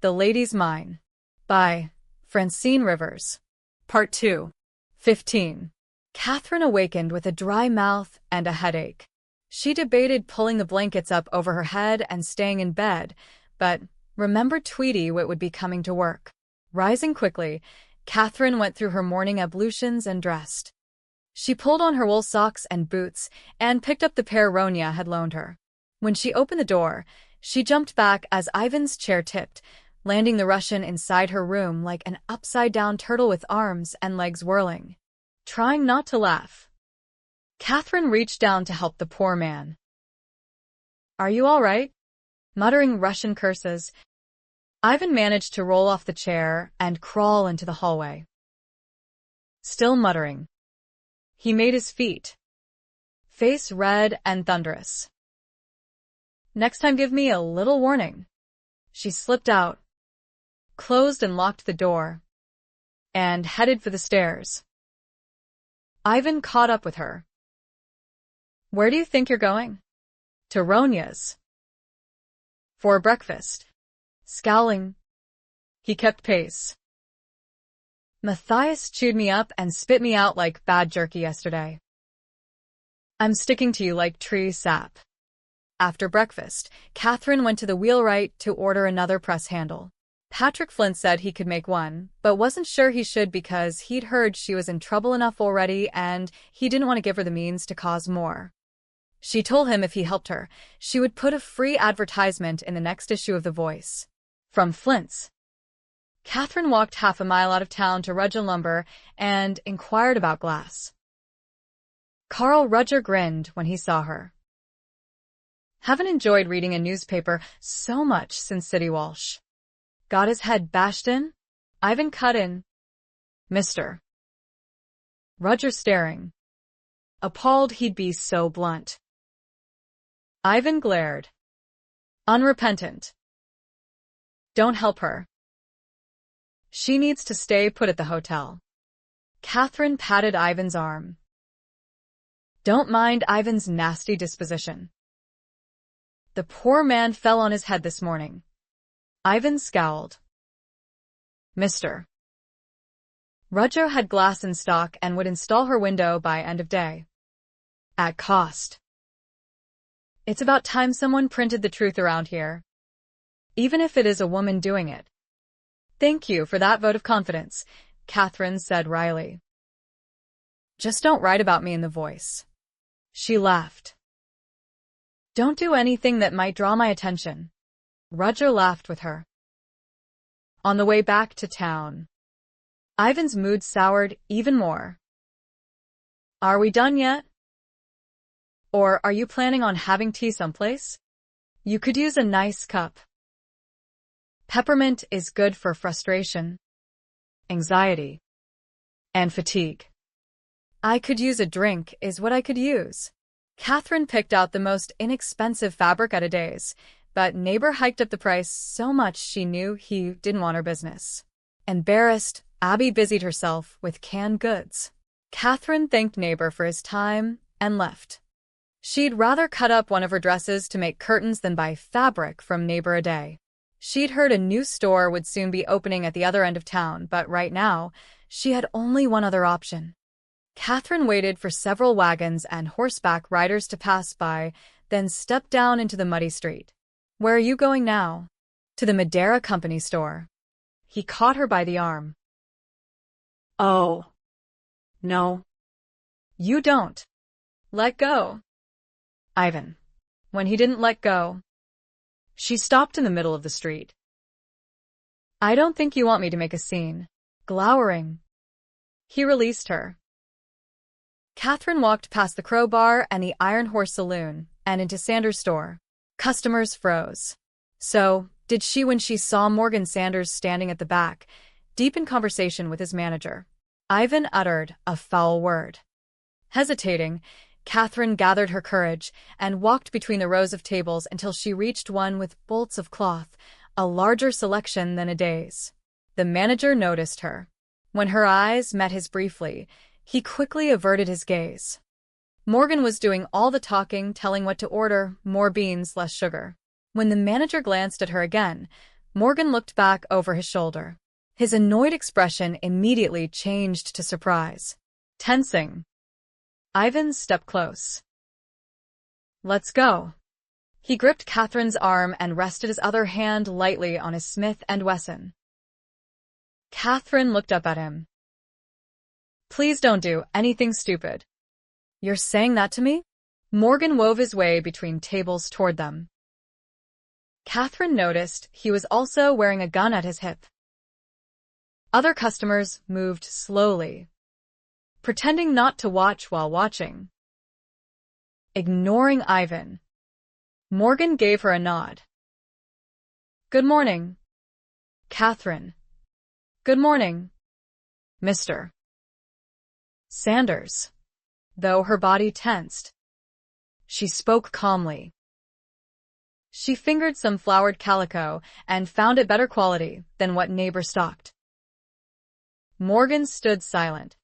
The Lady's Mine by Francine Rivers. Part 2. 15. Kathryn awakened with a dry mouth and a headache. She debated pulling the blankets up over her head and staying in bed, but remembered Tweety would be coming to work. Rising quickly, Kathryn went through her morning ablutions and dressed. She pulled on her wool socks and boots and picked up the pair Ronya had loaned her. When she opened the door, she jumped back as Ivan's chair tipped, landing the Russian inside her room like an upside-down turtle with arms and legs whirling. Trying not to laugh, Kathryn reached down to help the poor man. "Are you all right?" Muttering Russian curses, Ivan managed to roll off the chair and crawl into the hallway. Still muttering, he made his feet, face red and thunderous. "Next time give me a little warning." She slipped out, closed and locked the door, and headed for the stairs. Ivan caught up with her. "Where do you think you're going?" "To Ronya's. For breakfast." Scowling, he kept pace. "Matthias chewed me up and spit me out like bad jerky yesterday. I'm sticking to you like tree sap." After breakfast, Kathryn went to the wheelwright to order another press handle. Patrick Flint said he could make one, but wasn't sure he should because he'd heard she was in trouble enough already and he didn't want to give her the means to cause more. She told him if he helped her, she would put a free advertisement in the next issue of The Voice. From Flint's, Kathryn walked half a mile out of town to Rudger Lumber and inquired about glass. Carl Rudger grinned when he saw her. "Haven't enjoyed reading a newspaper so much since City Walsh. Got his head bashed in?" Ivan cut in. "Mr. Rudger staring, appalled he'd be so blunt. Ivan glared, unrepentant. "Don't help her. She needs to stay put at the hotel." Kathryn patted Ivan's arm. "Don't mind Ivan's nasty disposition. The poor man fell on his head this morning." Ivan scowled. Mr. Rudger had glass in stock and would install her window by end of day. At cost. It's about time someone printed the truth around here, even if it is a woman doing it. "Thank you for that vote of confidence," Kathryn said wryly. "Just don't write about me in The Voice." She laughed. "Don't do anything that might draw my attention." Rudger laughed with her. On the way back to town, Ivan's mood soured even more. "Are we done yet? Or are you planning on having tea someplace? You could use a nice cup. Peppermint is good for frustration, anxiety, and fatigue." "I could use a drink is what I could use." Kathryn picked out the most inexpensive fabric at a days, but neighbor hiked up the price so much she knew he didn't want her business. Embarrassed, Abby busied herself with canned goods. Kathryn thanked neighbor for his time and left. She'd rather cut up one of her dresses to make curtains than buy fabric from neighbor a day. She'd heard a new store would soon be opening at the other end of town, but right now, she had only one other option. Kathryn waited for several wagons and horseback riders to pass by, then stepped down into the muddy street. "Where are you going now?" "To the Madeira Company store." He caught her by the arm. "Oh, no. You don't. Let go." Ivan. When he didn't let go, she stopped in the middle of the street. "I don't think you want me to make a scene." Glowering, he released her. Kathryn walked past the Crowbar and the Iron Horse Saloon and into Sanders' store. Customers froze. So did she when she saw Morgan Sanders standing at the back, deep in conversation with his manager. Ivan uttered a foul word. Hesitating, Kathryn gathered her courage and walked between the rows of tables until she reached one with bolts of cloth, a larger selection than a day's. The manager noticed her. When her eyes met his briefly, he quickly averted his gaze. Morgan was doing all the talking, telling what to order, more beans, less sugar. When the manager glanced at her again, Morgan looked back over his shoulder. His annoyed expression immediately changed to surprise. Tensing. Ivan stepped close. Let's go. He gripped Kathryn's arm and rested his other hand lightly on his Smith & Wesson. Kathryn looked up at him. Please don't do anything stupid. You're saying that to me? Morgan wove his way between tables toward them. Kathryn noticed he was also wearing a gun at his hip. Other customers moved slowly, pretending not to watch while watching. Ignoring Ivan, Morgan gave her a nod. Good morning, Kathryn. Good morning, Mr. Sanders. Though her body tensed, she spoke calmly. She fingered some flowered calico and found it better quality than what neighbor stocked. Morgan stood silent,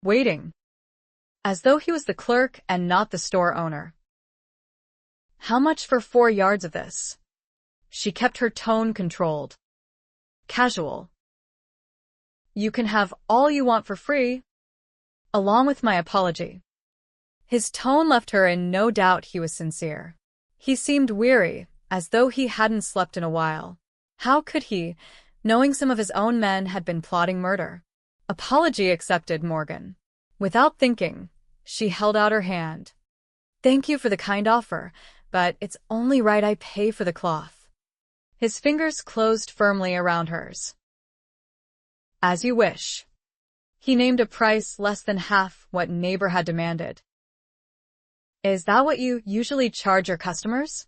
waiting, as though he was the clerk and not the store owner. How much for 4 yards of this? She kept her tone controlled. Casual. You can have all you want for free, along with my apology. His tone left her in no doubt he was sincere. He seemed weary, as though he hadn't slept in a while. How could he, knowing some of his own men had been plotting murder? Apology accepted, Morgan. Without thinking, she held out her hand. Thank you for the kind offer, but it's only right I pay for the cloth. His fingers closed firmly around hers. As you wish. He named a price less than half what neighbor had demanded. Is that what you usually charge your customers?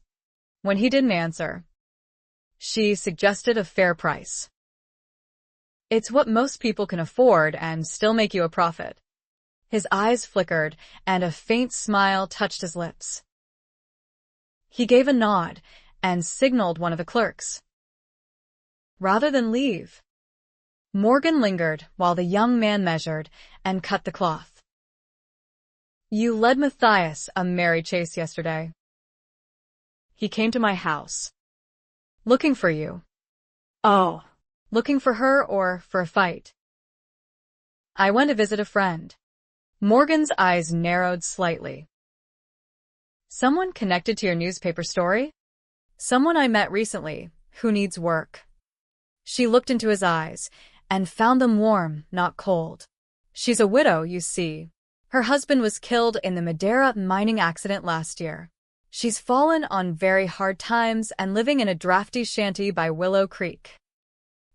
When he didn't answer, she suggested a fair price. It's what most people can afford and still make you a profit. His eyes flickered, and a faint smile touched his lips. He gave a nod and signaled one of the clerks. Rather than leave, Morgan lingered while the young man measured and cut the cloth. You led Matthias a merry chase yesterday. He came to my house, looking for you. Oh, looking for her or for a fight? I went to visit a friend. Morgan's eyes narrowed slightly. Someone connected to your newspaper story? Someone I met recently, who needs work. She looked into his eyes and found them warm, not cold. She's a widow, you see. Her husband was killed in the Madeira mining accident last year. She's fallen on very hard times and living in a drafty shanty by Willow Creek.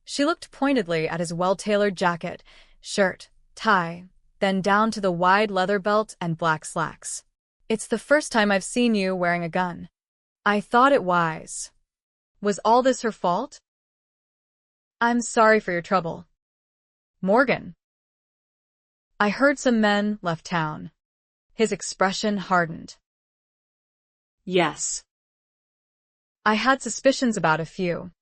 She looked pointedly at his well-tailored jacket, shirt, tie, then down to the wide leather belt and black slacks. It's the first time I've seen you wearing a gun. I thought it wise. Was all this her fault? I'm sorry for your trouble. Morgan. I heard some men left town. His expression hardened. Yes. I had suspicions about a few.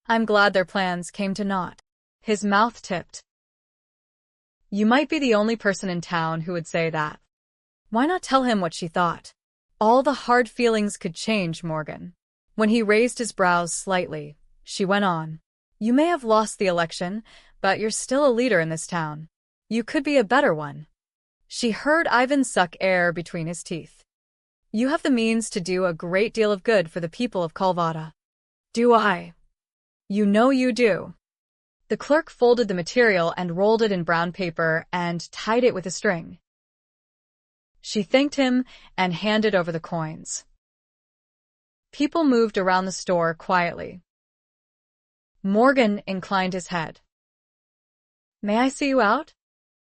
I'm glad their plans came to naught. His mouth tipped. You might be the only person in town who would say that. Why not tell him what she thought? All the hard feelings could change, Morgan. When he raised his brows slightly, she went on. You may have lost the election, but you're still a leader in this town. You could be a better one. She heard Ivan suck air between his teeth. You have the means to do a great deal of good for the people of Calvada. Do I? You know you do. The clerk folded the material and rolled it in brown paper and tied it with a string. She thanked him and handed over the coins. People moved around the store quietly. Morgan inclined his head. May I see you out?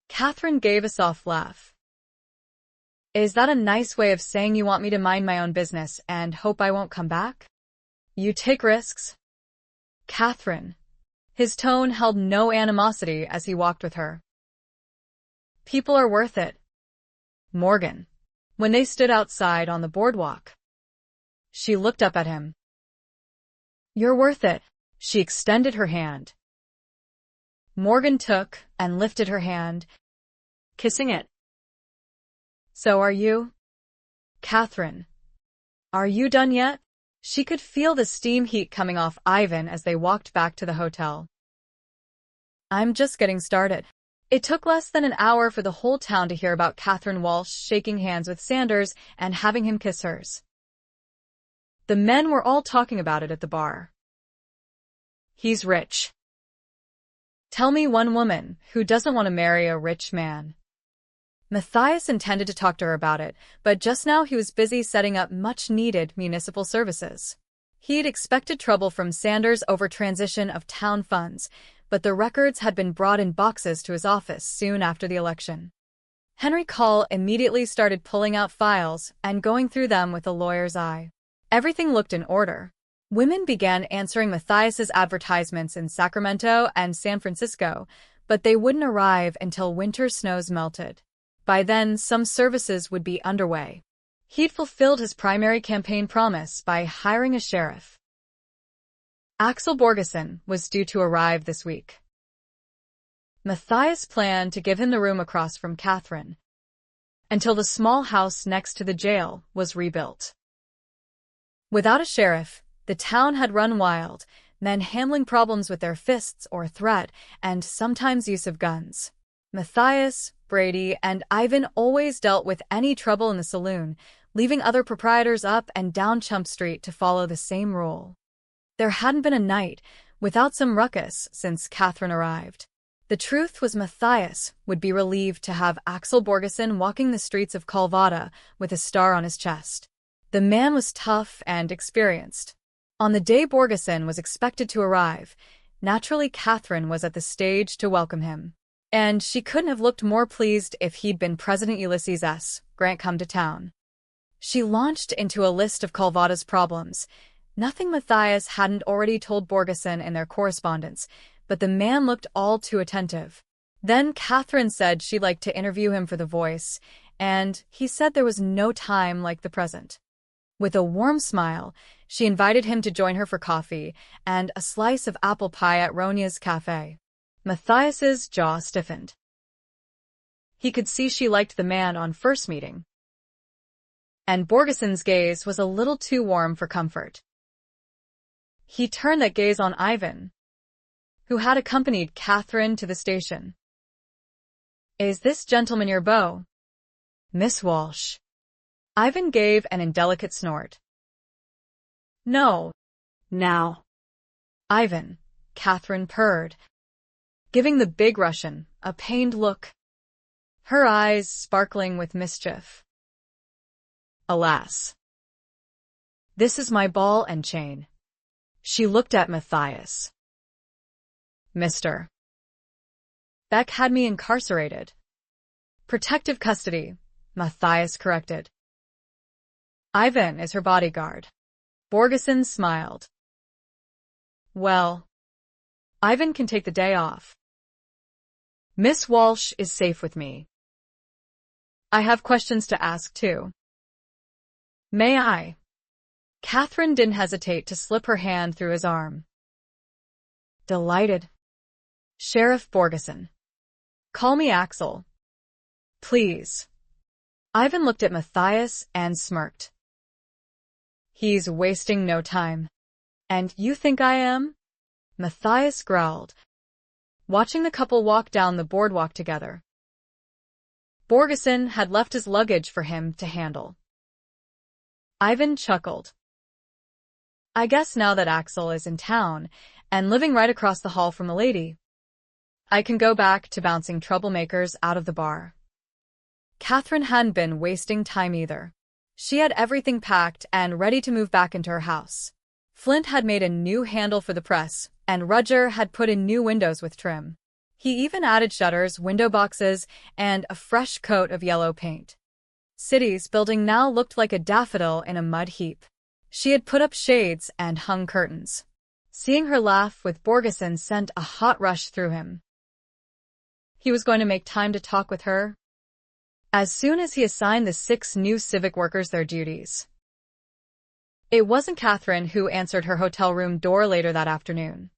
Kathryn gave a soft laugh. Is that a nice way of saying you want me to mind my own business and hope I won't come back? You take risks. Kathryn. His tone held no animosity as he walked with her. People are worth it. Morgan. When they stood outside on the boardwalk, she looked up at him. You're worth it. She extended her hand. Morgan took and lifted her hand, kissing it. So are you? Kathryn. Are you done yet? She could feel the steam heat coming off Ivan as they walked back to the hotel. I'm just getting started. It took less than an hour for the whole town to hear about Kathryn Walsh shaking hands with Sanders and having him kiss hers. The men were all talking about it at the bar. He's rich. Tell me one woman who doesn't want to marry a rich man. Matthias intended to talk to her about it, but just now he was busy setting up much-needed municipal services. He'd expected trouble from Sanders over transition of town funds, but the records had been brought in boxes to his office soon after the election. Henry Call immediately started pulling out files and going through them with a lawyer's eye. Everything looked in order. Women began answering Matthias's advertisements in Sacramento and San Francisco, but they wouldn't arrive until winter snows melted. By then, some services would be underway. He'd fulfilled his primary campaign promise by hiring a sheriff. Axel Borgeson was due to arrive this week. Matthias planned to give him the room across from Kathryn until the small house next to the jail was rebuilt. Without a sheriff, the town had run wild, men handling problems with their fists or threat, and sometimes use of guns. Matthias, Brady, and Ivan always dealt with any trouble in the saloon, leaving other proprietors up and down Chump Street to follow the same rule. There hadn't been a night without some ruckus since Kathryn arrived. The truth was Matthias would be relieved to have Axel Borgeson walking the streets of Calvada with a star on his chest. The man was tough and experienced. On the day Borgeson was expected to arrive, naturally Kathryn was at the stage to welcome him. And she couldn't have looked more pleased if he'd been President Ulysses S. Grant come to town. She launched into a list of Calvada's problems, nothing Matthias hadn't already told Borgeson in their correspondence, but the man looked all too attentive. Then Kathryn said she'd like to interview him for The Voice, and he said there was no time like the present. With a warm smile, she invited him to join her for coffee and a slice of apple pie at Ronia's cafe. Matthias's jaw stiffened. He could see she liked the man on first meeting. And Borgeson's gaze was a little too warm for comfort. He turned that gaze on Ivan, who had accompanied Kathryn to the station. Is this gentleman your beau? Miss Walsh. Ivan gave an indelicate snort. No. Now. Ivan, Kathryn purred, giving the big Russian a pained look, her eyes sparkling with mischief. Alas. This is my ball and chain. She looked at Matthias. Mr. Beck had me incarcerated. Protective custody, Matthias corrected. Ivan is her bodyguard. Borgeson smiled. Well, Ivan can take the day off. Miss Walsh is safe with me. I have questions to ask, too. May I? Kathryn didn't hesitate to slip her hand through his arm. Delighted. Sheriff Borgeson. Call me Axel. Please. Ivan looked at Matthias and smirked. He's wasting no time. And you think I am? Matthias growled, watching the couple walk down the boardwalk together. Borgeson had left his luggage for him to handle. Ivan chuckled. I guess now that Axel is in town and living right across the hall from the lady, I can go back to bouncing troublemakers out of the bar. Kathryn hadn't been wasting time either. She had everything packed and ready to move back into her house. Flint had made a new handle for the press, and Rudger had put in new windows with trim. He even added shutters, window boxes, and a fresh coat of yellow paint. City's building now looked like a daffodil in a mud heap. She had put up shades and hung curtains. Seeing her laugh with Borgeson sent a hot rush through him. He was going to make time to talk with her as soon as he assigned the 6 new civic workers their duties. It wasn't Kathryn who answered her hotel room door later that afternoon.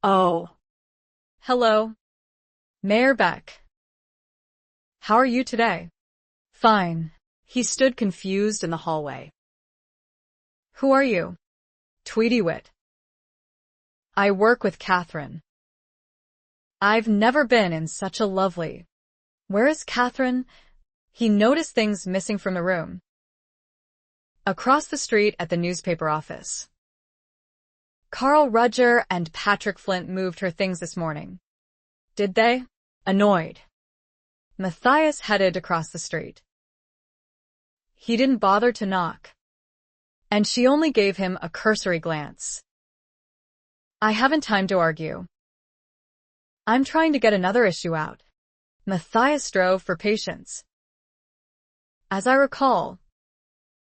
Oh. Hello. Mayor Beck. How are you today? Fine. He stood confused in the hallway. Who are you? Tweety wit. I work with Kathryn. I've never been in such a lovely... Where is Kathryn? He noticed things missing from the room. Across the street at the newspaper office. Carl Rudger and Patrick Flint moved her things this morning. Did they? Annoyed. Matthias headed across the street. He didn't bother to knock. And she only gave him a cursory glance. I haven't time to argue. I'm trying to get another issue out. Matthias strove for patience. As I recall,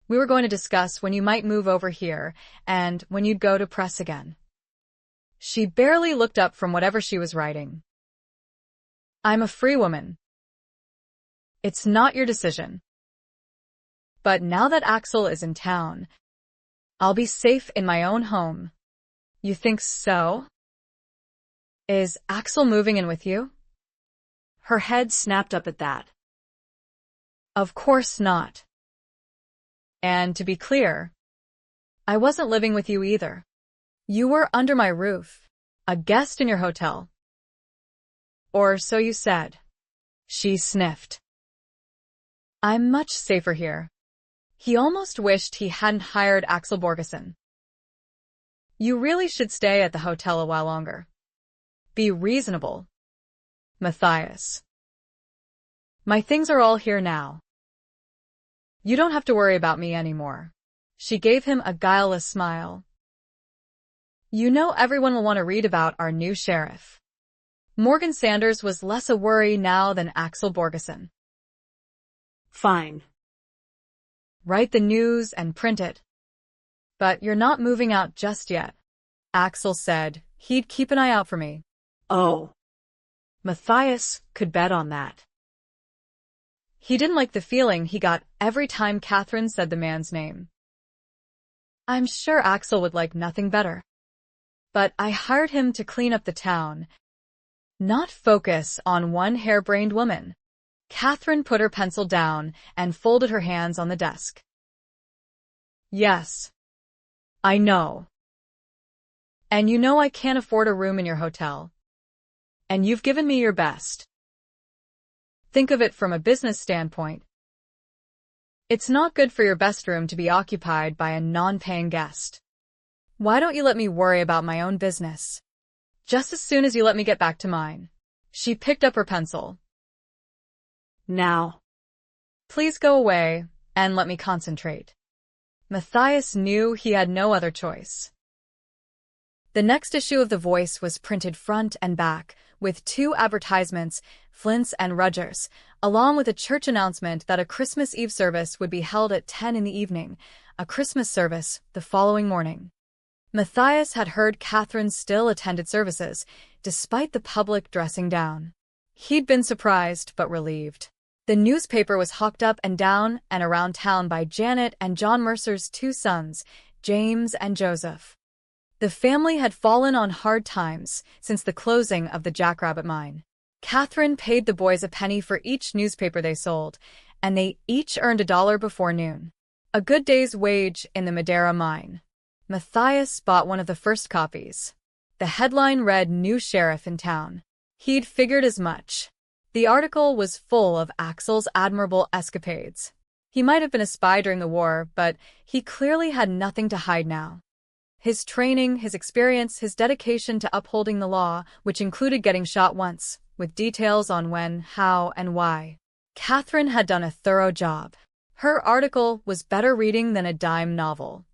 we were going to discuss when you might move over here and when you'd go to press again. She barely looked up from whatever she was writing. I'm a free woman. It's not your decision. But now that Axel is in town, I'll be safe in my own home. You think so? Is Axel moving in with you? Her head snapped up at that. Of course not. And to be clear, I wasn't living with you either. You were under my roof, a guest in your hotel. Or so you said. She sniffed. I'm much safer here. He almost wished he hadn't hired Axel Borgeson. You really should stay at the hotel a while longer. Be reasonable. Matthias. My things are all here now. You don't have to worry about me anymore. She gave him a guileless smile. You know everyone will want to read about our new sheriff. Morgan Sanders was less a worry now than Axel Borgeson. Fine. Write the news and print it. But you're not moving out just yet. Axel said he'd keep an eye out for me. Oh. Matthias could bet on that. He didn't like the feeling he got every time Kathryn said the man's name. I'm sure Axel would like nothing better. But I hired him to clean up the town, not focus on one harebrained woman. Kathryn put her pencil down and folded her hands on the desk. Yes. I know. And you know I can't afford a room in your hotel. And you've given me your best. Think of it from a business standpoint. It's not good for your best room to be occupied by a non-paying guest. Why don't you let me worry about my own business? Just as soon as you let me get back to mine. She picked up her pencil. Now. Please go away and let me concentrate. Matthias knew he had no other choice. The next issue of The Voice was printed front and back, with 2 advertisements, Flint's and Rudger's, along with a church announcement that a Christmas Eve service would be held at 10 in the evening, a Christmas service the following morning. Matthias had heard Kathryn still attended services, despite the public dressing down. He'd been surprised but relieved. The newspaper was hawked up and down and around town by Janet and John Mercer's 2 sons, James and Joseph. The family had fallen on hard times since the closing of the Jackrabbit mine. Kathryn paid the boys a penny for each newspaper they sold, and they each earned $1 before noon. A good day's wage in the Madeira mine. Matthias bought one of the first copies. The headline read, "New Sheriff in Town." He'd figured as much. The article was full of Axel's admirable escapades. He might have been a spy during the war, but he clearly had nothing to hide now. His training, his experience, his dedication to upholding the law, which included getting shot once, with details on when, how, and why. Kathryn had done a thorough job. Her article was better reading than a dime novel.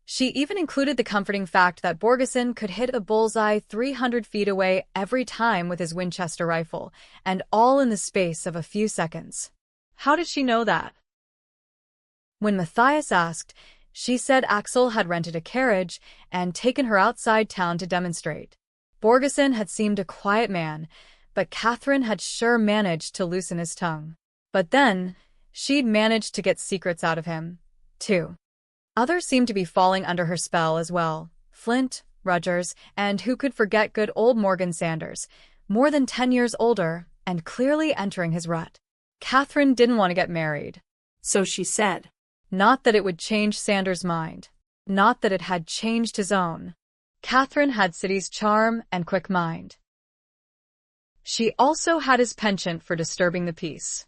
She even included the comforting fact that Borgeson could hit a bullseye 300 feet away every time with his Winchester rifle, and all in the space of a few seconds. How did she know that? When Matthias asked, she said Axel had rented a carriage and taken her outside town to demonstrate. Borgeson had seemed a quiet man, but Kathryn had sure managed to loosen his tongue. But then, she'd managed to get secrets out of him, too. Others seemed to be falling under her spell as well. Flint, Rudgers, and who could forget good old Morgan Sanders, more than 10 years older and clearly entering his rut. Kathryn didn't want to get married. So she said. Not that it would change Sanders' mind. Not that it had changed his own. Kathryn had City's charm and quick mind. She also had his penchant for disturbing the peace.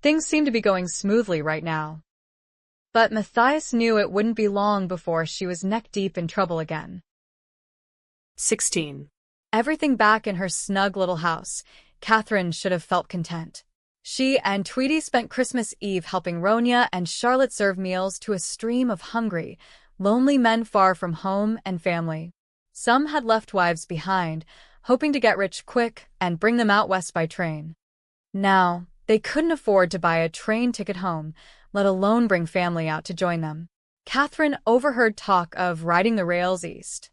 Things seemed to be going smoothly right now. But Matthias knew it wouldn't be long before she was neck-deep in trouble again. 16. Everything back in her snug little house, Kathryn should have felt content. She and Tweety spent Christmas Eve helping Ronya and Charlotte serve meals to a stream of hungry, lonely men far from home and family. Some had left wives behind, hoping to get rich quick and bring them out west by train. Now, they couldn't afford to buy a train ticket home, let alone bring family out to join them. Kathryn overheard talk of riding the rails east.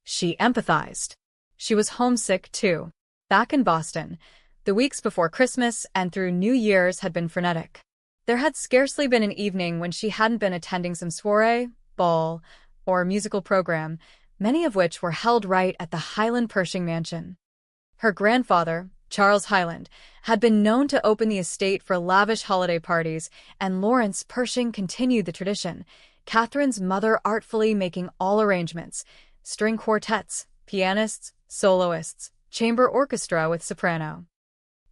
She empathized. She was homesick, too. Back in Boston, the weeks before Christmas and through New Year's had been frenetic. There had scarcely been an evening when she hadn't been attending some soiree, ball, or musical program, many of which were held right at the Highland Pershing mansion. Her grandfather, Charles Highland, had been known to open the estate for lavish holiday parties, and Lawrence Pershing continued the tradition, Kathryn's mother artfully making all arrangements, string quartets, pianists, soloists, chamber orchestra with soprano.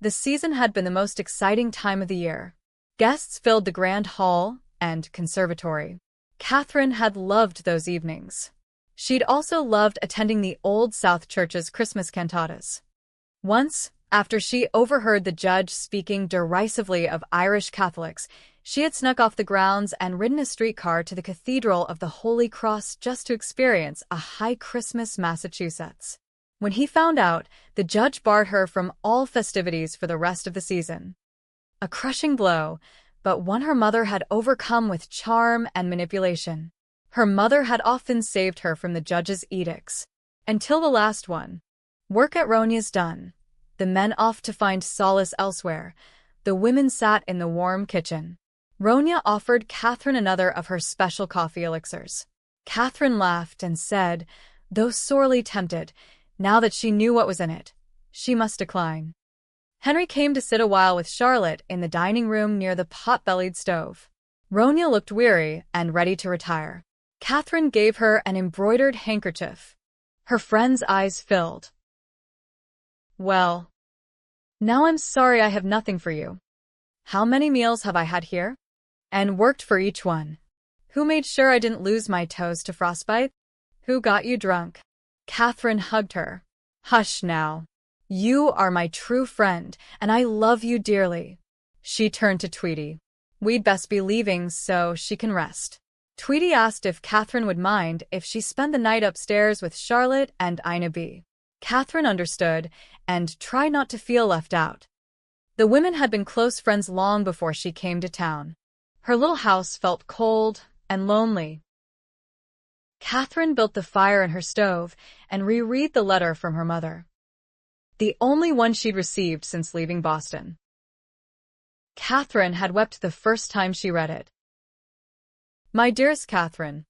The season had been the most exciting time of the year. Guests filled the grand hall and conservatory. Kathryn had loved those evenings. She'd also loved attending the Old South Church's Christmas cantatas. Once, after she overheard the judge speaking derisively of Irish Catholics, she had snuck off the grounds and ridden a streetcar to the Cathedral of the Holy Cross just to experience a high Christmas Massachusetts. When he found out, the judge barred her from all festivities for the rest of the season. A crushing blow, but one her mother had overcome with charm and manipulation. Her mother had often saved her from the judge's edicts. Until the last one. Work at Ronya's done. The men off to find solace elsewhere. The women sat in the warm kitchen. Ronya offered Kathryn another of her special coffee elixirs. Kathryn laughed and said, though sorely tempted, now that she knew what was in it, she must decline. Henry came to sit a while with Charlotte in the dining room near the pot-bellied stove. Ronya looked weary and ready to retire. Kathryn gave her an embroidered handkerchief. Her friend's eyes filled. Well, now I'm sorry I have nothing for you. How many meals have I had here? And worked for each one. Who made sure I didn't lose my toes to frostbite? Who got you drunk? Kathryn hugged her. Hush now. You are my true friend, and I love you dearly. She turned to Tweety. We'd best be leaving so she can rest. Tweety asked if Kathryn would mind if she spent the night upstairs with Charlotte and Ina B. Kathryn understood and tried not to feel left out. The women had been close friends long before she came to town. Her little house felt cold and lonely. Kathryn built the fire in her stove and reread the letter from her mother. The only one she'd received since leaving Boston. Kathryn had wept the first time she read it. My dearest Kathryn,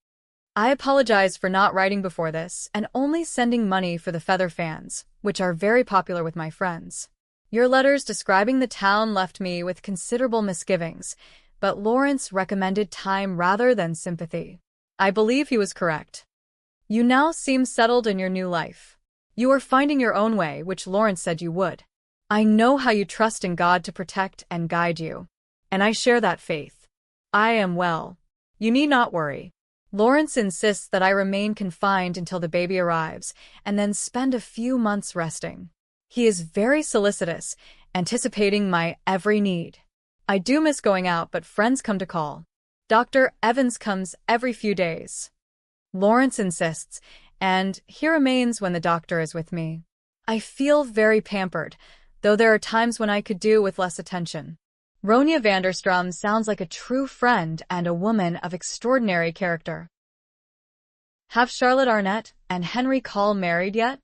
I apologize for not writing before this and only sending money for the feather fans, which are very popular with my friends. Your letters describing the town left me with considerable misgivings, but Lawrence recommended time rather than sympathy. I believe he was correct. You now seem settled in your new life. You are finding your own way, which Lawrence said you would. I know how you trust in God to protect and guide you, and I share that faith. I am well. You need not worry. Lawrence insists that I remain confined until the baby arrives, and then spend a few months resting. He is very solicitous, anticipating my every need. I do miss going out, but friends come to call. Dr. Evans comes every few days. Lawrence insists, and he remains when the doctor is with me. I feel very pampered, though there are times when I could do with less attention. Ronya Vanderstrom sounds like a true friend and a woman of extraordinary character. Have Charlotte Arnett and Henry Call married yet?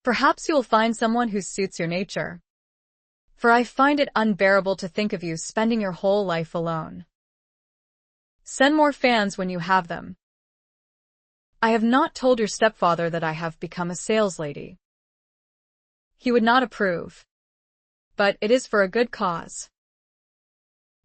Perhaps you will find someone who suits your nature. For I find it unbearable to think of you spending your whole life alone. Send more fans when you have them. I have not told your stepfather that I have become a saleslady. He would not approve. But it is for a good cause.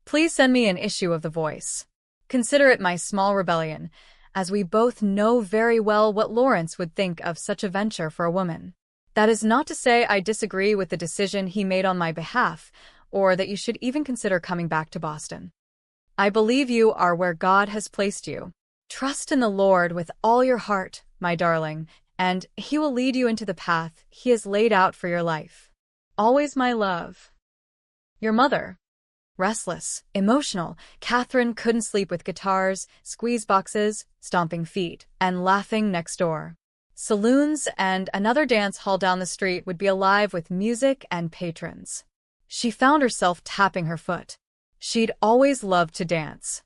Please send me an issue of The Voice. Consider it my small rebellion, as we both know very well what Lawrence would think of such a venture for a woman. That is not to say I disagree with the decision he made on my behalf, or that you should even consider coming back to Boston. I believe you are where God has placed you. Trust in the Lord with all your heart, my darling, and He will lead you into the path He has laid out for your life. Always my love. Your mother. Restless, emotional, Kathryn couldn't sleep with guitars, squeeze boxes, stomping feet, and laughing next door. Saloons and another dance hall down the street would be alive with music and patrons. She found herself tapping her foot. She'd always loved to dance.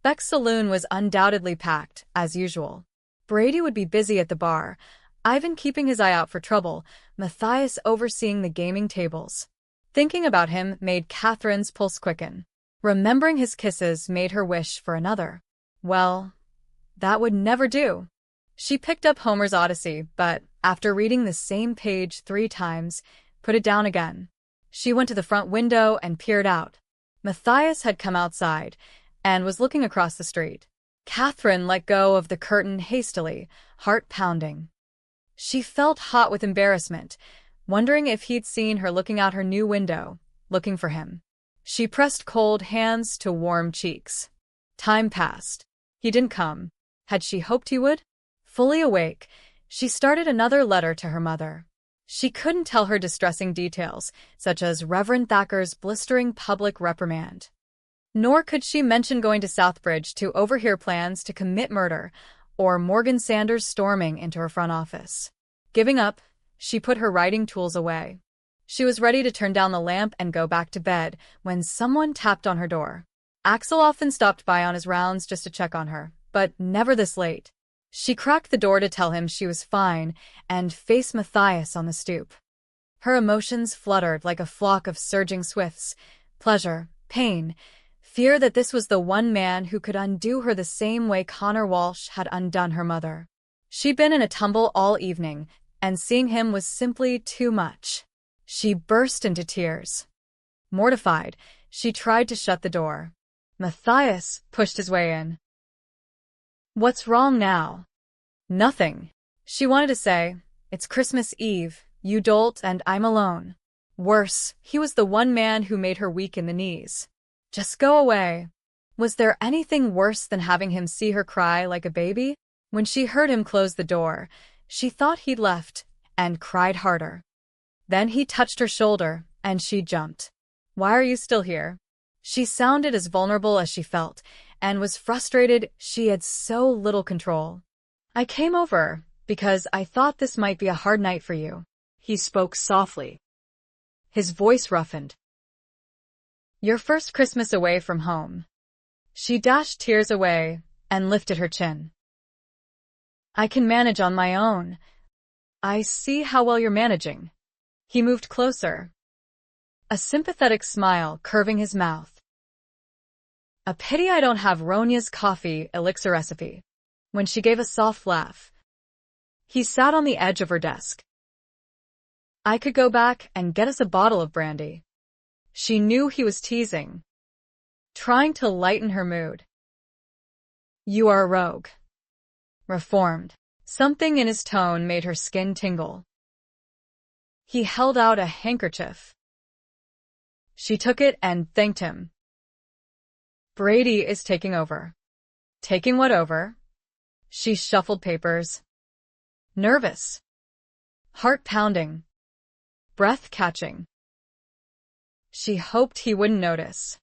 Beck's saloon was undoubtedly packed, as usual. Brady would be busy at the bar, Ivan keeping his eye out for trouble, Matthias overseeing the gaming tables. Thinking about him made Kathryn's pulse quicken. Remembering his kisses made her wish for another. Well, that would never do. She picked up Homer's Odyssey, but, after reading the same page 3 times, put it down again. She went to the front window and peered out. Matthias had come outside, and was looking across the street. Kathryn let go of the curtain hastily, heart pounding. She felt hot with embarrassment, wondering if he'd seen her looking out her new window, looking for him. She pressed cold hands to warm cheeks. Time passed. He didn't come. Had she hoped he would? Fully awake, she started another letter to her mother. She couldn't tell her distressing details, such as Reverend Thacker's blistering public reprimand. Nor could she mention going to Southbridge to overhear plans to commit murder, or Morgan Sanders storming into her front office. Giving up, she put her writing tools away. She was ready to turn down the lamp and go back to bed when someone tapped on her door. Axel often stopped by on his rounds just to check on her, but never this late. She cracked the door to tell him she was fine and faced Matthias on the stoop. Her emotions fluttered like a flock of surging swifts, pleasure, pain, fear that this was the one man who could undo her the same way Connor Walsh had undone her mother. She'd been in a tumble all evening, and seeing him was simply too much. She burst into tears. Mortified, she tried to shut the door. Matthias pushed his way in. "What's wrong now?" "Nothing." She wanted to say, "It's Christmas Eve, you dolt, and I'm alone." Worse, he was the one man who made her weak in the knees. Just go away. Was there anything worse than having him see her cry like a baby? When she heard him close the door, she thought he'd left, and cried harder. Then he touched her shoulder, and she jumped. "Why are you still here?" She sounded as vulnerable as she felt, and was frustrated she had so little control. "I came over because I thought this might be a hard night for you." He spoke softly. His voice roughened. "Your first Christmas away from home." She dashed tears away and lifted her chin. "I can manage on my own." "I see how well you're managing." He moved closer, a sympathetic smile curving his mouth. "A pity I don't have Ronya's coffee elixir recipe." When she gave a soft laugh, he sat on the edge of her desk. "I could go back and get us a bottle of brandy." She knew he was teasing, trying to lighten her mood. "You are a rogue." Reformed. Something in his tone made her skin tingle. He held out a handkerchief. She took it and thanked him. "Brady is taking over." "Taking what over?" She shuffled papers. Nervous. Heart pounding. Breath catching. She hoped he wouldn't notice.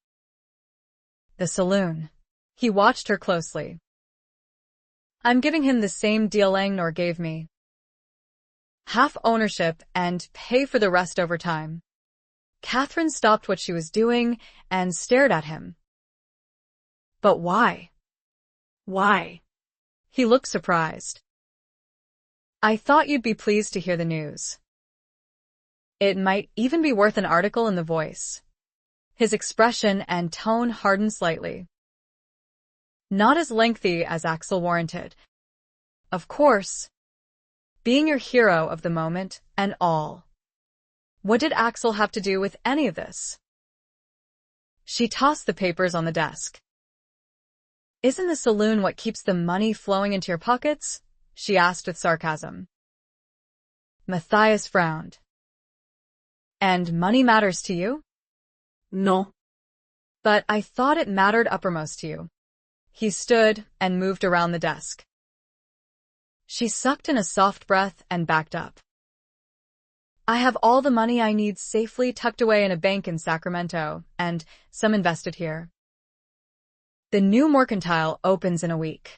The saloon. He watched her closely. "I'm giving him the same deal Langnor gave me. Half ownership and pay for the rest over time." Kathryn stopped what she was doing and stared at him. "But why? Why?" He looked surprised. "I thought you'd be pleased to hear the news. It might even be worth an article in The Voice." His expression and tone hardened slightly. "Not as lengthy as Axel warranted. Of course. Being your hero of the moment and all. What did Axel have to do with any of this?" She tossed the papers on the desk. Isn't the saloon what keeps the money flowing into your pockets? She asked with sarcasm. Matthias frowned. And money matters to you? No. But I thought it mattered uppermost to you. He stood and moved around the desk. She sucked in a soft breath and backed up. I have all the money I need safely tucked away in a bank in Sacramento, and some invested here. The new mercantile opens in a week.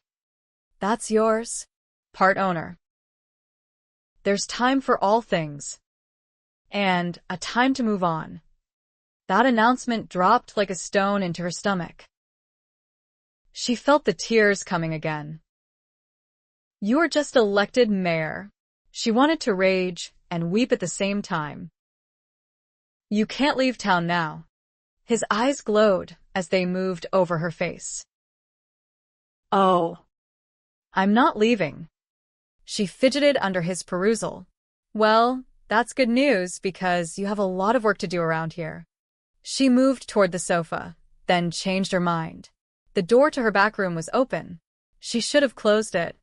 That's yours, part owner. There's time for all things. And a time to move on. That announcement dropped like a stone into her stomach. She felt the tears coming again. You are just elected mayor. She wanted to rage and weep at the same time. You can't leave town now. His eyes glowed as they moved over her face. Oh. I'm not leaving. She fidgeted under his perusal. Well, that's good news because you have a lot of work to do around here. She moved toward the sofa, then changed her mind. The door to her back room was open. She should have closed it.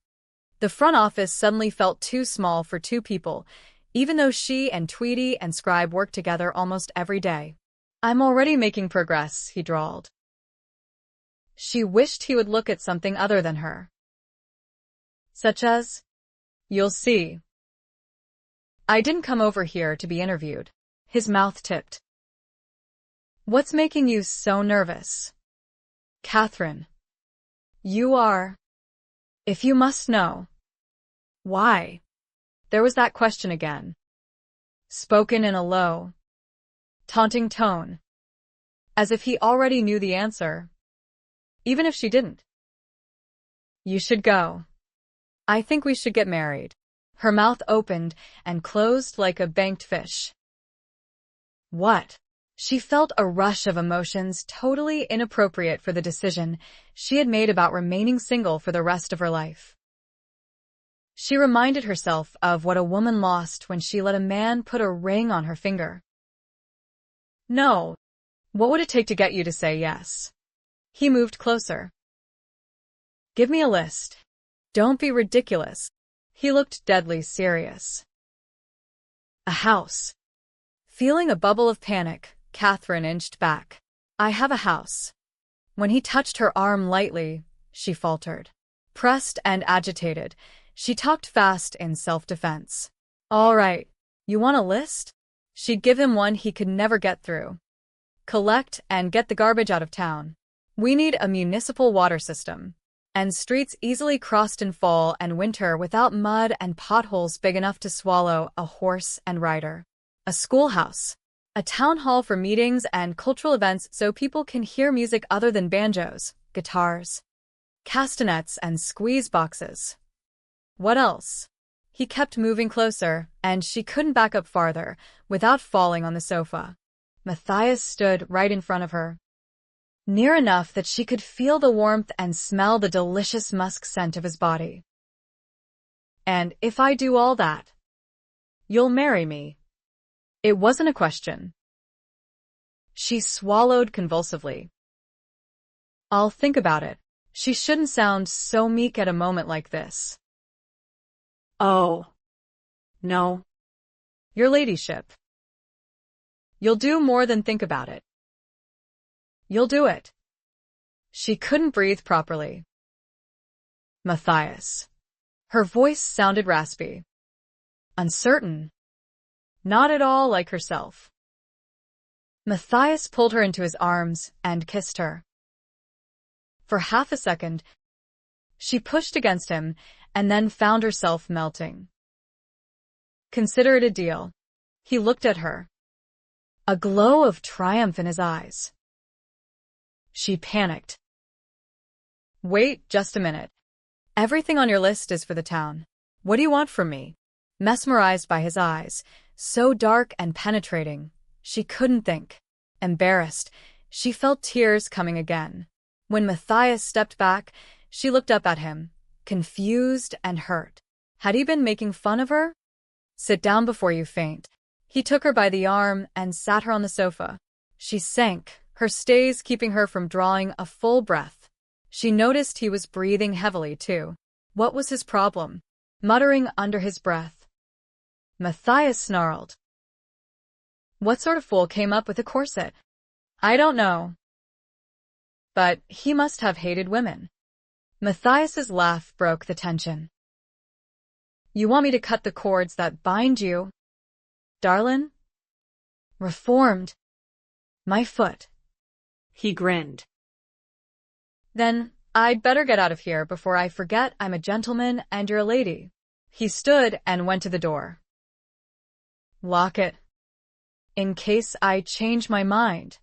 The front office suddenly felt too small for two people, even though she and Tweety and Scribe worked together almost every day. I'm already making progress, he drawled. She wished he would look at something other than her. Such as? You'll see. I didn't come over here to be interviewed. His mouth tipped. What's making you so nervous? Kathryn. You are. If you must know. Why? There was that question again. Spoken in a low, taunting tone. As if he already knew the answer. Even if she didn't. You should go. I think we should get married. Her mouth opened and closed like a banked fish. What? She felt a rush of emotions totally inappropriate for the decision she had made about remaining single for the rest of her life. She reminded herself of what a woman lost when she let a man put a ring on her finger. No. What would it take to get you to say yes? He moved closer. Give me a list. Don't be ridiculous. He looked deadly serious. A house. Feeling a bubble of panic, Kathryn inched back. I have a house. When he touched her arm lightly, she faltered. Pressed and agitated, she talked fast in self-defense. All right, you want a list? She'd give him one he could never get through. Collect and get the garbage out of town. We need a municipal water system. And streets easily crossed in fall and winter without mud and potholes big enough to swallow a horse and rider. A schoolhouse. A town hall for meetings and cultural events so people can hear music other than banjos, guitars, castanets, and squeeze boxes. What else? He kept moving closer, and she couldn't back up farther without falling on the sofa. Matthias stood right in front of her, near enough that she could feel the warmth and smell the delicious musk scent of his body. And if I do all that, you'll marry me. It wasn't a question. She swallowed convulsively. I'll think about it. She shouldn't sound so meek at a moment like this. Oh. No. Your ladyship. You'll do more than think about it. You'll do it. She couldn't breathe properly. Matthias. Her voice sounded raspy. Uncertain. Not at all like herself. Matthias pulled her into his arms and kissed her. For half a second, she pushed against him and then found herself melting. Consider it a deal. He looked at her. A glow of triumph in his eyes. She panicked. Wait just a minute. Everything on your list is for the town. What do you want from me? Mesmerized by his eyes, so dark and penetrating, she couldn't think. Embarrassed, she felt tears coming again. When Matthias stepped back, she looked up at him, confused and hurt. Had he been making fun of her? Sit down before you faint. He took her by the arm and sat her on the sofa. She sank, her stays keeping her from drawing a full breath. She noticed he was breathing heavily, too. What was his problem? Muttering under his breath. Matthias snarled. What sort of fool came up with a corset? I don't know. But he must have hated women. Matthias's laugh broke the tension. You want me to cut the cords that bind you, darlin'? Reformed. My foot. He grinned. Then I'd better get out of here before I forget I'm a gentleman and you're a lady. He stood and went to the door. Lock it. In case I change my mind.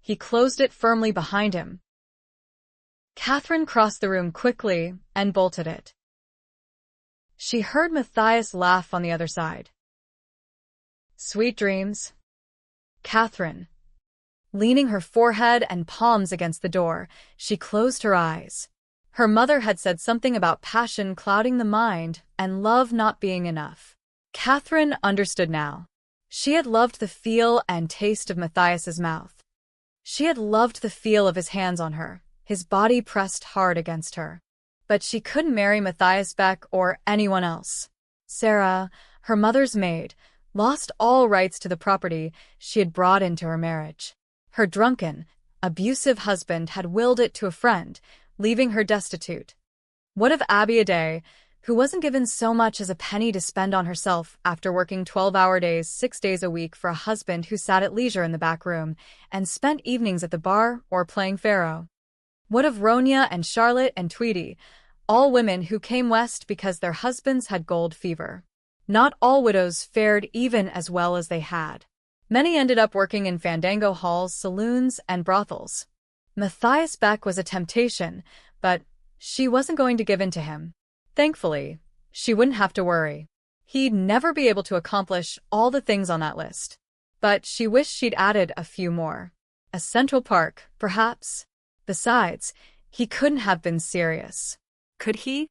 He closed it firmly behind him. Kathryn crossed the room quickly and bolted it. She heard Matthias laugh on the other side. Sweet dreams. Kathryn. Leaning her forehead and palms against the door, she closed her eyes. Her mother had said something about passion clouding the mind and love not being enough. Kathryn understood now. She had loved the feel and taste of Matthias's mouth. She had loved the feel of his hands on her, his body pressed hard against her. But she couldn't marry Matthias Beck or anyone else. Sarah, her mother's maid, lost all rights to the property she had brought into her marriage. Her drunken, abusive husband had willed it to a friend, leaving her destitute. What of Abby Aday, who wasn't given so much as a penny to spend on herself after working 12-hour days 6 days a week for a husband who sat at leisure in the back room and spent evenings at the bar or playing faro? What of Ronya and Charlotte and Tweety, all women who came west because their husbands had gold fever? Not all widows fared even as well as they had. Many ended up working in fandango halls, saloons, and brothels. Matthias Beck was a temptation, but she wasn't going to give in to him. Thankfully, she wouldn't have to worry. He'd never be able to accomplish all the things on that list. But she wished she'd added a few more. A Central Park, perhaps? Besides, he couldn't have been serious. Could he?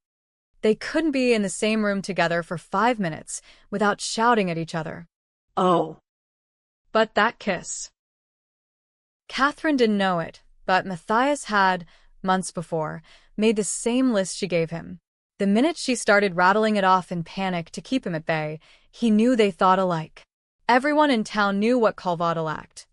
They couldn't be in the same room together for 5 minutes without shouting at each other. Oh. But that kiss. Kathryn didn't know it, but Matthias had, months before, made the same list she gave him. The minute she started rattling it off in panic to keep him at bay, he knew they thought alike. Everyone in town knew what Calvada lacked.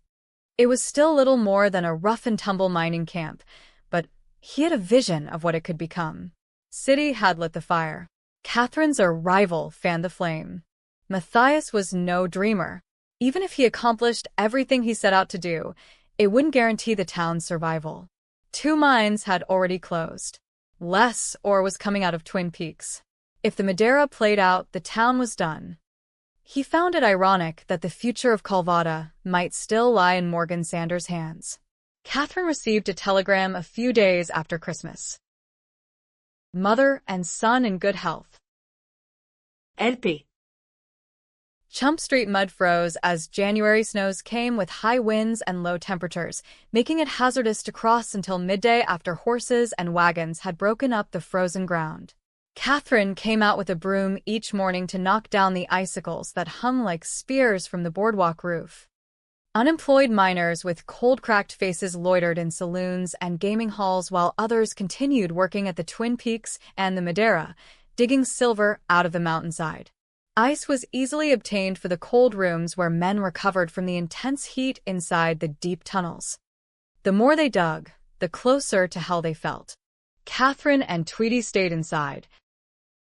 It was still little more than a rough-and-tumble mining camp, but he had a vision of what it could become. City had lit the fire. Kathryn's rival fanned the flame. Matthias was no dreamer. Even if he accomplished everything he set out to do, it wouldn't guarantee the town's survival. 2 mines had already closed. Less ore was coming out of Twin Peaks. If the Madeira played out, the town was done. He found it ironic that the future of Calvada might still lie in Morgan Sanders' hands. Kathryn received a telegram a few days after Christmas. Mother and son in good health. Elpi. Chump Street mud froze as January snows came with high winds and low temperatures, making it hazardous to cross until midday after horses and wagons had broken up the frozen ground. Kathryn came out with a broom each morning to knock down the icicles that hung like spears from the boardwalk roof. Unemployed miners with cold-cracked faces loitered in saloons and gaming halls while others continued working at the Twin Peaks and the Madeira, digging silver out of the mountainside. Ice was easily obtained for the cold rooms where men recovered from the intense heat inside the deep tunnels. The more they dug, the closer to hell they felt. Kathryn and Tweety stayed inside,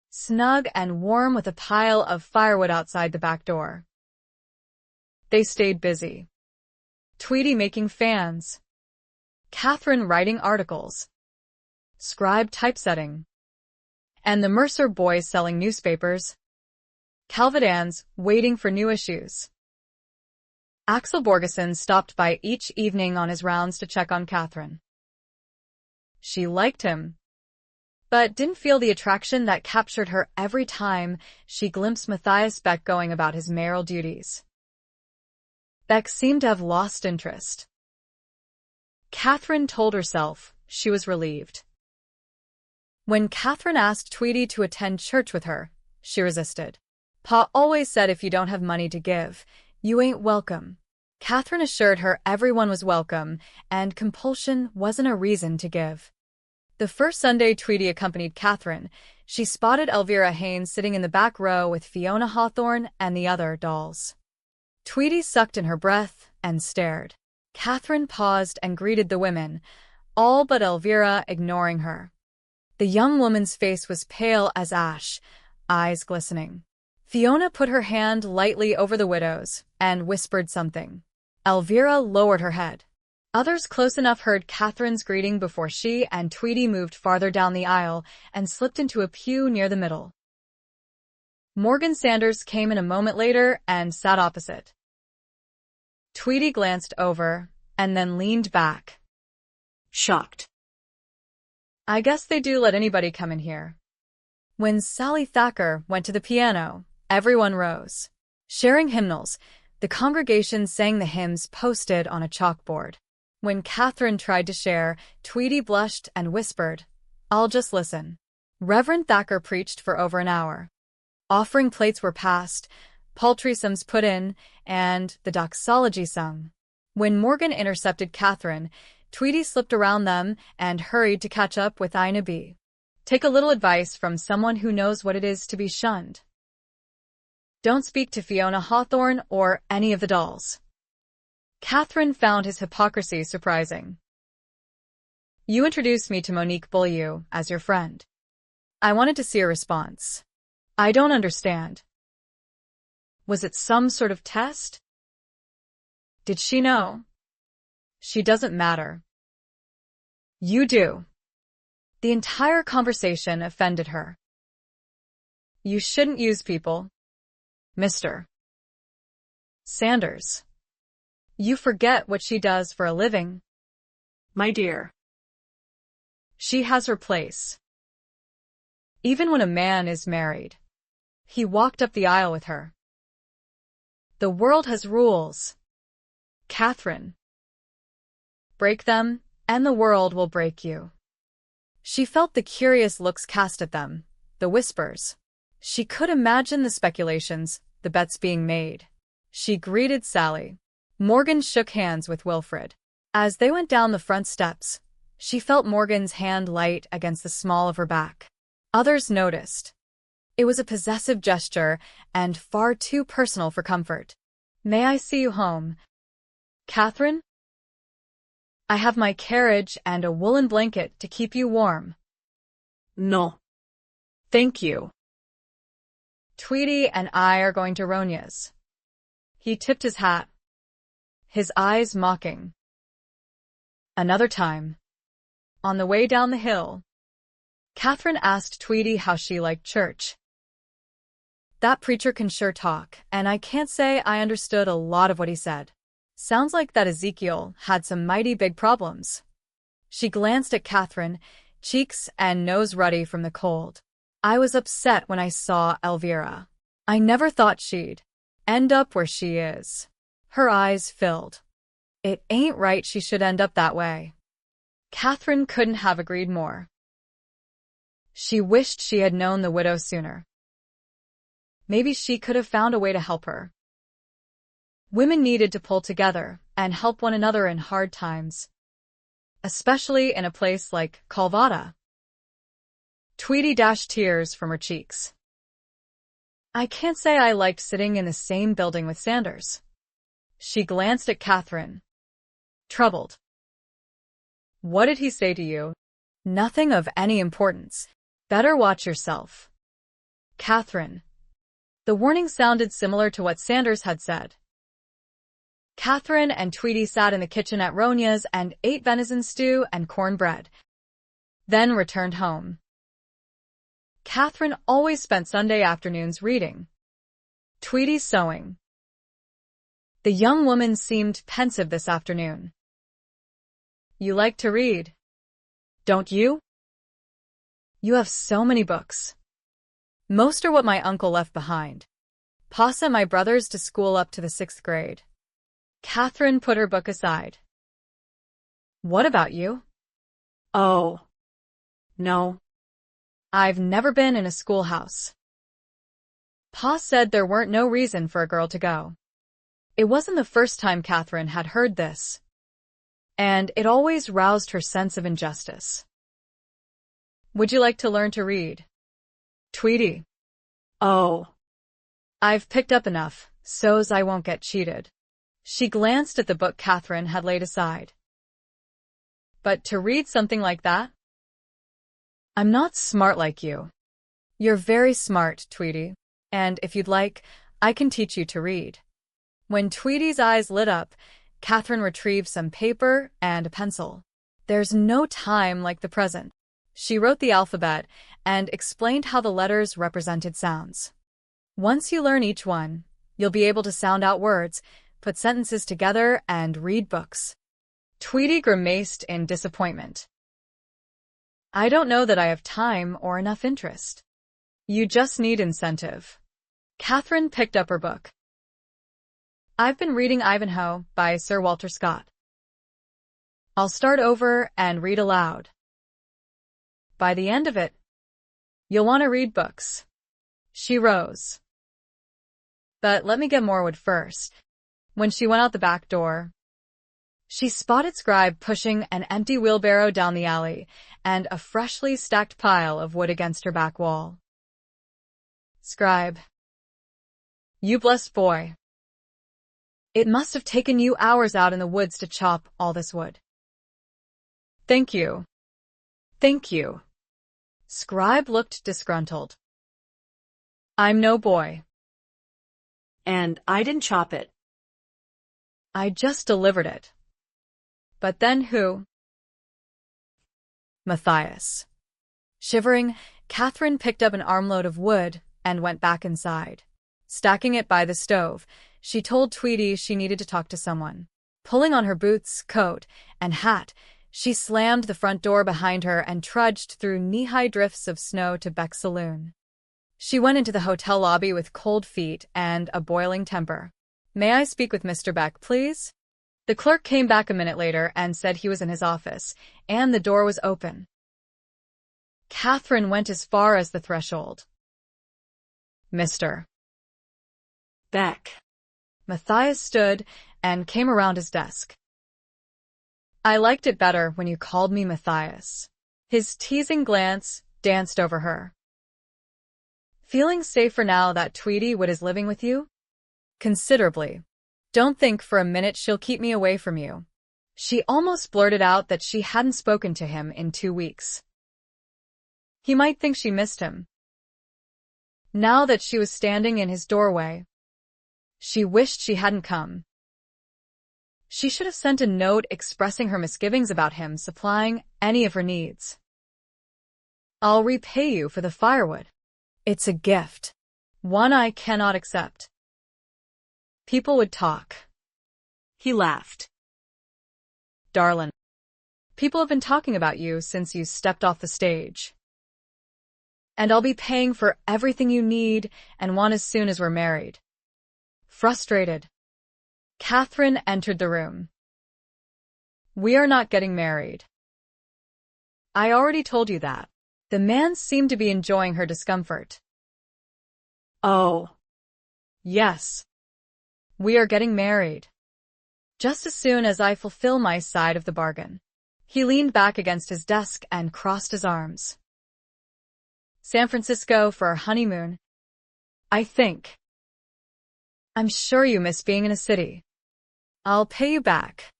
snug and warm with a pile of firewood outside the back door. They stayed busy. Tweety making fans. Kathryn writing articles. Scribe typesetting. And the Mercer boys selling newspapers. Calvadans waiting for new issues. Axel Borgeson stopped by each evening on his rounds to check on Kathryn. She liked him, but didn't feel the attraction that captured her every time she glimpsed Matthias Beck going about his mayoral duties. Beck seemed to have lost interest. Kathryn told herself she was relieved. When Kathryn asked Tweety to attend church with her, she resisted. Pa always said if you don't have money to give, you ain't welcome. Kathryn assured her everyone was welcome, and compulsion wasn't a reason to give. The first Sunday Tweety accompanied Kathryn, she spotted Elvira Haynes sitting in the back row with Fiona Hawthorne and the other dolls. Tweety sucked in her breath and stared. Kathryn paused and greeted the women, all but Elvira ignoring her. The young woman's face was pale as ash, eyes glistening. Fiona put her hand lightly over the widow's and whispered something. Elvira lowered her head. Others close enough heard Kathryn's greeting before she and Tweety moved farther down the aisle and slipped into a pew near the middle. Morgan Sanders came in a moment later and sat opposite. Tweety glanced over and then leaned back. Shocked. I guess they do let anybody come in here. When Sally Thacker went to the piano, everyone rose. Sharing hymnals, the congregation sang the hymns posted on a chalkboard. When Kathryn tried to share, Tweety blushed and whispered, "I'll just listen." Reverend Thacker preached for over an hour. Offering plates were passed, paltry sums put in, and the doxology sung. When Morgan intercepted Kathryn, Tweety slipped around them and hurried to catch up with Ina B. Take a little advice from someone who knows what it is to be shunned. Don't speak to Fiona Hawthorne or any of the dolls. Kathryn found his hypocrisy surprising. You introduced me to Monique Beaulieu as your friend. I wanted to see a response. I don't understand. Was it some sort of test? Did she know? She doesn't matter. You do. The entire conversation offended her. You shouldn't use people. Mr. Sanders. You forget what she does for a living. My dear. She has her place. Even when a man is married. He walked up the aisle with her. The world has rules. Kathryn. Break them, and the world will break you. She felt the curious looks cast at them, the whispers. She could imagine the speculations, the bets being made. She greeted Sally. Morgan shook hands with Wilfred. As they went down the front steps, she felt Morgan's hand light against the small of her back. Others noticed. It was a possessive gesture and far too personal for comfort. May I see you home? Kathryn? I have my carriage and a woolen blanket to keep you warm. No. Thank you. Tweety and I are going to Ronya's. He tipped his hat, his eyes mocking. Another time. On the way down the hill, Kathryn asked Tweety how she liked church. That preacher can sure talk, and I can't say I understood a lot of what he said. Sounds like that Ezekiel had some mighty big problems. She glanced at Kathryn, cheeks and nose ruddy from the cold. I was upset when I saw Elvira. I never thought she'd end up where she is. Her eyes filled. It ain't right she should end up that way. Kathryn couldn't have agreed more. She wished she had known the widow sooner. Maybe she could have found a way to help her. Women needed to pull together and help one another in hard times, especially in a place like Calvada. Tweety dashed tears from her cheeks. I can't say I liked sitting in the same building with Sanders. She glanced at Kathryn, troubled. What did he say to you? Nothing of any importance. Better watch yourself. Kathryn. The warning sounded similar to what Sanders had said. Kathryn and Tweety sat in the kitchen at Ronya's and ate venison stew and cornbread, then returned home. Kathryn always spent Sunday afternoons reading, Tweety sewing. The young woman seemed pensive this afternoon. You like to read, don't you? You have so many books. Most are what my uncle left behind. Pa sent my brothers to school up to the 6th grade. Kathryn put her book aside. What about you? Oh. No. I've never been in a schoolhouse. Pa said there weren't no reason for a girl to go. It wasn't the first time Kathryn had heard this, and it always roused her sense of injustice. Would you like to learn to read? Tweety, Oh, I've picked up enough, so's I won't get cheated. She glanced at the book Kathryn had laid aside. But to read something like that? I'm not smart like you. You're very smart, Tweety, and if you'd like, I can teach you to read. When Tweety's eyes lit up, Kathryn retrieved some paper and a pencil. There's no time like the present. She wrote the alphabet and explained how the letters represented sounds. Once you learn each one, you'll be able to sound out words, put sentences together, and read books. Tweety grimaced in disappointment. I don't know that I have time or enough interest. You just need incentive. Kathryn picked up her book. I've been reading Ivanhoe by Sir Walter Scott. I'll start over and read aloud. By the end of it, you'll want to read books. She rose. But let me get more wood first. When she went out the back door, she spotted Scribe pushing an empty wheelbarrow down the alley and a freshly stacked pile of wood against her back wall. Scribe, you blessed boy. It must have taken you hours out in the woods to chop all this wood. Thank you. Thank you. Scribe looked disgruntled. I'm no boy. and I didn't chop it. I just delivered it. But then who? Matthias. Shivering, Kathryn picked up an armload of wood and went back inside. Stacking it by the stove, she told Tweety she needed to talk to someone. Pulling on her boots, coat, and hat, she slammed the front door behind her and trudged through knee-high drifts of snow to Beck's saloon. She went into the hotel lobby with cold feet and a boiling temper. "May I speak with Mr. Beck, please?" The clerk came back a minute later and said he was in his office, and the door was open. Kathryn went as far as the threshold. "Mr. Beck." Matthias stood and came around his desk. "I liked it better when you called me Matthias." His teasing glance danced over her. "Feeling safer now that Tweety Wood is living with you?" "Considerably. Don't think for a minute she'll keep me away from you." She almost blurted out that she hadn't spoken to him in 2 weeks. He might think she missed him. Now that she was standing in his doorway, she wished she hadn't come. She should have sent a note expressing her misgivings about him supplying any of her needs. "I'll repay you for the firewood. It's a gift. One I cannot accept." People would talk. He laughed. "Darlin', people have been talking about you since you stepped off the stage. And I'll be paying for everything you need and want as soon as we're married." Frustrated, Kathryn entered the room. "We are not getting married." "I already told you that." The man seemed to be enjoying her discomfort. "Oh." "Yes. We are getting married. Just as soon as I fulfill my side of the bargain." He leaned back against his desk and crossed his arms. "San Francisco for our honeymoon, I think. I'm sure you miss being in a city. I'll pay you back."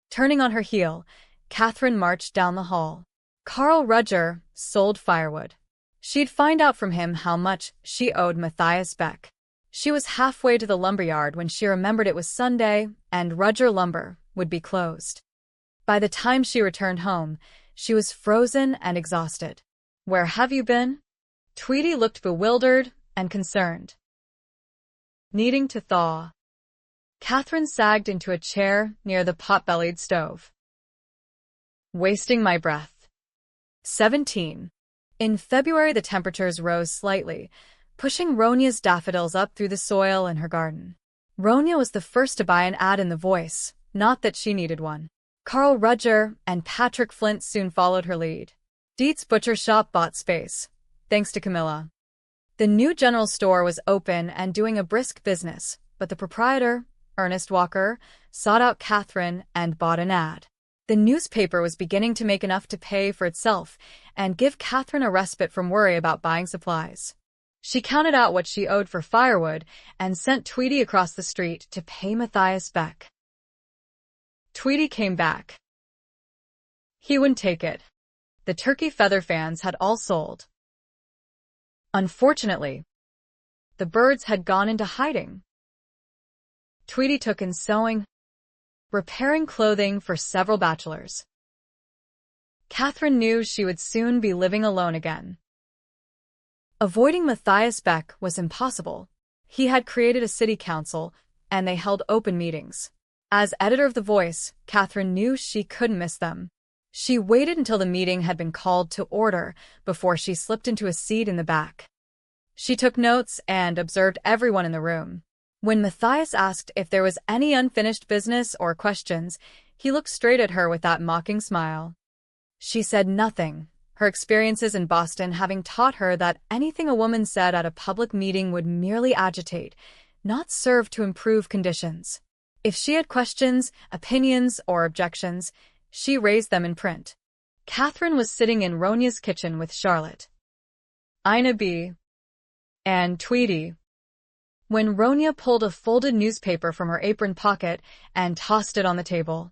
Turning on her heel, Kathryn marched down the hall. Carl Rudger sold firewood. She'd find out from him how much she owed Matthias Beck. She was halfway to the lumberyard when she remembered it was Sunday and Rudger Lumber would be closed. By the time she returned home, she was frozen and exhausted. "Where have you been?" Tweety looked bewildered and concerned. Needing to thaw. Kathryn sagged into a chair near the pot-bellied stove. "Wasting my breath." 17. In February, the temperatures rose slightly, pushing Ronia's daffodils up through the soil in her garden. Ronia was the first to buy an ad in The Voice, not that she needed one. Carl Rudger and Patrick Flint soon followed her lead. Dietz Butcher Shop bought space, thanks to Camilla. The new general store was open and doing a brisk business, but the proprietor, Ernest Walker, sought out Kathryn and bought an ad. The newspaper was beginning to make enough to pay for itself and give Kathryn a respite from worry about buying supplies. She counted out what she owed for firewood and sent Tweety across the street to pay Matthias back. Tweety came back. He wouldn't take it. The turkey feather fans had all sold. Unfortunately, the birds had gone into hiding. Tweety took in sewing, repairing clothing for several bachelors. Kathryn knew she would soon be living alone again. Avoiding Matthias Beck was impossible. He had created a city council, and they held open meetings. As editor of The Voice, Kathryn knew she couldn't miss them. She waited until the meeting had been called to order before she slipped into a seat in the back. She took notes and observed everyone in the room. When Matthias asked if there was any unfinished business or questions, he looked straight at her with that mocking smile. She said nothing, her experiences in Boston having taught her that anything a woman said at a public meeting would merely agitate, not serve to improve conditions. If she had questions, opinions, or objections, she raised them in print. Kathryn was sitting in Ronia's kitchen with Charlotte, Ina B., and Tweety, when Ronia pulled a folded newspaper from her apron pocket and tossed it on the table.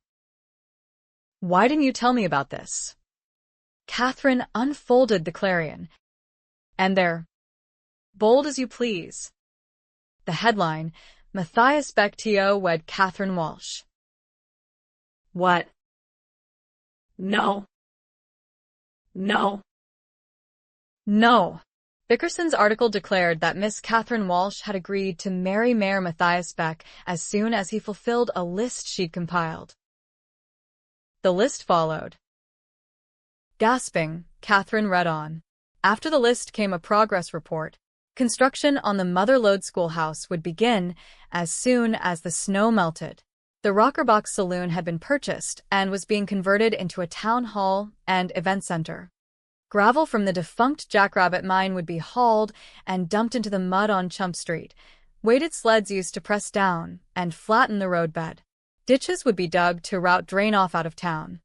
"Why didn't you tell me about this?" Kathryn unfolded the Clarion. And there, bold as you please, the headline, Matthias Beck T.O. wed Kathryn Walsh. What? No. No. No. Bickerson's article declared that Miss Kathryn Walsh had agreed to marry Mayor Matthias Beck as soon as he fulfilled a list she'd compiled. The list followed. Gasping, Kathryn read on. After the list came a progress report. Construction on the Mother Lode schoolhouse would begin as soon as the snow melted. The Rockerbox Saloon had been purchased and was being converted into a town hall and event center. Gravel from the defunct Jackrabbit mine would be hauled and dumped into the mud on Chump Street, weighted sleds used to press down and flatten the roadbed. Ditches would be dug to route drain off out of town.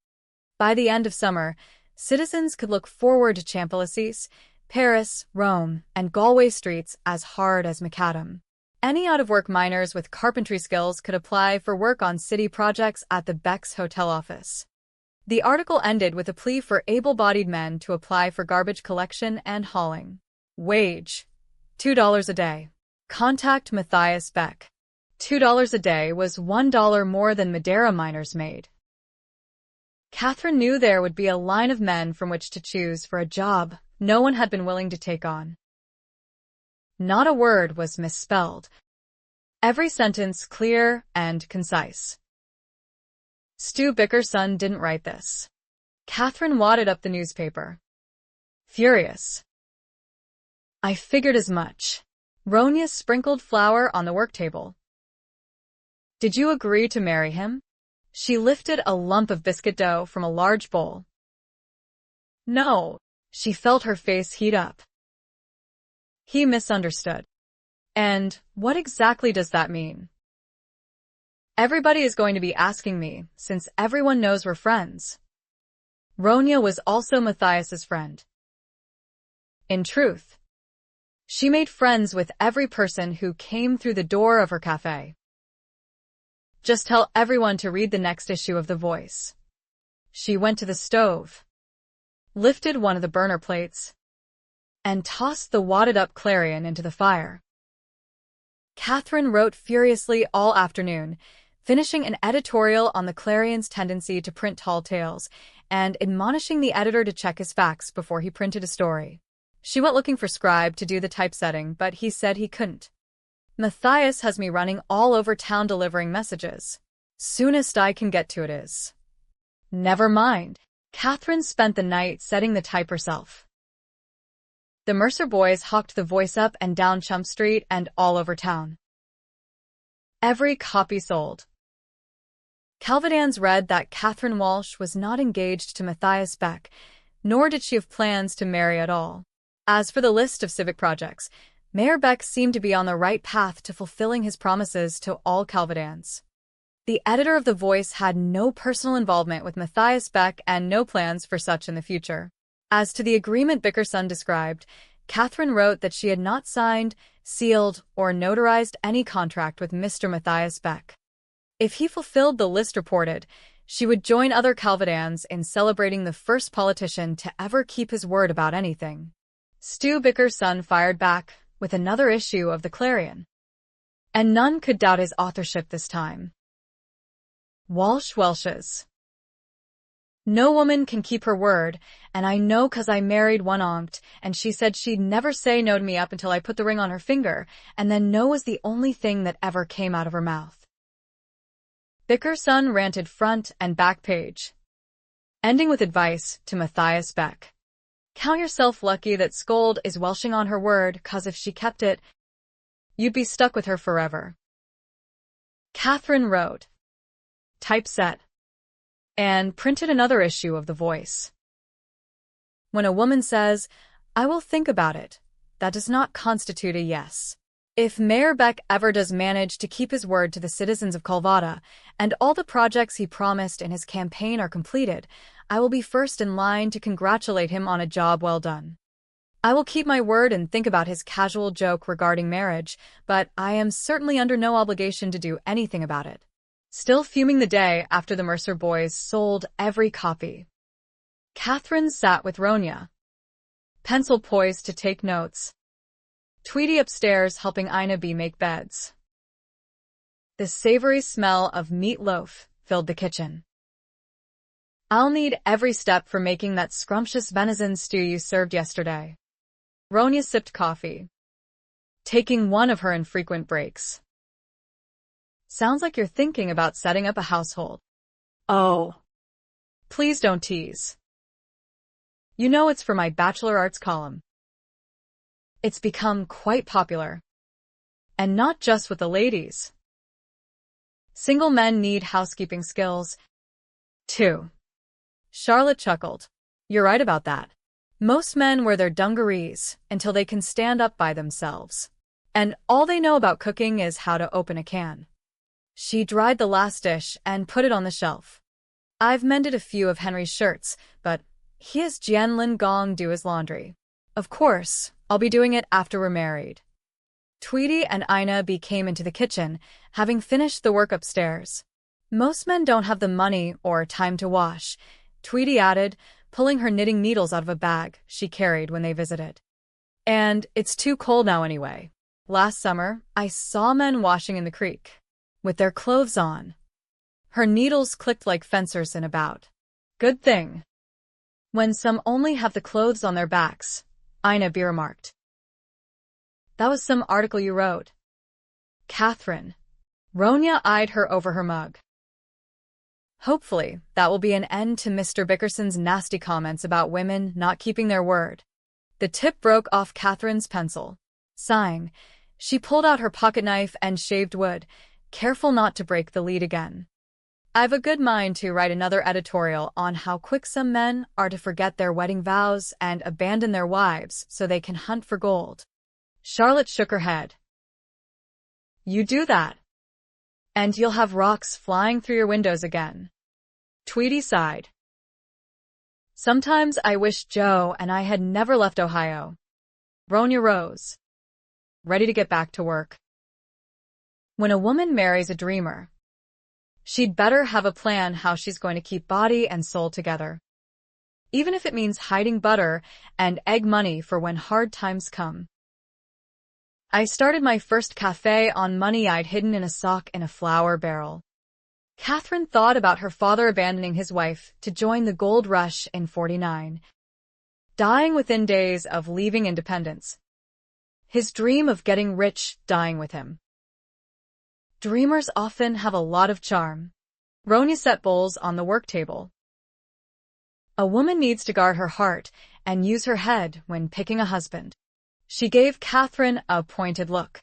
By the end of summer, citizens could look forward to Champs-Élysées, Paris, Rome, and Galway streets as hard as macadam. Any out-of-work miners with carpentry skills could apply for work on city projects at the Beck's hotel office. The article ended with a plea for able-bodied men to apply for garbage collection and hauling. Wage: $2 a day. Contact Matthias Beck. $2 a day was $1 more than Madeira miners made. Kathryn knew there would be a line of men from which to choose for a job no one had been willing to take on. Not a word was misspelled. Every sentence clear and concise. Stu Bickerson didn't write this. Kathryn wadded up the newspaper. Furious. I figured as much. Ronia sprinkled flour on the work table. Did you agree to marry him? She lifted a lump of biscuit dough from a large bowl. No. She felt her face heat up. He misunderstood. And what exactly does that mean? Everybody is going to be asking me, since everyone knows we're friends. Ronia was also Matthias's friend. In truth, she made friends with every person who came through the door of her cafe. Just tell everyone to read the next issue of The Voice. She went to the stove, lifted one of the burner plates, and tossed the wadded-up Clarion into the fire. Kathryn wrote furiously all afternoon, finishing an editorial on the Clarion's tendency to print tall tales, and admonishing the editor to check his facts before he printed a story. She went looking for Scribe to do the typesetting, but he said he couldn't. Matthias has me running all over town delivering messages. Soonest I can get to it is. Never mind. Kathryn spent the night setting the type herself. The Mercer boys hawked The Voice up and down Chump Street and all over town. Every copy sold. Calvadans read that Kathryn Walsh was not engaged to Matthias Beck, nor did she have plans to marry at all. As for the list of civic projects, Mayor Beck seemed to be on the right path to fulfilling his promises to all Calvadans. The editor of The Voice had no personal involvement with Matthias Beck and no plans for such in the future. As to the agreement Bickerson described, Kathryn wrote that she had not signed, sealed, or notarized any contract with Mr. Matthias Beck. If he fulfilled the list reported, she would join other Calvadans in celebrating the first politician to ever keep his word about anything. Stu Bickerson fired back with another issue of the Clarion. And none could doubt his authorship this time. Welshes. No woman can keep her word, and I know 'cause I married one onct, and she said she'd never say no to me up until I put the ring on her finger, and then no was the only thing that ever came out of her mouth. Bickerson ranted front and back page, ending with advice to Matthias Beck. Count yourself lucky that Scold is welshing on her word, 'cause if she kept it, you'd be stuck with her forever. Kathryn wrote, typeset, and printed another issue of The Voice. When a woman says, I will think about it, that does not constitute a yes. If Mayor Beck ever does manage to keep his word to the citizens of Calvada, and all the projects he promised in his campaign are completed, I will be first in line to congratulate him on a job well done. I will keep my word and think about his casual joke regarding marriage, but I am certainly under no obligation to do anything about it. Still fuming the day after the Mercer boys sold every copy, Kathryn sat with Ronya, pencil poised to take notes. Tweety upstairs helping Ina B make beds. The savory smell of meatloaf filled the kitchen. I'll need every step for making that scrumptious venison stew you served yesterday. Ronya sipped coffee, taking one of her infrequent breaks. Sounds like you're thinking about setting up a household. Oh. Please don't tease. You know it's for my Bachelor Arts column. It's become quite popular. And not just with the ladies. Single men need housekeeping skills, too. Charlotte chuckled. You're right about that. Most men wear their dungarees until they can stand up by themselves. And all they know about cooking is how to open a can. She dried the last dish and put it on the shelf. I've mended a few of Henry's shirts, but he has Jianlin Gong do his laundry. Of course, I'll be doing it after we're married. Tweety and Ina B came into the kitchen, having finished the work upstairs. Most men don't have the money or time to wash, Tweety added, pulling her knitting needles out of a bag she carried when they visited. And it's too cold now anyway. Last summer, I saw men washing in the creek, with their clothes on. Her needles clicked like fencers in a bout. Good thing. When some only have the clothes on their backs, Ina B remarked. That was some article you wrote. Kathryn. Ronya eyed her over her mug. Hopefully, that will be an end to Mr. Bickerson's nasty comments about women not keeping their word. The tip broke off Kathryn's pencil. Sighing, she pulled out her pocketknife and shaved wood, careful not to break the lead again. I've a good mind to write another editorial on how quick some men are to forget their wedding vows and abandon their wives so they can hunt for gold. Charlotte shook her head. You do that, and you'll have rocks flying through your windows again. Tweety sighed. Sometimes I wish Joe and I had never left Ohio. Ronya rose, ready to get back to work. When a woman marries a dreamer, she'd better have a plan how she's going to keep body and soul together. Even if it means hiding butter and egg money for when hard times come. I started my first cafe on money I'd hidden in a sock in a flour barrel. Kathryn thought about her father abandoning his wife to join the gold rush in '49, dying within days of leaving independence. His dream of getting rich dying with him. Dreamers often have a lot of charm. Ronya set bowls on the work table. A woman needs to guard her heart and use her head when picking a husband. She gave Kathryn a pointed look.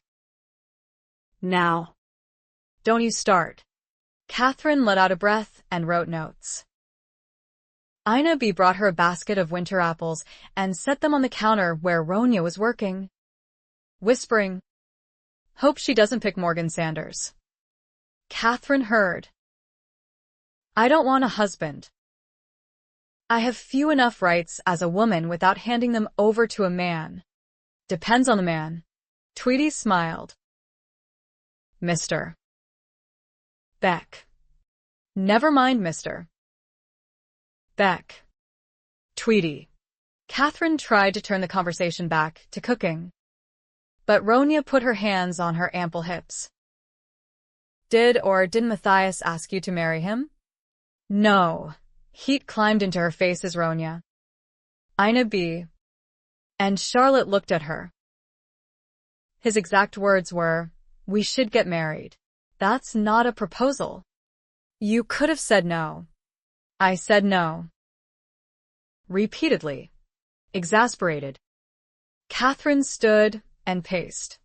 Now, don't you start. Kathryn let out a breath and wrote notes. Ina B brought her a basket of winter apples and set them on the counter where Ronya was working, whispering, Hope she doesn't pick Morgan Sanders. Kathryn heard. I don't want a husband. I have few enough rights as a woman without handing them over to a man. Depends on the man. Tweety smiled. Mr. Beck. Never mind, Mr. Beck. Tweety. Kathryn tried to turn the conversation back to cooking, but Ronya put her hands on her ample hips. Did or didn't Matthias ask you to marry him? No. Heat climbed into her face as Ronya. Ina B. And Charlotte looked at her. His exact words were, we should get married. That's not a proposal. You could have said no. I said no. Repeatedly. Exasperated. Kathryn stood and paced.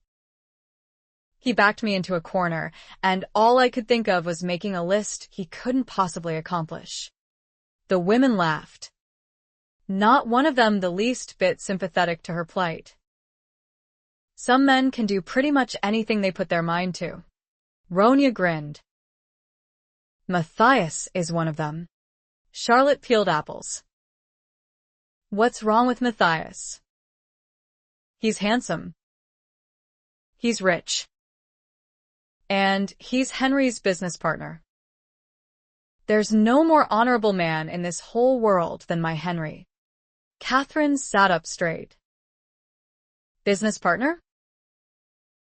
He backed me into a corner, and all I could think of was making a list he couldn't possibly accomplish. The women laughed. Not one of them the least bit sympathetic to her plight. Some men can do pretty much anything they put their mind to. Ronya grinned. Matthias is one of them. Charlotte peeled apples. What's wrong with Matthias? He's handsome. He's rich. And he's Henry's business partner. There's no more honorable man in this whole world than my Henry. Kathryn sat up straight. Business partner?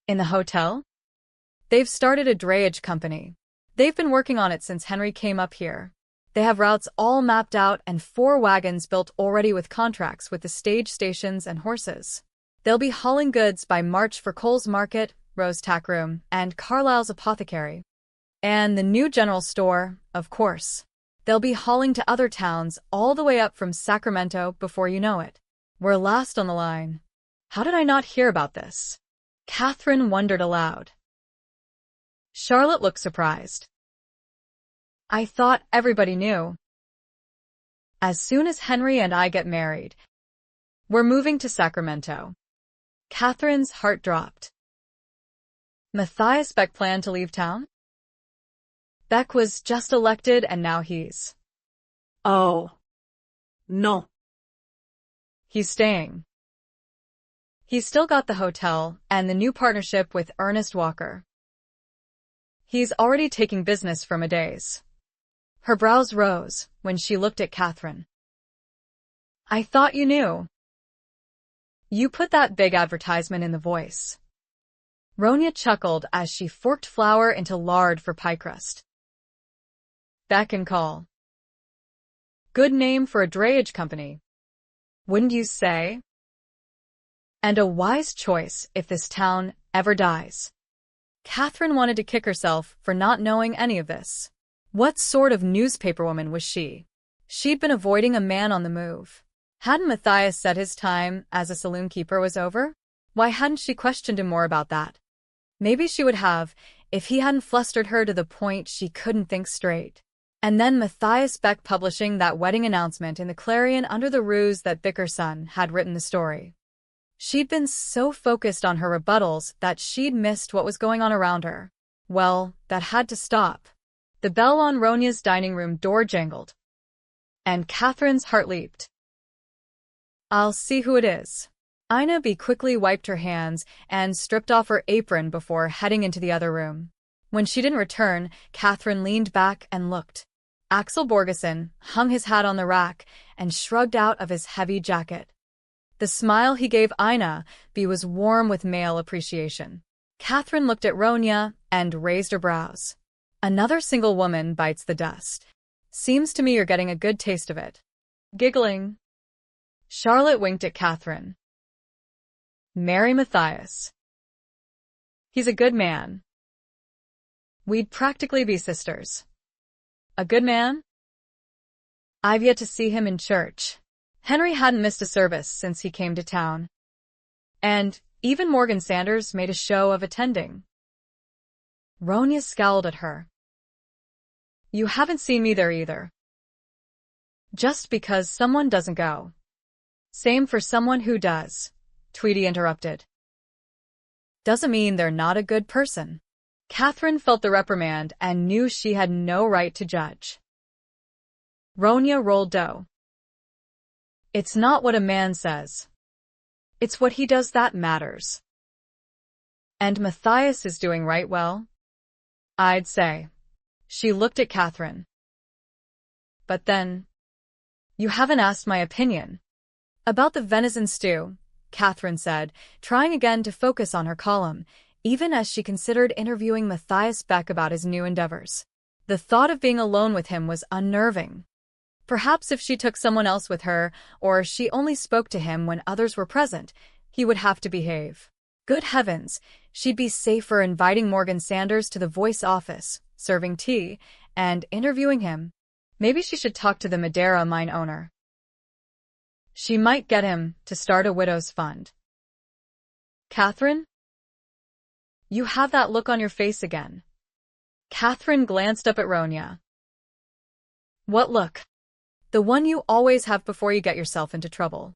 In the hotel? They've started a drayage company. They've been working on it since Henry came up here. They have routes all mapped out and 4 wagons built already with contracts with the stage stations and horses. They'll be hauling goods by March for Cole's Market, Rose Tack Room, and Carlisle's Apothecary. And the new general store, of course. They'll be hauling to other towns all the way up from Sacramento before you know it. We're last on the line. How did I not hear about this? Kathryn wondered aloud. Charlotte looked surprised. I thought everybody knew. As soon as Henry and I get married, we're moving to Sacramento. Kathryn's heart dropped. Matthias Beck planned to leave town? Beck was just elected and now he's... Oh. No. He's staying. He's still got the hotel and the new partnership with Ernest Walker. He's already taking business from Adays. Her brows rose when she looked at Kathryn. I thought you knew. You put that big advertisement in the Voice. Ronya chuckled as she forked flour into lard for pie crust. Beck and Call. Good name for a drayage company. Wouldn't you say? And a wise choice if this town ever dies. Kathryn wanted to kick herself for not knowing any of this. What sort of newspaperwoman was she? She'd been avoiding a man on the move. Hadn't Matthias said his time as a saloon keeper was over? Why hadn't she questioned him more about that? Maybe she would have, if he hadn't flustered her to the point she couldn't think straight. And then Matthias Beck publishing that wedding announcement in the Clarion under the ruse that Bickerson had written the story. She'd been so focused on her rebuttals that she'd missed what was going on around her. Well, that had to stop. The bell on Ronya's dining room door jangled. And Kathryn's heart leaped. I'll see who it is. Ina B. quickly wiped her hands and stripped off her apron before heading into the other room. When she didn't return, Kathryn leaned back and looked. Axel Borgeson hung his hat on the rack and shrugged out of his heavy jacket. The smile he gave Ina B. was warm with male appreciation. Kathryn looked at Ronya and raised her brows. Another single woman bites the dust. Seems to me you're getting a good taste of it. Giggling. Charlotte winked at Kathryn. Marry Matthias. He's a good man. We'd practically be sisters. A good man? I've yet to see him in church. Henry hadn't missed a service since he came to town. And even Morgan Sanders made a show of attending. Ronya scowled at her. You haven't seen me there either. Just because someone doesn't go. Same for someone who does, Tweety interrupted. Doesn't mean they're not a good person. Kathryn felt the reprimand and knew she had no right to judge. Ronya rolled dough. It's not what a man says. It's what he does that matters. And Matthias is doing right well, I'd say. She looked at Kathryn. But then, you haven't asked my opinion. About the venison stew, Kathryn said, trying again to focus on her column, even as she considered interviewing Matthias Beck about his new endeavors. The thought of being alone with him was unnerving. Perhaps if she took someone else with her, or she only spoke to him when others were present, he would have to behave. Good heavens, she'd be safer inviting Morgan Sanders to the Voice office, serving tea, and interviewing him. Maybe she should talk to the Madeira mine owner. She might get him to start a widow's fund. Kathryn? You have that look on your face again. Kathryn glanced up at Ronya. What look? The one you always have before you get yourself into trouble.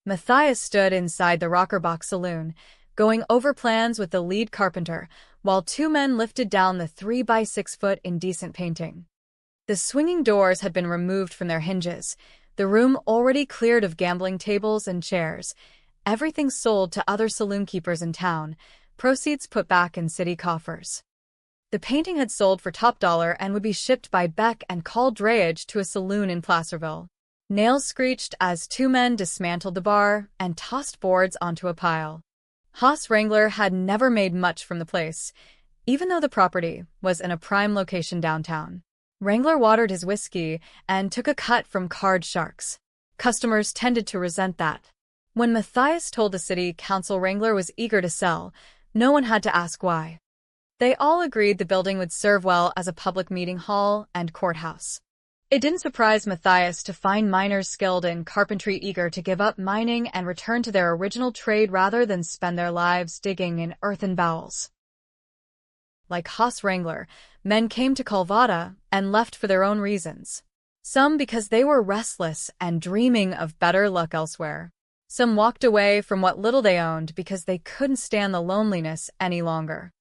Matthias stood inside the Rockerbox saloon, going over plans with the lead carpenter, while two men lifted down the 3-by-6-foot indecent painting. The swinging doors had been removed from their hinges, the room already cleared of gambling tables and chairs, everything sold to other saloon keepers in town, proceeds put back in city coffers. The painting had sold for top dollar and would be shipped by Beck and called drayage to a saloon in Placerville. Nails screeched as two men dismantled the bar and tossed boards onto a pile. Haas Wrangler had never made much from the place, even though the property was in a prime location downtown. Wrangler watered his whiskey and took a cut from card sharks. Customers tended to resent that. When Matthias told the city council Wrangler was eager to sell, no one had to ask why. They all agreed the building would serve well as a public meeting hall and courthouse. It didn't surprise Matthias to find miners skilled in carpentry eager to give up mining and return to their original trade rather than spend their lives digging in earthen bowels. Like Haas Wrangler, men came to Calvada and left for their own reasons. Some because they were restless and dreaming of better luck elsewhere. Some walked away from what little they owned because they couldn't stand the loneliness any longer.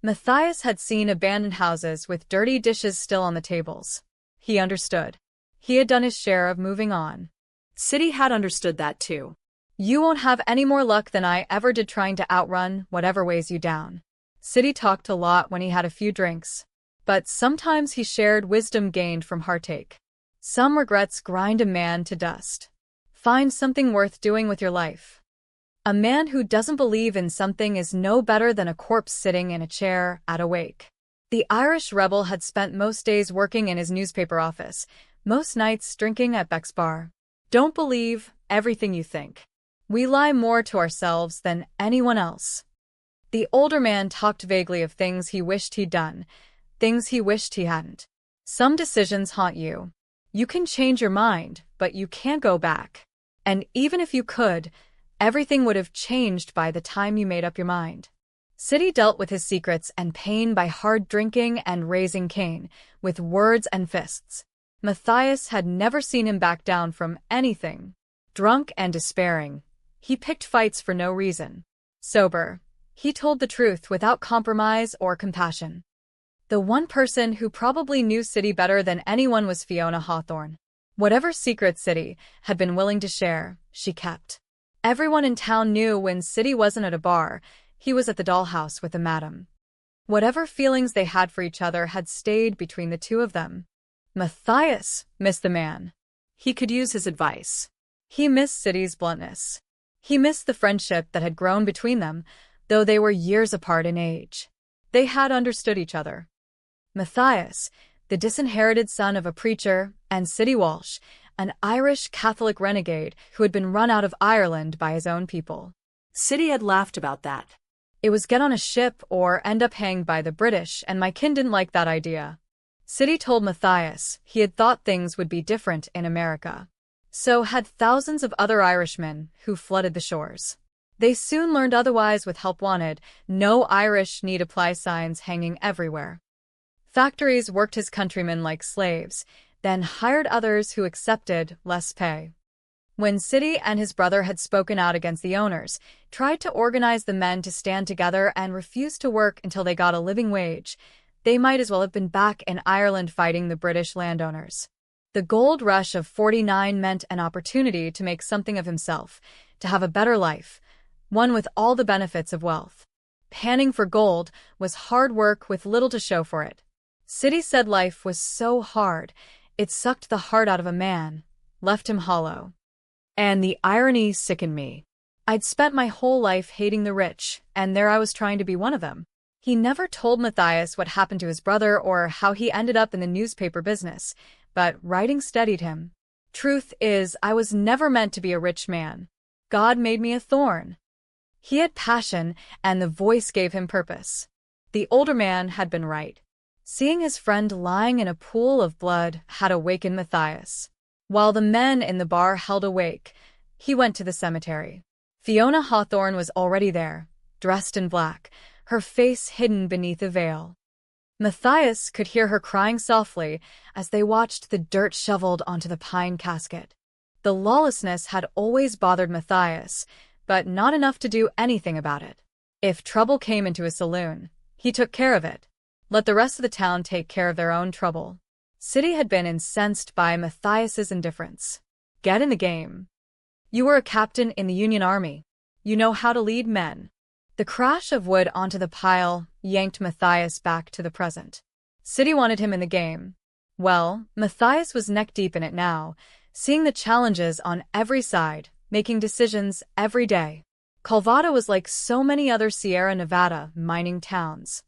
Matthias had seen abandoned houses with dirty dishes still on the tables. He understood. He had done his share of moving on. City had understood that too. You won't have any more luck than I ever did trying to outrun whatever weighs you down. City talked a lot when he had a few drinks, but sometimes he shared wisdom gained from heartache. Some regrets grind a man to dust. Find something worth doing with your life. A man who doesn't believe in something is no better than a corpse sitting in a chair at a wake. The Irish rebel had spent most days working in his newspaper office, most nights drinking at Beck's bar. Don't believe everything you think. We lie more to ourselves than anyone else. The older man talked vaguely of things he wished he'd done, things he wished he hadn't. Some decisions haunt you. You can change your mind, but you can't go back. And even if you could, everything would have changed by the time you made up your mind. City dealt with his secrets and pain by hard drinking and raising Cain, with words and fists. Matthias had never seen him back down from anything. Drunk and despairing, he picked fights for no reason. Sober, he told the truth without compromise or compassion. The one person who probably knew City better than anyone was Fiona Hawthorne. Whatever secret City had been willing to share, she kept. Everyone in town knew when City wasn't at a bar, he was at the dollhouse with a madam. Whatever feelings they had for each other had stayed between the two of them. Matthias missed the man. He could use his advice. He missed City's bluntness. He missed the friendship that had grown between them, though they were years apart in age. They had understood each other. Matthias, the disinherited son of a preacher, and City Walsh, an Irish Catholic renegade who had been run out of Ireland by his own people. City had laughed about that. It was get on a ship or end up hanged by the British, and my kin didn't like that idea. City told Matthias he had thought things would be different in America. So had thousands of other Irishmen who flooded the shores. They soon learned otherwise with help wanted, no Irish need apply signs hanging everywhere. Factories worked his countrymen like slaves, then hired others who accepted less pay. When City and his brother had spoken out against the owners, tried to organize the men to stand together and refused to work until they got a living wage, they might as well have been back in Ireland fighting the British landowners. The gold rush of '49 meant an opportunity to make something of himself, to have a better life, one with all the benefits of wealth. Panning for gold was hard work with little to show for it. City said life was so hard, it sucked the heart out of a man, left him hollow. And the irony sickened me. I'd spent my whole life hating the rich, and there I was trying to be one of them. He never told Matthias what happened to his brother or how he ended up in the newspaper business, but writing steadied him. Truth is, I was never meant to be a rich man. God made me a thorn. He had passion, and the voice gave him purpose. The older man had been right. Seeing his friend lying in a pool of blood had awakened Matthias. While the men in the bar held awake, he went to the cemetery. Fiona Hawthorne was already there, dressed in black, her face hidden beneath a veil. Matthias could hear her crying softly as they watched the dirt shoveled onto the pine casket. The lawlessness had always bothered Matthias, but not enough to do anything about it. If trouble came into a saloon, he took care of it. Let the rest of the town take care of their own trouble. City had been incensed by Matthias's indifference. Get in the game. You were a captain in the Union Army. You know how to lead men. The crash of wood onto the pile yanked Matthias back to the present. City wanted him in the game. Well, Matthias was neck-deep in it now, seeing the challenges on every side, making decisions every day. Calvada was like so many other Sierra Nevada mining towns.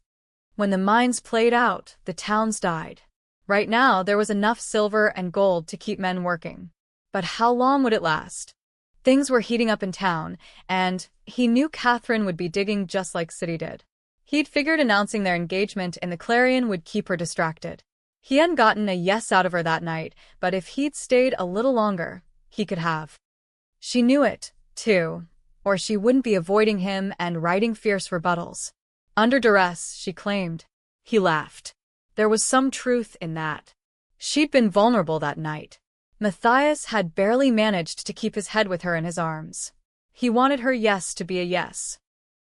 When the mines played out, the towns died. Right now, there was enough silver and gold to keep men working. But how long would it last? Things were heating up in town, and he knew Kathryn would be digging just like City did. He'd figured announcing their engagement in the Clarion would keep her distracted. He hadn't gotten a yes out of her that night, but if he'd stayed a little longer, he could have. She knew it, too, or she wouldn't be avoiding him and writing fierce rebuttals. Under duress, she claimed. He laughed. There was some truth in that. She'd been vulnerable that night. Matthias had barely managed to keep his head with her in his arms. He wanted her yes to be a yes.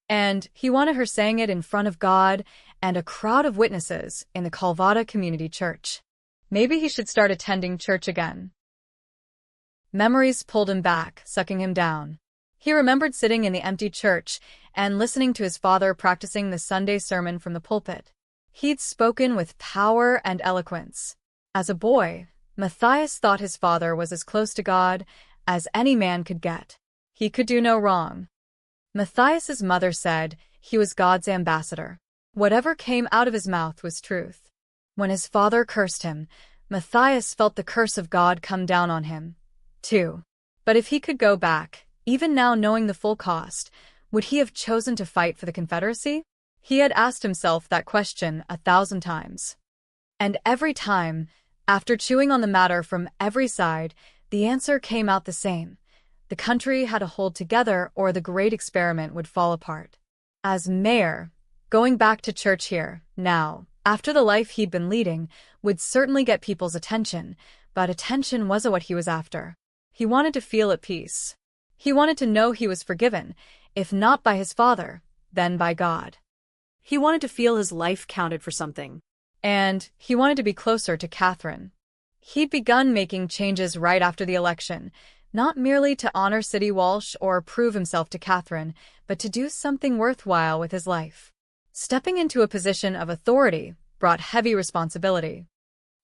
And he wanted her saying it in front of God and a crowd of witnesses in the Calvada Community Church. Maybe he should start attending church again. Memories pulled him back, sucking him down. He remembered sitting in the empty church and listening to his father practicing the Sunday sermon from the pulpit. He'd spoken with power and eloquence. As a boy, Matthias thought his father was as close to God as any man could get. He could do no wrong. Matthias's mother said he was God's ambassador. Whatever came out of his mouth was truth. When his father cursed him, Matthias felt the curse of God come down on him, too. But if he could go back, even now knowing the full cost, would he have chosen to fight for the Confederacy? He had asked himself that question 1,000 times. And every time, after chewing on the matter from every side, the answer came out the same. The country had to hold together or the great experiment would fall apart. As mayor, going back to church here, now, after the life he'd been leading, would certainly get people's attention, but attention wasn't what he was after. He wanted to feel at peace. He wanted to know he was forgiven, if not by his father, then by God. He wanted to feel his life counted for something. And he wanted to be closer to Kathryn. He'd begun making changes right after the election, not merely to honor City Walsh or prove himself to Kathryn, but to do something worthwhile with his life. Stepping into a position of authority brought heavy responsibility.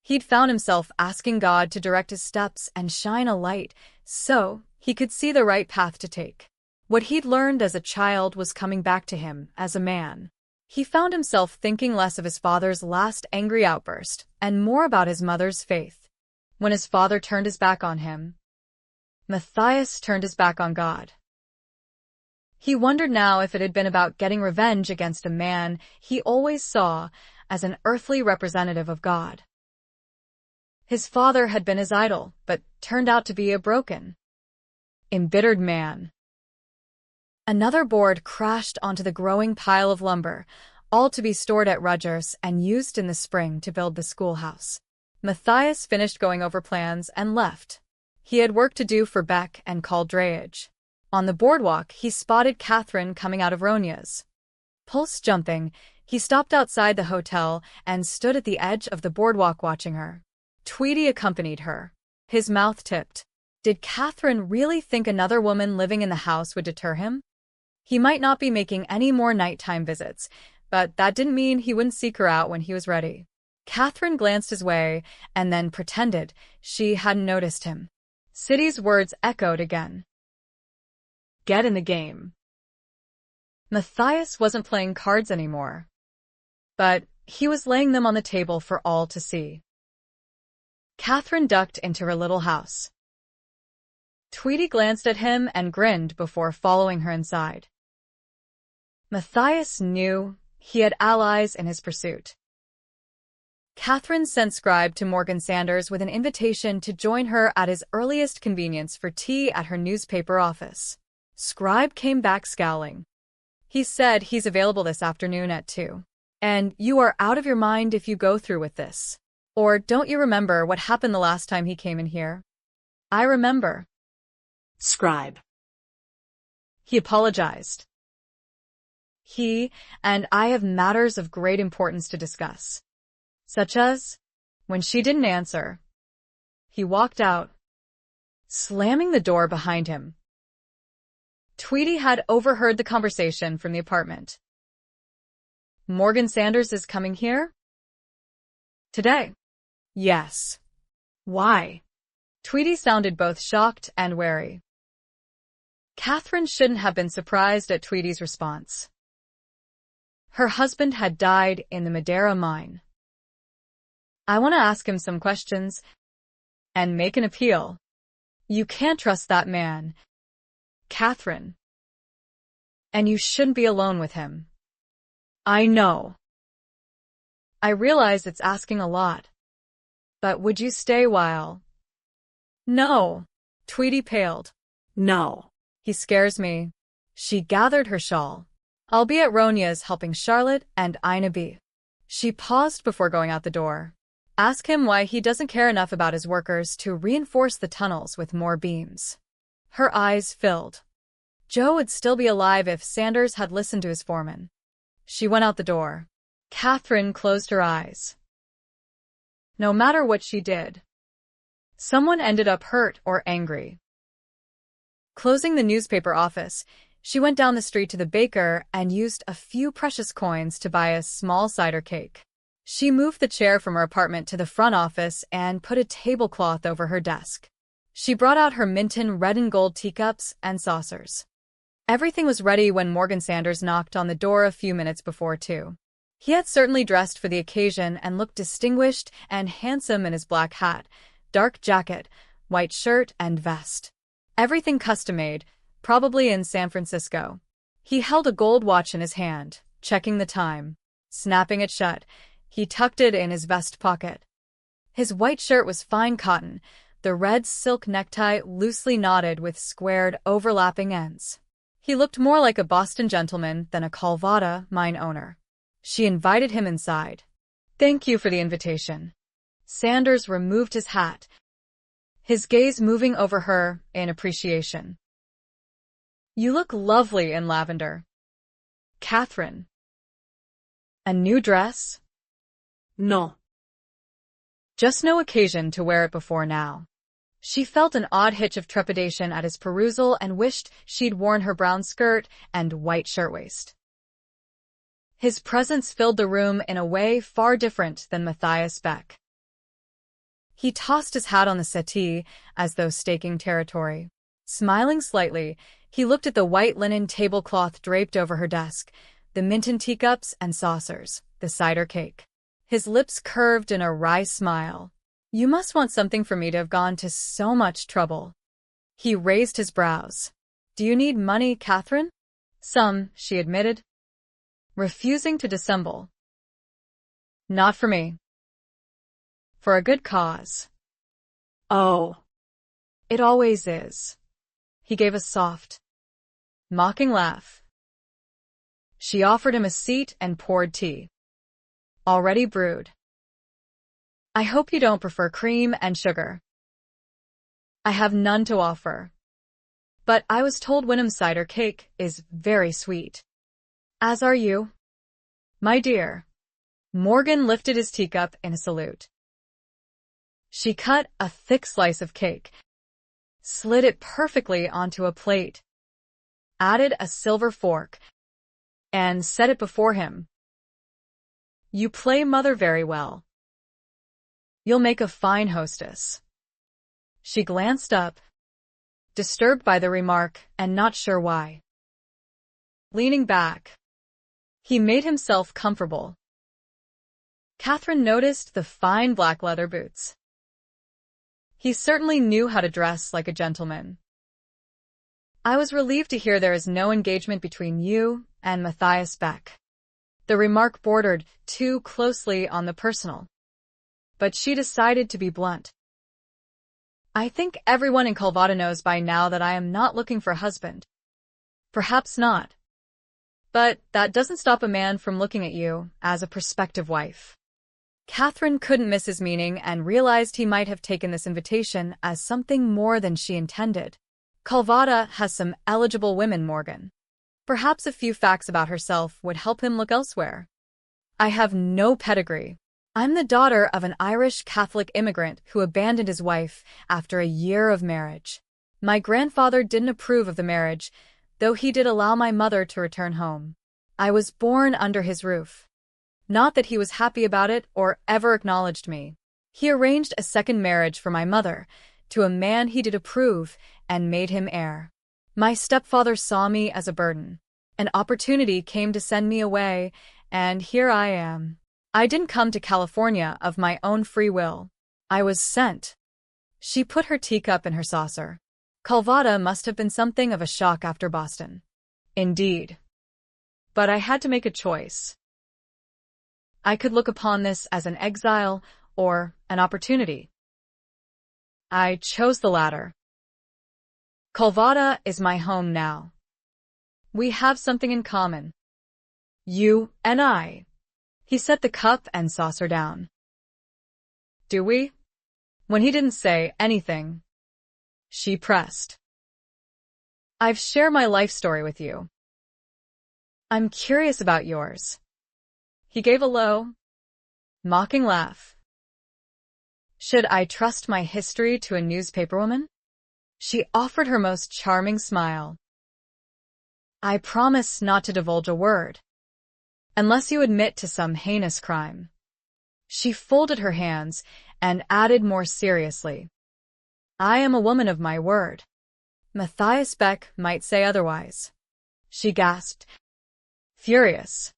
He'd found himself asking God to direct his steps and shine a light so he could see the right path to take. What he'd learned as a child was coming back to him as a man. He found himself thinking less of his father's last angry outburst and more about his mother's faith. When his father turned his back on him, Matthias turned his back on God. He wondered now if it had been about getting revenge against a man he always saw as an earthly representative of God. His father had been his idol, but turned out to be a broken, embittered man. Another board crashed onto the growing pile of lumber, all to be stored at Rogers and used in the spring to build the schoolhouse. Matthias finished going over plans and left. He had work to do for Beck and called drayage. On the boardwalk, he spotted Kathryn coming out of Ronia's. Pulse jumping, he stopped outside the hotel and stood at the edge of the boardwalk watching her. Tweety accompanied her. His mouth tipped. Did Kathryn really think another woman living in the house would deter him? He might not be making any more nighttime visits, but that didn't mean he wouldn't seek her out when he was ready. Kathryn glanced his way and then pretended she hadn't noticed him. City's words echoed again. Get in the game. Matthias wasn't playing cards anymore, but he was laying them on the table for all to see. Kathryn ducked into her little house. Tweety glanced at him and grinned before following her inside. Matthias knew he had allies in his pursuit. Kathryn sent Scribe to Morgan Sanders with an invitation to join her at his earliest convenience for tea at her newspaper office. Scribe came back scowling. He said he's available this afternoon at 2. And you are out of your mind if you go through with this. Or don't you remember what happened the last time he came in here? I remember. Scribe. He apologized. He and I have matters of great importance to discuss. Such as, when she didn't answer, he walked out, slamming the door behind him. Tweety had overheard the conversation from the apartment. Morgan Sanders is coming here? Today? Yes. Why? Tweety sounded both shocked and wary. Kathryn shouldn't have been surprised at Tweety's response. Her husband had died in the Madeira mine. I want to ask him some questions and make an appeal. You can't trust that man, Kathryn. And you shouldn't be alone with him. I know. I realize it's asking a lot. But would you stay while? No. Tweety paled. No. He scares me. She gathered her shawl. I'll be at Ronia's helping Charlotte and Ina B. She paused before going out the door. Ask him why he doesn't care enough about his workers to reinforce the tunnels with more beams. Her eyes filled. Joe would still be alive if Sanders had listened to his foreman. She went out the door. Kathryn closed her eyes. No matter what she did, someone ended up hurt or angry. Closing the newspaper office, she went down the street to the baker and used a few precious coins to buy a small cider cake. She moved the chair from her apartment to the front office and put a tablecloth over her desk. She brought out her Minton red and gold teacups and saucers. Everything was ready when Morgan Sanders knocked on the door a few minutes before 2. He had certainly dressed for the occasion and looked distinguished and handsome in his black hat, dark jacket, white shirt, and vest. Everything custom-made, probably in San Francisco. He held a gold watch in his hand, checking the time. Snapping it shut, he tucked it in his vest pocket. His white shirt was fine cotton, the red silk necktie loosely knotted with squared, overlapping ends. He looked more like a Boston gentleman than a Calvada mine owner. She invited him inside. Thank you for the invitation. Sanders removed his hat, his gaze moving over her in appreciation. You look lovely in lavender. Kathryn. A new dress? No. Just no occasion to wear it before now. She felt an odd hitch of trepidation at his perusal and wished she'd worn her brown skirt and white shirtwaist. His presence filled the room in a way far different than Matthias Beck. He tossed his hat on the settee as though staking territory. Smiling slightly, he looked at the white linen tablecloth draped over her desk, the Minton teacups and saucers, the cider cake. His lips curved in a wry smile. You must want something for me to have gone to so much trouble. He raised his brows. Do you need money, Kathryn? Some, she admitted, refusing to dissemble. Not for me. For a good cause. Oh. It always is. He gave a soft, mocking laugh. She offered him a seat and poured tea. Already brewed. I hope you don't prefer cream and sugar. I have none to offer. But I was told Wynnham's cider cake is very sweet. As are you. My dear. Morgan lifted his teacup in a salute. She cut a thick slice of cake, slid it perfectly onto a plate, added a silver fork, and set it before him. You play mother very well. You'll make a fine hostess. She glanced up, disturbed by the remark and not sure why. Leaning back, he made himself comfortable. Kathryn noticed the fine black leather boots. He certainly knew how to dress like a gentleman. I was relieved to hear there is no engagement between you and Matthias Beck. The remark bordered too closely on the personal. But she decided to be blunt. I think everyone in Calvada knows by now that I am not looking for a husband. Perhaps not. But that doesn't stop a man from looking at you as a prospective wife. Kathryn couldn't miss his meaning and realized he might have taken this invitation as something more than she intended. Calvada has some eligible women, Morgan. Perhaps a few facts about herself would help him look elsewhere. I have no pedigree. I'm the daughter of an Irish Catholic immigrant who abandoned his wife after a year of marriage. My grandfather didn't approve of the marriage, though he did allow my mother to return home. I was born under his roof. Not that he was happy about it or ever acknowledged me. He arranged a second marriage for my mother to a man he did approve and made him heir. My stepfather saw me as a burden. An opportunity came to send me away, and here I am. I didn't come to California of my own free will. I was sent. She put her teacup in her saucer. Calvada must have been something of a shock after Boston. Indeed. But I had to make a choice. I could look upon this as an exile or an opportunity. I chose the latter. Calvada is my home now. We have something in common. You and I. He set the cup and saucer down. Do we? When he didn't say anything, she pressed. I've shared my life story with you. I'm curious about yours. He gave a low, mocking laugh. Should I trust my history to a newspaperwoman? She offered her most charming smile. I promise not to divulge a word. Unless you admit to some heinous crime. She folded her hands and added more seriously. I am a woman of my word. Matthias Beck might say otherwise. She gasped, furious.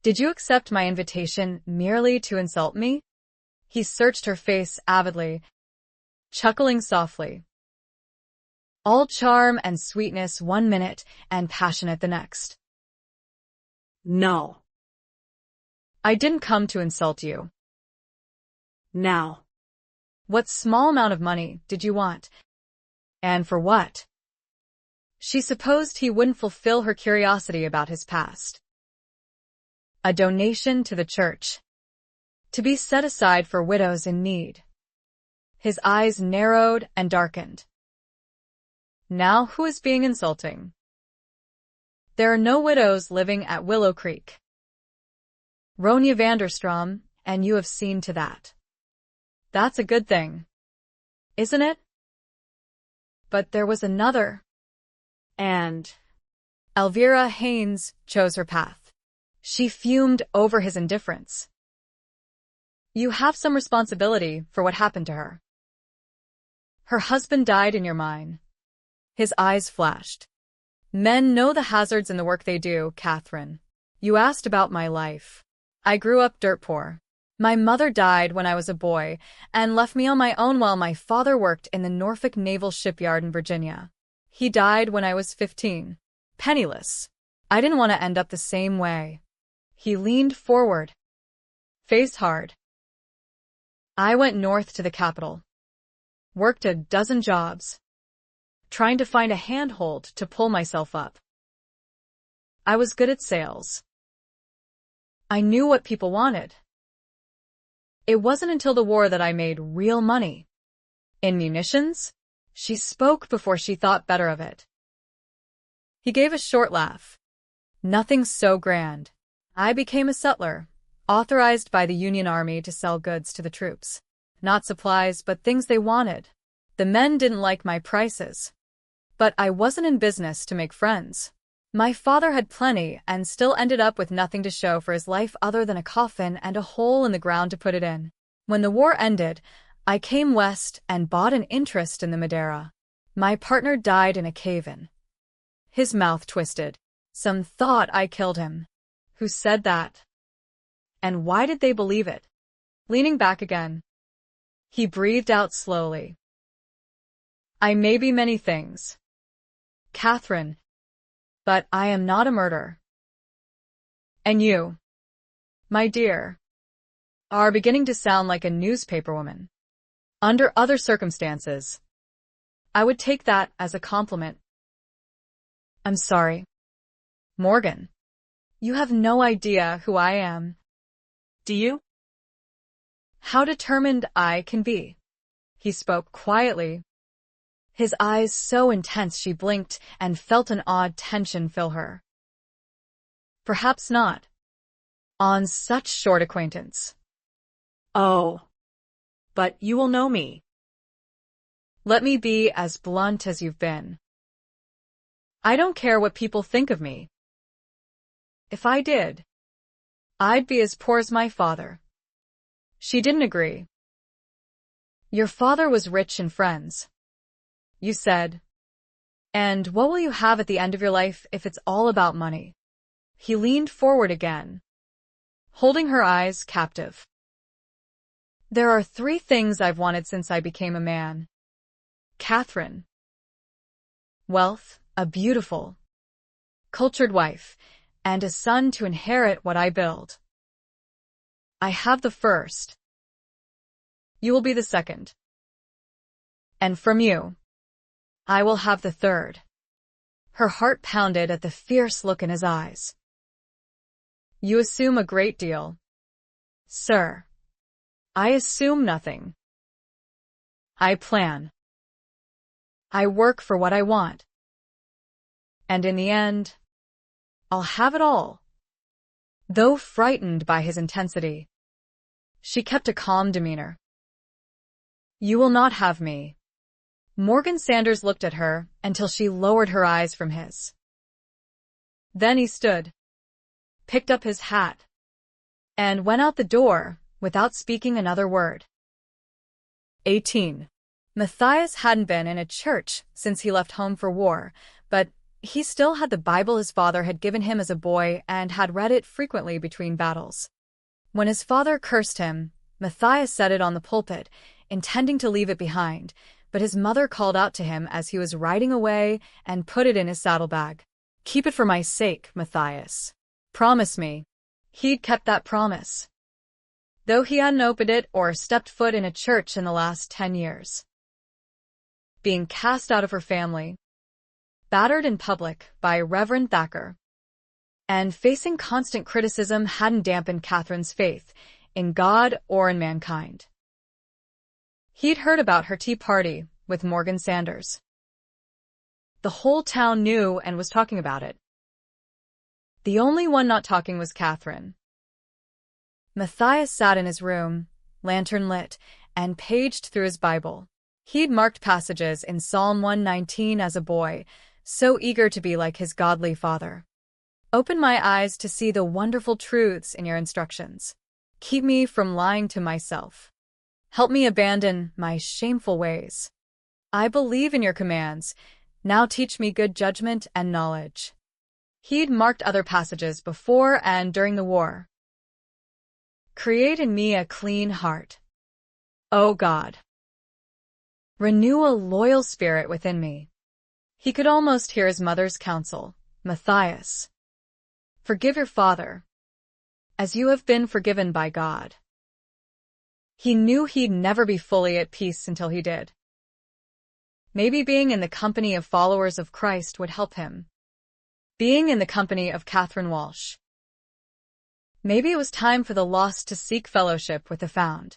Did you accept my invitation merely to insult me? He searched her face avidly, chuckling softly. All charm and sweetness 1 minute and passionate the next. No. I didn't come to insult you. Now. What small amount of money did you want? And for what? She supposed he wouldn't fulfill her curiosity about his past. A donation to the church. To be set aside for widows in need. His eyes narrowed and darkened. Now who is being insulting? There are no widows living at Willow Creek. Ronja Vanderstrom, and you have seen to that. That's a good thing. Isn't it? But there was another. And Elvira Haynes chose her path. She fumed over his indifference. You have some responsibility for what happened to her. Her husband died in your mine. His eyes flashed. Men know the hazards in the work they do, Kathryn. You asked about my life. I grew up dirt poor. My mother died when I was a boy and left me on my own while my father worked in the Norfolk Naval Shipyard in Virginia. He died when I was 15. Penniless. I didn't want to end up the same way. He leaned forward, face hard. I went north to the capital. Worked a dozen jobs. Trying to find a handhold to pull myself up. I was good at sales. I knew what people wanted. It wasn't until the war that I made real money. In munitions? She spoke before she thought better of it. He gave a short laugh. Nothing so grand. I became a sutler, authorized by the Union Army to sell goods to the troops. Not supplies, but things they wanted. The men didn't like my prices. But I wasn't in business to make friends. My father had plenty and still ended up with nothing to show for his life other than a coffin and a hole in the ground to put it in. When the war ended, I came west and bought an interest in the Madeira. My partner died in a cave-in. His mouth twisted. Some thought I killed him. Who said that? And why did they believe it? Leaning back again, he breathed out slowly. I may be many things, Kathryn, but I am not a murderer. And you, my dear, are beginning to sound like a newspaperwoman. Under other circumstances, I would take that as a compliment. I'm sorry. Morgan, you have no idea who I am. Do you? How determined I can be. He spoke quietly, his eyes so intense she blinked and felt an odd tension fill her. Perhaps not. On such short acquaintance. Oh. But you will know me. Let me be as blunt as you've been. I don't care what people think of me. If I did, I'd be as poor as my father. She didn't agree. Your father was rich in friends, you said. And what will you have at the end of your life if it's all about money? He leaned forward again, holding her eyes captive. There are 3 things I've wanted since I became a man, Kathryn. Wealth, a beautiful, cultured wife, and a son to inherit what I build. I have the first. You will be the second. And from you, I will have the third. Her heart pounded at the fierce look in his eyes. You assume a great deal, sir. I assume nothing. I plan. I work for what I want. And in the end, I'll have it all. Though frightened by his intensity, she kept a calm demeanor. You will not have me. Morgan Sanders looked at her until she lowered her eyes from his. Then he stood, picked up his hat, and went out the door without speaking another word. 18. Matthias hadn't been in a church since he left home for war, but he still had the Bible his father had given him as a boy and had read it frequently between battles. When his father cursed him, Matthias said it on the pulpit, intending to leave it behind, but his mother called out to him as he was riding away and put it in his saddlebag. Keep it for my sake, Matthias. Promise me. He'd kept that promise, though he hadn't opened it or stepped foot in a church in the last 10 years. Being cast out of her family, battered in public by Reverend Thacker, and facing constant criticism hadn't dampened Kathryn's faith in God or in mankind. He'd heard about her tea party with Morgan Sanders. The whole town knew and was talking about it. The only one not talking was Kathryn. Matthias sat in his room, lantern lit, and paged through his Bible. He'd marked passages in Psalm 119 as a boy, so eager to be like his godly father. Open my eyes to see the wonderful truths in your instructions. Keep me from lying to myself. Help me abandon my shameful ways. I believe in your commands. Now teach me good judgment and knowledge. He'd marked other passages before and during the war. Create in me a clean heart, O God. Renew a loyal spirit within me. He could almost hear his mother's counsel. Matthias, forgive your father, as you have been forgiven by God. He knew he'd never be fully at peace until he did. Maybe being in the company of followers of Christ would help him. Being in the company of Kathryn Walsh. Maybe it was time for the lost to seek fellowship with the found.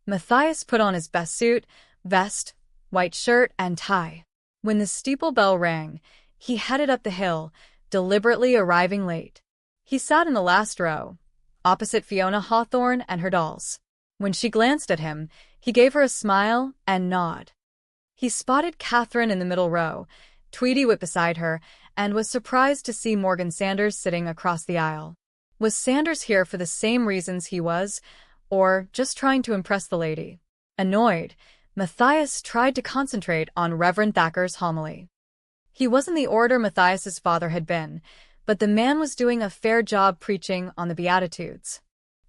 Matthias put on his best suit, vest, white shirt, and tie. When the steeple bell rang, he headed up the hill, deliberately arriving late. He sat in the last row, opposite Fiona Hawthorne and her dolls. When she glanced at him, he gave her a smile and nod. He spotted Kathryn in the middle row, Tweety Whip beside her, and was surprised to see Morgan Sanders sitting across the aisle. Was Sanders here for the same reasons he was, or just trying to impress the lady? Annoyed, Matthias tried to concentrate on Reverend Thacker's homily. He wasn't the orator Matthias's father had been, but the man was doing a fair job preaching on the Beatitudes.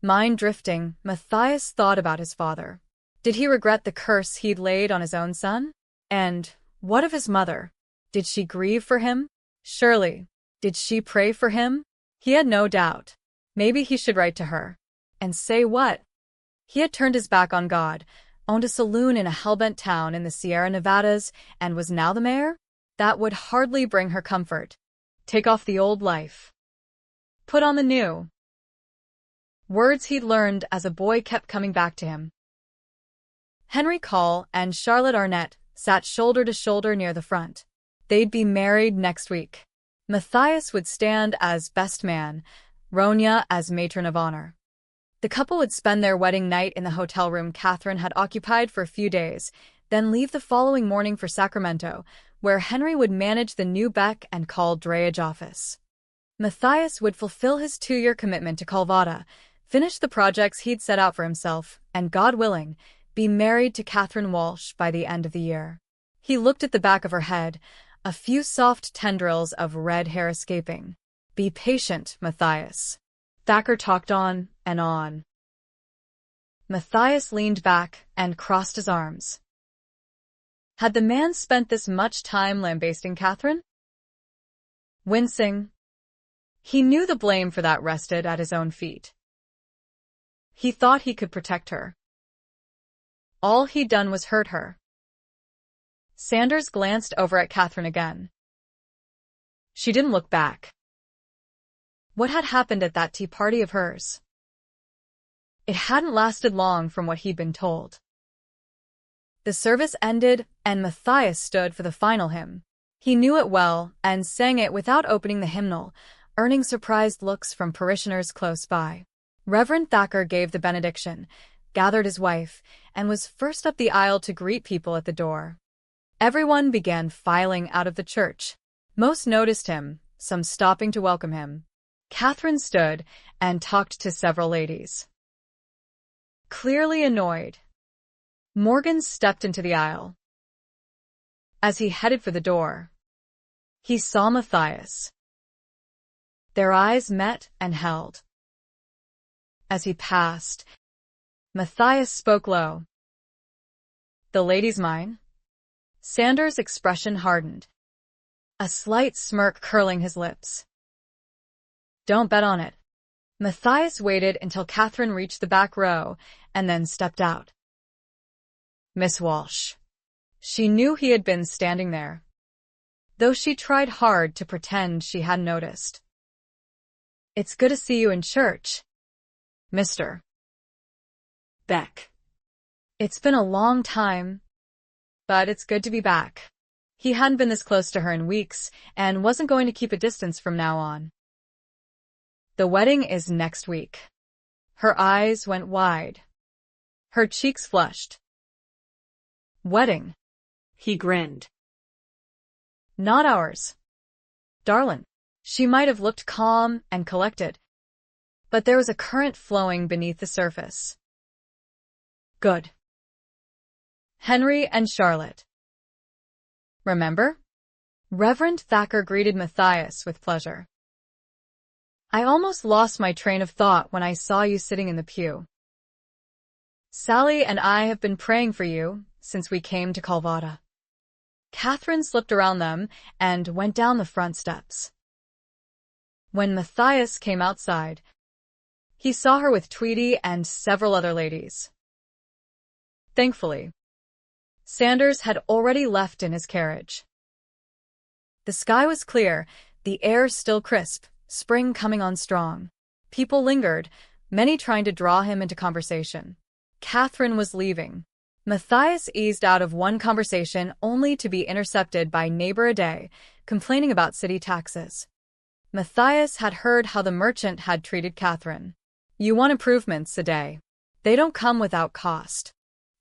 Mind drifting, Matthias thought about his father. Did he regret the curse he'd laid on his own son? And what of his mother? Did she grieve for him? Surely. Did she pray for him? He had no doubt. Maybe he should write to her. And say what? He had turned his back on God, owned a saloon in a hellbent town in the Sierra Nevadas, and was now the mayor? That would hardly bring her comfort. Take off the old life. Put on the new. Words he'd learned as a boy kept coming back to him. Henry Call and Charlotte Arnett sat shoulder to shoulder near the front. They'd be married next week. Matthias would stand as best man, Ronya as matron of honor. The couple would spend their wedding night in the hotel room Kathryn had occupied for a few days, then leave the following morning for Sacramento, where Henry would manage the new Beck and Call drayage office. Matthias would fulfill his 2-year commitment to Calvada, finish the projects he'd set out for himself, and, God willing, be married to Kathryn Walsh by the end of the year. He looked at the back of her head, a few soft tendrils of red hair escaping. Be patient, Matthias. Thacker talked on and on. Matthias leaned back and crossed his arms. Had the man spent this much time lambasting Kathryn? Wincing. He knew the blame for that rested at his own feet. He thought he could protect her. All he'd done was hurt her. Sanders glanced over at Kathryn again. She didn't look back. What had happened at that tea party of hers? It hadn't lasted long from what he'd been told. The service ended, and Matthias stood for the final hymn. He knew it well and sang it without opening the hymnal, earning surprised looks from parishioners close by. Reverend Thacker gave the benediction, gathered his wife, and was first up the aisle to greet people at the door. Everyone began filing out of the church. Most noticed him, some stopping to welcome him. Kathryn stood and talked to several ladies. Clearly annoyed, Morgan stepped into the aisle. As he headed for the door, he saw Matthias. Their eyes met and held. As he passed, Matthias spoke low. The lady's mine? Sanders' expression hardened, a slight smirk curling his lips. Don't bet on it. Matthias waited until Kathryn reached the back row and then stepped out. Miss Walsh. She knew he had been standing there, though she tried hard to pretend she hadn't noticed. It's good to see you in church, Mr. Beck. It's been a long time, but it's good to be back. He hadn't been this close to her in weeks and wasn't going to keep a distance from now on. The wedding is next week. Her eyes went wide. Her cheeks flushed. Wedding. He grinned. Not ours. Darlin'. She might have looked calm and collected, but there was a current flowing beneath the surface. Good. Henry and Charlotte. Remember? Reverend Thacker greeted Matthias with pleasure. I almost lost my train of thought when I saw you sitting in the pew. Sally and I have been praying for you since we came to Calvada. Kathryn slipped around them and went down the front steps. When Matthias came outside, he saw her with Tweety and several other ladies. Thankfully, Sanders had already left in his carriage. The sky was clear, the air still crisp, spring coming on strong. People lingered, many trying to draw him into conversation. Kathryn was leaving. Matthias eased out of one conversation only to be intercepted by neighbor Ade, complaining about city taxes. Matthias had heard how the merchant had treated Kathryn. You want improvements, Ade. They don't come without cost.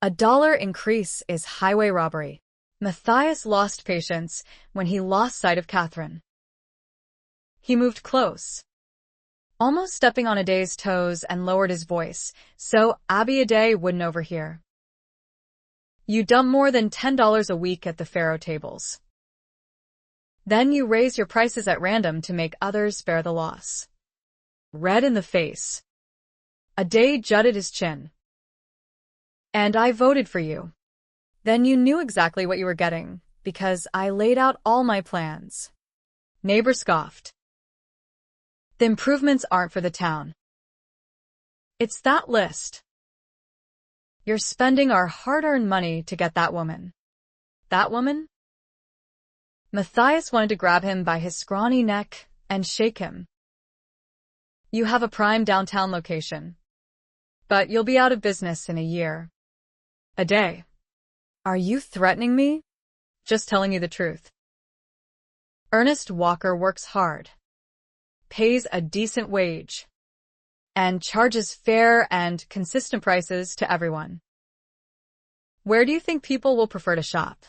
$1 increase is highway robbery. Matthias lost patience when he lost sight of Kathryn. He moved close, almost stepping on Ade's toes, and lowered his voice, so Abby Ade wouldn't overhear. You dump more than $10 a week at the faro tables. Then you raise your prices at random to make others bear the loss. Red in the face, Ade jutted his chin. And I voted for you. Then you knew exactly what you were getting, because I laid out all my plans. Neighbor scoffed. The improvements aren't for the town. It's that list. You're spending our hard-earned money to get that woman. That woman? Matthias wanted to grab him by his scrawny neck and shake him. You have a prime downtown location, but you'll be out of business in a year. Ade, are you threatening me? Just telling you the truth. Ernest Walker works hard, pays a decent wage, and charges fair and consistent prices to everyone. Where do you think people will prefer to shop?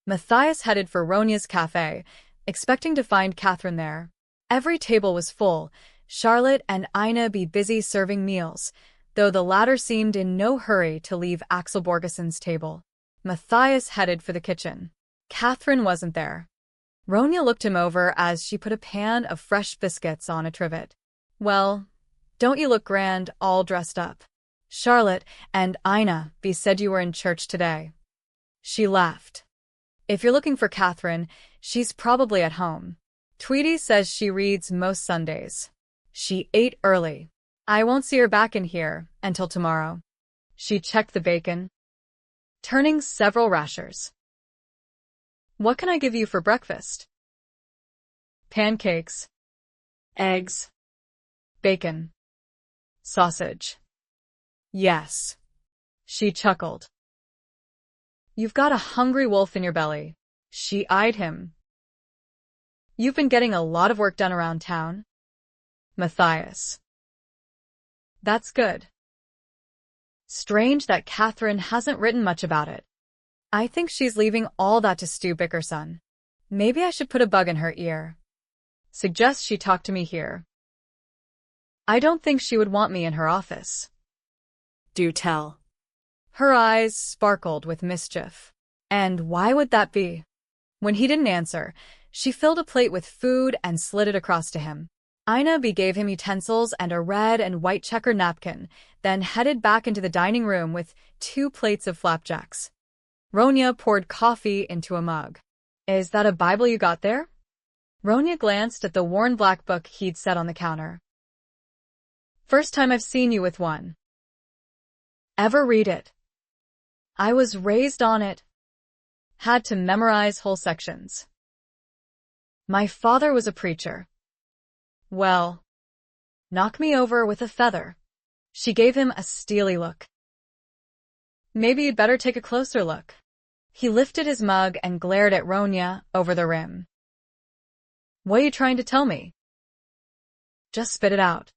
Matthias headed for Ronia's cafe, expecting to find Kathryn there. Every table was full, Charlotte and Ina be busy serving meals, though the latter seemed in no hurry to leave Axel Borgeson's table. Matthias headed for the kitchen. Kathryn wasn't there. Ronia looked him over as she put a pan of fresh biscuits on a trivet. Well, don't you look grand all dressed up? Charlotte and Ina be said you were in church today. She laughed. If you're looking for Kathryn, she's probably at home. Tweety says she reads most Sundays. She ate early. I won't see her back in here until tomorrow. She checked the bacon, turning several rashers. What can I give you for breakfast? Pancakes, eggs, bacon, sausage. Yes. She chuckled. You've got a hungry wolf in your belly. She eyed him. You've been getting a lot of work done around town. Matthias. That's good. Strange that Kathryn hasn't written much about it. I think she's leaving all that to Stu Bickerson. Maybe I should put a bug in her ear. Suggest she talk to me here. I don't think she would want me in her office. Do tell. Her eyes sparkled with mischief. And why would that be? When he didn't answer, she filled a plate with food and slid it across to him. Ina gave him utensils and a red and white checker napkin, then headed back into the dining room with 2 plates of flapjacks. Ronia poured coffee into a mug. Is that a Bible you got there? Ronia glanced at the worn black book he'd set on the counter. First time I've seen you with one. Ever read it? I was raised on it. Had to memorize whole sections. My father was a preacher. Well, knock me over with a feather. She gave him a steely look. Maybe you'd better take a closer look. He lifted his mug and glared at Ronia over the rim. What are you trying to tell me? Just spit it out.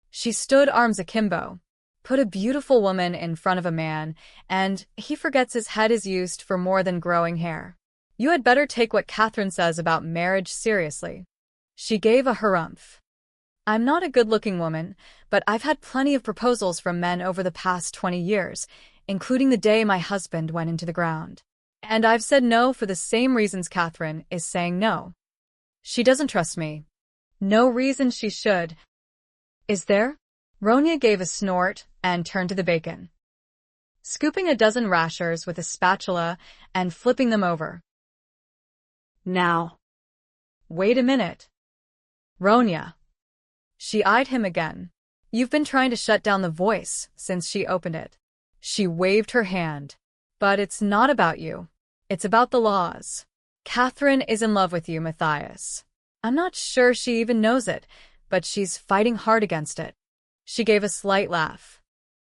She stood arms akimbo. Put a beautiful woman in front of a man, and he forgets his head is used for more than growing hair. You had better take what Kathryn says about marriage seriously. She gave a harumph. I'm not a good-looking woman, but I've had plenty of proposals from men over the past 20 years, including the day my husband went into the ground. And I've said no for the same reasons Kathryn is saying no. She doesn't trust me. No reason she should. Is there? Ronia gave a snort and turned to the bacon, scooping a dozen rashers with a spatula and flipping them over. Now. Wait a minute. Ronia. She eyed him again. You've been trying to shut down the voice since she opened it. She waved her hand. But it's not about you. It's about the laws. Kathryn is in love with you, Matthias. I'm not sure she even knows it, but she's fighting hard against it. She gave a slight laugh.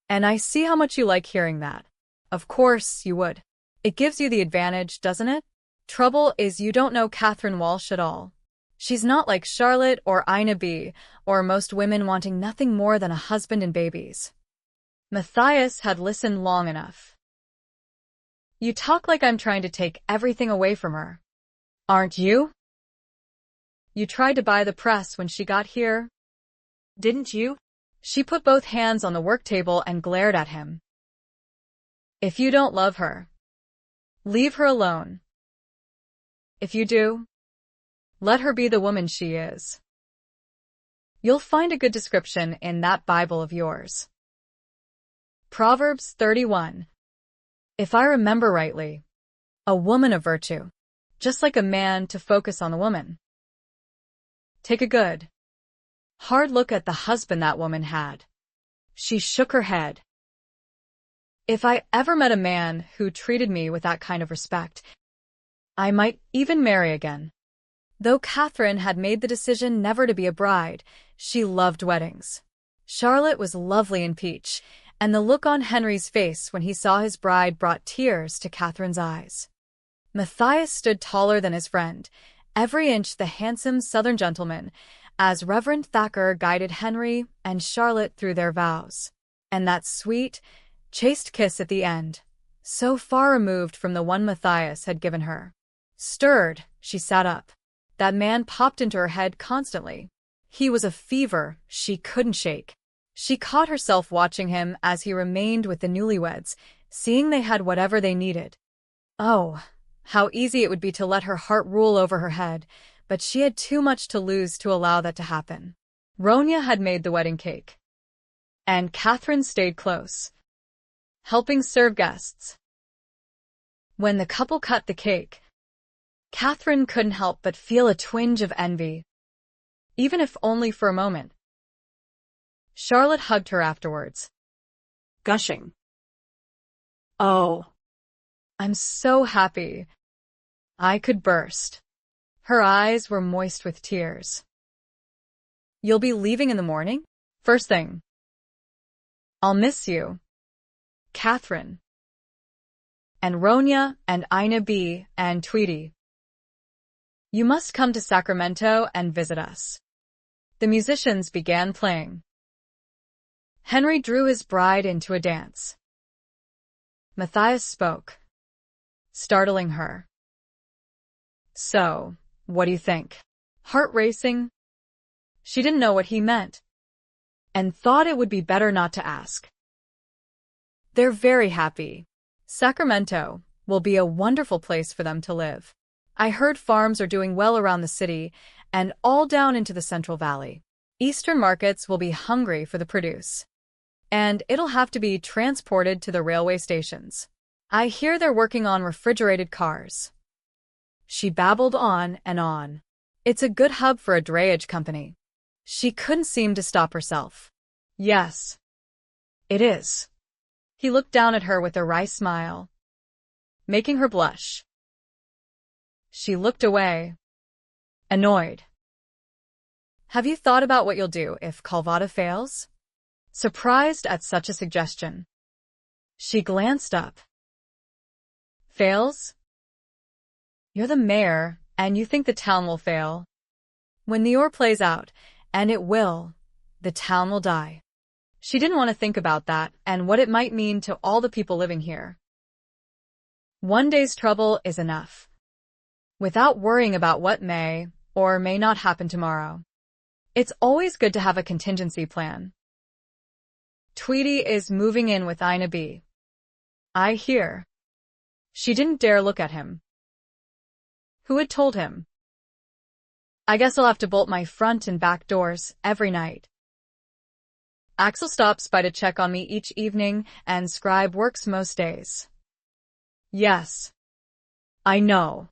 And I see how much you like hearing that. Of course you would. It gives you the advantage, doesn't it? Trouble is you don't know Kathryn Walsh at all. She's not like Charlotte or Ina B, or most women wanting nothing more than a husband and babies. Matthias had listened long enough. You talk like I'm trying to take everything away from her. Aren't you? You tried to buy the press when she got here. Didn't you? She put both hands on the work table and glared at him. If you don't love her, leave her alone. If you do, let her be the woman she is. You'll find a good description in that Bible of yours. Proverbs 31. If I remember rightly, a woman of virtue, just like a man to focus on the woman. Take a good, hard look at the husband that woman had. She shook her head. If I ever met a man who treated me with that kind of respect, I might even marry again. Though Kathryn had made the decision never to be a bride, she loved weddings. Charlotte was lovely in peach, and the look on Henry's face when he saw his bride brought tears to Kathryn's eyes. Matthias stood taller than his friend, every inch the handsome Southern gentleman, as Reverend Thacker guided Henry and Charlotte through their vows. And that sweet, chaste kiss at the end, so far removed from the one Matthias had given her. Stirred, she sat up. That man popped into her head constantly. He was a fever she couldn't shake. She caught herself watching him as he remained with the newlyweds, seeing they had whatever they needed. Oh, how easy it would be to let her heart rule over her head, but she had too much to lose to allow that to happen. Ronya had made the wedding cake, and Kathryn stayed close, helping serve guests. When the couple cut the cake, Kathryn couldn't help but feel a twinge of envy, even if only for a moment. Charlotte hugged her afterwards, gushing. Oh, I'm so happy. I could burst. Her eyes were moist with tears. You'll be leaving in the morning? First thing. I'll miss you, Kathryn. And Ronya and Ina B and Tweety. You must come to Sacramento and visit us. The musicians began playing. Henry drew his bride into a dance. Matthias spoke, startling her. So, what do you think? Heart racing? She didn't know what he meant, and thought it would be better not to ask. They're very happy. Sacramento will be a wonderful place for them to live. I heard farms are doing well around the city and all down into the Central Valley. Eastern markets will be hungry for the produce, and it'll have to be transported to the railway stations. I hear they're working on refrigerated cars. She babbled on and on. It's a good hub for a drayage company. She couldn't seem to stop herself. Yes, it is. He looked down at her with a wry smile, making her blush. She looked away, annoyed. Have you thought about what you'll do if Calvada fails? Surprised at such a suggestion, she glanced up. Fails? You're the mayor, and you think the town will fail. When the war plays out, and it will, the town will die. She didn't want to think about that and what it might mean to all the people living here. One day's trouble is enough, without worrying about what may or may not happen tomorrow. It's always good to have a contingency plan. Tweety is moving in with Ina B. I hear. She didn't dare look at him. Who had told him? I guess I'll have to bolt my front and back doors every night. Axel stops by to check on me each evening, and Scribe works most days. Yes, I know.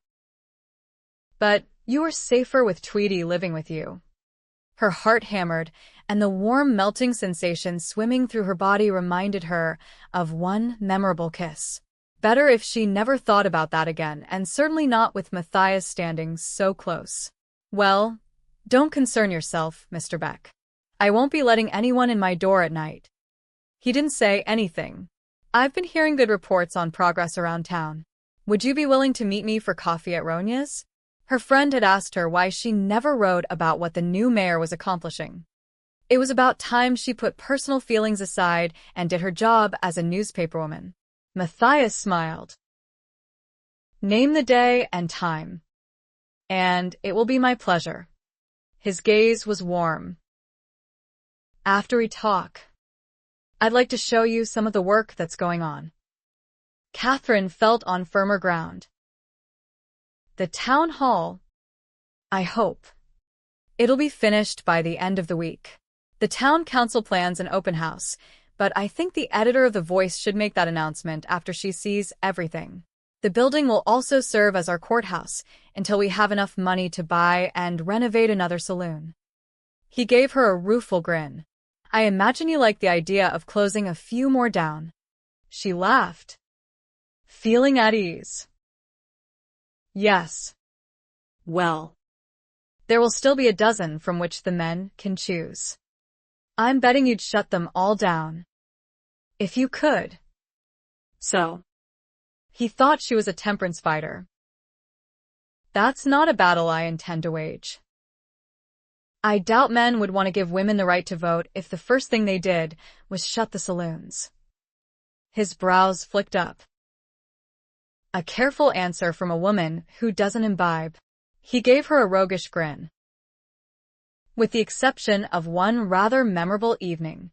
But you are safer with Tweety living with you. Her heart hammered, and the warm melting sensation swimming through her body reminded her of one memorable kiss. Better if she never thought about that again, and certainly not with Matthias standing so close. Well, don't concern yourself, Mr. Beck. I won't be letting anyone in my door at night. He didn't say anything. I've been hearing good reports on progress around town. Would you be willing to meet me for coffee at Ronia's? Her friend had asked her why she never wrote about what the new mayor was accomplishing. It was about time she put personal feelings aside and did her job as a newspaperwoman. Matthias smiled. Name the day and time, and it will be my pleasure. His gaze was warm. After we talk, I'd like to show you some of the work that's going on. Kathryn felt on firmer ground. The town hall, I hope. It'll be finished by the end of the week. The town council plans an open house, but I think the editor of The Voice should make that announcement after she sees everything. The building will also serve as our courthouse until we have enough money to buy and renovate another saloon. He gave her a rueful grin. I imagine you like the idea of closing a few more down. She laughed, feeling at ease. Yes. Well, there will still be a dozen from which the men can choose. I'm betting you'd shut them all down. If you could. So. He thought she was a temperance fighter. That's not a battle I intend to wage. I doubt men would want to give women the right to vote if the first thing they did was shut the saloons. His brows flicked up. A careful answer from a woman who doesn't imbibe. He gave her a roguish grin. With the exception of one rather memorable evening.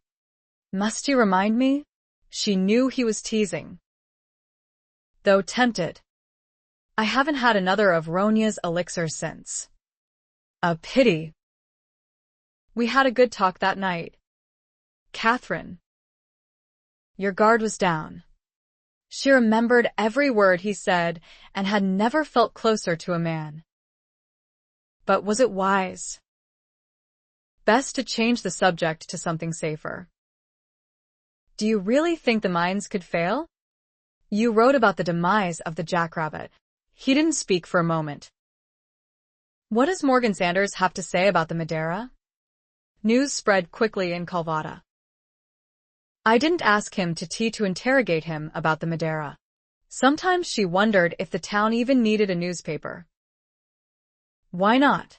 Must you remind me? She knew he was teasing. Though tempted. I haven't had another of Ronia's elixirs since. A pity. We had a good talk that night. Kathryn. Your guard was down. She remembered every word he said and had never felt closer to a man. But was it wise? Best to change the subject to something safer. Do you really think the mines could fail? You wrote about the demise of the jackrabbit. He didn't speak for a moment. What does Morgan Sanders have to say about the Madeira? News spread quickly in Calvada. I didn't ask him to interrogate him about the Madeira. Sometimes she wondered if the town even needed a newspaper. Why not?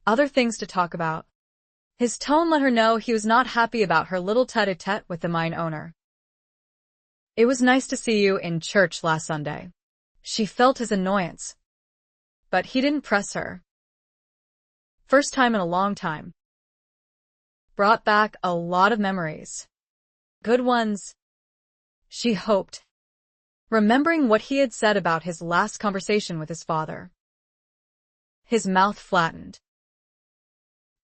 Other things to talk about. His tone let her know he was not happy about her little tete-a-tete with the mine owner. It was nice to see you in church last Sunday. She felt his annoyance. But he didn't press her. First time in a long time. Brought back a lot of memories. Good ones. She hoped. Remembering what he had said about his last conversation with his father. His mouth flattened.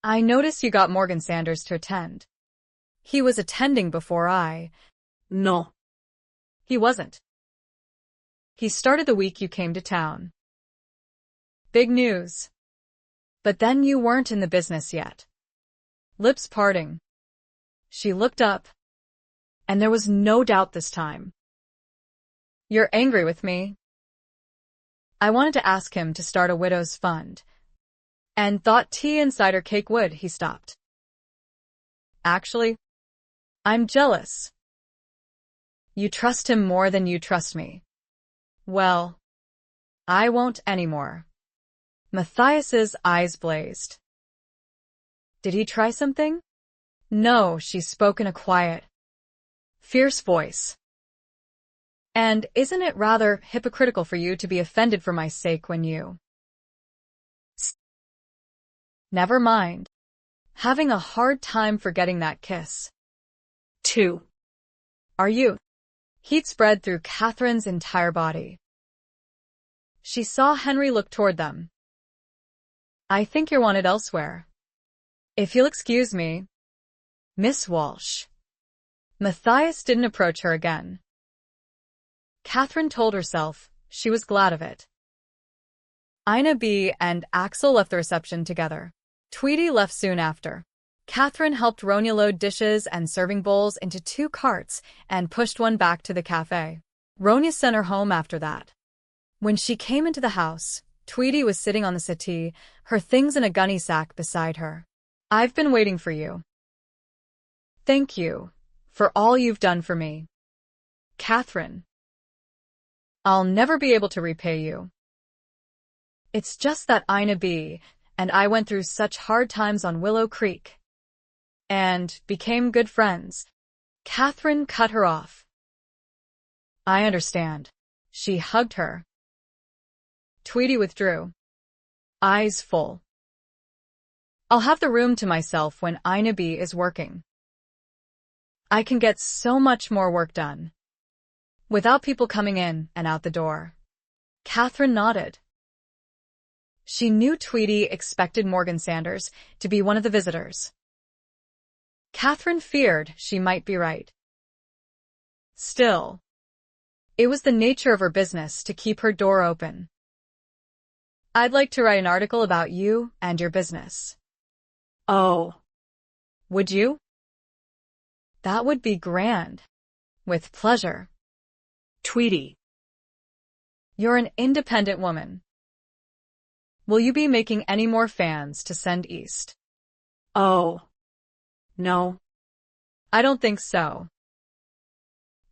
I noticed you got Morgan Sanders to attend. He was attending before I. No. He wasn't. He started the week you came to town. Big news. But then you weren't in the business yet. Lips parting. She looked up. And there was no doubt this time. You're angry with me. I wanted to ask him to start a widow's fund. And thought tea and cider cake would, he stopped. Actually, I'm jealous. You trust him more than you trust me. Well, I won't anymore. Matthias's eyes blazed. Did he try something? No, she spoke in a quiet, fierce voice. And isn't it rather hypocritical for you to be offended for my sake when you... Never mind. Having a hard time forgetting that kiss. 2. Are you? Heat spread through Kathryn's entire body. She saw Henry look toward them. I think you're wanted elsewhere. If you'll excuse me. Miss Walsh. Matthias didn't approach her again. Kathryn told herself she was glad of it. Ina B. and Axel left the reception together. Tweety left soon after. Kathryn helped Ronia load dishes and serving bowls into 2 carts and pushed one back to the cafe. Ronia sent her home after that. When she came into the house, Tweety was sitting on the settee, her things in a gunny sack beside her. I've been waiting for you. Thank you for all you've done for me. Kathryn, I'll never be able to repay you. It's just that Ina B. and I went through such hard times on Willow Creek. And became good friends. Kathryn cut her off. I understand. She hugged her. Tweety withdrew. Eyes full. I'll have the room to myself when Ina B. is working. I can get so much more work done. Without people coming in and out the door. Kathryn nodded. She knew Tweety expected Morgan Sanders to be one of the visitors. Kathryn feared she might be right. Still, it was the nature of her business to keep her door open. I'd like to write an article about you and your business. Oh. Would you? That would be grand. With pleasure. Tweety. You're an independent woman. Will you be making any more fans to send east? Oh. No. I don't think so.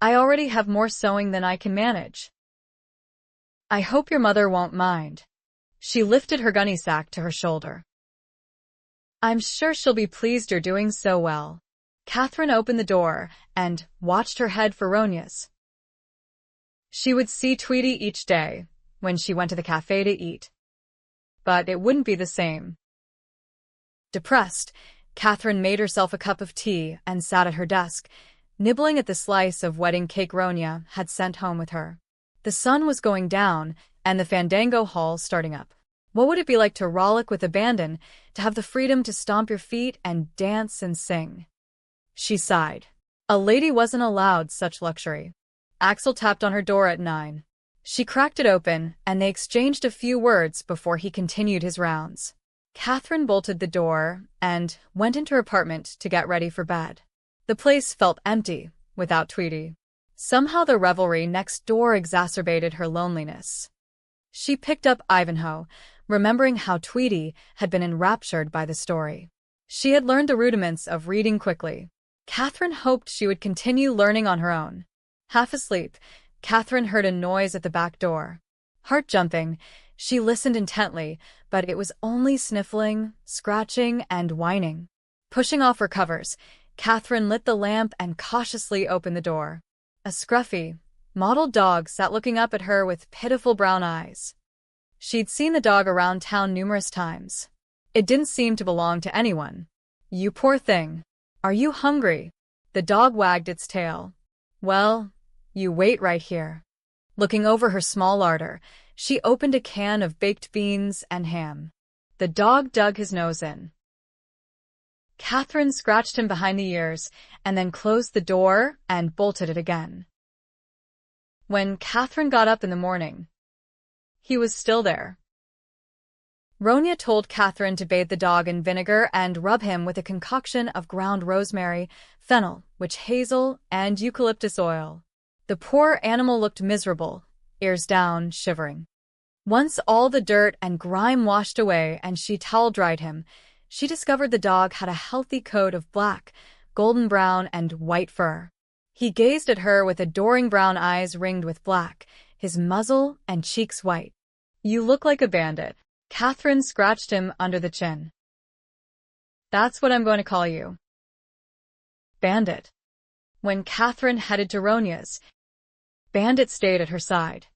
I already have more sewing than I can manage. I hope your mother won't mind. She lifted her gunny sack to her shoulder. I'm sure she'll be pleased you're doing so well. Kathryn opened the door and watched her head for Ronia's. She would see Tweety each day when she went to the cafe to eat. But it wouldn't be the same. Depressed, Kathryn made herself a cup of tea and sat at her desk, nibbling at the slice of wedding cake Ronia had sent home with her. The sun was going down and the Fandango Hall starting up. What would it be like to rollick with abandon, to have the freedom to stomp your feet and dance and sing? She sighed. A lady wasn't allowed such luxury. Axel tapped on her door at 9. She cracked it open, and they exchanged a few words before he continued his rounds. Kathryn bolted the door and went into her apartment to get ready for bed. The place felt empty without Tweety. Somehow the revelry next door exacerbated her loneliness. She picked up Ivanhoe, remembering how Tweety had been enraptured by the story. She had learned the rudiments of reading quickly. Kathryn hoped she would continue learning on her own. Half asleep, Kathryn heard a noise at the back door. Heart-jumping, she listened intently, but it was only sniffling, scratching, and whining. Pushing off her covers, Kathryn lit the lamp and cautiously opened the door. A scruffy, mottled dog sat looking up at her with pitiful brown eyes. She'd seen the dog around town numerous times. It didn't seem to belong to anyone. You poor thing. Are you hungry? The dog wagged its tail. Well, you wait right here. Looking over her small larder, she opened a can of baked beans and ham. The dog dug his nose in. Kathryn scratched him behind the ears and then closed the door and bolted it again. When Kathryn got up in the morning, he was still there. Ronia told Kathryn to bathe the dog in vinegar and rub him with a concoction of ground rosemary, fennel, witch hazel, and eucalyptus oil. The poor animal looked miserable, ears down, shivering. Once all the dirt and grime washed away and she towel-dried him, she discovered the dog had a healthy coat of black, golden brown, and white fur. He gazed at her with adoring brown eyes ringed with black, his muzzle and cheeks white. You look like a bandit. Kathryn scratched him under the chin. That's what I'm going to call you. Bandit. When Kathryn headed to Ronia's, Bandit stayed at her side.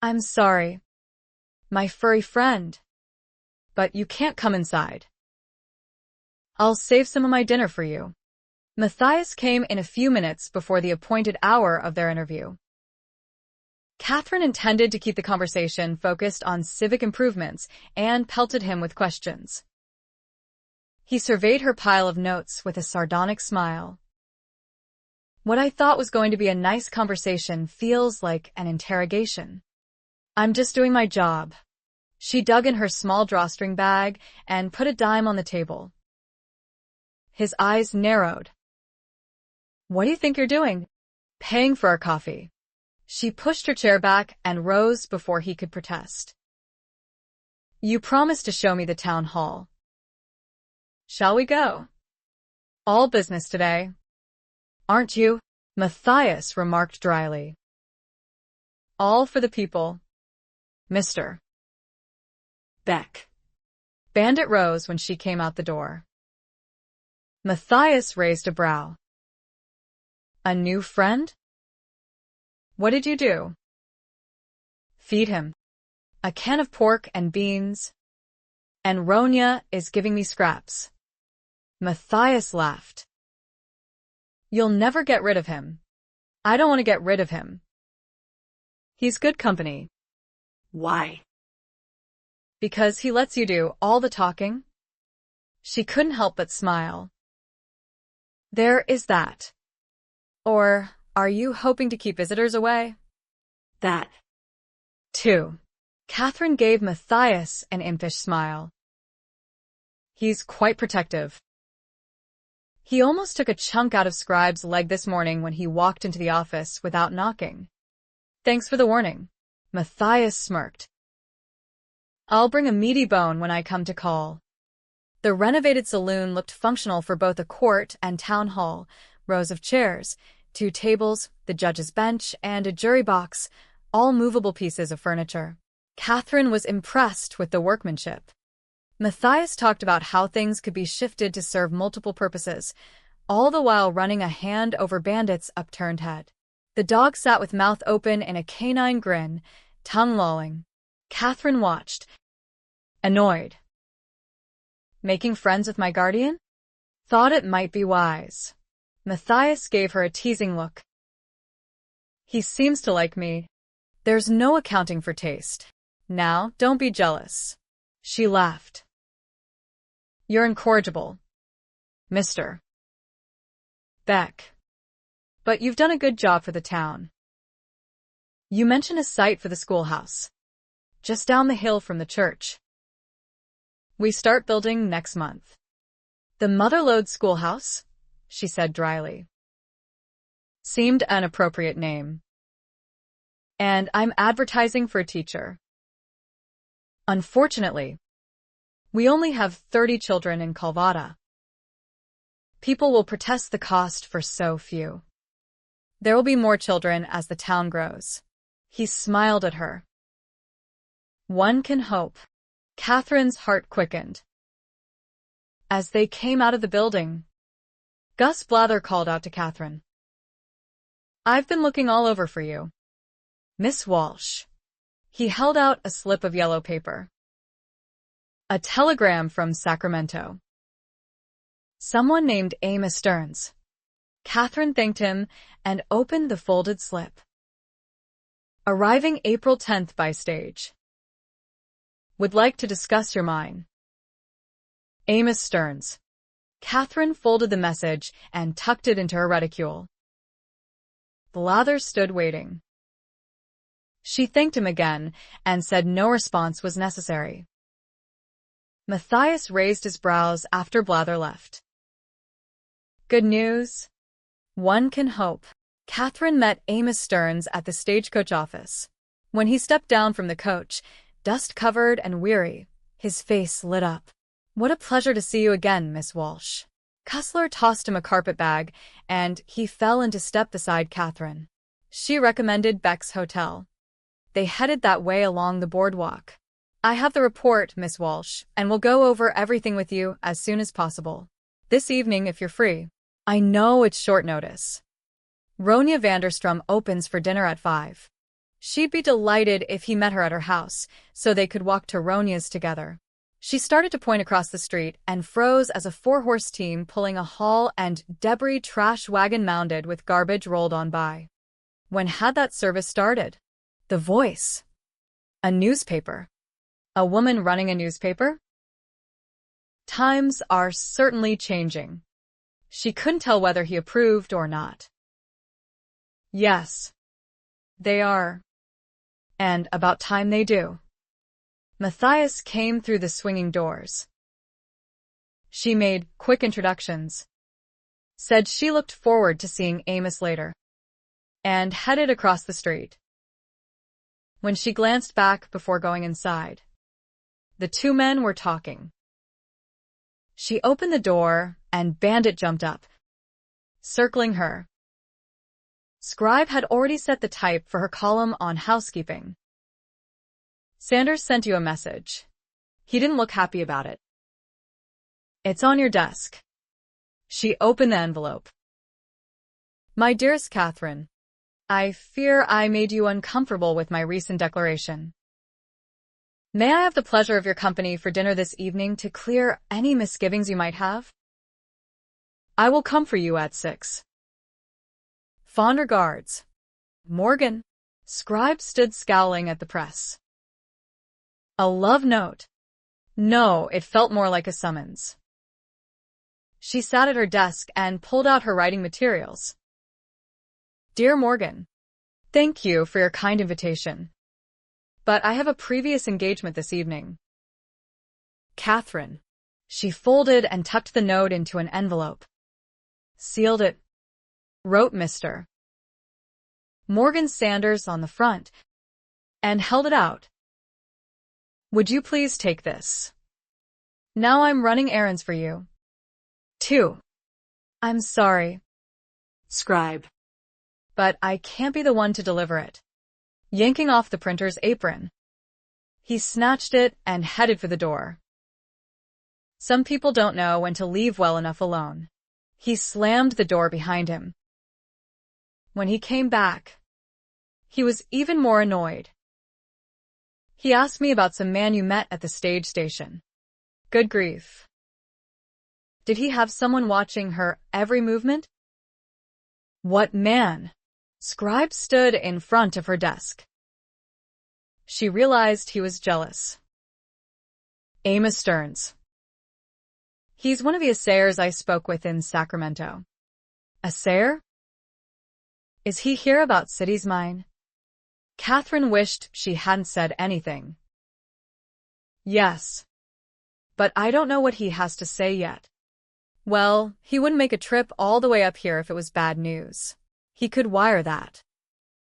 I'm sorry, my furry friend, but you can't come inside. I'll save some of my dinner for you. Matthias came in a few minutes before the appointed hour of their interview. Kathryn intended to keep the conversation focused on civic improvements and pelted him with questions. He surveyed her pile of notes with a sardonic smile. What I thought was going to be a nice conversation feels like an interrogation. I'm just doing my job. She dug in her small drawstring bag and put a dime on the table. His eyes narrowed. What do you think you're doing? Paying for our coffee. She pushed her chair back and rose before he could protest. You promised to show me the town hall. Shall we go? All business today. Aren't you? Matthias remarked dryly. All for the people, Mr. Beck. Bandit rose when she came out the door. Matthias raised a brow. A new friend? What did you do? Feed him. A can of pork and beans. And Ronya is giving me scraps. Matthias laughed. You'll never get rid of him. I don't want to get rid of him. He's good company. Why? Because he lets you do all the talking. She couldn't help but smile. There is that. Or, are you hoping to keep visitors away? That. 2. Kathryn gave Matthias an impish smile. He's quite protective. He almost took a chunk out of Scribe's leg this morning when he walked into the office without knocking. Thanks for the warning. Matthias smirked. I'll bring a meaty bone when I come to call. The renovated saloon looked functional for both a court and town hall. Rows of chairs, 2 tables, the judge's bench, and a jury box, all movable pieces of furniture. Kathryn was impressed with the workmanship. Matthias talked about how things could be shifted to serve multiple purposes, all the while running a hand over Bandit's upturned head. The dog sat with mouth open in a canine grin, tongue lolling. Kathryn watched, annoyed. Making friends with my guardian? Thought it might be wise. Matthias gave her a teasing look. He seems to like me. There's no accounting for taste. Now, don't be jealous. She laughed. You're incorrigible, Mr. Beck. But you've done a good job for the town. You mentioned a site for the schoolhouse, just down the hill from the church. We start building next month. The Motherlode Schoolhouse? She said dryly. Seemed an appropriate name. And I'm advertising for a teacher. Unfortunately, we only have 30 children in Calvada. People will protest the cost for so few. There will be more children as the town grows. He smiled at her. One can hope. Kathryn's heart quickened. As they came out of the building, Gus Blather called out to Kathryn. I've been looking all over for you. Miss Walsh. He held out a slip of yellow paper. A telegram from Sacramento. Someone named Amos Stearns. Kathryn thanked him and opened the folded slip. Arriving April 10th by stage. Would like to discuss your mine. Amos Stearns. Kathryn folded the message and tucked it into her reticule. Blather stood waiting. She thanked him again and said no response was necessary. Matthias raised his brows after Blather left. Good news? One can hope. Kathryn met Amos Stearns at the stagecoach office. When he stepped down from the coach, dust-covered and weary, his face lit up. What a pleasure to see you again, Miss Walsh. Cussler tossed him a carpet bag, and he fell into step beside Kathryn. She recommended Beck's Hotel. They headed that way along the boardwalk. I have the report, Miss Walsh, and we'll go over everything with you as soon as possible. This evening, if you're free. I know it's short notice. Ronya Vanderstrom opens for dinner at 5. She'd be delighted if he met her at her house, so they could walk to Ronya's together. She started to point across the street and froze as a 4-horse team pulling a haul and debris trash wagon mounded with garbage rolled on by. When had that service started? The voice. A newspaper. A woman running a newspaper? Times are certainly changing. She couldn't tell whether he approved or not. Yes, they are. And about time they do. Matthias came through the swinging doors. She made quick introductions, said she looked forward to seeing Amos later, and headed across the street. When she glanced back before going inside, the 2 men were talking. She opened the door, and Bandit jumped up, circling her. Scribe had already set the type for her column on housekeeping. Sanders sent you a message. He didn't look happy about it. It's on your desk. She opened the envelope. My dearest Kathryn, I fear I made you uncomfortable with my recent declaration. May I have the pleasure of your company for dinner this evening to clear any misgivings you might have? I will come for you at 6. Fond regards. Morgan. Scribe stood scowling at the press. A love note. No, it felt more like a summons. She sat at her desk and pulled out her writing materials. Dear Morgan, thank you for your kind invitation. But I have a previous engagement this evening. Kathryn. She folded and tucked the note into an envelope. Sealed it. Wrote Mr. Morgan Sanders on the front, and held it out. Would you please take this? Now I'm running errands for you. 2. I'm sorry. Scribe. But I can't be the one to deliver it. Yanking off the printer's apron. He snatched it and headed for the door. Some people don't know when to leave well enough alone. He slammed the door behind him. When he came back, he was even more annoyed. He asked me about some man you met at the stage station. Good grief. Did he have someone watching her every movement? What man? Scribe stood in front of her desk. She realized he was jealous. Amos Stearns. He's one of the assayers I spoke with in Sacramento. Assayer? Is he here about City's Mine? Kathryn wished she hadn't said anything. Yes. But I don't know what he has to say yet. Well, he wouldn't make a trip all the way up here if it was bad news. He could wire that.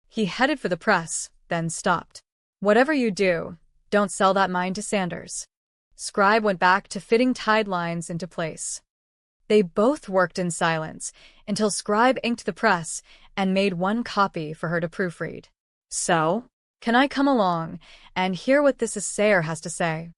He headed for the press, then stopped. Whatever you do, don't sell that mine to Sanders. Scribe went back to fitting tide lines into place. They both worked in silence until Scribe inked the press and made one copy for her to proofread. So, can I come along and hear what this assayer has to say?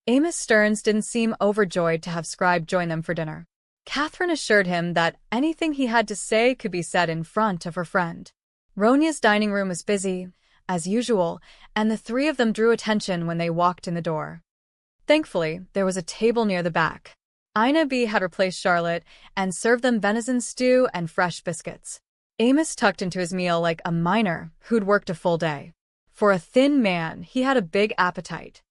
Amos Stearns didn't seem overjoyed to have Scribe join them for dinner. Kathryn assured him that anything he had to say could be said in front of her friend. Ronya's dining room was busy, as usual, and the three of them drew attention when they walked in the door. Thankfully, there was a table near the back. Ina B. had replaced Charlotte and served them venison stew and fresh biscuits. Amos tucked into his meal like a miner who'd worked a full day. For a thin man, he had a big appetite.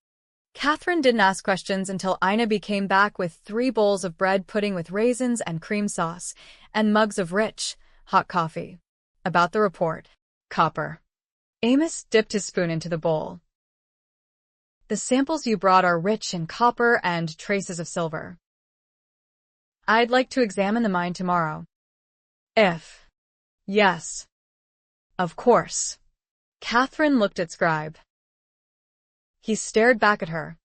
Kathryn didn't ask questions until Ina B. came back with 3 bowls of bread pudding with raisins and cream sauce, and mugs of rich, hot coffee. About the report. Copper. Amos dipped his spoon into the bowl. The samples you brought are rich in copper and traces of silver. I'd like to examine the mine tomorrow. If. Yes. Of course. Kathryn looked at Scribe. He stared back at her,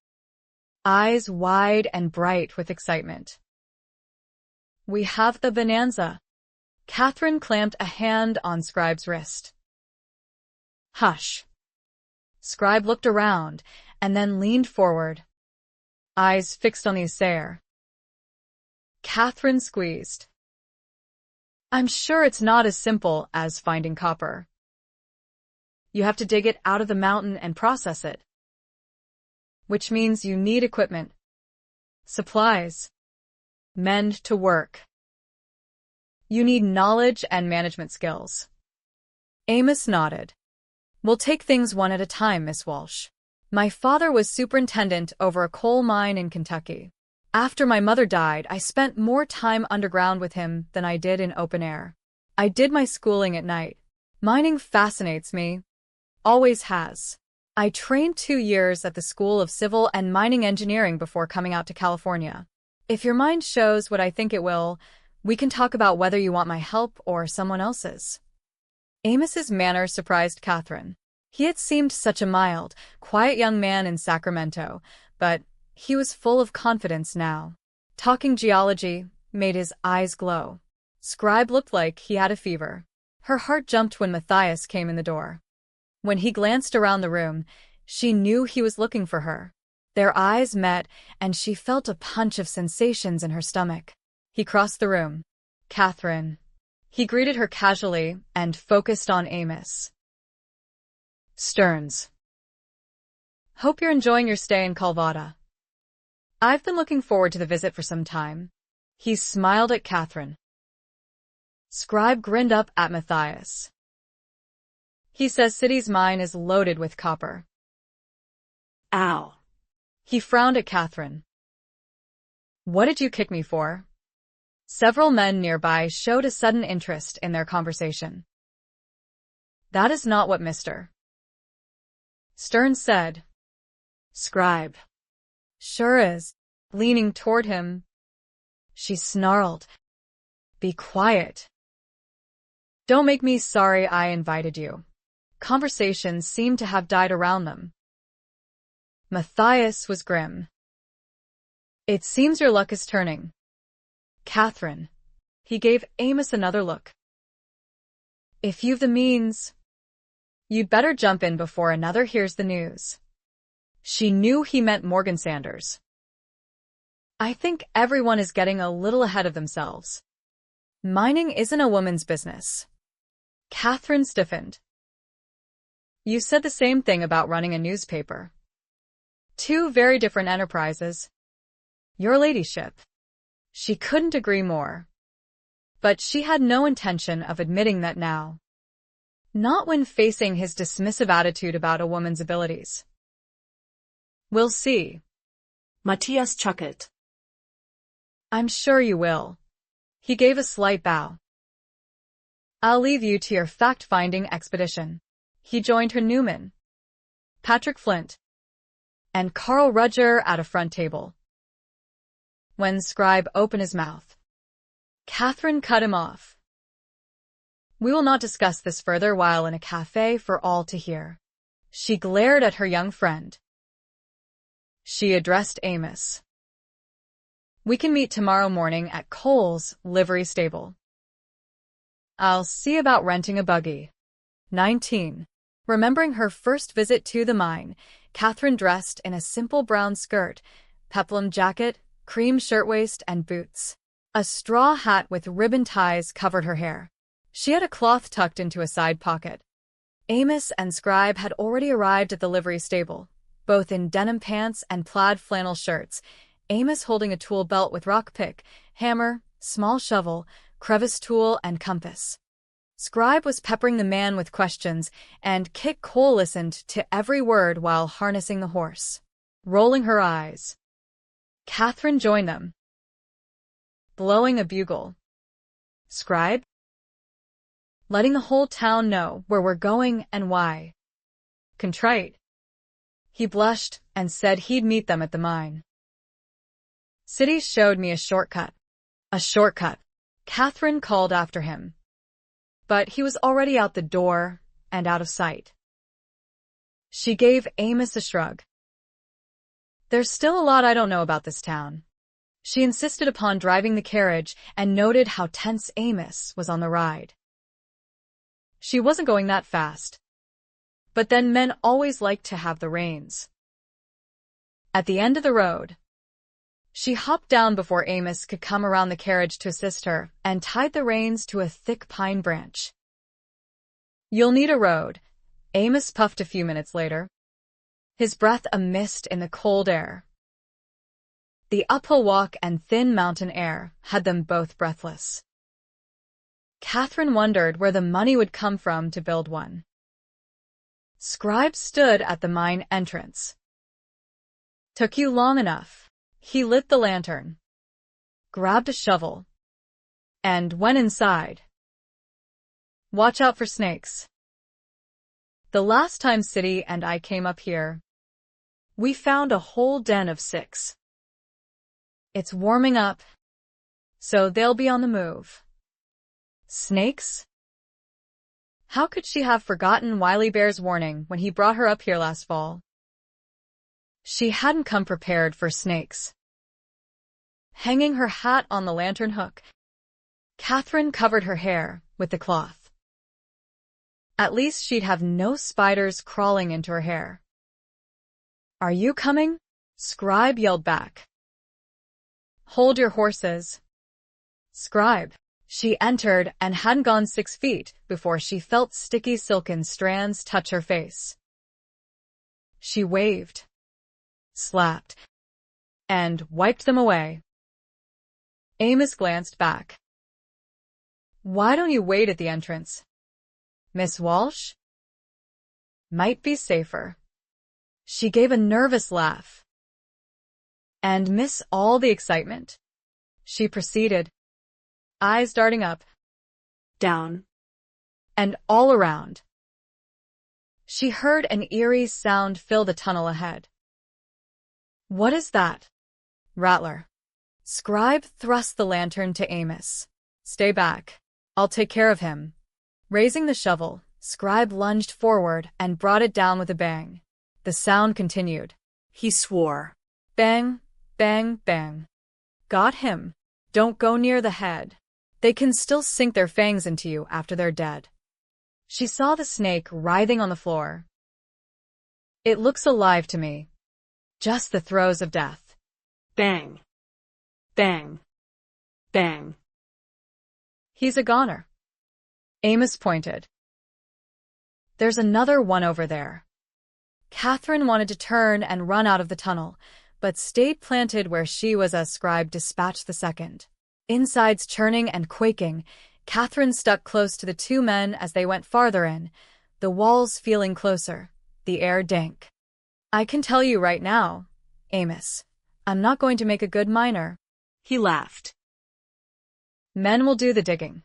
eyes wide and bright with excitement. We have the bonanza. Kathryn clamped a hand on Scribe's wrist. Hush. Scribe looked around and then leaned forward, eyes fixed on the assayer. Kathryn squeezed. I'm sure it's not as simple as finding copper. You have to dig it out of the mountain and process it, which means you need equipment, supplies, men to work. You need knowledge and management skills. Amos nodded. We'll take things one at a time, Miss Walsh. My father was superintendent over a coal mine in Kentucky. After my mother died, I spent more time underground with him than I did in open air. I did my schooling at night. Mining fascinates me. Always has. I trained 2 years at the School of Civil and Mining Engineering before coming out to California. If your mind shows what I think it will, we can talk about whether you want my help or someone else's. Amos's manner surprised Kathryn. He had seemed such a mild, quiet young man in Sacramento, but he was full of confidence now. Talking geology made his eyes glow. Scribe looked like he had a fever. Her heart jumped when Matthias came in the door. When he glanced around the room, she knew he was looking for her. Their eyes met, and she felt a punch of sensations in her stomach. He crossed the room. "Kathryn." He greeted her casually and focused on Amos. "Stearns. Hope you're enjoying your stay in Calvada. I've been looking forward to the visit for some time." He smiled at Kathryn. Scribe grinned up at Matthias. "He says City's mine is loaded with copper." Ow. He frowned at Kathryn. "What did you kick me for?" Several men nearby showed a sudden interest in their conversation. "That is not what Mr. Stearns said." Scribe. "Sure is." Leaning toward him, she snarled, "Be quiet. Don't make me sorry I invited you." Conversations seemed to have died around them. Matthias was grim. "It seems your luck is turning, Kathryn." He gave Amos another look. "If you've the means, you'd better jump in before another hears the news." She knew he meant Morgan Sanders. "I think everyone is getting a little ahead of themselves. Mining isn't a woman's business." Kathryn stiffened. "You said the same thing about running a newspaper. Two very different enterprises. Your ladyship." She couldn't agree more. But she had no intention of admitting that now. Not when facing his dismissive attitude about a woman's abilities. "We'll see." Matthias chuckled. "I'm sure you will." He gave a slight bow. "I'll leave you to your fact-finding expedition." He joined her Newman, Patrick Flint, and Carl Rudger at a front table. When Scribe opened his mouth, Kathryn cut him off. "We will not discuss this further while in a cafe for all to hear." She glared at her young friend. She addressed Amos. "We can meet tomorrow morning at Cole's livery stable. I'll see about renting a buggy." 19. Remembering her first visit to the mine, Kathryn dressed in a simple brown skirt, peplum jacket, cream shirtwaist, and boots. A straw hat with ribbon ties covered her hair. She had a cloth tucked into a side pocket. Amos and Scribe had already arrived at the livery stable, both in denim pants and plaid flannel shirts, Amos holding a tool belt with rock pick, hammer, small shovel, crevice tool, and compass. Scribe was peppering the man with questions, and Kit Cole listened to every word while harnessing the horse. Rolling her eyes, Kathryn joined them, blowing a bugle. "Scribe? Letting the whole town know where we're going and why." Contrite, he blushed and said he'd meet them at the mine. "City showed me a shortcut." "A shortcut," Kathryn called after him. But he was already out the door and out of sight. She gave Amos a shrug. "There's still a lot I don't know about this town." She insisted upon driving the carriage and noted how tense Amos was on the ride. She wasn't going that fast. But then men always like to have the reins. At the end of the road, she hopped down before Amos could come around the carriage to assist her and tied the reins to a thick pine branch. "You'll need a road," Amos puffed a few minutes later, his breath a mist in the cold air. The uphill walk and thin mountain air had them both breathless. Kathryn wondered where the money would come from to build one. Scribe stood at the mine entrance. "Took you long enough." He lit the lantern, grabbed a shovel, and went inside. "Watch out for snakes. The last time City and I came up here, we found a whole den of 6. It's warming up, so they'll be on the move." Snakes? How could she have forgotten Wiley Bear's warning when he brought her up here last fall? She hadn't come prepared for snakes. Hanging her hat on the lantern hook, Kathryn covered her hair with the cloth. At least she'd have no spiders crawling into her hair. "Are you coming?" Scribe yelled back. "Hold your horses." "Scribe." She entered and hadn't gone 6 feet before she felt sticky silken strands touch her face. She waved, slapped, and wiped them away. Amos glanced back. "Why don't you wait at the entrance, Miss Walsh? Might be safer." She gave a nervous laugh. "And miss all the excitement?" She proceeded, eyes darting up, Down. and all around. She heard an eerie sound fill the tunnel ahead. "What is that?" "Rattler." Scribe thrust the lantern to Amos. "Stay back. I'll take care of him." Raising the shovel, Scribe lunged forward and brought it down with a bang. The sound continued. He swore. Bang, bang, bang. "Got him. Don't go near the head. They can still sink their fangs into you after they're dead." She saw the snake writhing on the floor. "It looks alive to me. Just the throes of death." Bang. Bang. Bang. "He's a goner." Amos pointed. "There's another one over there." Kathryn wanted to turn and run out of the tunnel, but stayed planted where she was as Scribe dispatched the second. Insides churning and quaking, Kathryn stuck close to the 2 men as they went farther in, the walls feeling closer, the air dank. "I can tell you right now, Amos, I'm not going to make a good miner." He laughed. "Men will do the digging."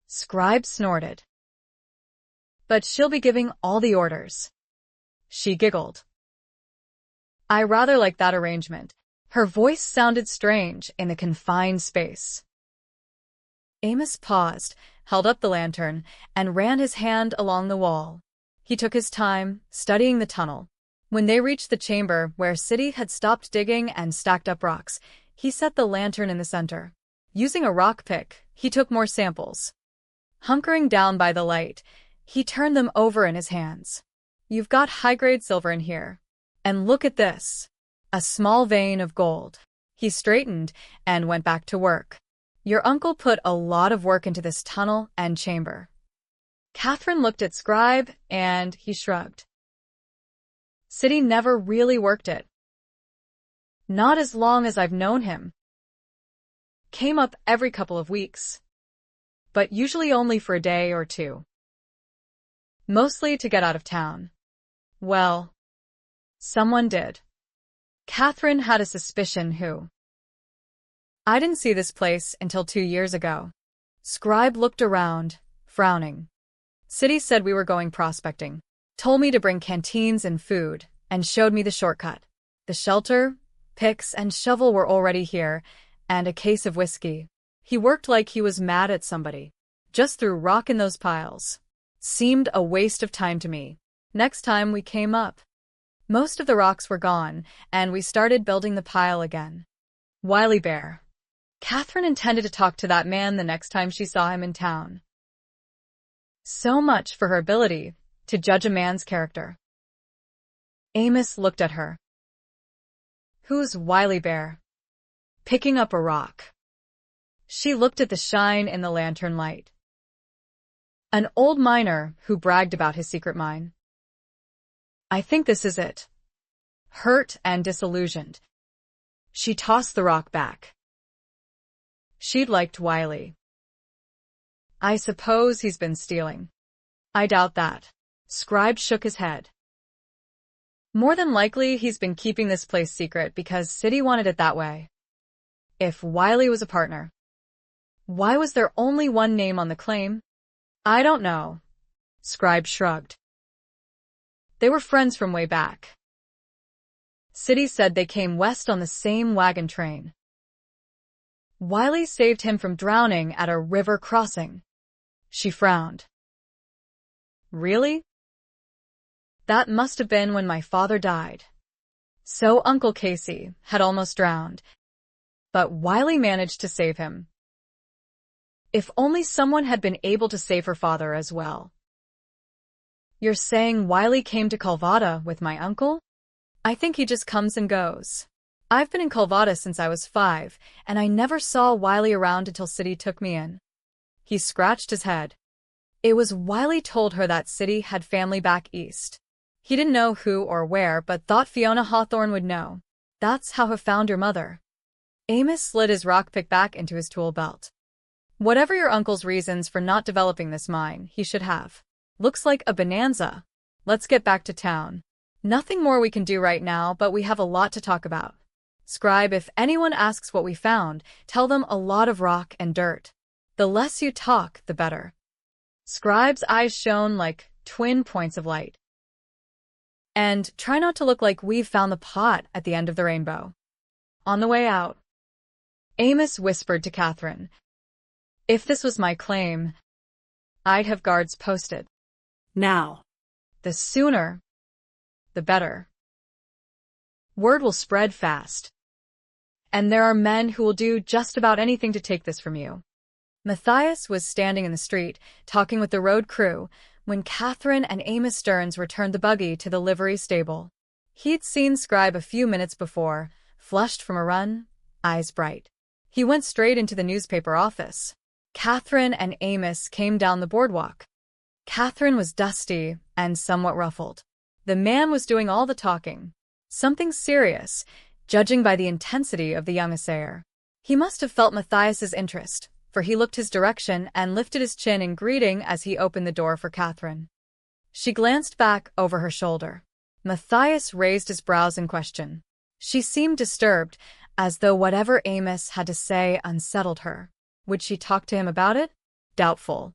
Scribe snorted. "But she'll be giving all the orders." She giggled. "I rather like that arrangement." Her voice sounded strange in the confined space. Amos paused, held up the lantern, and ran his hand along the wall. He took his time, studying the tunnel. When they reached the chamber where City had stopped digging and stacked up rocks, he set the lantern in the center. Using a rock pick, he took more samples. Hunkering down by the light, he turned them over in his hands. "You've got high-grade silver in here. And look at this. A small vein of gold." He straightened and went back to work. "Your uncle put a lot of work into this tunnel and chamber." Kathryn looked at Scribe, and he shrugged. "City never really worked it. Not as long as I've known him. Came up every couple of weeks, but usually only for a day or 2. Mostly to get out of town. Well, someone did." Kathryn had a suspicion who. "I didn't see this place until 2 years ago." Scribe looked around, frowning. "City said we were going prospecting. Told me to bring canteens and food, and showed me the shortcut. The shelter, picks, and shovel were already here, and a case of whiskey. He worked like he was mad at somebody. Just threw rock in those piles. Seemed a waste of time to me. Next time we came up, most of the rocks were gone, and we started building the pile again." Wily Bear. Kathryn intended to talk to that man the next time she saw him in town. So much for her ability to judge a man's character. Amos looked at her. "Who's Wily Bear?" "Picking up a rock." She looked at the shine in the lantern light. "An old miner who bragged about his secret mine. I think this is it." Hurt and disillusioned, she tossed the rock back. She'd liked Wiley. "I suppose he's been stealing." "I doubt that." Scribe shook his head. "More than likely he's been keeping this place secret because City wanted it that way. If Wiley was a partner, why was there only one name on the claim?" "I don't know." Scribe shrugged. "They were friends from way back. City said they came west on the same wagon train. Wiley saved him from drowning at a river crossing." She frowned. "Really? That must have been when my father died. So Uncle Casey had almost drowned, but Wiley managed to save him. If only someone had been able to save her father as well." You're saying Wiley came to Calvada with my uncle? I think he just comes and goes. I've been in Calvada since I was 5, and I never saw Wiley around until City took me in. He scratched his head. It was Wiley told her that City had family back east. He didn't know who or where, but thought Fiona Hawthorne would know. That's how he found your mother. Amos slid his rock pick back into his tool belt. Whatever your uncle's reasons for not developing this mine, he should have. Looks like a bonanza. Let's get back to town. Nothing more we can do right now, but we have a lot to talk about. Scribe, if anyone asks what we found, tell them a lot of rock and dirt. The less you talk, the better. Scribe's eyes shone like twin points of light. And try not to look like we've found the pot at the end of the rainbow. On the way out, Amos whispered to Kathryn, if this was my claim, I'd have guards posted. Now. The sooner, the better. Word will spread fast. And there are men who will do just about anything to take this from you. Matthias was standing in the street, talking with the road crew, when Kathryn and Amos Stearns returned the buggy to the livery stable. He'd seen Scribe a few minutes before, flushed from a run, eyes bright. He went straight into the newspaper office. Kathryn and Amos came down the boardwalk. Kathryn was dusty and somewhat ruffled. The man was doing all the talking. Something serious, judging by the intensity of the young assayer. He must have felt Matthias's interest, for he looked his direction and lifted his chin in greeting as he opened the door for Kathryn. She glanced back over her shoulder. Matthias raised his brows in question. She seemed disturbed, as though whatever Amos had to say unsettled her. Would she talk to him about it? Doubtful.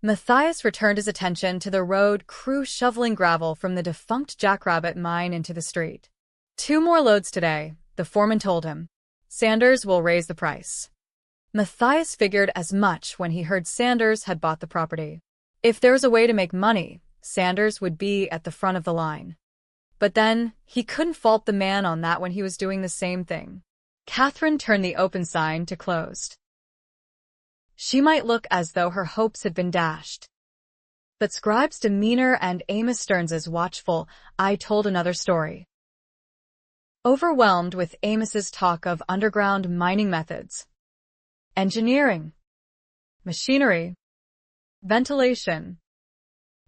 Matthias returned his attention to the road crew shoveling gravel from the defunct Jackrabbit mine into the street. 2 more loads today, the foreman told him. Sanders will raise the price. Matthias figured as much when he heard Sanders had bought the property. If there was a way to make money, Sanders would be at the front of the line. But then, he couldn't fault the man on that when he was doing the same thing. Kathryn turned the open sign to closed. She might look as though her hopes had been dashed. But Scribe's demeanor and Amos Stearns's watchful eye told another story. Overwhelmed with Amos's talk of underground mining methods, engineering, machinery, ventilation,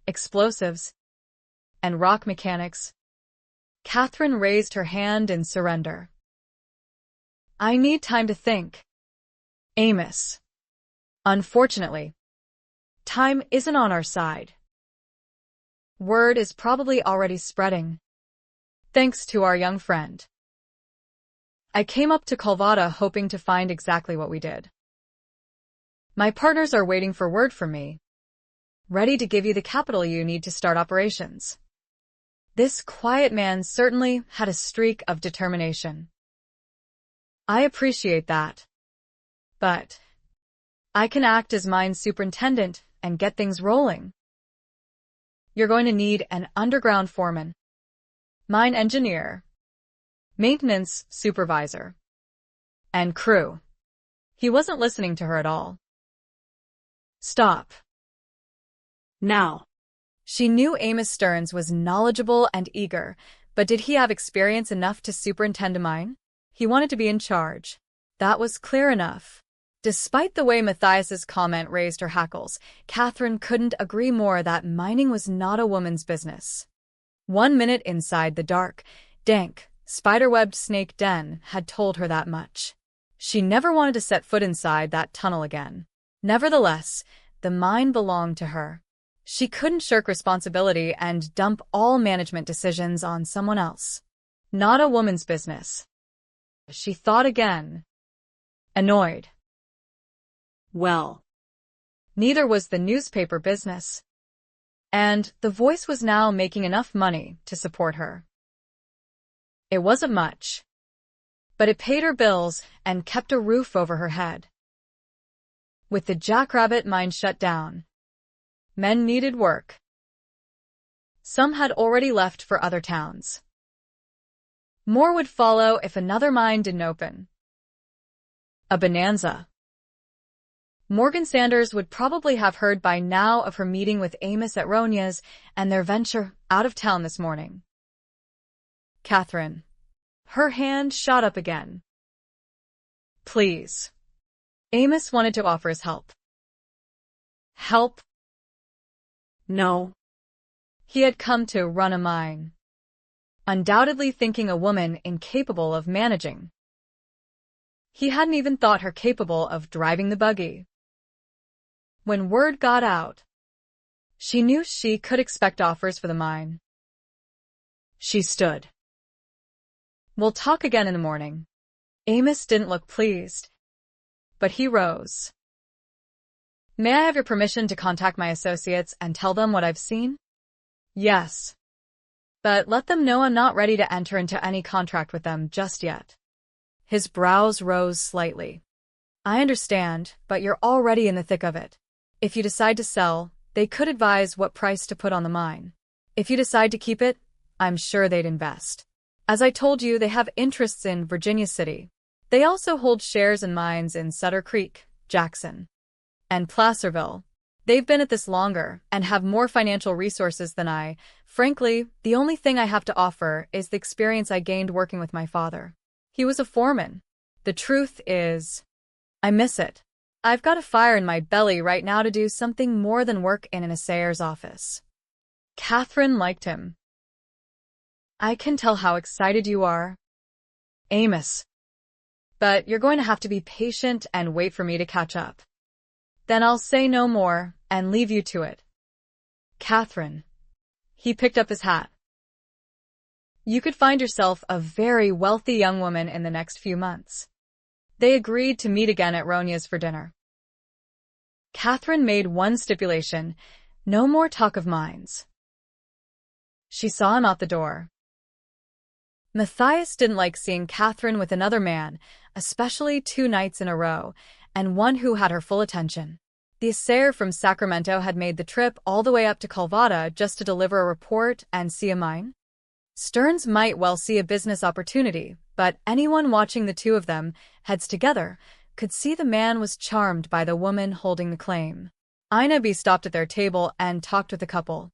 explosives, and rock mechanics, Kathryn raised her hand in surrender. I need time to think. Amos. Unfortunately, time isn't on our side. Word is probably already spreading, thanks to our young friend. I came up to Calvada hoping to find exactly what we did. My partners are waiting for word from me, ready to give you the capital you need to start operations. This quiet man certainly had a streak of determination. I appreciate that. But I can act as mine superintendent and get things rolling. You're going to need an underground foreman, mine engineer, maintenance supervisor, and crew. He wasn't listening to her at all. Stop. Now. She knew Amos Stearns was knowledgeable and eager, but did he have experience enough to superintend a mine? He wanted to be in charge. That was clear enough. Despite the way Matthias's comment raised her hackles, Kathryn couldn't agree more that mining was not a woman's business. 1 minute inside the dark, dank, spiderwebbed snake den had told her that much. She never wanted to set foot inside that tunnel again. Nevertheless, the mine belonged to her. She couldn't shirk responsibility and dump all management decisions on someone else. Not a woman's business. She thought again. Annoyed. Well. Neither was the newspaper business. And the Voice was now making enough money to support her. It wasn't much, but it paid her bills and kept a roof over her head. With the Jackrabbit mine shut down, men needed work. Some had already left for other towns. More would follow if another mine didn't open. A bonanza. Morgan Sanders would probably have heard by now of her meeting with Amos at Ronia's and their venture out of town this morning. Kathryn. Her hand shot up again. Please. Amos wanted to offer his help. Help? No. He had come to run a mine. Undoubtedly thinking a woman incapable of managing. He hadn't even thought her capable of driving the buggy. When word got out, she knew she could expect offers for the mine. She stood. We'll talk again in the morning. Amos didn't look pleased, but he rose. May I have your permission to contact my associates and tell them what I've seen? Yes. But let them know I'm not ready to enter into any contract with them just yet. His brows rose slightly. I understand, but you're already in the thick of it. If you decide to sell, they could advise what price to put on the mine. If you decide to keep it, I'm sure they'd invest. As I told you, they have interests in Virginia City. They also hold shares in mines in Sutter Creek, Jackson, and Placerville. They've been at this longer and have more financial resources than I. Frankly, the only thing I have to offer is the experience I gained working with my father. He was a foreman. The truth is, I miss it. I've got a fire in my belly right now to do something more than work in an assayer's office. Kathryn liked him. I can tell how excited you are, Amos. But you're going to have to be patient and wait for me to catch up. Then I'll say no more and leave you to it. Kathryn. He picked up his hat. You could find yourself a very wealthy young woman in the next few months. They agreed to meet again at Ronia's for dinner. Kathryn made one stipulation: no more talk of mines. She saw him out the door. Matthias didn't like seeing Kathryn with another man, especially 2 nights in a row, and one who had her full attention. The assayer from Sacramento had made the trip all the way up to Calvada just to deliver a report and see a mine. Stearns might well see a business opportunity, but anyone watching the two of them, heads together, could see the man was charmed by the woman holding the claim. Ina B. stopped at their table and talked with the couple.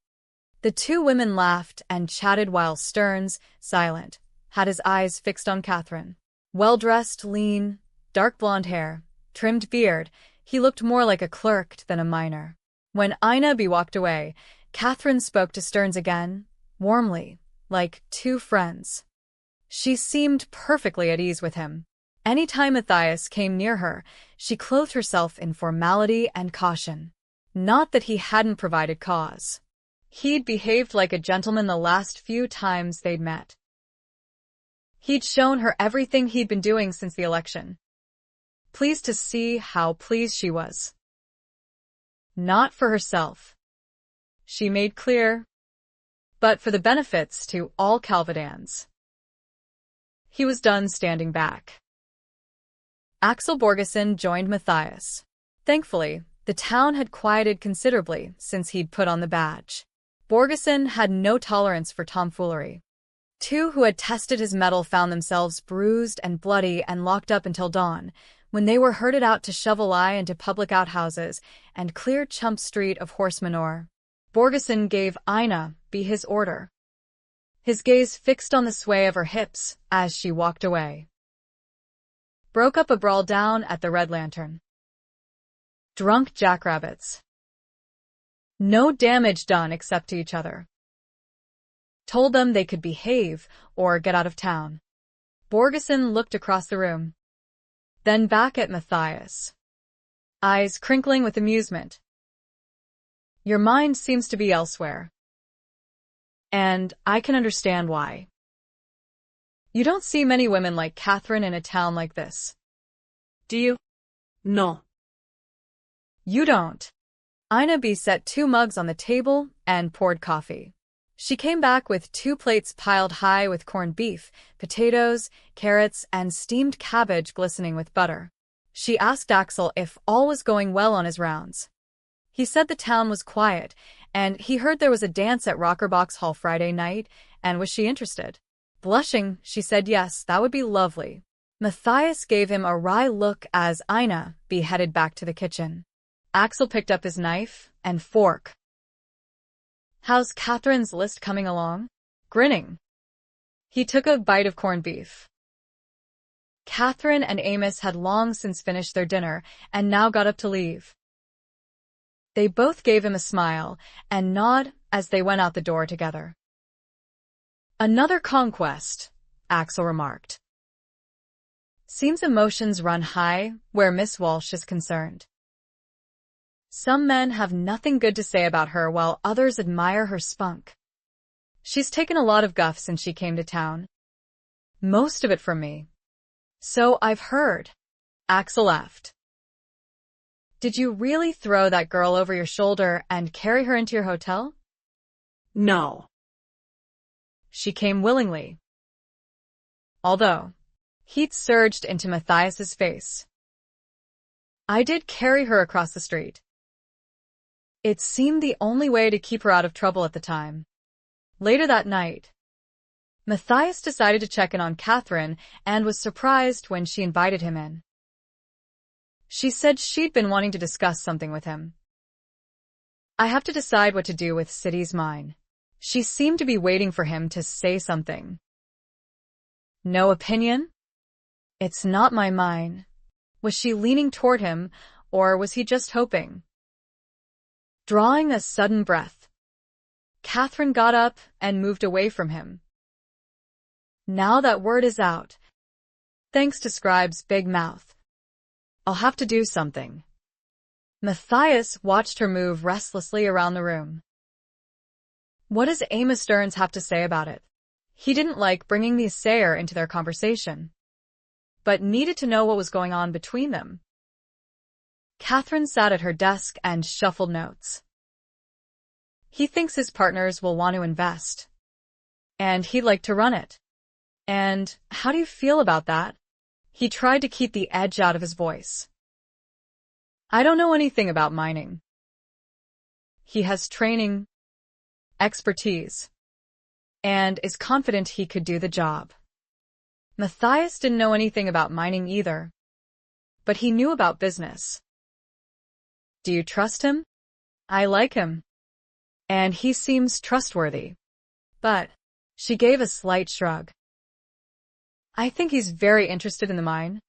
The 2 women laughed and chatted while Stearns, silent, had his eyes fixed on Kathryn. Well-dressed, lean, dark blonde hair, trimmed beard, he looked more like a clerk than a miner. When Ina B. walked away, Kathryn spoke to Stearns again, warmly, like 2 friends. She seemed perfectly at ease with him. Any time Matthias came near her, she clothed herself in formality and caution. Not that he hadn't provided cause. He'd behaved like a gentleman the last few times they'd met. He'd shown her everything he'd been doing since the election. Pleased to see how pleased she was. Not for herself, she made clear, but for the benefits to all Calvadans. He was done standing back. Axel Borgeson joined Matthias. Thankfully, the town had quieted considerably since he'd put on the badge. Borgeson had no tolerance for tomfoolery. 2 who had tested his mettle found themselves bruised and bloody and locked up until dawn, when they were herded out to shovel eye into public outhouses and clear Chump Street of horse manure. Borgeson gave Ina B. his order. His gaze fixed on the sway of her hips as she walked away. Broke up a brawl down at the Red Lantern. Drunk jackrabbits. No damage done except to each other. Told them they could behave or get out of town. Borgeson looked across the room, then back at Matthias, eyes crinkling with amusement. Your mind seems to be elsewhere. And I can understand why. You don't see many women like Kathryn in a town like this. Do you? No. You don't. Ina B. set 2 mugs on the table and poured coffee. She came back with 2 plates piled high with corned beef, potatoes, carrots, and steamed cabbage glistening with butter. She asked Axel if all was going well on his rounds. He said the town was quiet, and he heard there was a dance at Rockerbox Hall Friday night, and was she interested? Blushing, she said yes, that would be lovely. Matthias gave him a wry look as Ina headed back to the kitchen. Axel picked up his knife and fork. "How's Kathryn's list coming along?" Grinning, he took a bite of corned beef. Kathryn and Amos had long since finished their dinner and now got up to leave. They both gave him a smile and nod as they went out the door together. "Another conquest," Axel remarked. "Seems emotions run high where Miss Walsh is concerned. Some men have nothing good to say about her while others admire her spunk. She's taken a lot of guff since she came to town. Most of it from me." "So I've heard." Axel laughed. "Did you really throw that girl over your shoulder and carry her into your hotel?" "No." "She came willingly." Although heat surged into Matthias's face. "I did carry her across the street. It seemed the only way to keep her out of trouble at the time." Later that night, Matthias decided to check in on Kathryn and was surprised when she invited him in. She said she'd been wanting to discuss something with him. "I have to decide what to do with City's mine." She seemed to be waiting for him to say something. "No opinion?" "It's not my mine." Was she leaning toward him, or was he just hoping? Drawing a sudden breath, Kathryn got up and moved away from him. "Now that word is out, thanks to Scribe's big mouth, I'll have to do something." Matthias watched her move restlessly around the room. What does Amos Stearns have to say about it? He didn't like bringing the assayer into their conversation, but needed to know what was going on between them. Kathryn sat at her desk and shuffled notes. "He thinks his partners will want to invest, and he'd like to run it. And how do you feel about that?" He tried to keep the edge out of his voice. "I don't know anything about mining." He has training, expertise, and is confident he could do the job. Matthias didn't know anything about mining either, but he knew about business. "Do you trust him?" "I like him, and he seems trustworthy." But she gave a slight shrug. "I think he's very interested in the mine,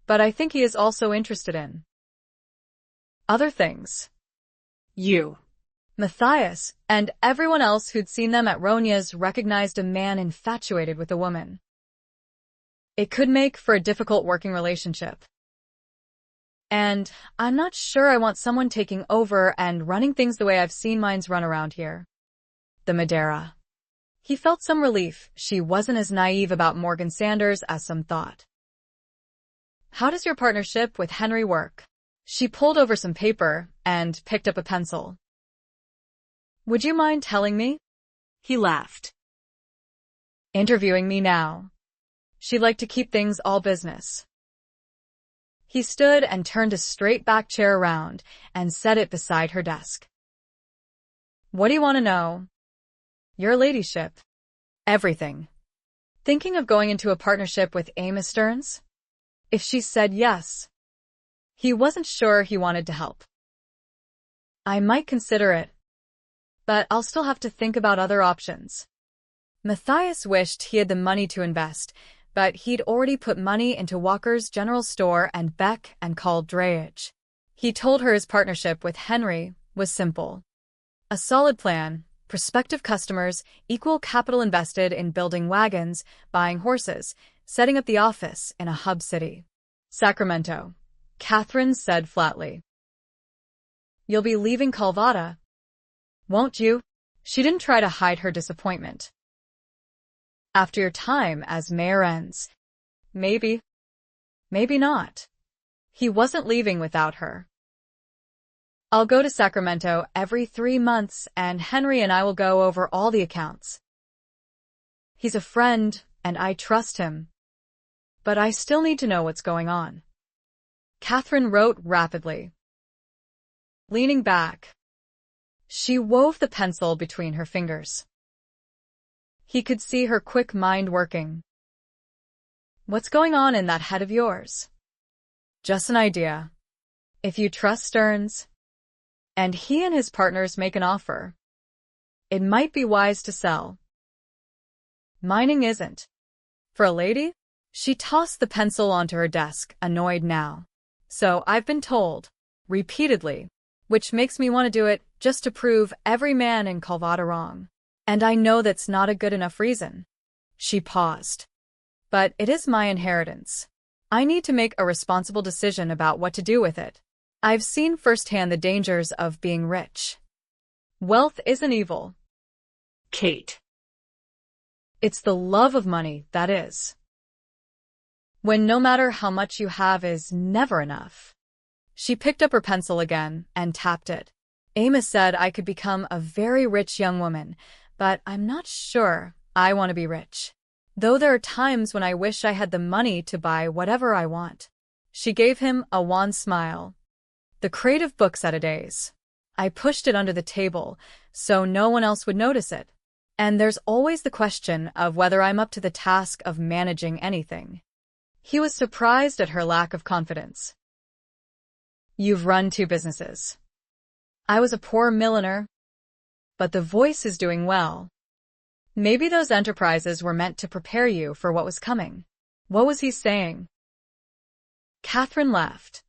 but I think he is also interested in other things." "You." Matthias and everyone else who'd seen them at Ronya's recognized a man infatuated with a woman. It could make for a difficult working relationship. "And I'm not sure I want someone taking over and running things the way I've seen mines run around here." The Madeira. He felt some relief she wasn't as naive about Morgan Sanders as some thought. "How does your partnership with Henry work?" She pulled over some paper and picked up a pencil. "Would you mind telling me?" He laughed. "Interviewing me now." She'd like to keep things all business. He stood and turned a straight-back chair around and set it beside her desk. "What do you want to know?" "Your ladyship." "Everything." "Thinking of going into a partnership with Amos Stearns?" If she said yes, he wasn't sure he wanted to help. "I might consider it, but I'll still have to think about other options." Matthias wished he had the money to invest, but he'd already put money into Walker's General Store and Beck and called drayage. He told her his partnership with Henry was simple. A solid plan, prospective customers, equal capital invested in building wagons, buying horses, setting up the office in a hub city. "Sacramento," Kathryn said flatly. "You'll be leaving Calvada, won't you?" She didn't try to hide her disappointment. "After your time as mayor ends. Maybe. Maybe not." He wasn't leaving without her. "I'll go to Sacramento every 3 months, and Henry and I will go over all the accounts. He's a friend, and I trust him. But I still need to know what's going on." Kathryn wrote rapidly. Leaning back, she wove the pencil between her fingers. He could see her quick mind working. What's going on in that head of yours? Just an idea. If you trust Stearns, and he and his partners make an offer, it might be wise to sell. Mining isn't. For a lady? She tossed the pencil onto her desk, annoyed now. So I've been told, repeatedly, which makes me want to do it just to prove every man in Calvada wrong. And I know that's not a good enough reason. She paused. But it is my inheritance. I need to make a responsible decision about what to do with it. I've seen firsthand the dangers of being rich. Wealth isn't evil. Kate. It's the love of money that is. When no matter how much you have is never enough. She picked up her pencil again and tapped it. Amos said I could become a very rich young woman, but I'm not sure I want to be rich. Though there are times when I wish I had the money to buy whatever I want. She gave him a wan smile. The crate of books at a days. I pushed it under the table so no one else would notice it. And there's always the question of whether I'm up to the task of managing anything. He was surprised at her lack of confidence. You've run 2 businesses. I was a poor milliner, but the voice is doing well. Maybe those enterprises were meant to prepare you for what was coming. What was he saying? Kathryn laughed,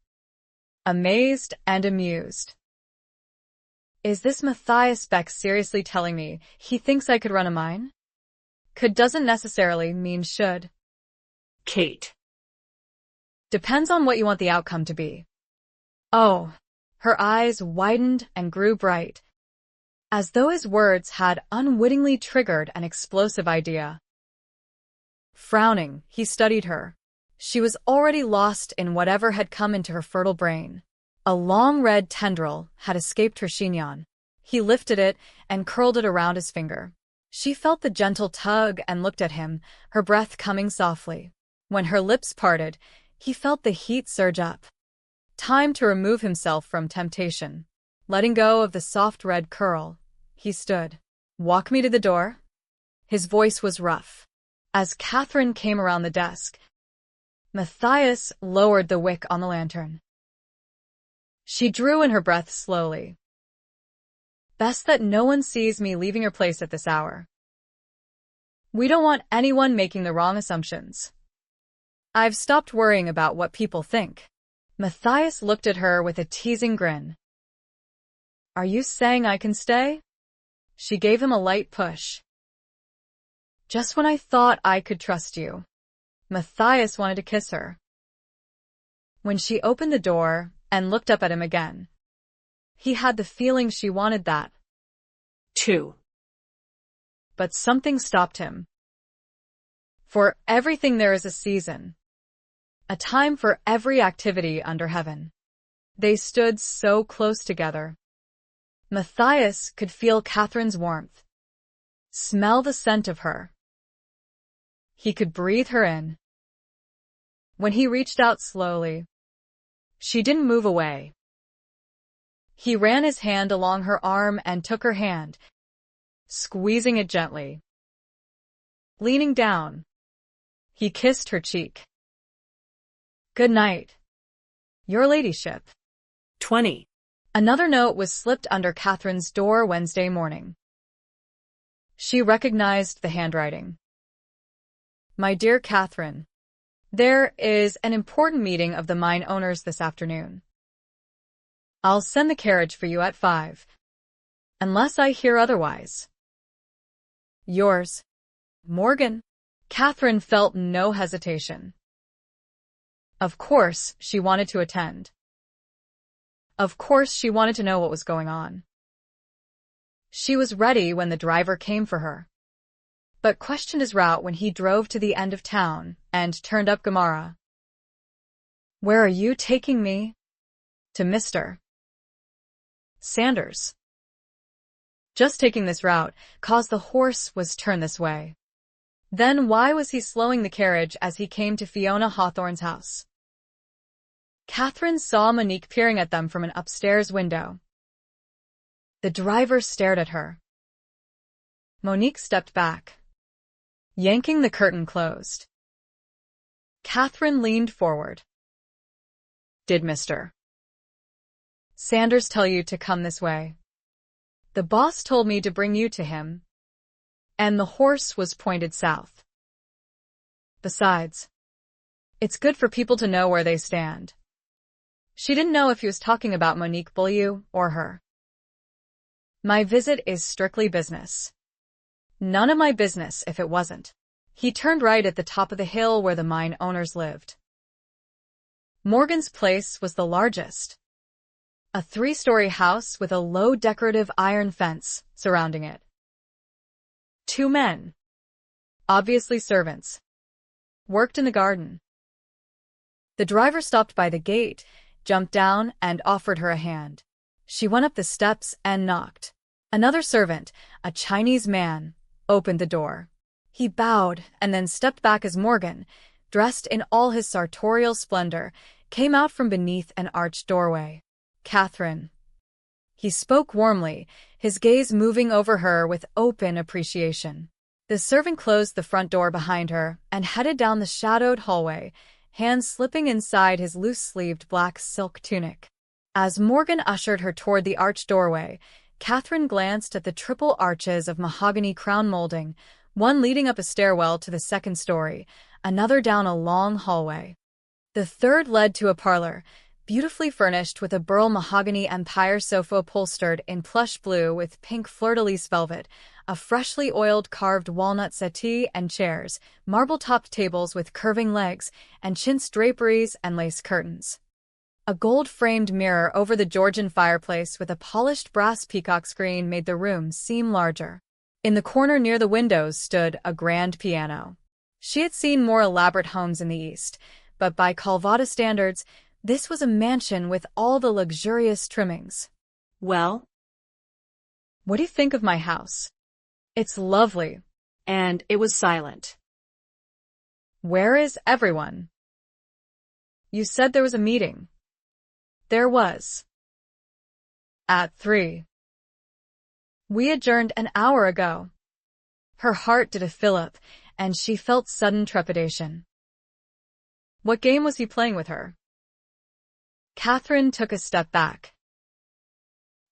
amazed and amused. Is this Matthias Beck seriously telling me he thinks I could run a mine? Could doesn't necessarily mean should. Kate. Depends on what you want the outcome to be. Oh, her eyes widened and grew bright, as though his words had unwittingly triggered an explosive idea. Frowning, he studied her. She was already lost in whatever had come into her fertile brain. A long red tendril had escaped her chignon. He lifted it and curled it around his finger. She felt the gentle tug and looked at him, her breath coming softly. When her lips parted, he felt the heat surge up. Time to remove himself from temptation. Letting go of the soft red curl, he stood. Walk me to the door? His voice was rough. As Kathryn came around the desk, Matthias lowered the wick on the lantern. She drew in her breath slowly. Best that no one sees me leaving your place at this hour. We don't want anyone making the wrong assumptions. I've stopped worrying about what people think. Matthias looked at her with a teasing grin. Are you saying I can stay? She gave him a light push. Just when I thought I could trust you. Matthias wanted to kiss her. When she opened the door and looked up at him again, he had the feeling she wanted that, too. But something stopped him. For everything there is a season. A time for every activity under heaven. They stood so close together. Matthias could feel Kathryn's warmth. Smell the scent of her. He could breathe her in. When he reached out slowly, she didn't move away. He ran his hand along her arm and took her hand, squeezing it gently. Leaning down, he kissed her cheek. Good night, Your Ladyship. 20. Another note was slipped under Kathryn's door Wednesday morning. She recognized the handwriting. My dear Kathryn, there is an important meeting of the mine owners this afternoon. I'll send the carriage for you at 5, unless I hear otherwise. Yours, Morgan. Kathryn felt no hesitation. Of course, she wanted to attend. Of course, she wanted to know what was going on. She was ready when the driver came for her, but questioned his route when he drove to the end of town and turned up Gamara. Where are you taking me? To Mr. Sanders. Just taking this route, cause the horse was turned this way. Then why was he slowing the carriage as he came to Fiona Hawthorne's house? Kathryn saw Monique peering at them from an upstairs window. The driver stared at her. Monique stepped back, yanking the curtain closed. Kathryn leaned forward. Did Mr. Sanders tell you to come this way? The boss told me to bring you to him. And the horse was pointed south. Besides, it's good for people to know where they stand. She didn't know if he was talking about Monique Beaulieu or her. My visit is strictly business. None of my business if it wasn't. He turned right at the top of the hill where the mine owners lived. Morgan's place was the largest. A 3-story house with a low decorative iron fence surrounding it. 2 men, obviously servants, worked in the garden. The driver stopped by the gate, jumped down, and offered her a hand. She went up the steps and knocked. Another servant, a Chinese man, opened the door. He bowed and then stepped back as Morgan, dressed in all his sartorial splendor, came out from beneath an arched doorway. Kathryn. He spoke warmly, his gaze moving over her with open appreciation. The servant closed the front door behind her and headed down the shadowed hallway, hands slipping inside his loose-sleeved black silk tunic. As Morgan ushered her toward the arched doorway, Kathryn glanced at the triple arches of mahogany crown molding, one leading up a stairwell to the 2nd story, another down a long hallway. The third led to a parlor, beautifully furnished with a burl mahogany empire sofa upholstered in plush blue with pink fleur-de-lis velvet, a freshly oiled carved walnut settee and chairs, marble-topped tables with curving legs, and chintz draperies and lace curtains. A gold-framed mirror over the Georgian fireplace with a polished brass peacock screen made the room seem larger. In the corner near the windows stood a grand piano. She had seen more elaborate homes in the East, but by Calvada standards, this was a mansion with all the luxurious trimmings. Well? What do you think of my house? It's lovely. And it was silent. Where is everyone? You said there was a meeting. There was. At 3. We adjourned an hour ago. Her heart did a fillip, and she felt sudden trepidation. What game was he playing with her? Kathryn took a step back.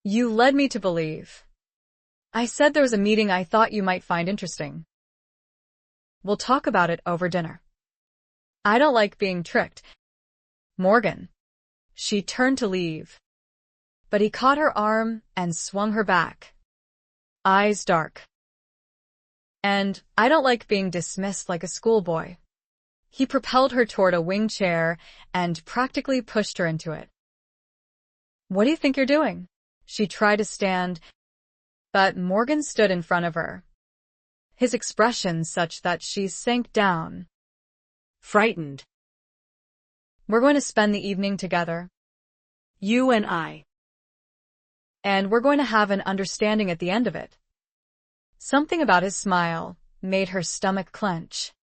You led me to believe. I said there was a meeting I thought you might find interesting. We'll talk about it over dinner. I don't like being tricked. Morgan. She turned to leave. But he caught her arm and swung her back. Eyes dark. And I don't like being dismissed like a schoolboy. He propelled her toward a wing chair and practically pushed her into it. What do you think you're doing? She tried to stand, but Morgan stood in front of her, his expression such that she sank down. Frightened. We're going to spend the evening together. You and I. And we're going to have an understanding at the end of it. Something about his smile made her stomach clench.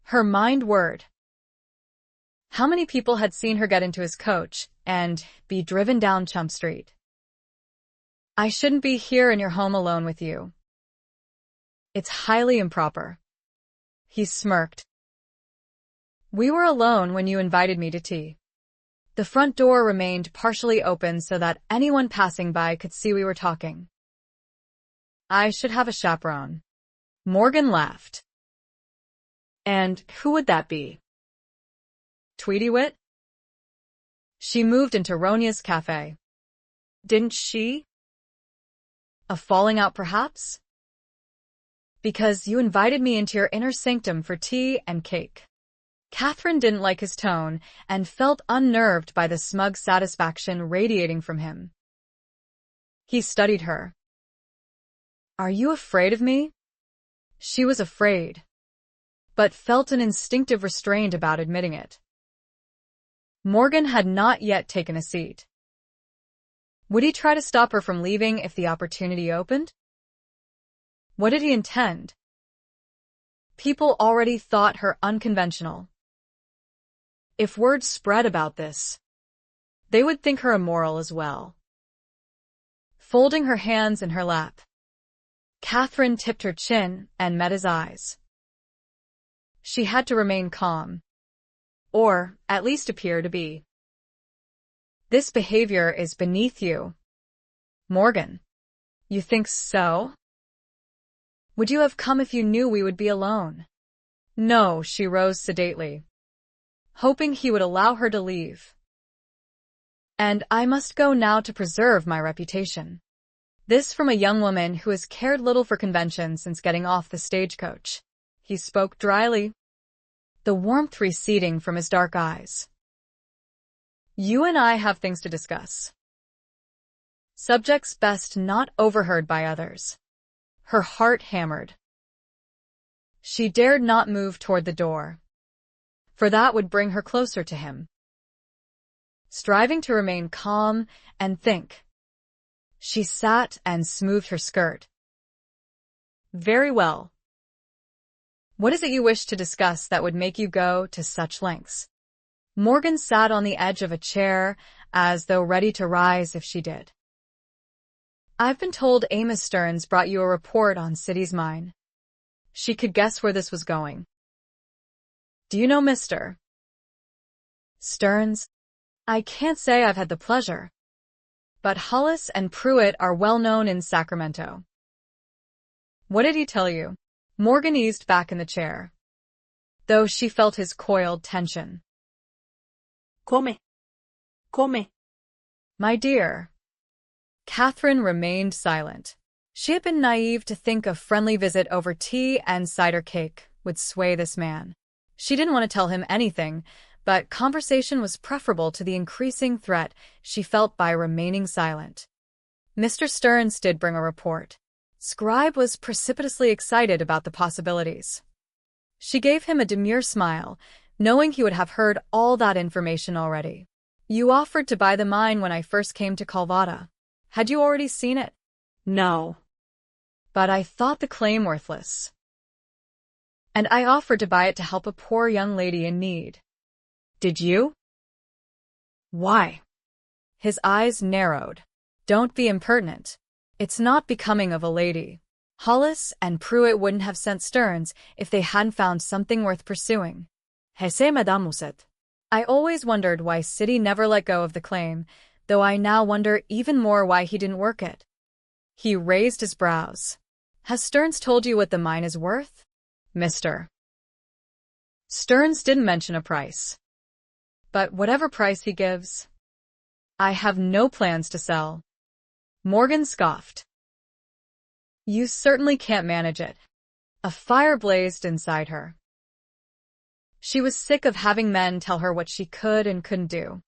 Her mind whirred. How many people had seen her get into his coach and be driven down Chump Street? I shouldn't be here in your home alone with you. It's highly improper. He smirked. We were alone when you invited me to tea. The front door remained partially open so that anyone passing by could see we were talking. I should have a chaperone. Morgan laughed. And who would that be? Tweety Wit? She moved into Ronia's cafe. Didn't she? A falling out, perhaps? Because you invited me into your inner sanctum for tea and cake. Kathryn didn't like his tone and felt unnerved by the smug satisfaction radiating from him. He studied her. Are you afraid of me? She was afraid, but felt an instinctive restraint about admitting it. Morgan had not yet taken a seat. Would he try to stop her from leaving if the opportunity opened? What did he intend? People already thought her unconventional. If word spread about this, they would think her immoral as well. Folding her hands in her lap, Kathryn tipped her chin and met his eyes. She had to remain calm. Or, at least appear to be. This behavior is beneath you. Morgan. You think so? Would you have come if you knew we would be alone? No, she rose sedately, hoping he would allow her to leave. And I must go now to preserve my reputation. This from a young woman who has cared little for convention since getting off the stagecoach. He spoke dryly, the warmth receding from his dark eyes. You and I have things to discuss. Subjects best not overheard by others. Her heart hammered. She dared not move toward the door, for that would bring her closer to him. Striving to remain calm and think, she sat and smoothed her skirt. Very well. What is it you wish to discuss that would make you go to such lengths? Morgan sat on the edge of a chair, as though ready to rise if she did. I've been told Amos Stearns brought you a report on City's Mine. She could guess where this was going. Do you know Mr. Stearns? I can't say I've had the pleasure, but Hollis and Pruitt are well known in Sacramento. What did he tell you? Morgan eased back in the chair, though she felt his coiled tension. Come. My dear. Kathryn remained silent. She had been naive to think a friendly visit over tea and cider cake would sway this man. She didn't want to tell him anything, but conversation was preferable to the increasing threat she felt by remaining silent. Mr. Stearns did bring a report. Scribe was precipitously excited about the possibilities. She gave him a demure smile, knowing he would have heard all that information already. You offered to buy the mine when I first came to Calvada. Had you already seen it? No. But I thought the claim worthless. And I offered to buy it to help a poor young lady in need. Did you? Why? His eyes narrowed. Don't be impertinent. It's not becoming of a lady. Hollis and Pruitt wouldn't have sent Stearns if they hadn't found something worth pursuing. Hesse Madame Musset. I always wondered why City never let go of the claim, though I now wonder even more why he didn't work it. He raised his brows. Has Stearns told you what the mine is worth? Mr. Stearns didn't mention a price. But whatever price he gives, I have no plans to sell. Morgan scoffed. You certainly can't manage it. A fire blazed inside her. She was sick of having men tell her what she could and couldn't do.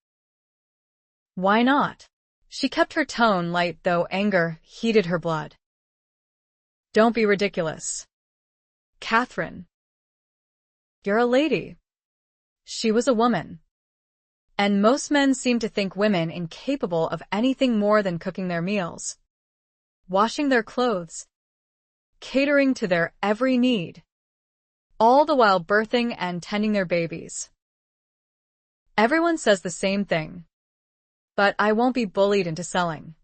Why not? She kept her tone light, though anger heated her blood. Don't be ridiculous. Kathryn. You're a lady. She was a woman. And most men seem to think women incapable of anything more than cooking their meals, washing their clothes, catering to their every need, all the while birthing and tending their babies. Everyone says the same thing. But I won't be bullied into selling.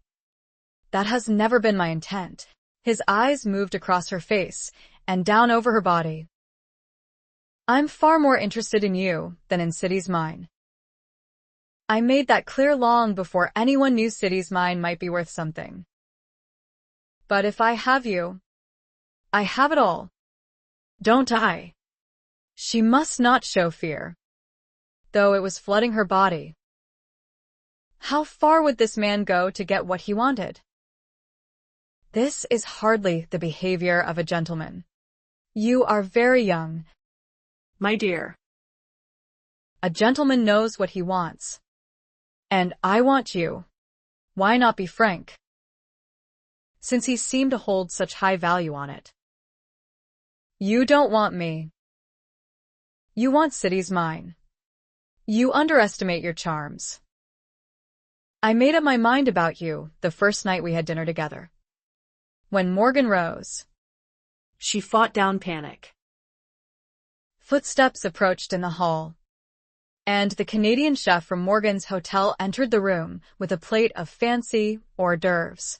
That has never been my intent. His eyes moved across her face and down over her body. I'm far more interested in you than in City's Mine. I made that clear long before anyone knew City's Mine might be worth something. But if I have you, I have it all. Don't I? She must not show fear, though it was flooding her body. How far would this man go to get what he wanted? This is hardly the behavior of a gentleman. You are very young. My dear. A gentleman knows what he wants. And I want you. Why not be frank? Since he seemed to hold such high value on it. You don't want me. You want City's Mine. You underestimate your charms. I made up my mind about you the first night we had dinner together. When Morgan rose, She fought down panic. Footsteps approached in the hall, and the Canadian chef from Morgan's hotel entered the room with a plate of fancy hors d'oeuvres.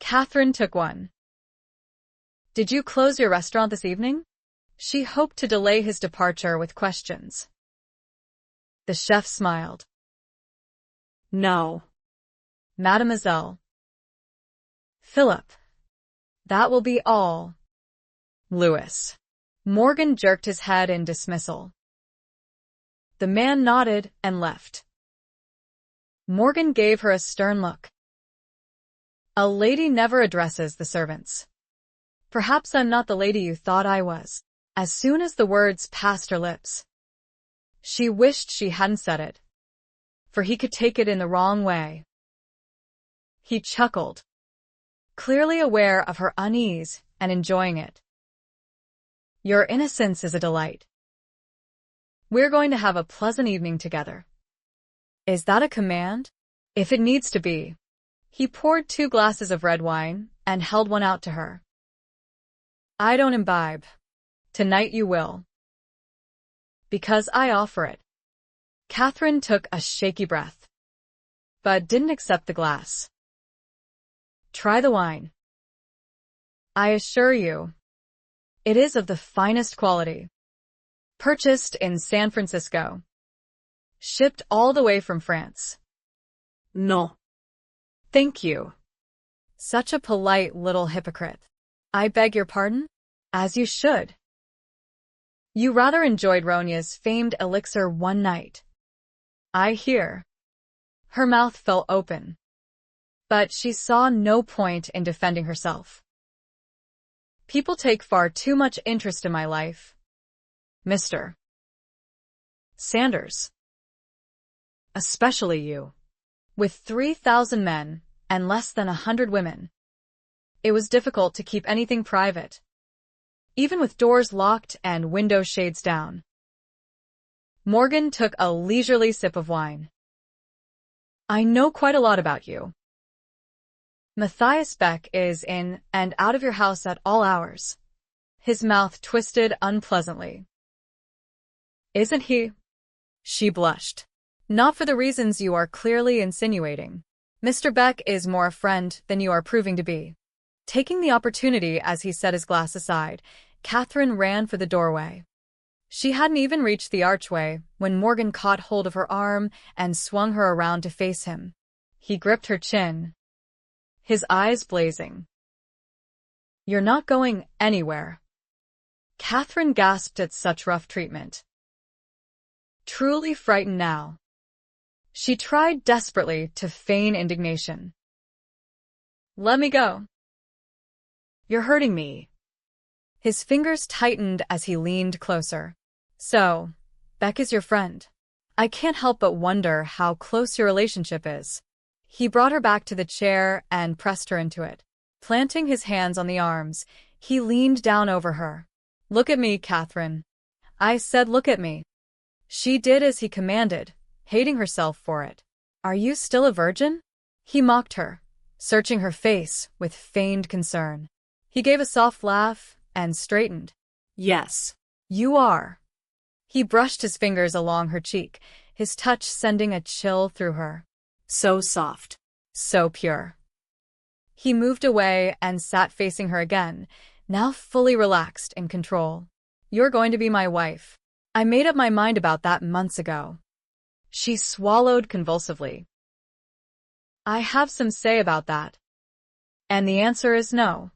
Kathryn took one. Did you close your restaurant this evening? She hoped to delay his departure with questions. The chef smiled. No. Mademoiselle. Philip. That will be all. Louis. Morgan jerked his head in dismissal. The man nodded and left. Morgan gave her a stern look. A lady never addresses the servants. Perhaps I'm not the lady you thought I was. As soon as the words passed her lips, she wished she hadn't said it, for he could take it in the wrong way. He chuckled, clearly aware of her unease and enjoying it. Your innocence is a delight. We're going to have a pleasant evening together. Is that a command? If it needs to be. He poured 2 glasses of red wine and held one out to her. I don't imbibe. Tonight you will. Because I offer it. Kathryn took a shaky breath, but didn't accept the glass. Try the wine. I assure you, it is of the finest quality. Purchased in San Francisco. Shipped all the way from France. No. Thank you. Such a polite little hypocrite. I beg your pardon? As you should. You rather enjoyed Ronya's famed elixir one night. I hear. Her mouth fell open, but she saw no point in defending herself. People take far too much interest in my life. Mr. Sanders. Especially you. With 3,000 men and less than 100 women. It was difficult to keep anything private, even with doors locked and window shades down. Morgan took a leisurely sip of wine. I know quite a lot about you. Matthias Beck is in and out of your house at all hours. His mouth twisted unpleasantly. Isn't he? She blushed. Not for the reasons you are clearly insinuating. Mr. Beck is more a friend than you are proving to be. Taking the opportunity as he set his glass aside, Kathryn ran for the doorway. She hadn't even reached the archway when Morgan caught hold of her arm and swung her around to face him. He gripped her chin, his eyes blazing. You're not going anywhere. Kathryn gasped at such rough treatment. Truly frightened now, she tried desperately to feign indignation. Let me go. You're hurting me. His fingers tightened as he leaned closer. So, Beck is your friend. I can't help but wonder how close your relationship is. He brought her back to the chair and pressed her into it. Planting his hands on the arms, he leaned down over her. Look at me, Kathryn. I said look at me. She did as he commanded, hating herself for it. Are you still a virgin? He mocked her, searching her face with feigned concern. He gave a soft laugh and straightened. Yes, you are. He brushed his fingers along her cheek, his touch sending a chill through her. So soft, so pure. He moved away and sat facing her again, now fully relaxed in control. You're going to be my wife. I made up my mind about that months ago. She swallowed convulsively. I have some say about that. And the answer is no.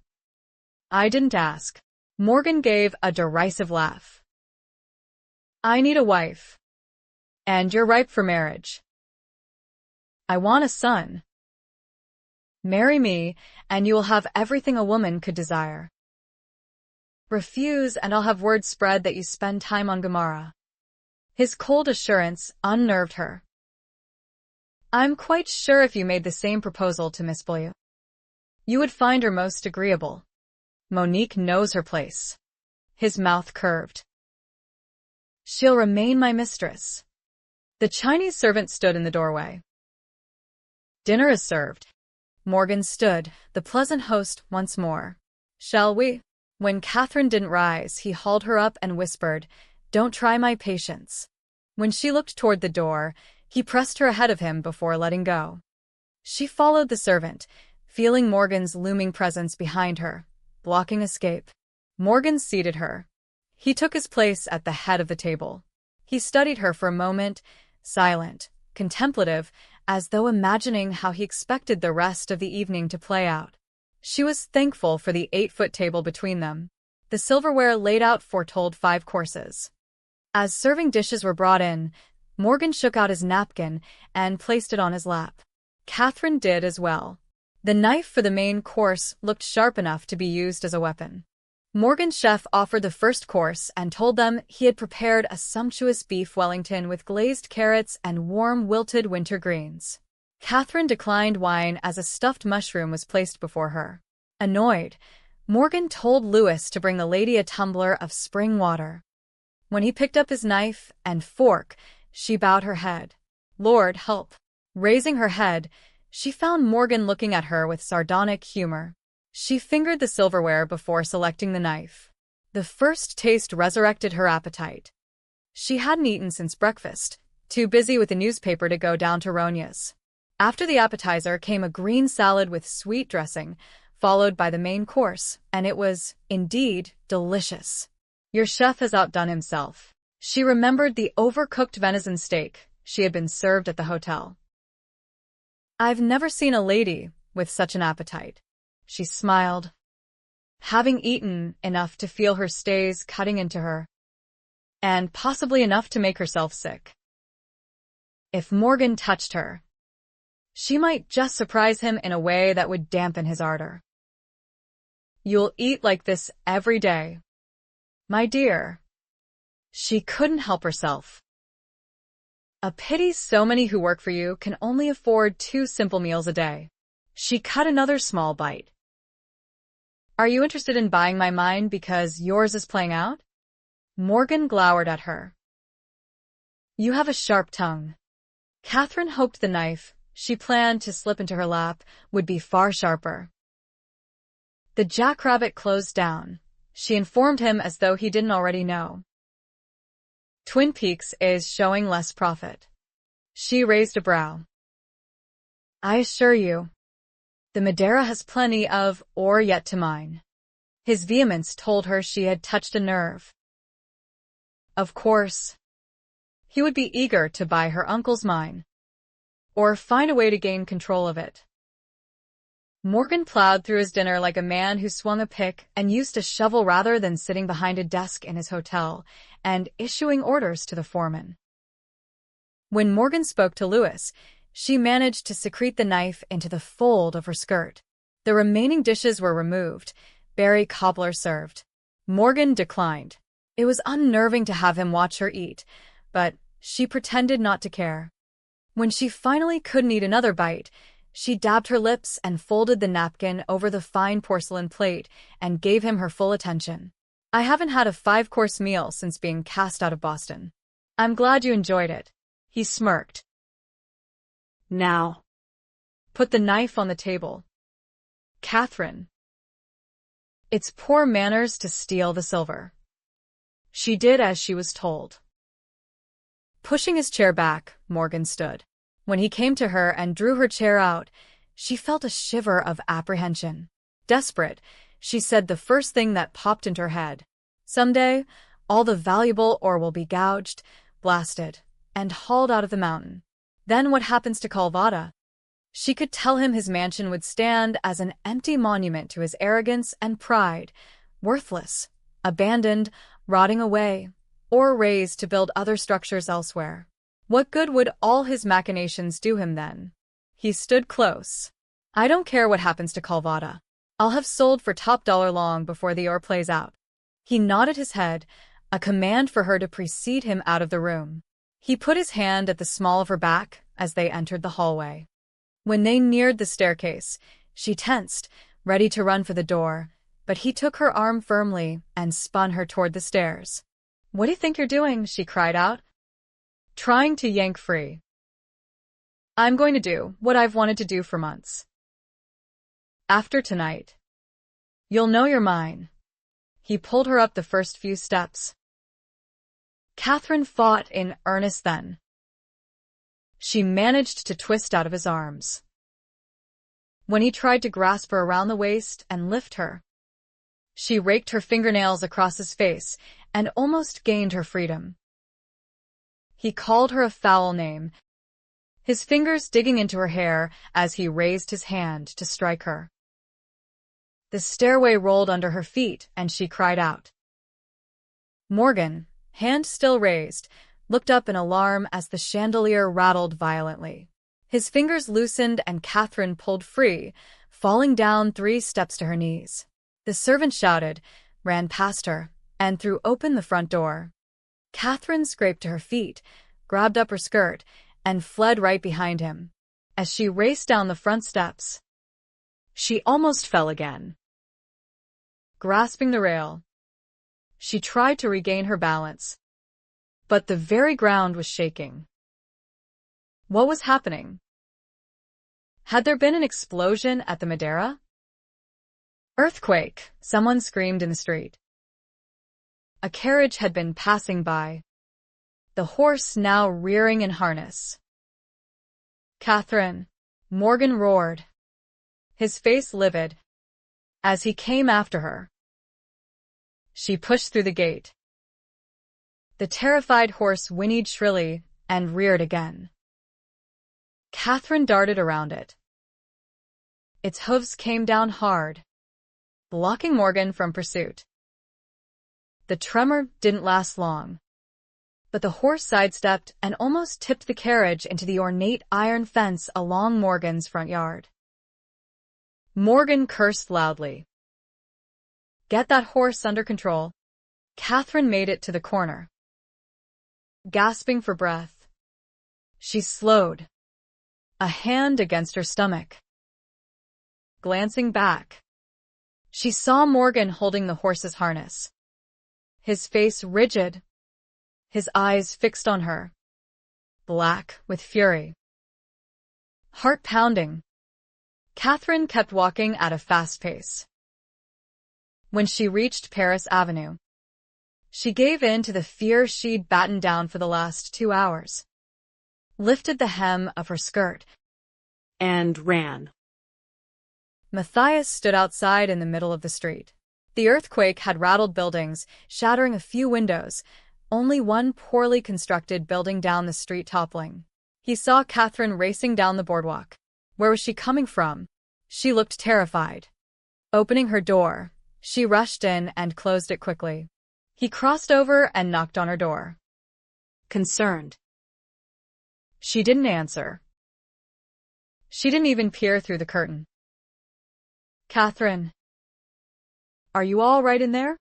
I didn't ask. Morgan gave a derisive laugh. I need a wife. And you're ripe for marriage. I want a son. Marry me, and you will have everything a woman could desire. Refuse, and I'll have word spread that you spend time on Gemara. His cold assurance unnerved her. I'm quite sure if you made the same proposal to Miss Boyle, you would find her most agreeable. Monique knows her place. His mouth curved. She'll remain my mistress. The Chinese servant stood in the doorway. Dinner is served. Morgan stood, the pleasant host once more. Shall we? When Kathryn didn't rise, he hauled her up and whispered, Don't try my patience. When she looked toward the door, he pressed her ahead of him before letting go. She followed the servant, feeling Morgan's looming presence behind her, blocking escape. Morgan seated her. He took his place at the head of the table. He studied her for a moment, silent, contemplative, as though imagining how he expected the rest of the evening to play out. She was thankful for the 8-foot table between them. The silverware laid out foretold 5 courses. As serving dishes were brought in, Morgan shook out his napkin and placed it on his lap. Kathryn did as well. The knife for the main course looked sharp enough to be used as a weapon. Morgan's chef offered the first course and told them he had prepared a sumptuous beef Wellington with glazed carrots and warm wilted winter greens. Kathryn declined wine as a stuffed mushroom was placed before her. Annoyed, Morgan told Lewis to bring the lady a tumbler of spring water. When he picked up his knife and fork, she bowed her head. Lord help! Raising her head, she found Morgan looking at her with sardonic humor. She fingered the silverware before selecting the knife. The first taste resurrected her appetite. She hadn't eaten since breakfast, too busy with the newspaper to go down to Ronya's. After the appetizer came a green salad with sweet dressing, followed by the main course, and it was, indeed, delicious. Your chef has outdone himself. She remembered the overcooked venison steak she had been served at the hotel. I've never seen a lady with such an appetite. She smiled, having eaten enough to feel her stays cutting into her, and possibly enough to make herself sick. If Morgan touched her, she might just surprise him in a way that would dampen his ardor. You'll eat like this every day, my dear. She couldn't help herself. A pity so many who work for you can only afford 2 simple meals a day. She cut another small bite. Are you interested in buying my mind because yours is playing out? Morgan glowered at her. You have a sharp tongue. Kathryn hoped the knife she planned to slip into her lap would be far sharper. The jackrabbit closed down, she informed him as though he didn't already know. Twin Peaks is showing less profit. She raised a brow. I assure you, the Madeira has plenty of ore yet to mine. His vehemence told her she had touched a nerve. Of course, he would be eager to buy her uncle's mine, or find a way to gain control of it. Morgan plowed through his dinner like a man who swung a pick and used a shovel rather than sitting behind a desk in his hotel and issuing orders to the foreman. When Morgan spoke to Lewis, she managed to secrete the knife into the fold of her skirt. The remaining dishes were removed, berry cobbler served. Morgan declined. It was unnerving to have him watch her eat, but she pretended not to care. When she finally couldn't eat another bite, she dabbed her lips and folded the napkin over the fine porcelain plate and gave him her full attention. I haven't had a 5-course meal since being cast out of Boston. I'm glad you enjoyed it. He smirked. Now, put the knife on the table. Kathryn. It's poor manners to steal the silver. She did as she was told. Pushing his chair back, Morgan stood. When he came to her and drew her chair out, she felt a shiver of apprehension. Desperate, she said the first thing that popped into her head. Someday, all the valuable ore will be gouged, blasted, and hauled out of the mountain. Then what happens to Calvada? She could tell him his mansion would stand as an empty monument to his arrogance and pride, worthless, abandoned, rotting away, or razed to build other structures elsewhere. What good would all his machinations do him then? He stood close. I don't care what happens to Calvada. I'll have sold for top dollar long before the ore plays out. He nodded his head, a command for her to precede him out of the room. He put his hand at the small of her back as they entered the hallway. When they neared the staircase, she tensed, ready to run for the door, but he took her arm firmly and spun her toward the stairs. What do you think you're doing? She cried out, trying to yank free. I'm going to do what I've wanted to do for months. After tonight, you'll know you're mine. He pulled her up the first few steps. Kathryn fought in earnest then. She managed to twist out of his arms. When he tried to grasp her around the waist and lift her, She raked her fingernails across his face and almost gained her freedom. He called her a foul name, his fingers digging into her hair as he raised his hand to strike her. The stairway rolled under her feet, and she cried out. Morgan, hand still raised, looked up in alarm as the chandelier rattled violently. His fingers loosened and Kathryn pulled free, falling down 3 steps to her knees. The servant shouted, ran past her, and threw open the front door. Kathryn scraped to her feet, grabbed up her skirt, and fled right behind him. As she raced down the front steps, she almost fell again. Grasping the rail, she tried to regain her balance, but the very ground was shaking. What was happening? Had there been an explosion at the Madeira? Earthquake, someone screamed in the street. A carriage had been passing by, the horse now rearing in harness. Kathryn, Morgan roared, his face livid, as he came after her. She pushed through the gate. The terrified horse whinnied shrilly and reared again. Kathryn darted around it. Its hooves came down hard, blocking Morgan from pursuit. The tremor didn't last long, but the horse sidestepped and almost tipped the carriage into the ornate iron fence along Morgan's front yard. Morgan cursed loudly. Get that horse under control. Kathryn made it to the corner. Gasping for breath, she slowed, a hand against her stomach. Glancing back, she saw Morgan holding the horse's harness, his face rigid, his eyes fixed on her, black with fury. Heart pounding, Kathryn kept walking at a fast pace. When she reached Paris Avenue, she gave in to the fear she'd battened down for the last 2 hours, lifted the hem of her skirt, and ran. Matthias stood outside in the middle of the street. The earthquake had rattled buildings, shattering a few windows, only one poorly constructed building down the street toppling. He saw Kathryn racing down the boardwalk. Where was she coming from? She looked terrified. Opening her door, she rushed in and closed it quickly. He crossed over and knocked on her door. Concerned. She didn't answer. She didn't even peer through the curtain. Kathryn, are you all right in there?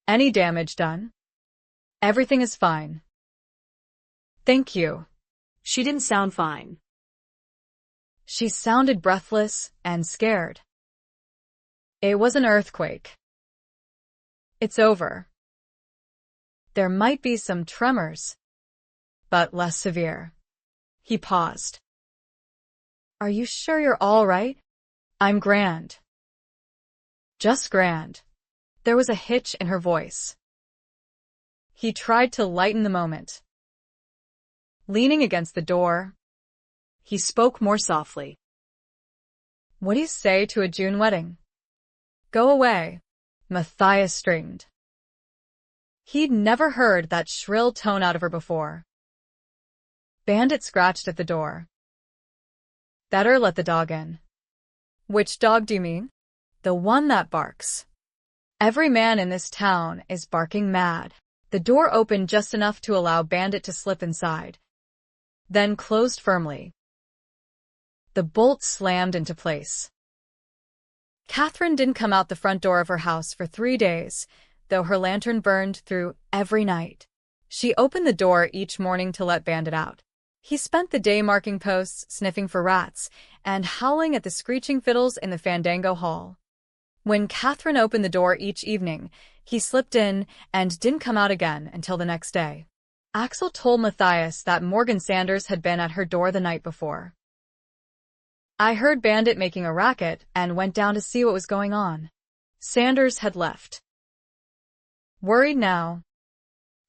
Any damage done? Everything is fine. Thank you. She didn't sound fine. She sounded breathless and scared. It was an earthquake. It's over. There might be some tremors, but less severe. He paused. Are you sure you're all right? I'm grand. Just grand. There was a hitch in her voice. He tried to lighten the moment. Leaning against the door, he spoke more softly. What do you say to a June wedding? Go away, Matthias strained. He'd never heard that shrill tone out of her before. Bandit scratched at the door. Better let the dog in. Which dog do you mean? The one that barks. Every man in this town is barking mad. The door opened just enough to allow Bandit to slip inside, then closed firmly. The bolt slammed into place. Kathryn didn't come out the front door of her house for 3 days, though her lantern burned through every night. She opened the door each morning to let Bandit out. He spent the day marking posts, sniffing for rats, and howling at the screeching fiddles in the Fandango Hall. When Kathryn opened the door each evening, he slipped in and didn't come out again until the next day. Axel told Matthias that Morgan Sanders had been at her door the night before. I heard Bandit making a racket and went down to see what was going on. Sanders had left. Worried now,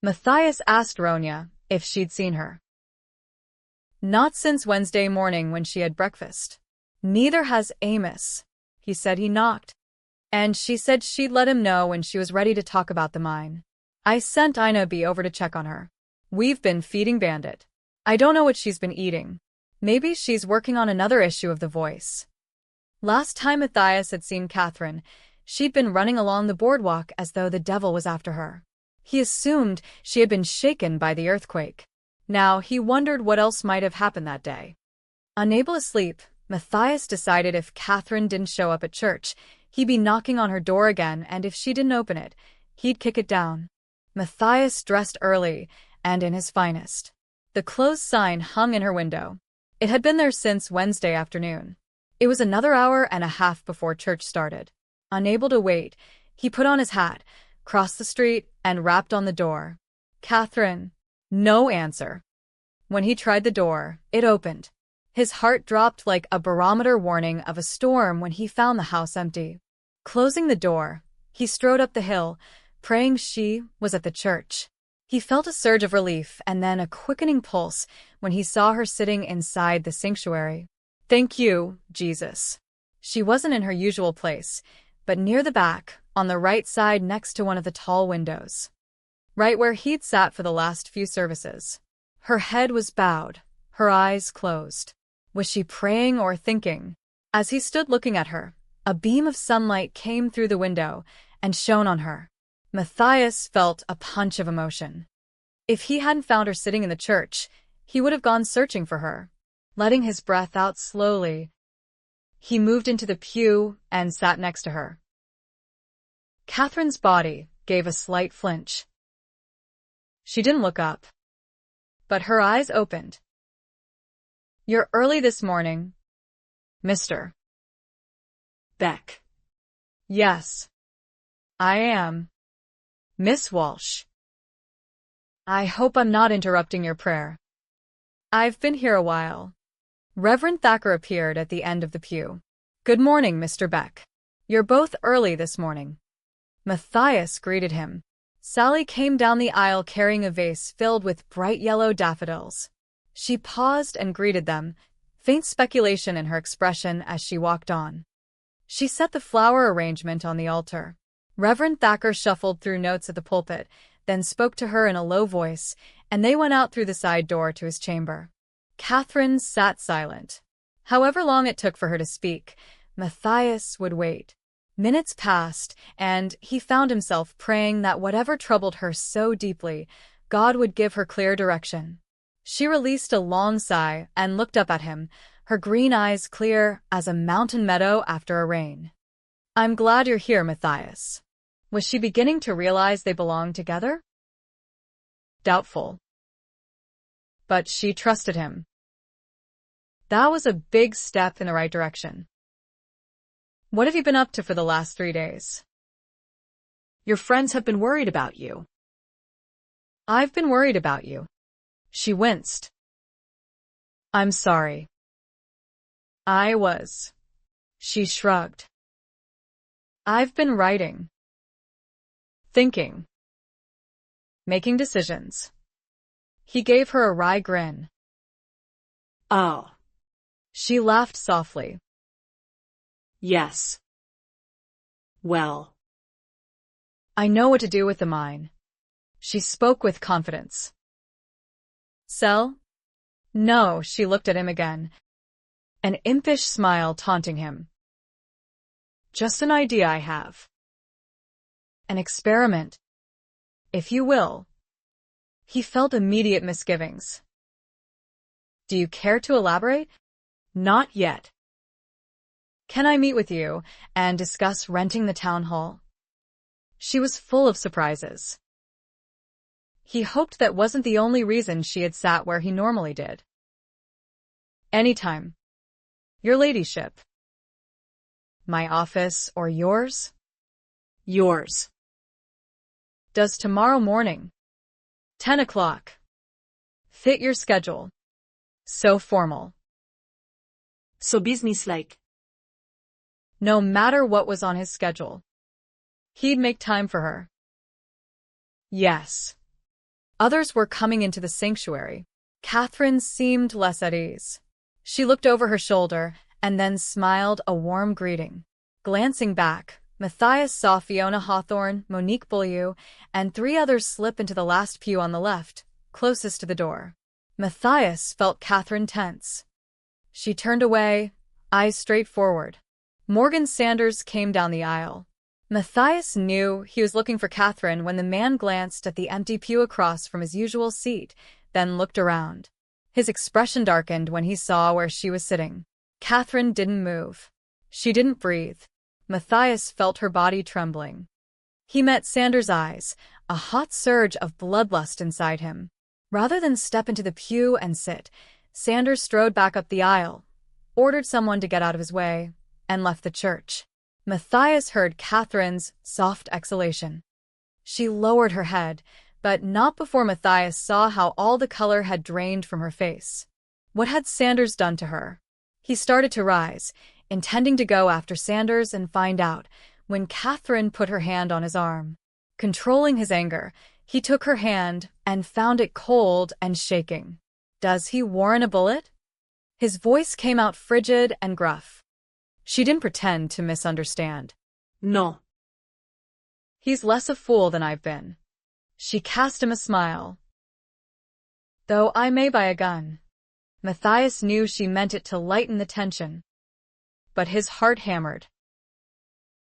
Matthias asked Ronya if she'd seen her. Not since Wednesday morning when she had breakfast. Neither has Amos. He said he knocked. and she said she'd let him know when she was ready to talk about the mine. I sent Ina B over to check on her. We've been feeding Bandit. I don't know what she's been eating. Maybe she's working on another issue of The Voice. Last time Matthias had seen Kathryn, she'd been running along the boardwalk as though the devil was after her. He assumed she had been shaken by the earthquake. Now he wondered what else might have happened that day. Unable to sleep, Matthias decided if Kathryn didn't show up at church, he'd be knocking on her door again, and if she didn't open it, he'd kick it down. Matthias dressed early and in his finest. The closed sign hung in her window. It had been there since Wednesday afternoon. It was another hour and a half before church started. Unable to wait, he put on his hat, crossed the street, and rapped on the door. Kathryn. No answer. When he tried the door, it opened. His heart dropped like a barometer warning of a storm when he found the house empty. Closing the door, he strode up the hill, praying she was at the church. He felt a surge of relief and then a quickening pulse when he saw her sitting inside the sanctuary. Thank you, Jesus. She wasn't in her usual place, but near the back, on the right side next to one of the tall windows. Right where he'd sat for the last few services. Her head was bowed, her eyes closed. Was she praying or thinking? As he stood looking at her, a beam of sunlight came through the window and shone on her. Matthias felt a punch of emotion. If he hadn't found her sitting in the church, he would have gone searching for her. Letting his breath out slowly, he moved into the pew and sat next to her. Kathryn's body gave a slight flinch. She didn't look up, but her eyes opened. You're early this morning, Mr. Beck. Yes, I am. Miss Walsh. I hope I'm not interrupting your prayer. I've been here a while. Reverend Thacker appeared at the end of the pew. Good morning, Mr. Beck. You're both early this morning. Matthias greeted him. Sally came down the aisle carrying a vase filled with bright yellow daffodils. She paused and greeted them, faint speculation in her expression as she walked on. She set the flower arrangement on the altar. Reverend Thacker shuffled through notes at the pulpit, then spoke to her in a low voice, and they went out through the side door to his chamber. Kathryn sat silent. However long it took for her to speak, Matthias would wait. Minutes passed, and he found himself praying that whatever troubled her so deeply, God would give her clear direction. She released a long sigh and looked up at him, her green eyes clear as a mountain meadow after a rain. I'm glad you're here, Matthias. Was she beginning to realize they belonged together? Doubtful. But she trusted him. That was a big step in the right direction. What have you been up to for the last 3 days? Your friends have been worried about you. I've been worried about you. She winced. I'm sorry. I was. She shrugged. I've been writing. Thinking. Making decisions. He gave her a wry grin. Oh. She laughed softly. Yes. Well. I know what to do with the mine. She spoke with confidence. Sell? No, she looked at him again, an impish smile taunting him. Just an idea I have. An experiment, if you will. He felt immediate misgivings. Do you care to elaborate? Not yet. Can I meet with you and discuss renting the town hall? She was full of surprises. He hoped that wasn't the only reason she had sat where he normally did. Anytime. Your ladyship. My office or yours? Yours. Does tomorrow morning, 10 o'clock, fit your schedule? So formal. So businesslike. No matter what was on his schedule, he'd make time for her. Yes. Others were coming into the sanctuary. Kathryn seemed less at ease. She looked over her shoulder and then smiled a warm greeting. Glancing back, Matthias saw Fiona Hawthorne, Monique Beaulieu, and 3 others slip into the last pew on the left, closest to the door. Matthias felt Kathryn tense. She turned away, eyes straight forward. Morgan Sanders came down the aisle. Matthias knew he was looking for Kathryn when the man glanced at the empty pew across from his usual seat, then looked around. His expression darkened when he saw where she was sitting. Kathryn didn't move. She didn't breathe. Matthias felt her body trembling. He met Sanders' eyes, a hot surge of bloodlust inside him. Rather than step into the pew and sit, Sanders strode back up the aisle, ordered someone to get out of his way, and left the church. Matthias heard Kathryn's soft exhalation. She lowered her head, but not before Matthias saw how all the color had drained from her face. What had Sanders done to her? He started to rise, intending to go after Sanders and find out, when Kathryn put her hand on his arm. Controlling his anger, he took her hand and found it cold and shaking. "Does he warrant a bullet?" His voice came out frigid and gruff. She didn't pretend to misunderstand. "No." "He's less a fool than I've been." She cast him a smile. "Though I may buy a gun." Matthias knew she meant it to lighten the tension. But his heart hammered.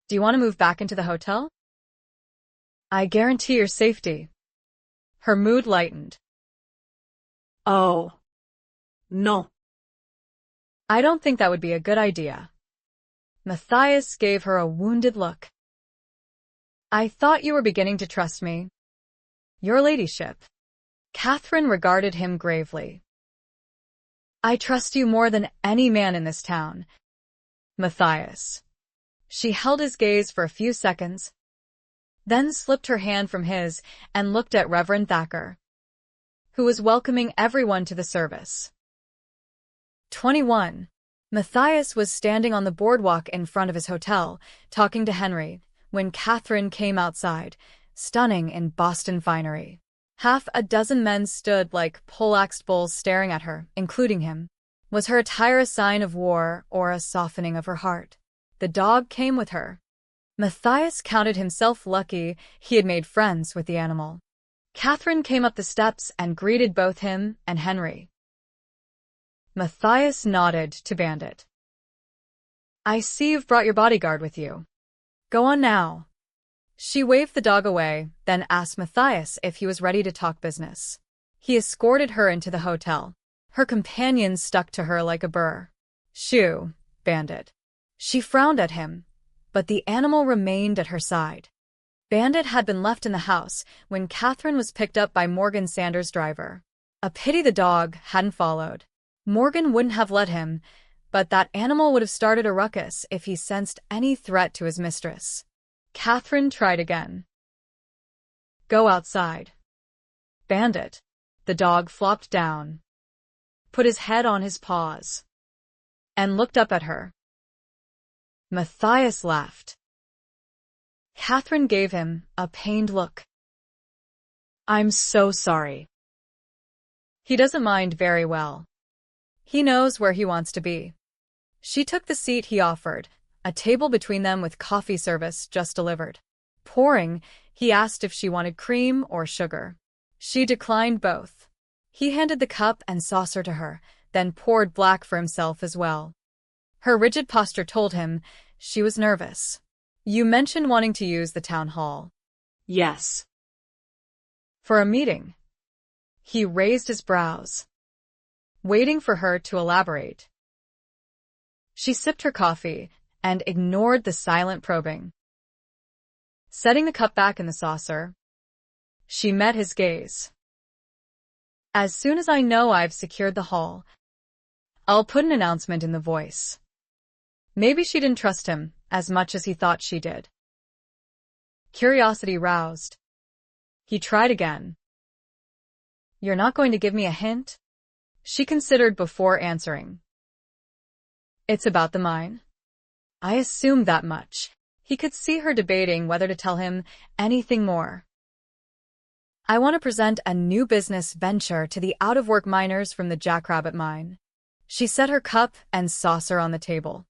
"Do you want to move back into the hotel? I guarantee your safety." Her mood lightened. "Oh. No." "I don't think that would be a good idea." Matthias gave her a wounded look. "I thought you were beginning to trust me." "Your ladyship." Kathryn regarded him gravely. "I trust you more than any man in this town, Matthias." She held his gaze for a few seconds, then slipped her hand from his and looked at Reverend Thacker, who was welcoming everyone to the service. 21. Matthias was standing on the boardwalk in front of his hotel, talking to Henry, when Kathryn came outside, stunning in Boston finery. Half a dozen men stood like poleaxed bulls staring at her, including him. Was her attire a sign of war or a softening of her heart? The dog came with her. Matthias counted himself lucky he had made friends with the animal. Kathryn came up the steps and greeted both him and Henry. Matthias nodded to Bandit. "I see you've brought your bodyguard with you. Go on now." She waved the dog away, then asked Matthias if he was ready to talk business. He escorted her into the hotel. Her companion stuck to her like a burr. "Shoo, Bandit." She frowned at him, but the animal remained at her side. Bandit had been left in the house when Kathryn was picked up by Morgan Sanders' driver. A pity the dog hadn't followed. Morgan wouldn't have let him, but that animal would have started a ruckus if he sensed any threat to his mistress. Kathryn tried again. "Go outside." "Bandit." The dog flopped down, put his head on his paws, and looked up at her. Matthias laughed. Kathryn gave him a pained look. "I'm so sorry." He doesn't mind very well. He knows where he wants to be. She took the seat he offered, a table between them with coffee service just delivered. Pouring, he asked if she wanted cream or sugar. She declined both. He handed the cup and saucer to her, then poured black for himself as well. Her rigid posture told him she was nervous. "You mentioned wanting to use the town hall." "Yes." "For a meeting?" He raised his brows, waiting for her to elaborate. She sipped her coffee and ignored the silent probing. Setting the cup back in the saucer, she met his gaze. "As soon as I know I've secured the hall, I'll put an announcement in the Voice." Maybe she didn't trust him as much as he thought she did. Curiosity roused. He tried again. "You're not going to give me a hint?" She considered before answering. "It's about the mine." "I assumed that much." He could see her debating whether to tell him anything more. "I want to present a new business venture to the out-of-work miners from the Jackrabbit Mine." She set her cup and saucer on the table.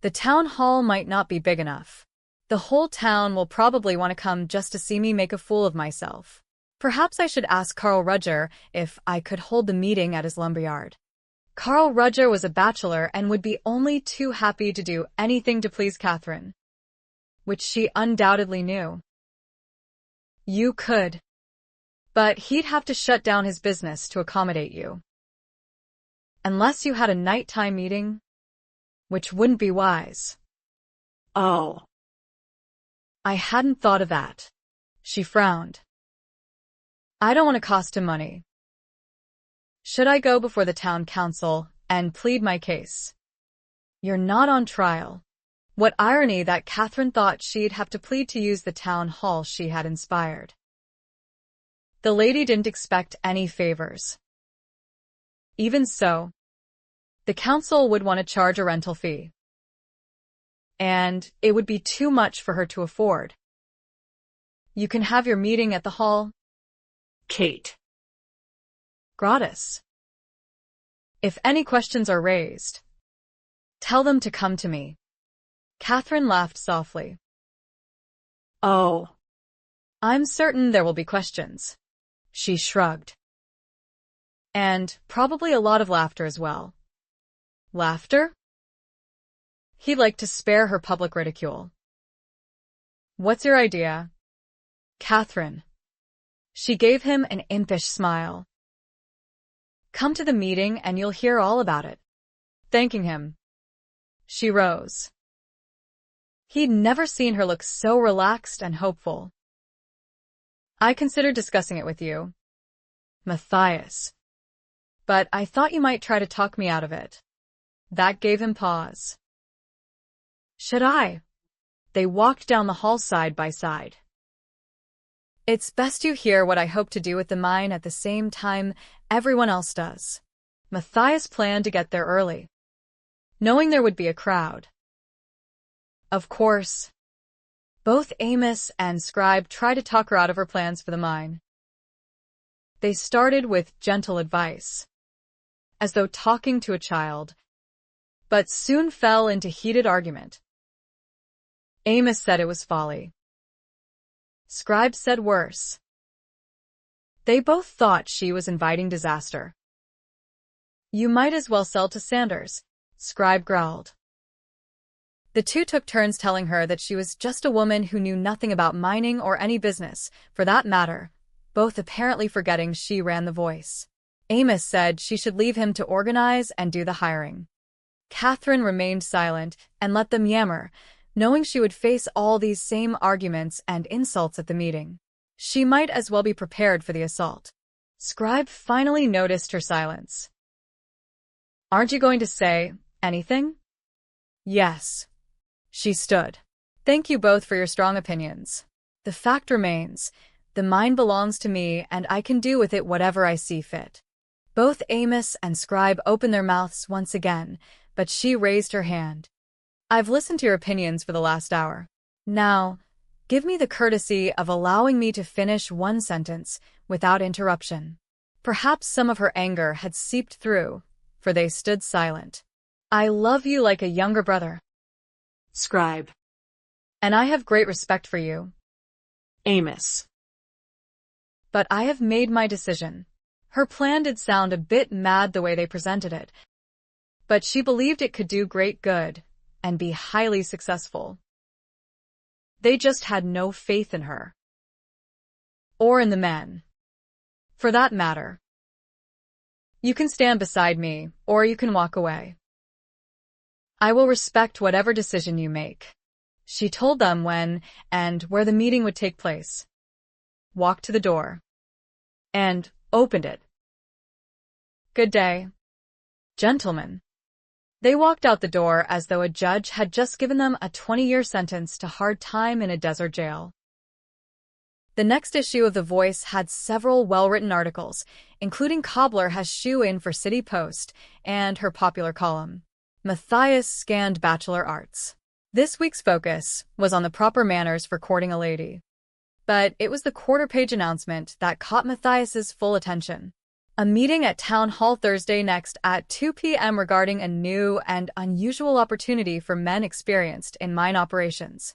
"The town hall might not be big enough. The whole town will probably want to come just to see me make a fool of myself. Perhaps I should ask Carl Rudger if I could hold the meeting at his lumberyard. Carl Rudger was a bachelor and would be only too happy to do anything to please Kathryn, which she undoubtedly knew. You could, but he'd have to shut down his business to accommodate you. Unless you had a nighttime meeting, which wouldn't be wise. Oh. I hadn't thought of that. She frowned. I don't want to cost him money. Should I go before the town council and plead my case? You're not on trial. What irony that Kathryn thought she'd have to plead to use the town hall she had inspired. The lady didn't expect any favors. Even so, the council would want to charge a rental fee. And it would be too much for her to afford. You can have your meeting at the hall, Kate. Gratis. If any questions are raised, tell them to come to me. Kathryn laughed softly. Oh. I'm certain there will be questions. She shrugged. And probably a lot of laughter as well. Laughter? He'd like to spare her public ridicule. What's your idea? Kathryn. She gave him an impish smile. Come to the meeting and you'll hear all about it. Thanking him, she rose. He'd never seen her look so relaxed and hopeful. I considered discussing it with you, Matthias, but I thought you might try to talk me out of it. That gave him pause. Should I? They walked down the hall side by side. It's best you hear what I hope to do with the mine at the same time everyone else does. Matthias planned to get there early, knowing there would be a crowd. Of course, both Amos and Scribe tried to talk her out of her plans for the mine. They started with gentle advice, as though talking to a child, but soon fell into heated argument. Amos said it was folly. Scribe said worse. They both thought she was inviting disaster. You might as well sell to Sanders, Scribe growled. The two took turns telling her that she was just a woman who knew nothing about mining or any business, for that matter, both apparently forgetting she ran the voice. Amos said she should leave him to organize and do the hiring. Kathryn remained silent and let them yammer, knowing she would face all these same arguments and insults at the meeting. She might as well be prepared for the assault. Scribe finally noticed her silence. Aren't you going to say anything? Yes. She stood. Thank you both for your strong opinions. The fact remains, the mine belongs to me and I can do with it whatever I see fit. Both Amos and Scribe opened their mouths once again, but she raised her hand. I've listened to your opinions for the last hour. Now, give me the courtesy of allowing me to finish one sentence without interruption. Perhaps some of her anger had seeped through, for they stood silent. I love you like a younger brother, Scribe. And I have great respect for you, Amos. But I have made my decision. Her plan did sound a bit mad the way they presented it, but she believed it could do great good and be highly successful. They just had no faith in her. Or in the men. For that matter. You can stand beside me, or you can walk away. I will respect whatever decision you make. She told them when and where the meeting would take place. Walked to the door. And opened it. Good day, gentlemen. They walked out the door as though a judge had just given them a 20-year sentence to hard time in a desert jail. The next issue of The Voice had several well-written articles, including Cobbler has shoe-in for City Post and her popular column, Matthias Scanned Bachelor Arts. This week's focus was on the proper manners for courting a lady. But it was the quarter-page announcement that caught Matthias's full attention. A meeting at Town Hall Thursday next at 2 p.m. regarding a new and unusual opportunity for men experienced in mine operations.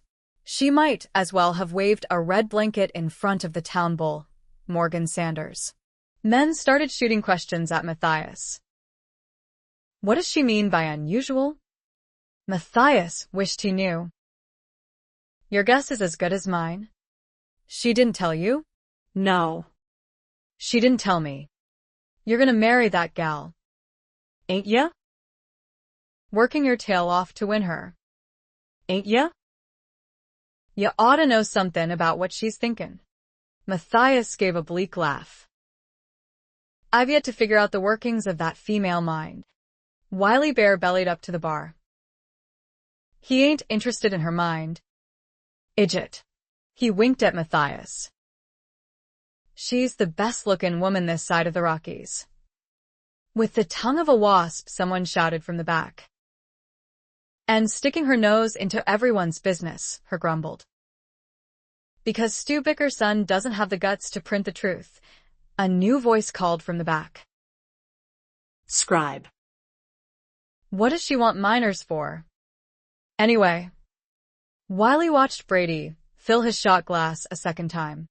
She might as well have waved a red blanket in front of the town bull, Morgan Sanders. Men started shooting questions at Matthias. What does she mean by unusual? Matthias wished he knew. Your guess is as good as mine. She didn't tell you? No. She didn't tell me. You're gonna marry that gal. Ain't ya? Working your tail off to win her. Ain't ya? You oughta know something about what she's thinking. Matthias gave a bleak laugh. I've yet to figure out the workings of that female mind. Wiley Bear bellied up to the bar. He ain't interested in her mind. Idjit. He winked at Matthias. She's the best-looking woman this side of the Rockies. With the tongue of a wasp, someone shouted from the back. And sticking her nose into everyone's business, her grumbled. Because Stu Bicker's son doesn't have the guts to print the truth, a new voice called from the back. Scribe. What does she want minors for? Anyway. Wiley watched Brady fill his shot glass a second time.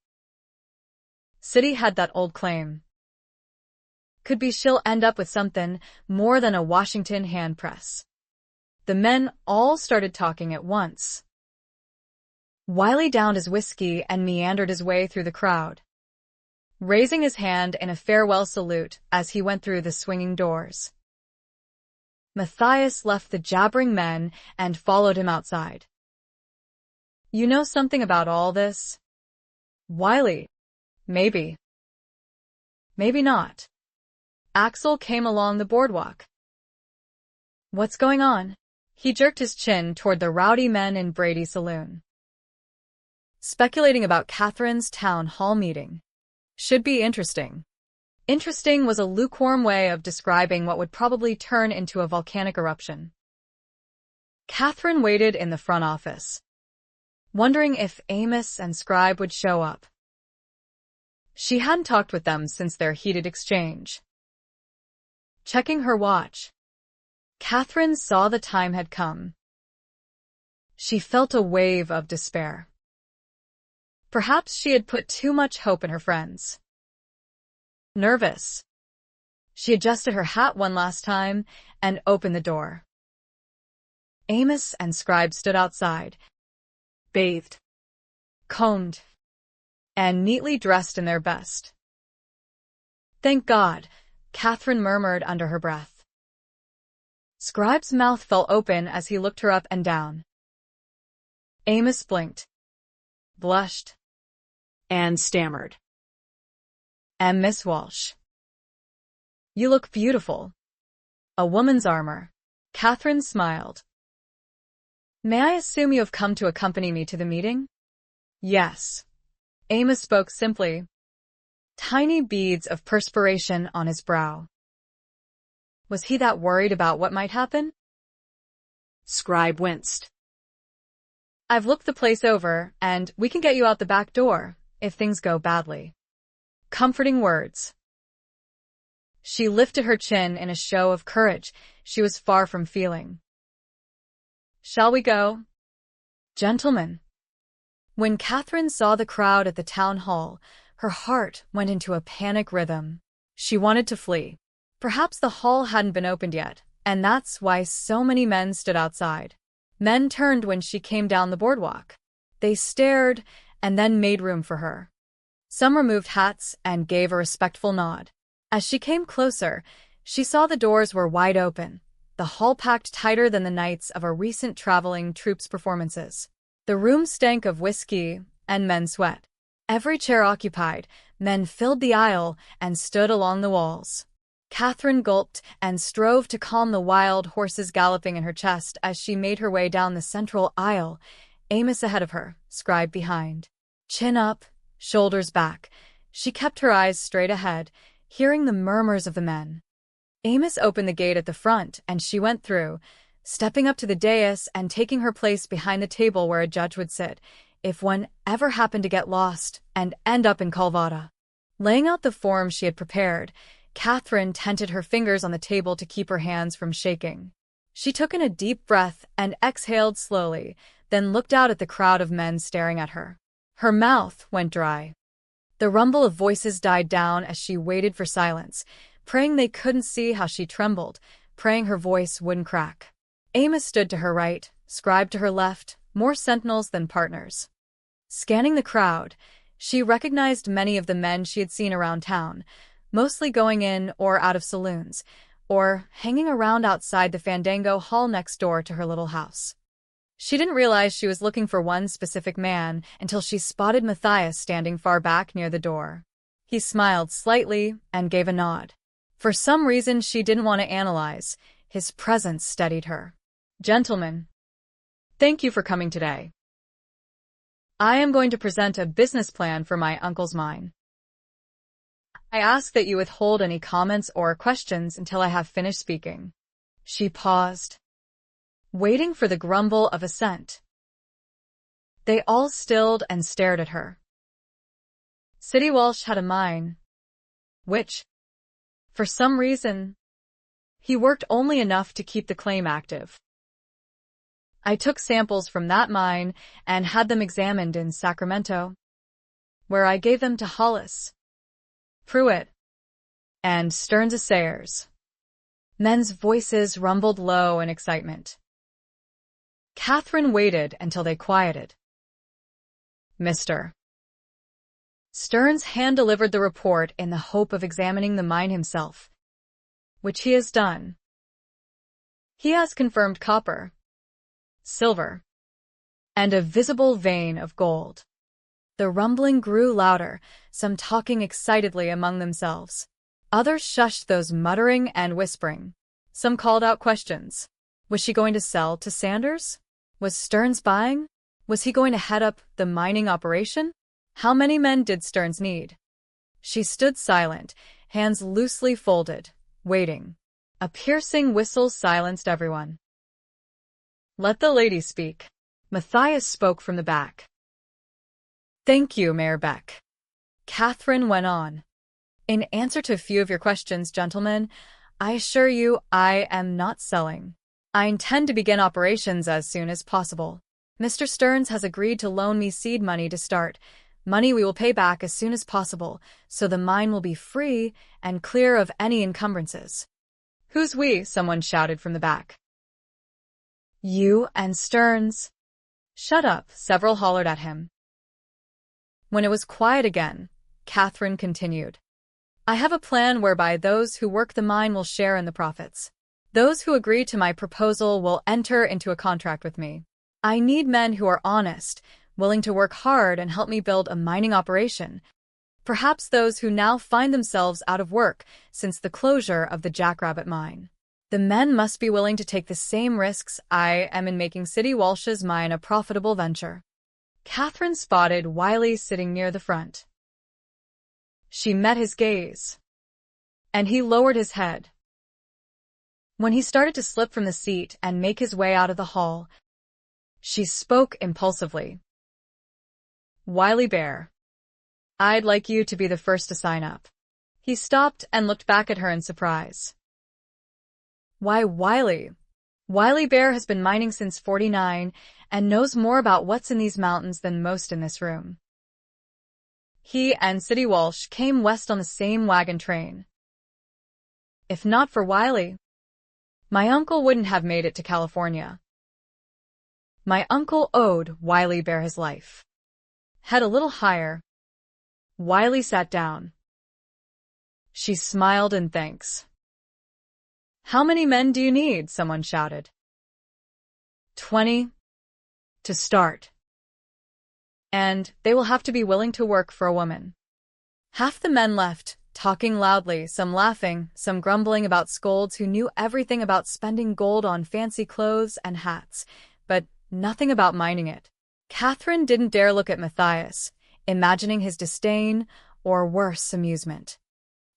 City had that old claim. Could be she'll end up with something more than a Washington hand press. The men all started talking at once. Wiley downed his whiskey and meandered his way through the crowd, raising his hand in a farewell salute as he went through the swinging doors. Matthias left the jabbering men and followed him outside. You know something about all this? Wiley. Maybe. Maybe not. Axel came along the boardwalk. What's going on? He jerked his chin toward the rowdy men in Brady's saloon. Speculating about Kathryn's town hall meeting. Should be interesting. Interesting was a lukewarm way of describing what would probably turn into a volcanic eruption. Kathryn waited in the front office, wondering if Amos and Scribe would show up. She hadn't talked with them since their heated exchange. Checking her watch, Kathryn saw the time had come. She felt a wave of despair. Perhaps she had put too much hope in her friends. Nervous, she adjusted her hat one last time and opened the door. Amos and Scribe stood outside, bathed, combed, and neatly dressed in their best. Thank God, Kathryn murmured under her breath. Scribe's mouth fell open as he looked her up and down. Amos blinked, blushed, and stammered. And Miss Walsh. You look beautiful. A woman's armor. Kathryn smiled. May I assume you have come to accompany me to the meeting? Yes. Amos spoke simply. Tiny beads of perspiration on his brow. Was he that worried about what might happen? Scribe winced. I've looked the place over, and we can get you out the back door, if things go badly. Comforting words. She lifted her chin in a show of courage she was far from feeling. Shall we go? Gentlemen. When Kathryn saw the crowd at the town hall, her heart went into a panic rhythm. She wanted to flee. Perhaps the hall hadn't been opened yet, and that's why so many men stood outside. Men turned when she came down the boardwalk. They stared and then made room for her. Some removed hats and gave a respectful nod. As she came closer, she saw the doors were wide open, the hall packed tighter than the nights of a recent traveling troops performances. The room stank of whiskey and men's sweat. Every chair occupied, men filled the aisle and stood along the walls. Kathryn gulped and strove to calm the wild horses galloping in her chest as she made her way down the central aisle, Amos ahead of her, Scribe behind. Chin up, shoulders back, she kept her eyes straight ahead, hearing the murmurs of the men. Amos opened the gate at the front and she went through, stepping up to the dais and taking her place behind the table where a judge would sit, if one ever happened to get lost and end up in Calvada. Laying out the form she had prepared, Kathryn tented her fingers on the table to keep her hands from shaking. She took in a deep breath and exhaled slowly, then looked out at the crowd of men staring at her. Her mouth went dry. The rumble of voices died down as she waited for silence, praying they couldn't see how she trembled, praying her voice wouldn't crack. Amos stood to her right, Scribe to her left, more sentinels than partners. Scanning the crowd, she recognized many of the men she had seen around town, mostly going in or out of saloons, or hanging around outside the Fandango hall next door to her little house. She didn't realize she was looking for one specific man until she spotted Matthias standing far back near the door. He smiled slightly and gave a nod. For some reason she didn't want to analyze, his presence steadied her. "Gentlemen, thank you for coming today. I am going to present a business plan for my uncle's mine. I ask that you withhold any comments or questions until I have finished speaking." She paused, waiting for the grumble of assent. They all stilled and stared at her. City Walsh had a mine, which, for some reason, he worked only enough to keep the claim active. I took samples from that mine and had them examined in Sacramento, where I gave them to Hollis, Pruitt, and Stearns Assayers. Men's voices rumbled low in excitement. Kathryn waited until they quieted. "Mr. Stearns hand-delivered the report in the hope of examining the mine himself, which he has done. He has confirmed copper, silver, and a visible vein of gold." The rumbling grew louder, some talking excitedly among themselves. Others shushed those muttering and whispering. Some called out questions. Was she going to sell to Sanders? Was Stearns buying? Was he going to head up the mining operation? How many men did Stearns need? She stood silent, hands loosely folded, waiting. A piercing whistle silenced everyone. "Let the lady speak." Matthias spoke from the back. "Thank you, Mayor Beck." Kathryn went on. "In answer to a few of your questions, gentlemen, I assure you I am not selling. I intend to begin operations as soon as possible. Mr. Stearns has agreed to loan me seed money to start, money we will pay back as soon as possible, so the mine will be free and clear of any encumbrances." "Who's we?" someone shouted from the back. "You and Stearns." "Shut up," several hollered at him. When it was quiet again, Kathryn continued. "I have a plan whereby those who work the mine will share in the profits. Those who agree to my proposal will enter into a contract with me. I need men who are honest, willing to work hard and help me build a mining operation. Perhaps those who now find themselves out of work since the closure of the Jackrabbit mine. The men must be willing to take the same risks I am in making City Walsh's mine a profitable venture." Kathryn spotted Wiley sitting near the front. She met his gaze, and he lowered his head. When he started to slip from the seat and make his way out of the hall, she spoke impulsively. "Wiley Bear, I'd like you to be the first to sign up." He stopped and looked back at her in surprise. "Why, Wiley? Wiley Bear has been mining since '49 and knows more about what's in these mountains than most in this room." He and City Walsh came west on the same wagon train. If not for Wiley, my uncle wouldn't have made it to California. My uncle owed Wiley Bear his life. Head a little higher. Wiley sat down. She smiled in thanks. "How many men do you need?" someone shouted. 20 to start. And they will have to be willing to work for a woman. Half the men left, talking loudly, some laughing, some grumbling about scolds who knew everything about spending gold on fancy clothes and hats, but nothing about mining it. Kathryn didn't dare look at Matthias, imagining his disdain or worse, amusement.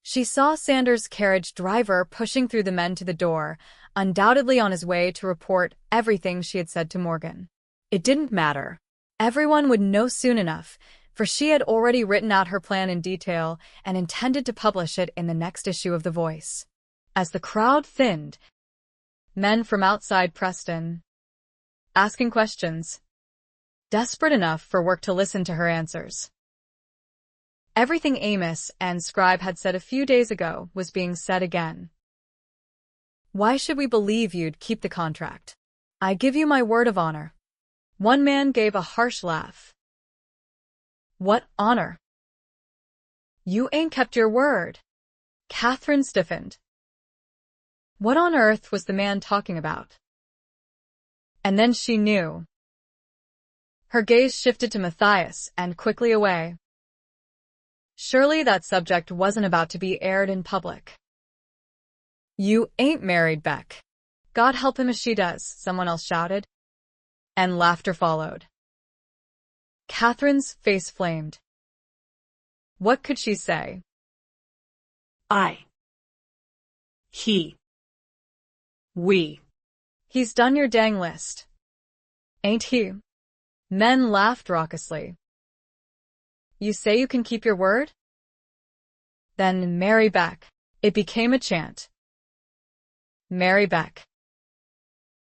She saw Sanders' carriage driver pushing through the men to the door, undoubtedly on his way to report everything she had said to Morgan. It didn't matter. Everyone would know soon enough, for she had already written out her plan in detail and intended to publish it in the next issue of The Voice. As the crowd thinned, men from outside pressed in, asking questions. desperate enough for work to listen to her answers. Everything Amos and Scribe had said a few days ago was being said again. Why should we believe you'd keep the contract? I give you my word of honor. One man gave a harsh laugh. What honor? You ain't kept your word. Kathryn stiffened. What on earth was the man talking about? And then she knew. Her gaze shifted to Matthias and quickly away. Surely that subject wasn't about to be aired in public. You ain't married, Beck. God help him if she does, someone else shouted. And laughter followed. Kathryn's face flamed. What could she say? He. We. He's done your dang list. Ain't he? Men laughed raucously. You say you can keep your word? Then marry Beck. It became a chant. Marry Beck.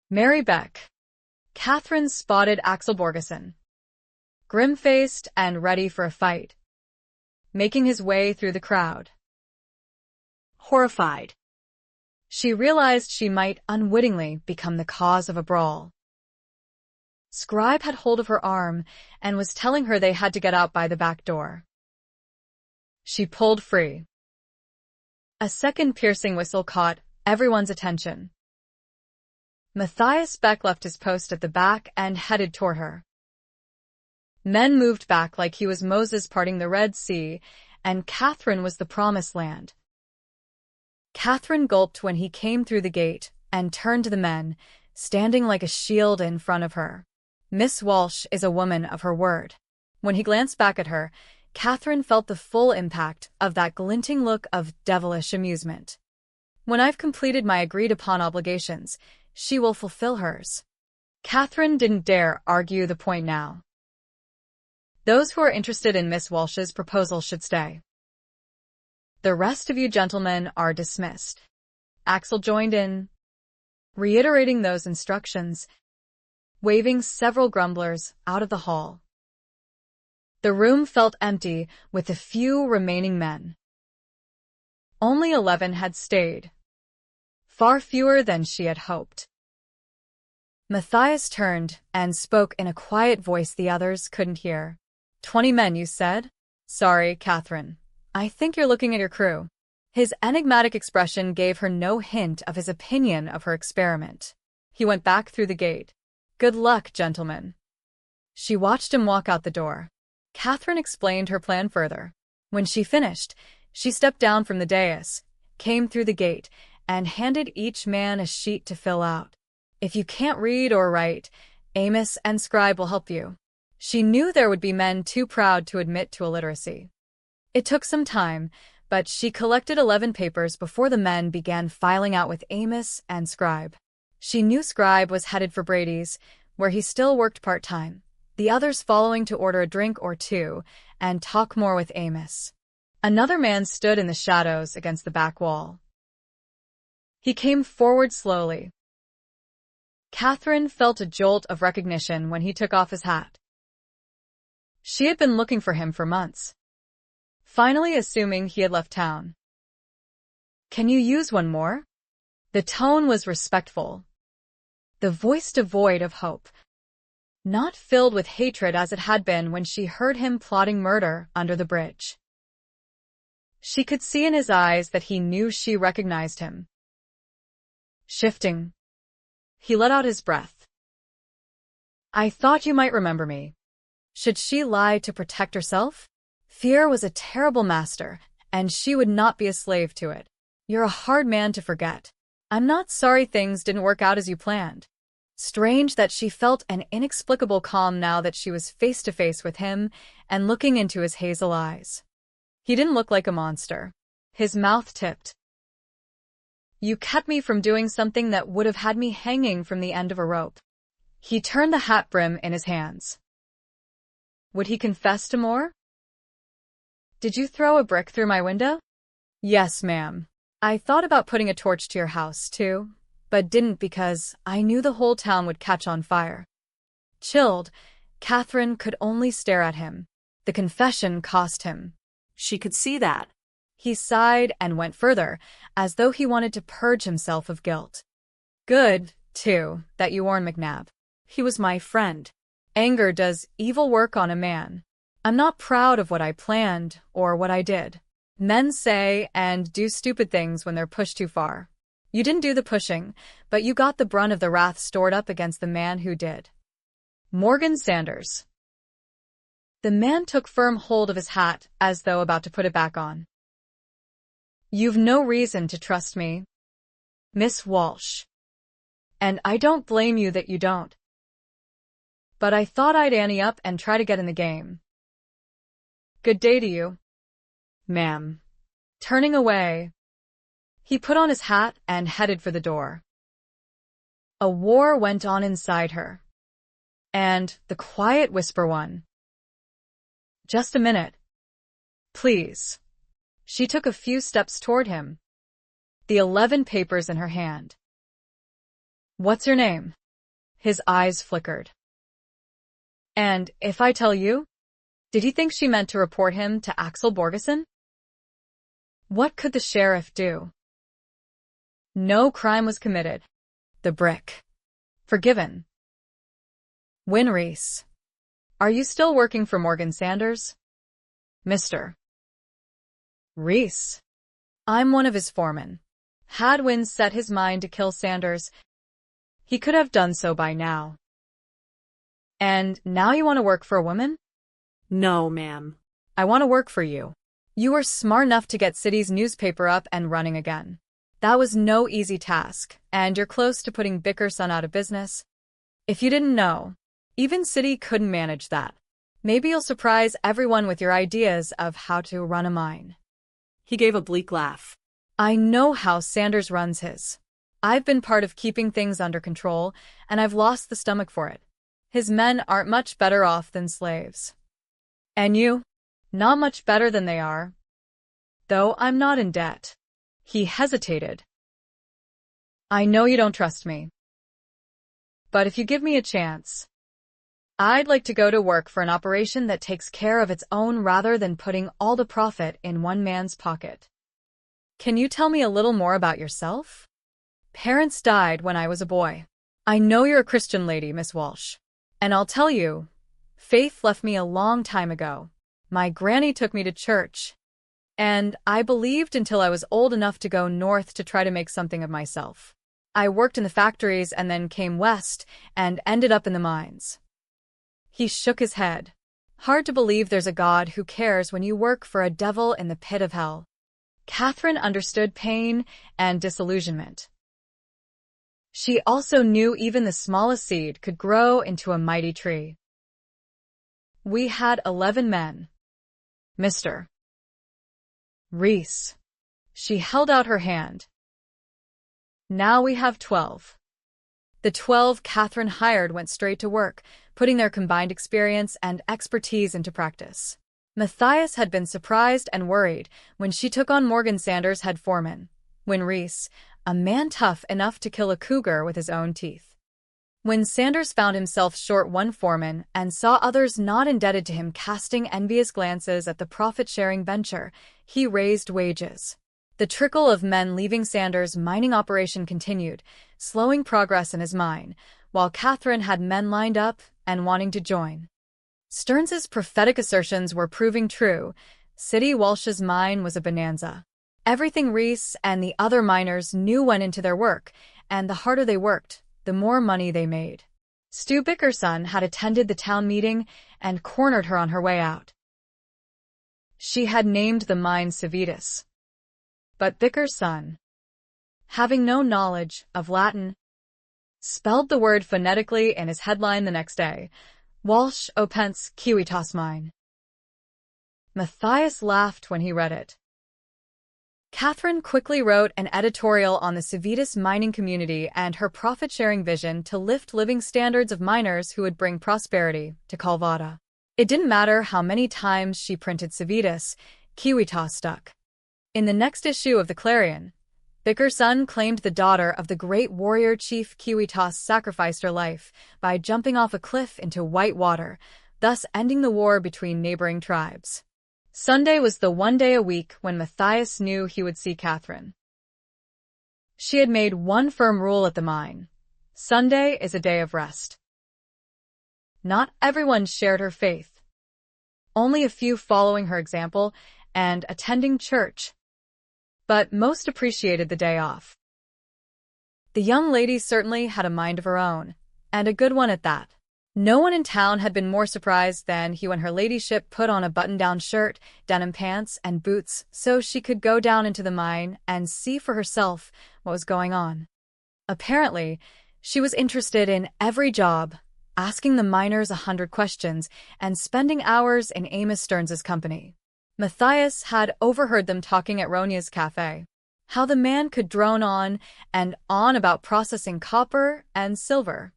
Marry Beck. Kathryn spotted Axel Borgeson, grim-faced and ready for a fight, making his way through the crowd. Horrified, she realized she might unwittingly become the cause of a brawl. Scribe had hold of her arm and was telling her they had to get out by the back door. She pulled free. A second piercing whistle caught everyone's attention. Matthias Beck left his post at the back and headed toward her. Men moved back like he was Moses parting the Red Sea, and Kathryn was the promised land. Kathryn gulped when he came through the gate and turned to the men, standing like a shield in front of her. Miss Walsh is a woman of her word. When he glanced back at her, Kathryn felt the full impact of that glinting look of devilish amusement. When I've completed my agreed-upon obligations, she will fulfill hers. Kathryn didn't dare argue the point now. Those who are interested in Miss Walsh's proposal should stay. The rest of you gentlemen are dismissed. Axel joined in, reiterating those instructions, waving several grumblers out of the hall. The room felt empty with the few remaining men. Only 11 had stayed, far fewer than she had hoped. Matthias turned and spoke in a quiet voice the others couldn't hear. 20 men, you said? Sorry, Kathryn. I think you're looking at your crew. His enigmatic expression gave her no hint of his opinion of her experiment. He went back through the gate. Good luck, gentlemen. She watched him walk out the door. Kathryn explained her plan further. When she finished, she stepped down from the dais, came through the gate, and handed each man a sheet to fill out. If you can't read or write, Amos and Scribe will help you. She knew there would be men too proud to admit to illiteracy. It took some time, but she collected 11 papers before the men began filing out with Amos and Scribe. She knew Scribe was headed for Brady's, where he still worked part-time, the others following to order a drink or two and talk more with Amos. Another man stood in the shadows against the back wall. He came forward slowly. Kathryn felt a jolt of recognition when he took off his hat. She had been looking for him for months, finally assuming he had left town. Can you use one more? The tone was respectful, the voice devoid of hope, not filled with hatred as it had been when she heard him plotting murder under the bridge. She could see in his eyes that he knew she recognized him. Shifting, he let out his breath. I thought you might remember me. Should she lie to protect herself? Fear was a terrible master, and she would not be a slave to it. You're a hard man to forget. I'm not sorry things didn't work out as you planned. Strange that she felt an inexplicable calm now that she was face to face with him and looking into his hazel eyes. He didn't look like a monster. His mouth tipped. You kept me from doing something that would have had me hanging from the end of a rope. He turned the hat brim in his hands. Would he confess to more? Did you throw a brick through my window? Yes, ma'am. I thought about putting a torch to your house, too, but didn't because I knew the whole town would catch on fire. Chilled, Kathryn could only stare at him. The confession cost him. She could see that. He sighed and went further, as though he wanted to purge himself of guilt. Good, too, that you warned McNabb. He was my friend. Anger does evil work on a man. I'm not proud of what I planned or what I did. Men say and do stupid things when they're pushed too far. You didn't do the pushing, but you got the brunt of the wrath stored up against the man who did. Morgan Sanders. The man took firm hold of his hat, as though about to put it back on. You've no reason to trust me, Miss Walsh. And I don't blame you that you don't. But I thought I'd ante up and try to get in the game. Good day to you, ma'am. Turning away, he put on his hat and headed for the door. A war went on inside her. And the quiet whisper won. Just a minute. Please. She took a few steps toward him, the 11 papers in her hand. What's your name? His eyes flickered. And if I tell you? Did he think she meant to report him to Axel Borgeson? What could the sheriff do? No crime was committed. The brick. Forgiven. Win Reese. Are you still working for Morgan Sanders? Mr. Reese. I'm one of his foremen. Had Wynne set his mind to kill Sanders, he could have done so by now. And now you want to work for a woman? No, ma'am. I want to work for you. You were smart enough to get City's newspaper up and running again. That was no easy task, and you're close to putting Bickerson out of business. If you didn't know, even City couldn't manage that. Maybe you'll surprise everyone with your ideas of how to run a mine. He gave a bleak laugh. I know how Sanders runs his. I've been part of keeping things under control, and I've lost the stomach for it. His men aren't much better off than slaves. And you? Not much better than they are. Though I'm not in debt. He hesitated. I know you don't trust me. But if you give me a chance, I'd like to go to work for an operation that takes care of its own rather than putting all the profit in one man's pocket. Can you tell me a little more about yourself? Parents died when I was a boy. I know you're a Christian lady, Miss Walsh. And I'll tell you, faith left me a long time ago. My granny took me to church. And I believed until I was old enough to go north to try to make something of myself. I worked in the factories and then came west and ended up in the mines. He shook his head. Hard to believe there's a God who cares when you work for a devil in the pit of hell. Kathryn understood pain and disillusionment. She also knew even the smallest seed could grow into a mighty tree. We had 11 men. Mr. Reese. She held out her hand. Now we have 12. The 12 Kathryn hired went straight to work, putting their combined experience and expertise into practice. Matthias had been surprised and worried when she took on Morgan Sanders' head foreman, Wynne Reese, a man tough enough to kill a cougar with his own teeth. When Sanders found himself short one foreman and saw others not indebted to him casting envious glances at the profit-sharing venture, he raised wages. The trickle of men leaving Sanders' mining operation continued, slowing progress in his mine, while Kathryn had men lined up and wanting to join. Stearns's prophetic assertions were proving true. City Walsh's mine was a bonanza. Everything Reese and the other miners knew went into their work, and the harder they worked, the more money they made. Stu Bickerson had attended the town meeting and cornered her on her way out. She had named the mine Civitas. But Bickerson, having no knowledge of Latin, spelled the word phonetically in his headline the next day, Walsh Opens Civitas Mine. Matthias laughed when he read it. Kathryn quickly wrote an editorial on the Civitas mining community and her profit-sharing vision to lift living standards of miners who would bring prosperity to Calvada. It didn't matter how many times she printed Civitas, Civitas stuck. In the next issue of the Clarion, Vicar's son claimed the daughter of the great warrior chief Kiwitas sacrificed her life by jumping off a cliff into white water, thus ending the war between neighboring tribes. Sunday was the one day a week when Matthias knew he would see Kathryn. She had made one firm rule at the mine. Sunday is a day of rest. Not everyone shared her faith. Only a few following her example and attending church. But most appreciated the day off. The young lady certainly had a mind of her own, and a good one at that. No one in town had been more surprised than he when her ladyship put on a button-down shirt, denim pants, and boots so she could go down into the mine and see for herself what was going on. Apparently, she was interested in every job, asking the miners 100 questions and spending hours in Amos Stearns's company. Matthias had overheard them talking at Ronia's cafe. How the man could drone on and on about processing copper and silver.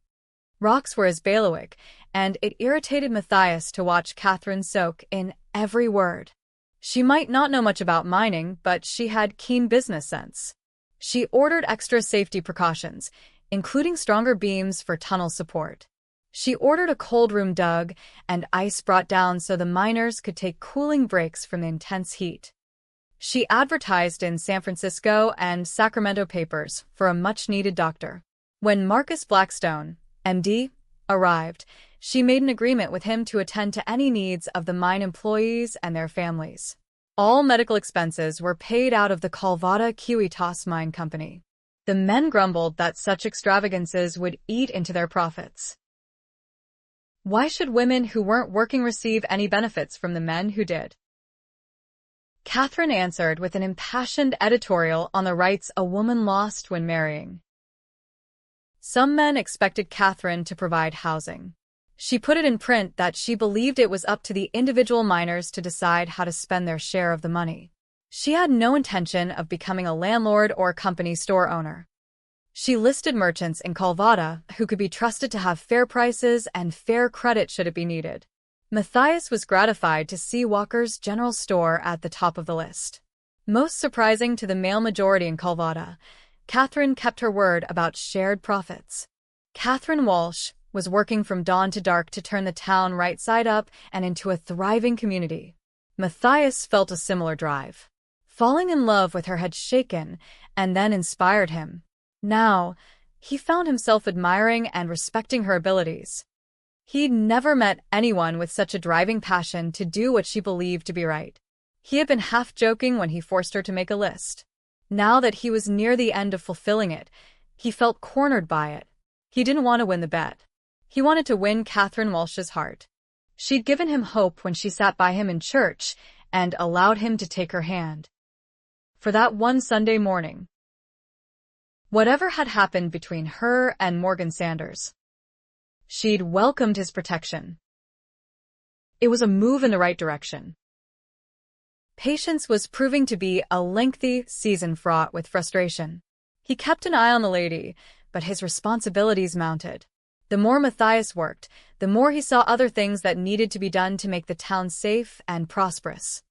Rocks were his bailiwick, and it irritated Matthias to watch Kathryn soak in every word. She might not know much about mining, but she had keen business sense. She ordered extra safety precautions, including stronger beams for tunnel support. She ordered a cold room dug and ice brought down so the miners could take cooling breaks from the intense heat. She advertised in San Francisco and Sacramento papers for a much-needed doctor. When Marcus Blackstone, MD, arrived, she made an agreement with him to attend to any needs of the mine employees and their families. All medical expenses were paid out of the Calvada Kiwitas Mine Company. The men grumbled that such extravagances would eat into their profits. Why should women who weren't working receive any benefits from the men who did? Kathryn answered with an impassioned editorial on the rights a woman lost when marrying. Some men expected Kathryn to provide housing. She put it in print that she believed it was up to the individual miners to decide how to spend their share of the money. She had no intention of becoming a landlord or company store owner. She listed merchants in Calvada who could be trusted to have fair prices and fair credit should it be needed. Matthias was gratified to see Walker's General Store at the top of the list. Most surprising to the male majority in Calvada, Kathryn kept her word about shared profits. Kathryn Walsh was working from dawn to dark to turn the town right side up and into a thriving community. Matthias felt a similar drive. Falling in love with her had shaken and then inspired him. Now, he found himself admiring and respecting her abilities. He'd never met anyone with such a driving passion to do what she believed to be right. He had been half joking when he forced her to make a list. Now that he was near the end of fulfilling it, he felt cornered by it. He didn't want to win the bet. He wanted to win Kathryn Walsh's heart. She'd given him hope when she sat by him in church and allowed him to take her hand. For that one Sunday morning, whatever had happened between her and Morgan Sanders, she'd welcomed his protection. It was a move in the right direction. Patience was proving to be a lengthy season fraught with frustration. He kept an eye on the lady, but his responsibilities mounted. The more Matthias worked, the more he saw other things that needed to be done to make the town safe and prosperous.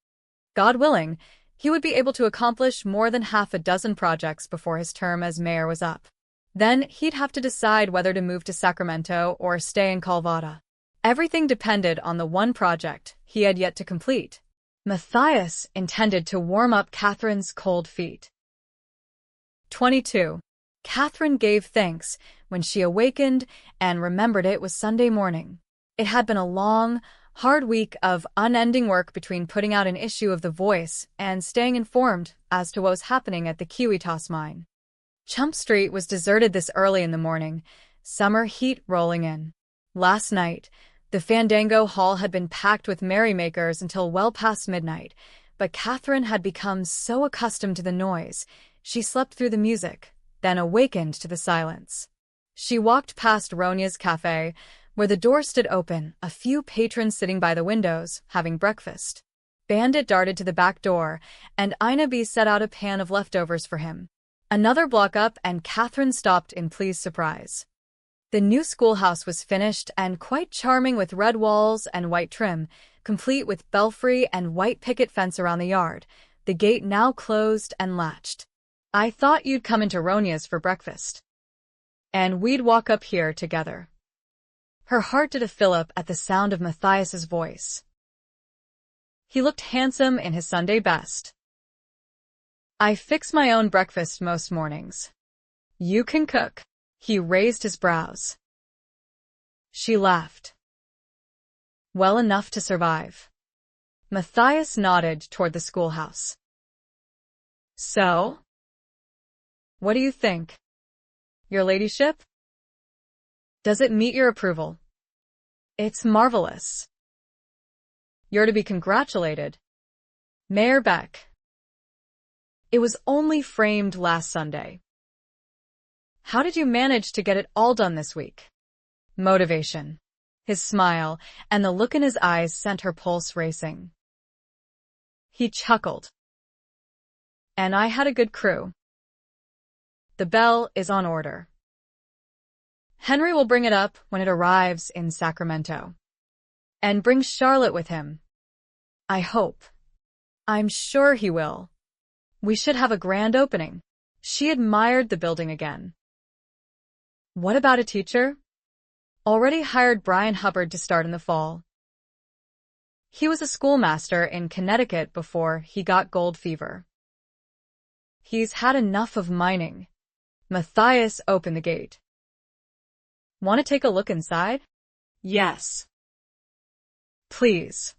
God willing, he would be able to accomplish more than half a dozen projects before his term as mayor was up. Then he'd have to decide whether to move to Sacramento or stay in Calvada. Everything depended on the one project he had yet to complete. Matthias intended to warm up Kathryn's cold feet. 22. Kathryn gave thanks when she awakened and remembered it was Sunday morning. It had been a long, hard week of unending work between putting out an issue of The Voice and staying informed as to what was happening at the Kiwitas mine. Chump Street was deserted this early in the morning, summer heat rolling in. Last night, the Fandango Hall had been packed with merrymakers until well past midnight, but Kathryn had become so accustomed to the noise, she slept through the music, then awakened to the silence. She walked past Ronia's cafe, where the door stood open, a few patrons sitting by the windows, having breakfast. Bandit darted to the back door, and Ina B set out a pan of leftovers for him. Another block up, and Kathryn stopped in pleased surprise. The new schoolhouse was finished and quite charming with red walls and white trim, complete with belfry and white picket fence around the yard, the gate now closed and latched. I thought you'd come into Ronia's for breakfast. And we'd walk up here together. Her heart did a fillip at the sound of Matthias's voice. He looked handsome in his Sunday best. I fix my own breakfast most mornings. You can cook. He raised his brows. She laughed. Well enough to survive. Matthias nodded toward the schoolhouse. So? What do you think? Your ladyship? Does it meet your approval? It's marvelous. You're to be congratulated. Mayor Beck. It was only framed last Sunday. How did you manage to get it all done this week? Motivation. His smile and the look in his eyes sent her pulse racing. He chuckled. And I had a good crew. The bell is on order. Henry will bring it up when it arrives in Sacramento. And bring Charlotte with him. I hope. I'm sure he will. We should have a grand opening. She admired the building again. What about a teacher? Already hired Brian Hubbard to start in the fall. He was a schoolmaster in Connecticut before he got gold fever. He's had enough of mining. Matthias opened the gate. Want to take a look inside? Yes. Please.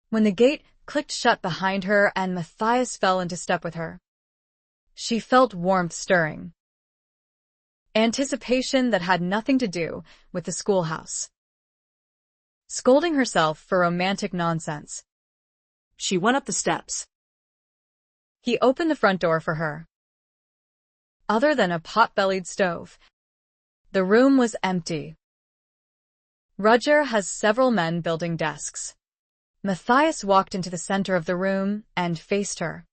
When the gate clicked shut behind her and Matthias fell into step with her, she felt warmth stirring. Anticipation that had nothing to do with the schoolhouse. Scolding herself for romantic nonsense, She went up the steps. he opened the front door for her. Other than a pot-bellied stove, the room was empty. Roger has several men building desks. Matthias walked into the center of the room and faced her.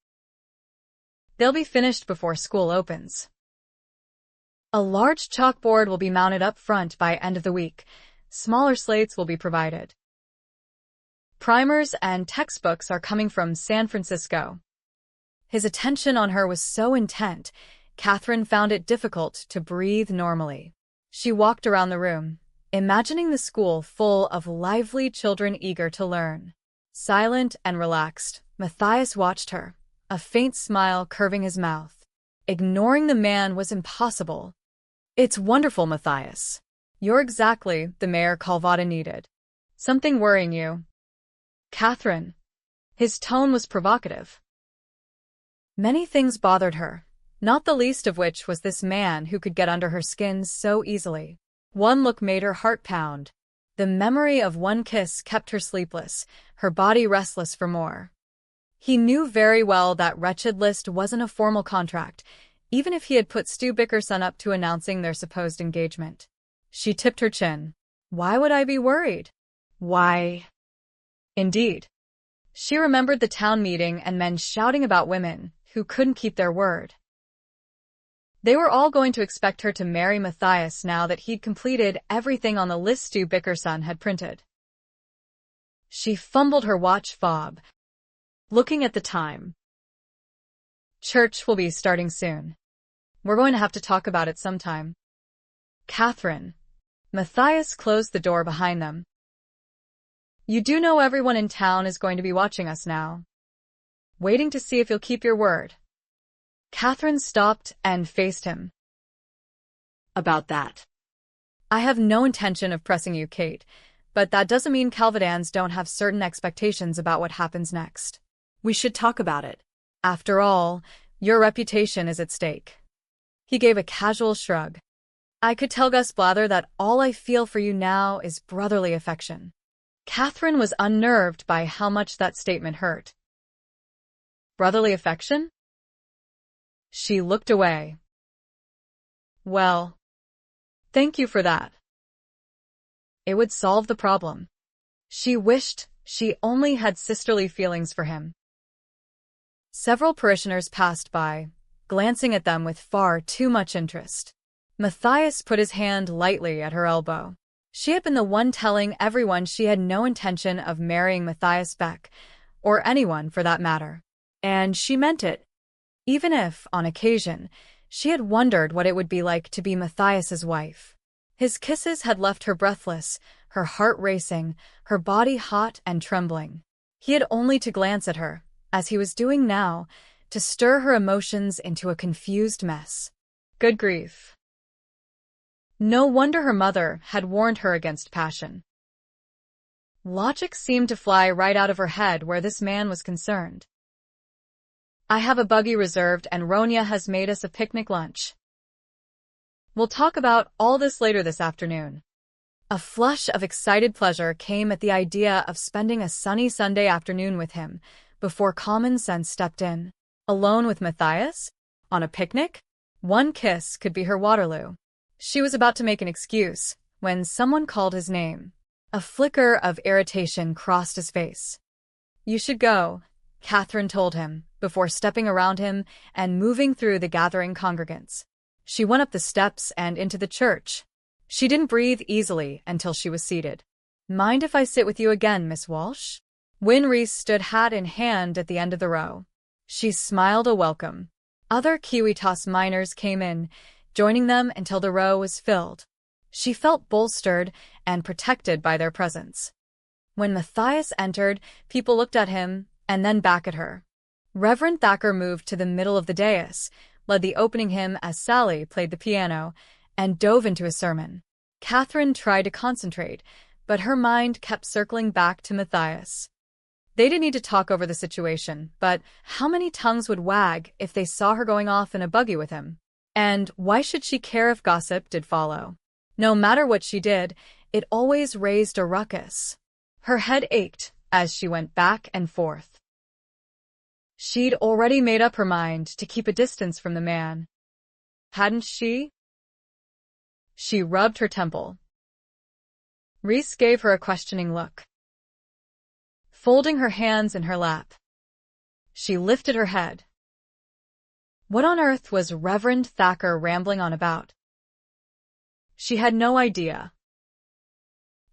They'll be finished before school opens. A large chalkboard will be mounted up front by end of the week. Smaller slates will be provided. Primers and textbooks are coming from San Francisco. His attention on her was so intent, Kathryn found it difficult to breathe normally. She walked around the room, imagining the school full of lively children eager to learn. Silent and relaxed, Matthias watched her, a faint smile curving his mouth. Ignoring the man was impossible. It's wonderful, Matthias. You're exactly the mayor Calvada needed. Something worrying you? Kathryn. His tone was provocative. Many things bothered her, not the least of which was this man who could get under her skin so easily. One look made her heart pound. The memory of one kiss kept her sleepless, her body restless for more. He knew very well that wretched list wasn't a formal contract, even if he had put Stu Bickerson up to announcing their supposed engagement. She tipped her chin. Why would I be worried? Why? Indeed. She remembered the town meeting and men shouting about women who couldn't keep their word. They were all going to expect her to marry Matthias now that he'd completed everything on the list Stu Bickerson had printed. She fumbled her watch fob, looking at the time. Church will be starting soon. We're going to have to talk about it sometime. Kathryn. Matthias closed the door behind them. You do know everyone in town is going to be watching us now. Waiting to see if you'll keep your word. Kathryn stopped and faced him. About that. I have no intention of pressing you, Kate, but that doesn't mean Calvadans don't have certain expectations about what happens next. We should talk about it. After all, your reputation is at stake. He gave a casual shrug. I could tell Gus Blather that all I feel for you now is brotherly affection. Kathryn was unnerved by how much that statement hurt. Brotherly affection? She looked away. Well, thank you for that. It would solve the problem. She wished she only had sisterly feelings for him. Several parishioners passed by, glancing at them with far too much interest. Matthias put his hand lightly at her elbow. She had been the one telling everyone she had no intention of marrying Matthias Beck, or anyone for that matter. And she meant it. even if, on occasion, she had wondered what it would be like to be Matthias's wife. His kisses had left her breathless, her heart racing, her body hot and trembling. He had only to glance at her, as he was doing now, to stir her emotions into a confused mess. Good grief. No wonder her mother had warned her against passion. Logic seemed to fly right out of her head where this man was concerned. I have a buggy reserved and Ronya has made us a picnic lunch. We'll talk about all this later this afternoon. A flush of excited pleasure came at the idea of spending a sunny Sunday afternoon with him, before common sense stepped in. Alone with Matthias? On a picnic? One kiss could be her Waterloo. She was about to make an excuse, when someone called his name. A flicker of irritation crossed his face. You should go, Kathryn told him, before stepping around him and moving through the gathering congregants. She went up the steps and into the church. She didn't breathe easily until she was seated. Mind if I sit with you again, Miss Walsh? Wyn Reese stood hat in hand at the end of the row. She smiled a welcome. Other Kiwitas minors came in, joining them until the row was filled. She felt bolstered and protected by their presence. When Matthias entered, people looked at him and then back at her. Reverend Thacker moved to the middle of the dais, led the opening hymn as Sally played the piano, and dove into his sermon. Kathryn tried to concentrate, but her mind kept circling back to Matthias. They didn't need to talk over the situation, but how many tongues would wag if they saw her going off in a buggy with him? And why should she care if gossip did follow? No matter what she did, it always raised a ruckus. Her head ached as she went back and forth. She'd already made up her mind to keep a distance from the man. Hadn't she? She rubbed her temple. Reese gave her a questioning look. Folding her hands in her lap, she lifted her head. What on earth was Reverend Thacker rambling on about? She had no idea.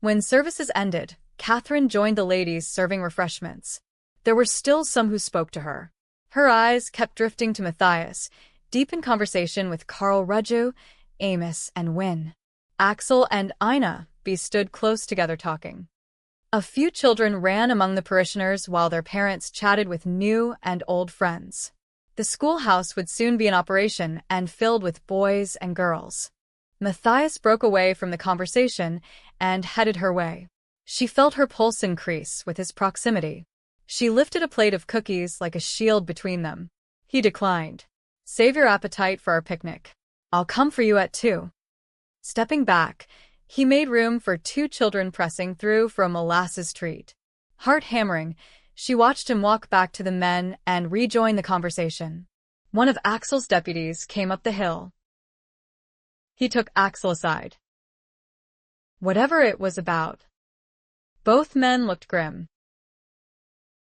When services ended, Kathryn joined the ladies serving refreshments. There were still some who spoke to her. Her eyes kept drifting to Matthias, deep in conversation with Carl Rudju, Amos, and Wyn. Axel and Ina stood close together talking. A few children ran among the parishioners while their parents chatted with new and old friends. The schoolhouse would soon be in operation and filled with boys and girls. Matthias broke away from the conversation and headed her way. She felt her pulse increase with his proximity. She lifted a plate of cookies like a shield between them. He declined. Save your appetite for our picnic. I'll come for you at 2. Stepping back, he made room for 2 children pressing through for a molasses treat. Heart hammering, she watched him walk back to the men and rejoin the conversation. One of Axel's deputies came up the hill. He took Axel aside. Whatever it was about. Both men looked grim.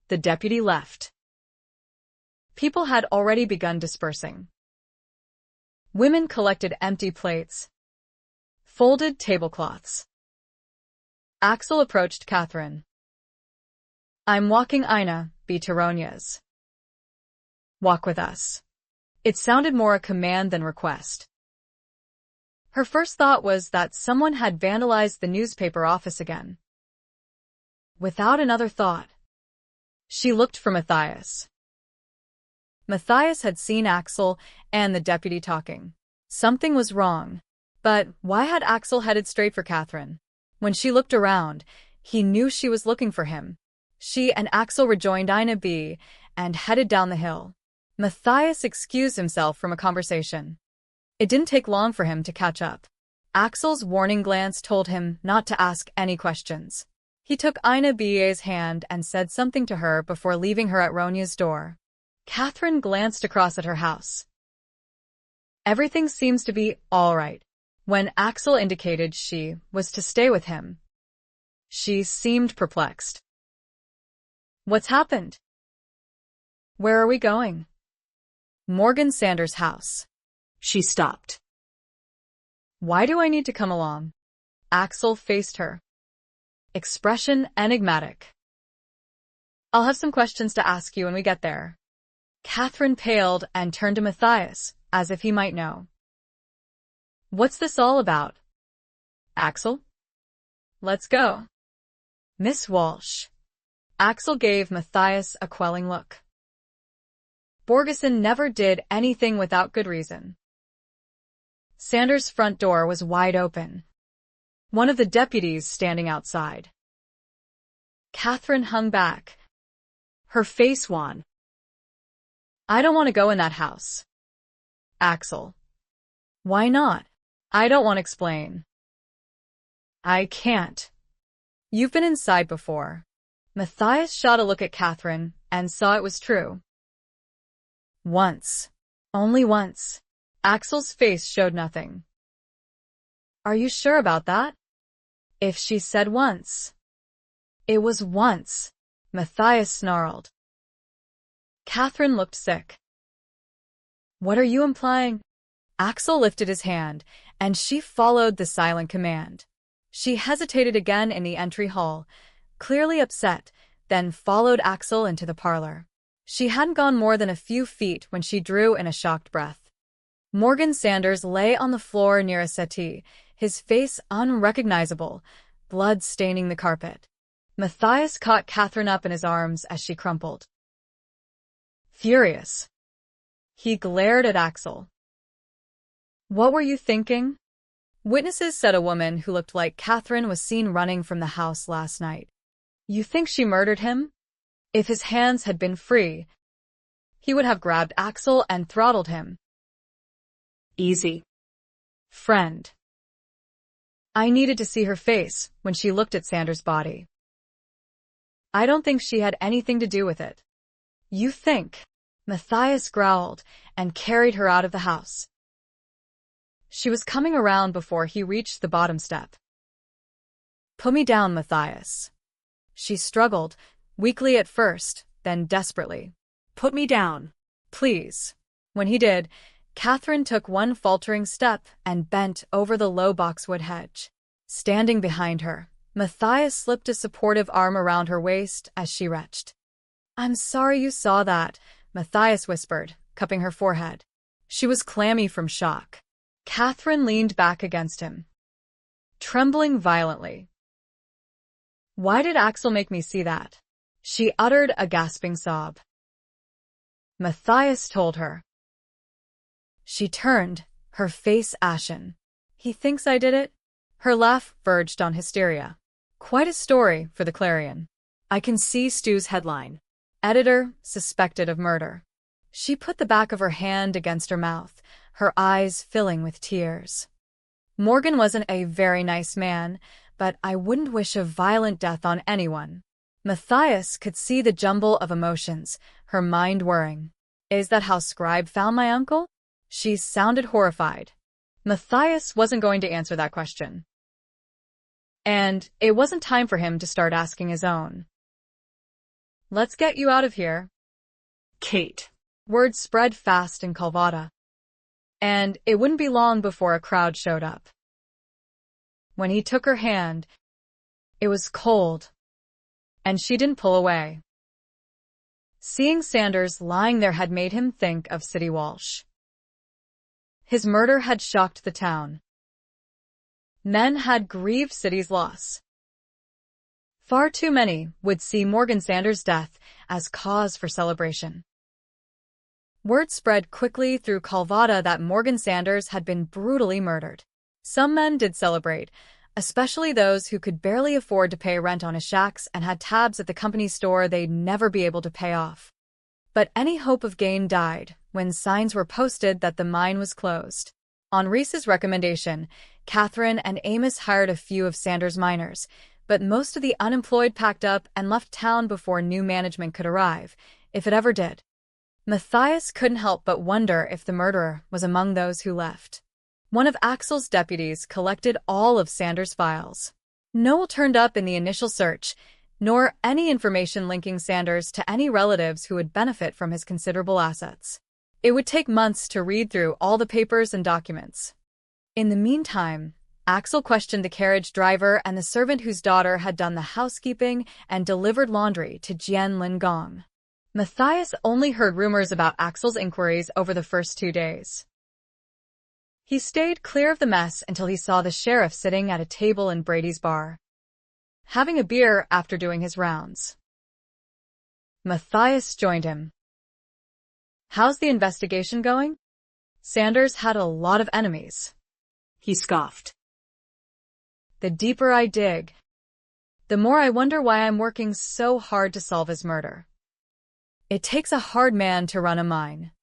The deputy left. People had already begun dispersing. Women collected empty plates, folded tablecloths. Axel approached Kathryn. I'm walking Ina, be Ronya's. Walk with us. It sounded more a command than request. Her first thought was that someone had vandalized the newspaper office again. Without another thought, she looked for Matthias. Matthias had seen Axel and the deputy talking. Something was wrong. But why had Axel headed straight for Kathryn? When she looked around, he knew she was looking for him. She and Axel rejoined Ina B and headed down the hill. Matthias excused himself from a conversation. It didn't take long for him to catch up. Axel's warning glance told him not to ask any questions. He took Ina B's hand and said something to her before leaving her at Ronya's door. Kathryn glanced across at her house. Everything seems to be all right. When Axel indicated she was to stay with him, she seemed perplexed. What's happened? Where are we going? Morgan Sanders' house. She stopped. Why do I need to come along? Axel faced her. Expression enigmatic. I'll have some questions to ask you when we get there. Kathryn paled and turned to Matthias, as if he might know. What's this all about? Axel? Let's go. Miss Walsh. Axel gave Matthias a quelling look. Borgeson never did anything without good reason. Sanders' front door was wide open. One of the deputies standing outside. Kathryn hung back, her face wan. I don't want to go in that house. Axel. Why not? I don't want to explain. I can't. You've been inside before. Matthias shot a look at Kathryn and saw it was true. Once. Only once. Axel's face showed nothing. Are you sure about that? If she said once. It was once. Matthias snarled. Kathryn looked sick. What are you implying? Axel lifted his hand, and she followed the silent command. She hesitated again in the entry hall, clearly upset, then followed Axel into the parlor. She hadn't gone more than a few feet when she drew in a shocked breath. Morgan Sanders lay on the floor near a settee, his face unrecognizable, blood staining the carpet. Matthias caught Kathryn up in his arms as she crumpled. Furious, he glared at Axel. What were you thinking? Witnesses said a woman who looked like Kathryn was seen running from the house last night. You think she murdered him? If his hands had been free, he would have grabbed Axel and throttled him. Easy. Friend. I needed to see her face when she looked at Sanders' body. I don't think she had anything to do with it. You think? Matthias growled and carried her out of the house. She was coming around before he reached the bottom step. Put me down, Matthias. She struggled, weakly at first, then desperately. Put me down, please. When he did, Kathryn took one faltering step and bent over the low boxwood hedge. Standing behind her, Matthias slipped a supportive arm around her waist as she retched. I'm sorry you saw that, Matthias whispered, cupping her forehead. She was clammy from shock. Kathryn leaned back against him, trembling violently. Why did Axel make me see that? She uttered a gasping sob. Matthias told her. She turned, her face ashen. He thinks I did it? Her laugh verged on hysteria. Quite a story for the Clarion. I can see Stu's headline. Editor suspected of murder. She put the back of her hand against her mouth, her eyes filling with tears. Morgan wasn't a very nice man, but I wouldn't wish a violent death on anyone. Matthias could see the jumble of emotions, her mind whirring. Is that how Scribe found my uncle? She sounded horrified. Matthias wasn't going to answer that question. And it wasn't time for him to start asking his own. Let's get you out of here. Kate. Word spread fast in Calvada. And it wouldn't be long before a crowd showed up. When he took her hand, it was cold, and she didn't pull away. Seeing Sanders lying there had made him think of City Walsh. His murder had shocked the town. Men had grieved City's loss. Far too many would see Morgan Sanders' death as cause for celebration. Word spread quickly through Calvada that Morgan Sanders had been brutally murdered. Some men did celebrate, especially those who could barely afford to pay rent on his shacks and had tabs at the company store they'd never be able to pay off. But any hope of gain died when signs were posted that the mine was closed. On Reese's recommendation, Kathryn and Amos hired a few of Sanders' miners, but most of the unemployed packed up and left town before new management could arrive, if it ever did. Matthias couldn't help but wonder if the murderer was among those who left. One of Axel's deputies collected all of Sanders' files. No one turned up in the initial search, nor any information linking Sanders to any relatives who would benefit from his considerable assets. It would take months to read through all the papers and documents. In the meantime, Axel questioned the carriage driver and the servant whose daughter had done the housekeeping and delivered laundry to Jian Lin Gong. Matthias only heard rumors about Axel's inquiries over the first 2 days. He stayed clear of the mess until he saw the sheriff sitting at a table in Brady's bar, having a beer after doing his rounds. Matthias joined him. "How's the investigation going? Sanders had a lot of enemies," he scoffed. "The deeper I dig, the more I wonder why I'm working so hard to solve his murder. It takes a hard man to run a mine."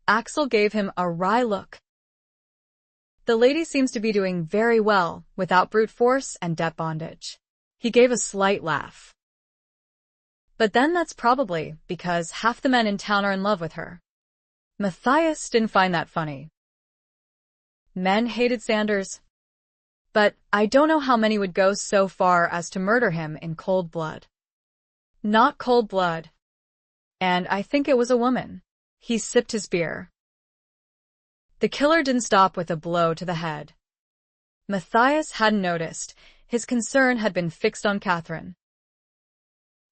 Axel gave him a wry look. "The lady seems to be doing very well without brute force and debt bondage." He gave a slight laugh. "But then that's probably because half the men in town are in love with her." Matthias didn't find that funny. Men hated Sanders, but I don't know how many would go so far as to murder him in cold blood. Not cold blood. And I think it was a woman. He sipped his beer. The killer didn't stop with a blow to the head. Matthias hadn't noticed. His concern had been fixed on Kathryn.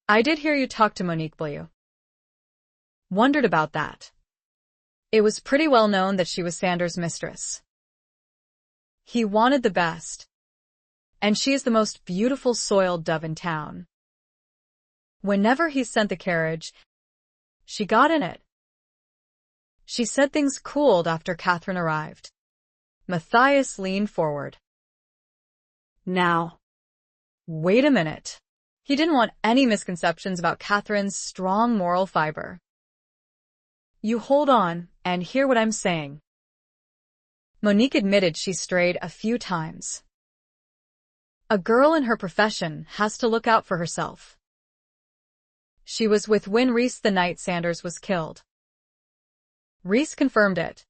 "I did hear you talk to Monique Bleu. Wondered about that. It was pretty well known that she was Sanders' mistress. He wanted the best, and she is the most beautiful soiled dove in town. Whenever he sent the carriage, she got in it." She said things cooled after Kathryn arrived. Matthias leaned forward. "Now, wait a minute." He didn't want any misconceptions about Kathryn's strong moral fiber. "You hold on and hear what I'm saying." Monique admitted she strayed a few times. A girl in her profession has to look out for herself. She was with Win Reese the night Sanders was killed. Reese confirmed it.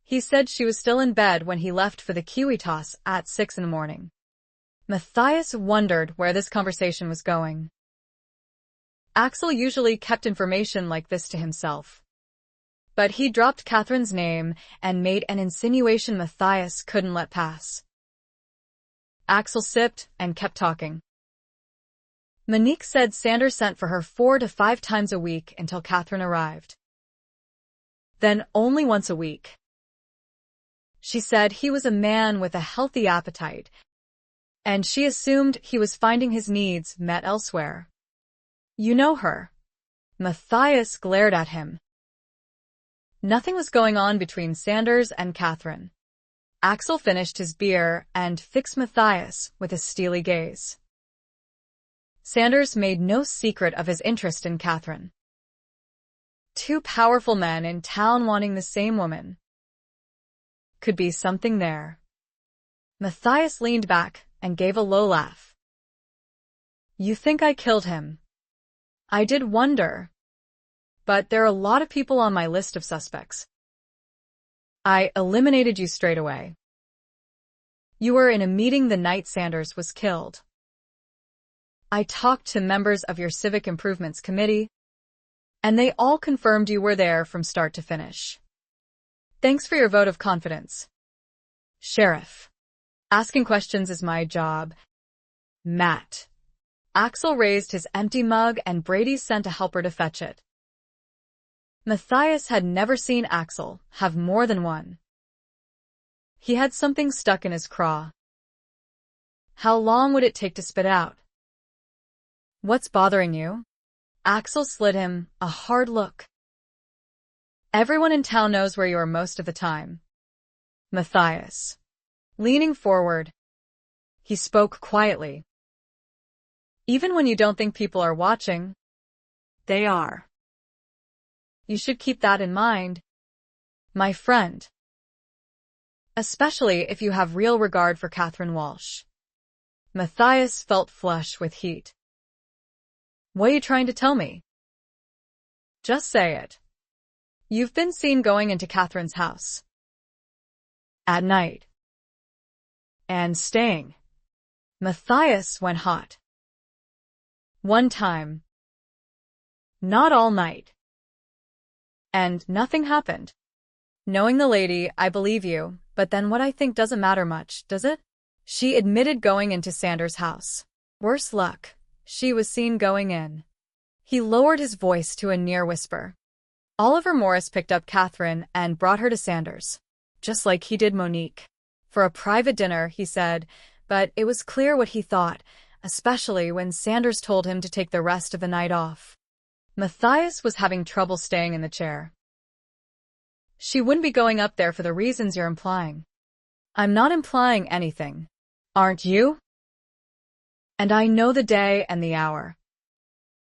He said she was still in bed when he left for the kiwi toss at 6 in the morning. Matthias wondered where this conversation was going. Axel usually kept information like this to himself. But he dropped Kathryn's name and made an insinuation Matthias couldn't let pass. Axel sipped and kept talking. Monique said Sanders sent for her 4 to 5 times a week until Kathryn arrived. Then only once a week. She said he was a man with a healthy appetite, and she assumed he was finding his needs met elsewhere. "You know her?" Matthias glared at him. Nothing was going on between Sanders and Kathryn. Axel finished his beer and fixed Matthias with a steely gaze. Sanders made no secret of his interest in Kathryn. 2 powerful men in town wanting the same woman. Could be something there. Matthias leaned back and gave a low laugh. "You think I killed him? I did wonder. But there are a lot of people on my list of suspects. I eliminated you straight away. You were in a meeting the night Sanders was killed. I talked to members of your Civic Improvements Committee, and they all confirmed you were there from start to finish. Thanks for your vote of confidence. Sheriff. Asking questions is my job. Matt." Axel raised his empty mug and Brady sent a helper to fetch it. Matthias had never seen Axel have more than one. He had something stuck in his craw. How long would it take to spit out? "What's bothering you?" Axel slid him a hard look. "Everyone in town knows where you are most of the time." Matthias. Leaning forward, he spoke quietly. "Even when you don't think people are watching, they are. You should keep that in mind, my friend. Especially if you have real regard for Kathryn Walsh." Matthias felt flush with heat. "What are you trying to tell me?" "Just say it. You've been seen going into Kathryn's house. At night. And staying." Matthias went hot. "One time. Not all night. And nothing happened." "Knowing the lady, I believe you, but then what I think doesn't matter much, does it? She admitted going into Sanders' house. Worse luck, she was seen going in." He lowered his voice to a near whisper. Oliver Morris picked up Kathryn and brought her to Sanders, just like he did Monique. For a private dinner, he said, but it was clear what he thought, especially when Sanders told him to take the rest of the night off. Matthias was having trouble staying in the chair. She wouldn't be going up there for the reasons you're implying. I'm not implying anything. Aren't you? And I know the day and the hour.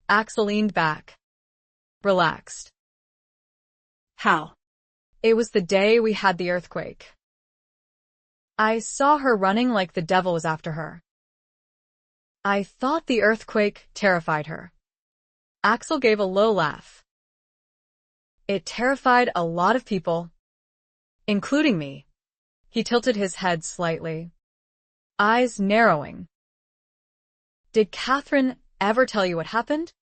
Axel leaned back. Relaxed. How? It was the day we had the earthquake. I saw her running like the devil was after her. I thought the earthquake terrified her. Axel gave a low laugh. It terrified a lot of people, including me. He tilted his head slightly, eyes narrowing. Did Kathryn ever tell you what happened?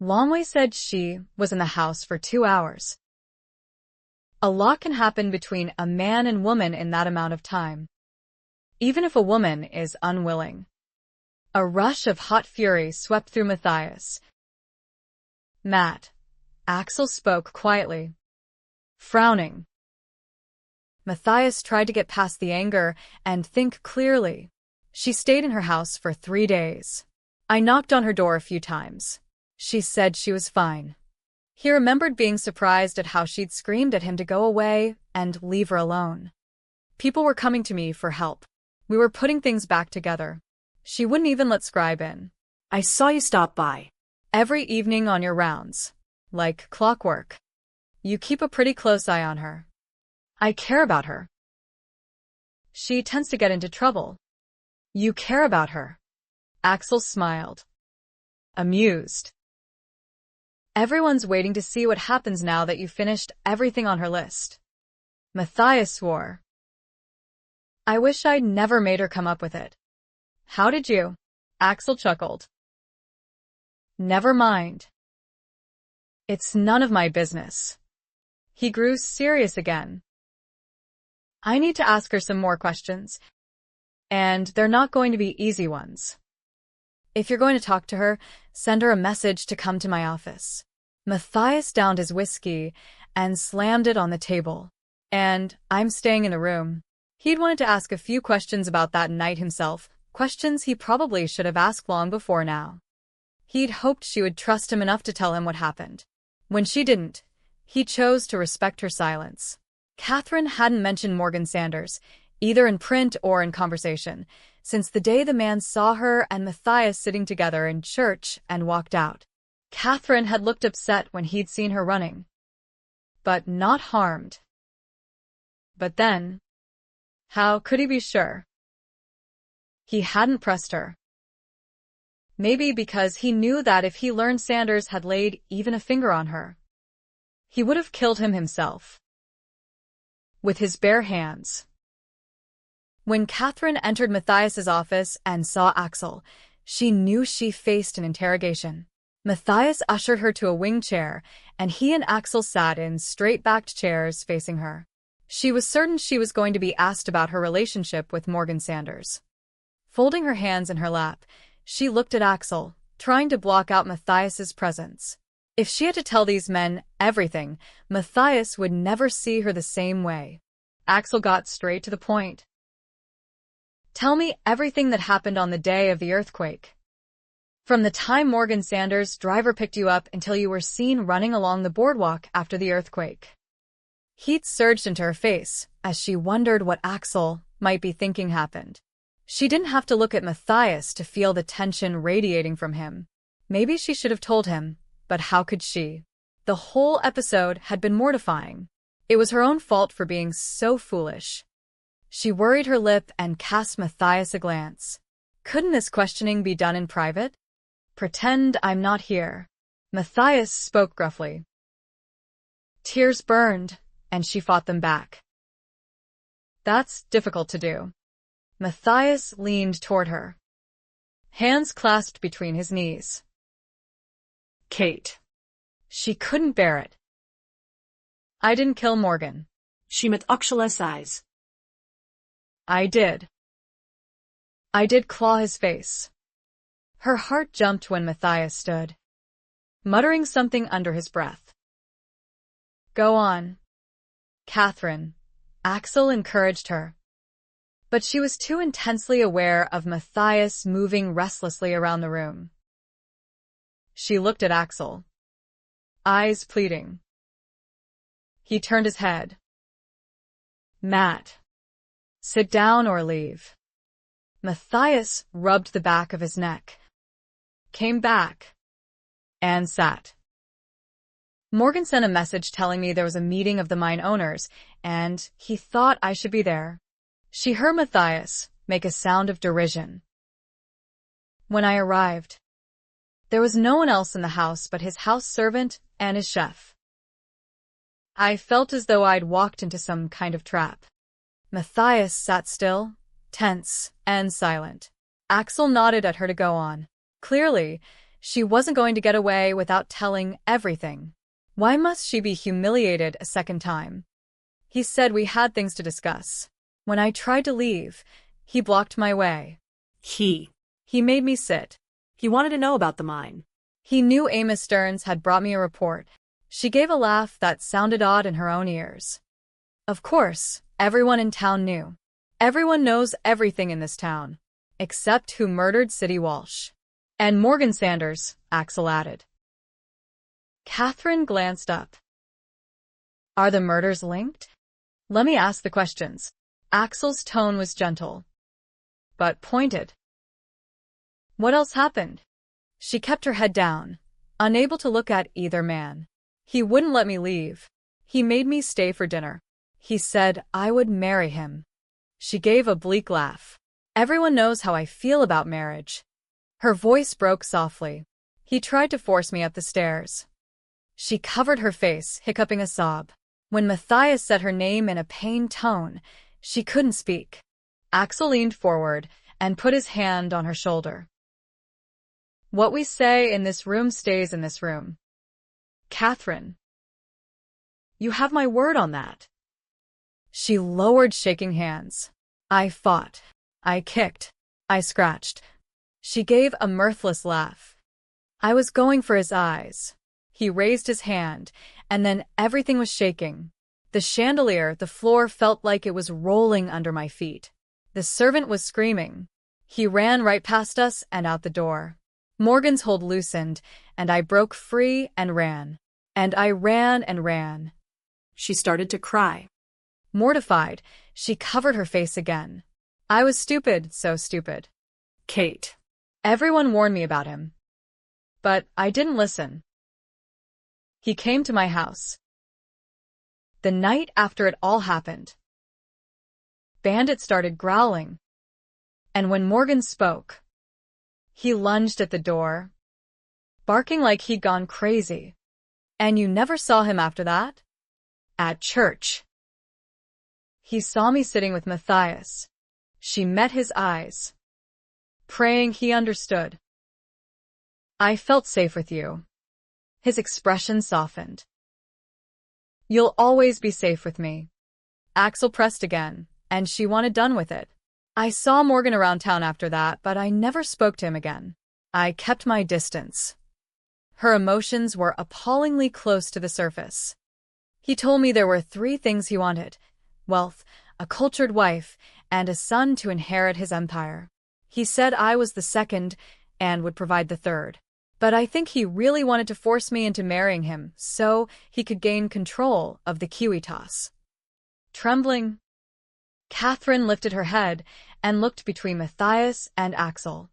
Longway said she was in the house for 2 hours. A lot can happen between a man and woman in that amount of time, even if a woman is unwilling. A rush of hot fury swept through Matthias. Matt, Axel spoke quietly, frowning. Matthias tried to get past the anger and think clearly. She stayed in her house for 3 days. I knocked on her door a few times. She said she was fine. He remembered being surprised at how she'd screamed at him to go away and leave her alone. People were coming to me for help. We were putting things back together. She wouldn't even let Scribe in. I saw you stop by. Every evening on your rounds. Like clockwork. You keep a pretty close eye on her. I care about her. She tends to get into trouble. You care about her. Axel smiled. Amused. Everyone's waiting to see what happens now that you finished everything on her list. Matthias swore. I wish I'd never made her come up with it. How did you? Axel chuckled. Never mind. It's none of my business. He grew serious again. I need to ask her some more questions, and they're not going to be easy ones. If you're going to talk to her, send her a message to come to my office. Matthias downed his whiskey and slammed it on the table. And I'm staying in the room. He'd wanted to ask a few questions about that night himself, questions he probably should have asked long before now. He'd hoped she would trust him enough to tell him what happened. When she didn't, he chose to respect her silence. Kathryn hadn't mentioned Morgan Sanders, either in print or in conversation, since the day the man saw her and Matthias sitting together in church and walked out. Kathryn had looked upset when he'd seen her running, but not harmed. But then, how could he be sure? He hadn't pressed her. Maybe because he knew that if he learned Sanders had laid even a finger on her, he would have killed him himself. With his bare hands. When Kathryn entered Matthias's office and saw Axel, she knew she faced an interrogation. Matthias ushered her to a wing chair, and he and Axel sat in straight-backed chairs facing her. She was certain she was going to be asked about her relationship with Morgan Sanders. Folding her hands in her lap, she looked at Axel, trying to block out Matthias's presence. If she had to tell these men everything, Matthias would never see her the same way. Axel got straight to the point. Tell me everything that happened on the day of the earthquake. From the time Morgan Sanders' driver picked you up until you were seen running along the boardwalk after the earthquake. Heat surged into her face as she wondered what Axel might be thinking happened. She didn't have to look at Matthias to feel the tension radiating from him. Maybe she should have told him, but how could she? The whole episode had been mortifying. It was her own fault for being so foolish. She worried her lip and cast Matthias a glance. Couldn't this questioning be done in private? Pretend I'm not here. Matthias spoke gruffly. Tears burned, and she fought them back. That's difficult to do. Matthias leaned toward her, hands clasped between his knees. Kate. She couldn't bear it. I didn't kill Morgan. She met Axel's eyes. I did. I did claw his face. Her heart jumped when Matthias stood. muttering something under his breath. Go on, Kathryn, Axel encouraged her. But she was too intensely aware of Matthias moving restlessly around the room. She looked at Axel, eyes pleading. He turned his head. Matt, sit down or leave. Matthias rubbed the back of his neck, came back, and sat. Morgan sent a message telling me there was a meeting of the mine owners, and he thought I should be there. She heard Matthias make a sound of derision. When I arrived, there was no one else in the house but his house servant and his chef. I felt as though I'd walked into some kind of trap. Matthias sat still, tense, and silent. Axel nodded at her to go on. Clearly, she wasn't going to get away without telling everything. Why must she be humiliated a second time? He said we had things to discuss. When I tried to leave, he blocked my way. He made me sit. He wanted to know about the mine. He knew Amos Stearns had brought me a report. She gave a laugh that sounded odd in her own ears. Of course, everyone in town knew. Everyone knows everything in this town, except who murdered City Walsh. And Morgan Sanders, Axel added. Kathryn glanced up. Are the murders linked? Let me ask the questions. Axel's tone was gentle, but pointed. What else happened? She kept her head down, unable to look at either man. He wouldn't let me leave. He made me stay for dinner. He said I would marry him. She gave a bleak laugh. Everyone knows how I feel about marriage. Her voice broke softly. He tried to force me up the stairs. She covered her face, hiccuping a sob. When Matthias said her name in a pained tone, she couldn't speak. Axel leaned forward and put his hand on her shoulder. What we say in this room stays in this room. Kathryn, you have my word on that. She lowered shaking hands. I fought. I kicked. I scratched. She gave a mirthless laugh. I was going for his eyes. He raised his hand, and then everything was shaking. The chandelier, the floor felt like it was rolling under my feet. The servant was screaming. He ran right past us and out the door. Morgan's hold loosened, and I broke free and ran. And I ran and ran. She started to cry. Mortified, she covered her face again. I was stupid, so stupid. Kate. Everyone warned me about him. But I didn't listen. He came to my house. The night after it all happened. Bandit started growling. And when Morgan spoke, he lunged at the door, barking like he'd gone crazy. And you never saw him after that? At church. He saw me sitting with Matthias. She met his eyes, praying he understood. I felt safe with you. His expression softened. You'll always be safe with me. Axel pressed again, and she wanted done with it. I saw Morgan around town after that, but I never spoke to him again. I kept my distance. Her emotions were appallingly close to the surface. He told me there were 3 things he wanted: wealth, a cultured wife, and a son to inherit his empire. He said I was the second and would provide the third. But I think he really wanted to force me into marrying him so he could gain control of the Kiwitas. Trembling, Kathryn lifted her head and looked between Matthias and Axel.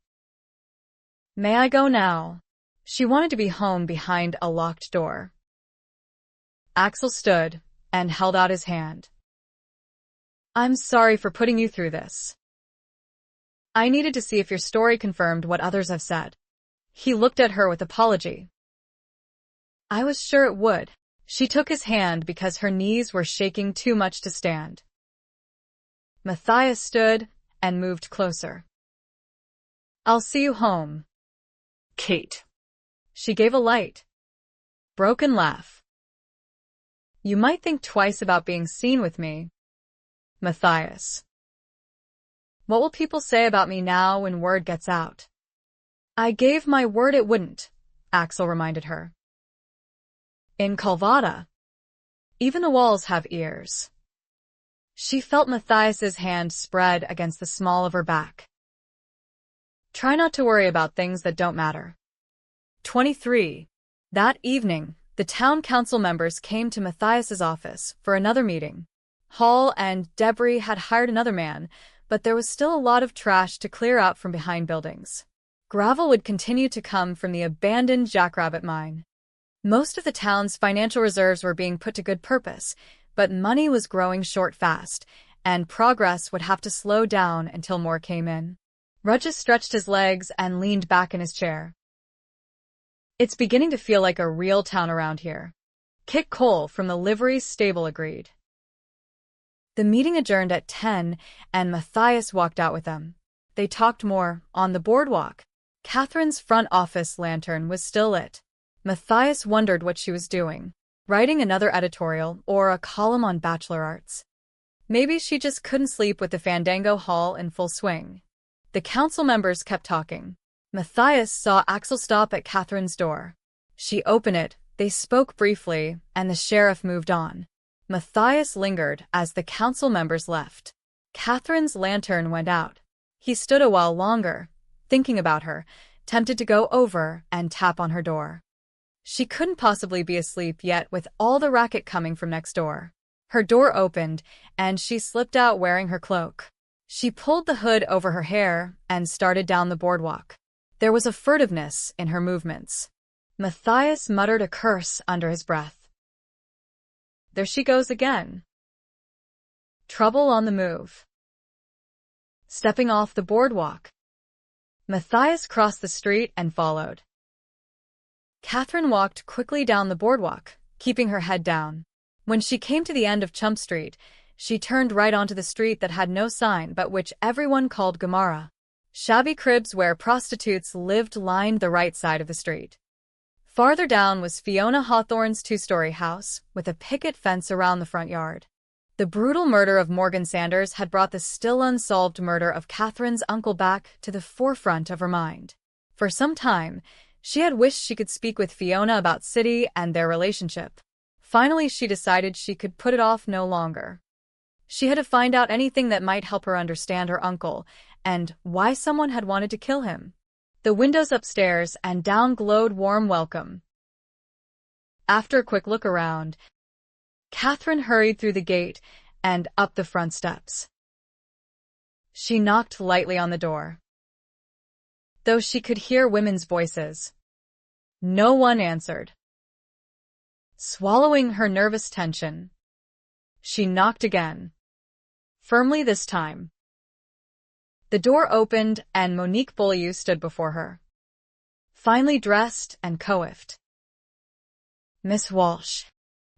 May I go now? She wanted to be home behind a locked door. Axel stood and held out his hand. I'm sorry for putting you through this. I needed to see if your story confirmed what others have said. He looked at her with apology. I was sure it would. She took his hand because her knees were shaking too much to stand. Matthias stood and moved closer. I'll see you home. Kate. She gave a light, broken laugh. You might think twice about being seen with me, Matthias. What will people say about me now when word gets out? I gave my word it wouldn't, Axel reminded her. In Calvada, even the walls have ears. She felt Matthias's hand spread against the small of her back. Try not to worry about things that don't matter. 23. That evening, the town council members came to Matthias's office for another meeting. Hall and Debris had hired another man, but there was still a lot of trash to clear out from behind buildings. Gravel would continue to come from the abandoned Jackrabbit mine. Most of the town's financial reserves were being put to good purpose, but money was growing short fast, and progress would have to slow down until more came in. Rudges stretched his legs and leaned back in his chair. It's beginning to feel like a real town around here. Kit Cole from the livery stable agreed. The meeting adjourned at 10, and Matthias walked out with them. They talked more on the boardwalk. Kathryn's front office lantern was still lit. Matthias wondered what she was doing, writing another editorial or a column on bachelor arts. Maybe she just couldn't sleep with the Fandango Hall in full swing. The council members kept talking. Matthias saw Axel stop at Kathryn's door. She opened it, they spoke briefly, and the sheriff moved on. Matthias lingered as the council members left. Kathryn's lantern went out. He stood a while longer, thinking about her, tempted to go over and tap on her door. She couldn't possibly be asleep yet with all the racket coming from next door. Her door opened, and she slipped out wearing her cloak. She pulled the hood over her hair and started down the boardwalk. There was a furtiveness in her movements. Matthias muttered a curse under his breath. There she goes again. Trouble on the move. Stepping off the boardwalk, Matthias crossed the street and followed. Kathryn walked quickly down the boardwalk, keeping her head down. When she came to the end of Chump Street, she turned right onto the street that had no sign but which everyone called Gomorrah. Shabby cribs where prostitutes lived lined the right side of the street. Farther down was Fiona Hawthorne's two-story house, with a picket fence around the front yard. The brutal murder of Morgan Sanders had brought the still unsolved murder of Kathryn's uncle back to the forefront of her mind. For some time, she had wished she could speak with Fiona about City and their relationship. Finally, she decided she could put it off no longer. She had to find out anything that might help her understand her uncle and why someone had wanted to kill him. The windows upstairs and down glowed warm welcome. After a quick look around, Kathryn hurried through the gate and up the front steps. She knocked lightly on the door. Though she could hear women's voices, no one answered. Swallowing her nervous tension, she knocked again, firmly this time. The door opened and Monique Beaulieu stood before her, finely dressed and coiffed. Miss Walsh.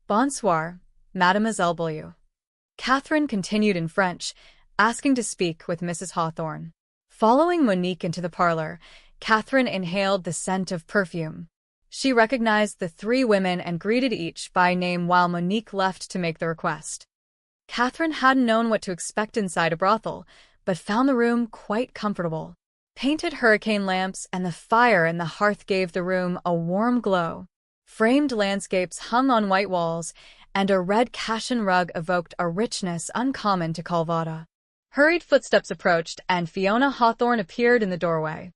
Bonsoir, Mademoiselle Beaulieu. Kathryn continued in French, asking to speak with Mrs. Hawthorne. Following Monique into the parlor, Kathryn inhaled the scent of perfume. She recognized the three women and greeted each by name while Monique left to make the request. Kathryn hadn't known what to expect inside a brothel, but found the room quite comfortable. Painted hurricane lamps and the fire in the hearth gave the room a warm glow. Framed landscapes hung on white walls, and a red Cashin rug evoked a richness uncommon to Calvada. Hurried footsteps approached, and Fiona Hawthorne appeared in the doorway.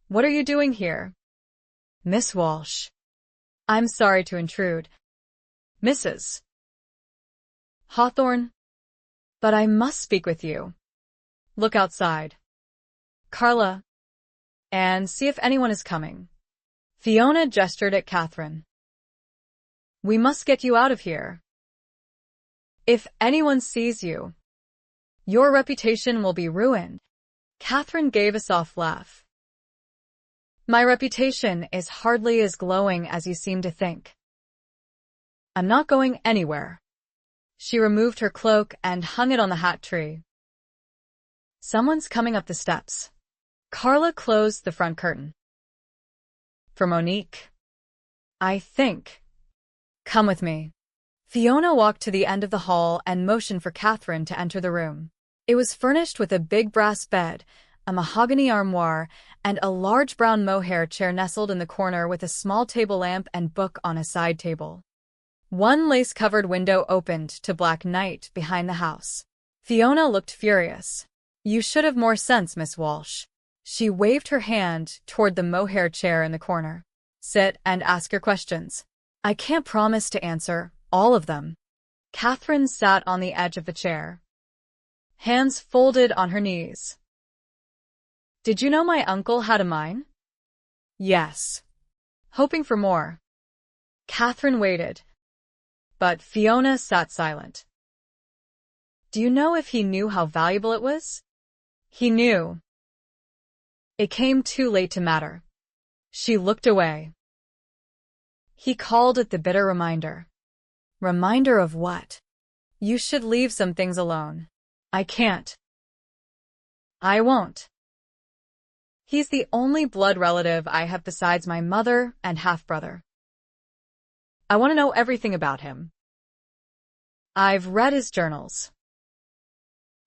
What are you doing here? Miss Walsh. I'm sorry to intrude. Mrs. Hawthorne. But I must speak with you. Look outside. Carla. And see if anyone is coming. Fiona gestured at Kathryn. We must get you out of here. If anyone sees you, your reputation will be ruined. Kathryn gave a soft laugh. My reputation is hardly as glowing as you seem to think. I'm not going anywhere. She removed her cloak and hung it on the hat tree. Someone's coming up the steps. Carla closed the front curtain. For Monique, I think. Come with me. Fiona walked to the end of the hall and motioned for Kathryn to enter the room. It was furnished with a big brass bed, a mahogany armoire, and a large brown mohair chair nestled in the corner with a small table lamp and book on a side table. One lace-covered window opened to black night behind the house. Fiona looked furious. "You should have more sense, Miss Walsh." She waved her hand toward the mohair chair in the corner. "Sit and ask your questions. I can't promise to answer all of them." Kathryn sat on the edge of the chair, hands folded on her knees. "Did you know my uncle had a mine?" "Yes." Hoping for more, Kathryn waited, but Fiona sat silent. "Do you know if he knew how valuable it was?" "He knew. It came too late to matter." She looked away. "He called it the bitter reminder." "Reminder of what?" "You should leave some things alone." "I can't." "I won't. He's the only blood relative I have besides my mother and half-brother. I want to know everything about him. I've read his journals.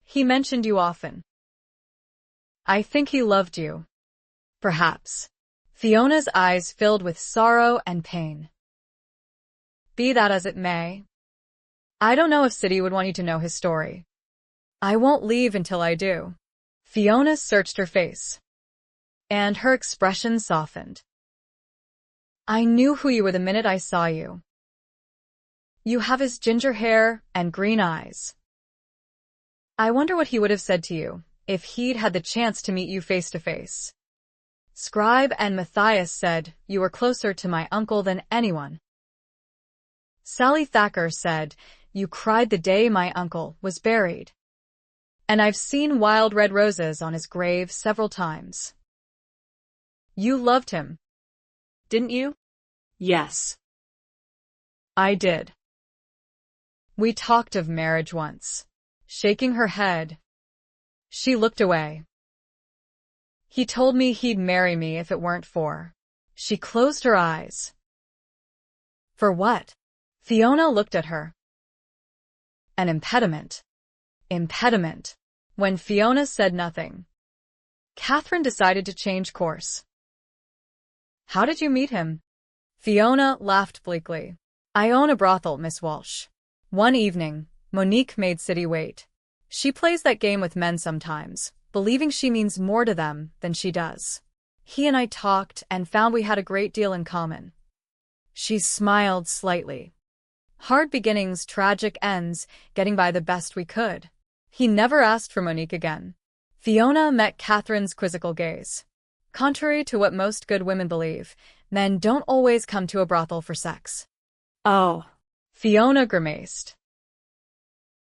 He mentioned you often. I think he loved you. Perhaps." Fiona's eyes filled with sorrow and pain. "Be that as it may, I don't know if City would want you to know his story. I won't leave until I do." Fiona searched her face, and her expression softened. "I knew who you were the minute I saw you. You have his ginger hair and green eyes. I wonder what he would have said to you if he'd had the chance to meet you face to face. Scribe and Matthias said you were closer to my uncle than anyone. Sally Thacker said you cried the day my uncle was buried. And I've seen wild red roses on his grave several times. You loved him, didn't you?" Yes. "I did. We talked of marriage once." Shaking her head, she looked away. "He told me he'd marry me if it weren't for." She closed her eyes. "For what?" Fiona looked at her. "An impediment." Impediment. When Fiona said nothing, Kathryn decided to change course. "How did you meet him?" Fiona laughed bleakly. "I own a brothel, Miss Walsh. One evening, Monique made City wait. She plays that game with men sometimes, believing she means more to them than she does. He and I talked and found we had a great deal in common." She smiled slightly. "Hard beginnings, tragic ends, getting by the best we could." He never asked for Monique again. Fiona met Kathryn's quizzical gaze. Contrary to what most good women believe, men don't always come to a brothel for sex. Oh. Fiona grimaced.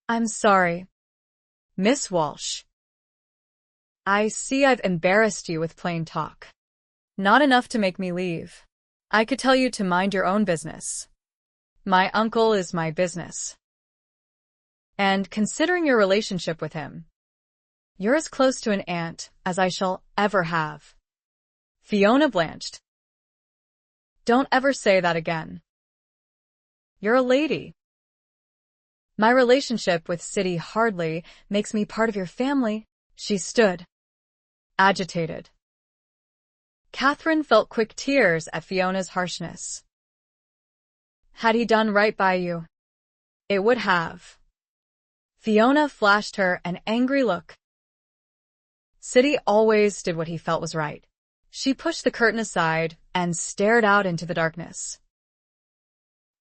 "I'm sorry, Miss Walsh. I see I've embarrassed you with plain talk. Not enough to make me leave. I could tell you to mind your own business. My uncle is my business. And considering your relationship with him, you're as close to an aunt as I shall ever have." Fiona blanched. "Don't ever say that again. You're a lady. My relationship with City hardly makes me part of your family." She stood, agitated. Kathryn felt quick tears at Fiona's harshness. "Had he done right by you, it would have." Fiona flashed her an angry look. City always did what he felt was right. She pushed the curtain aside and stared out into the darkness.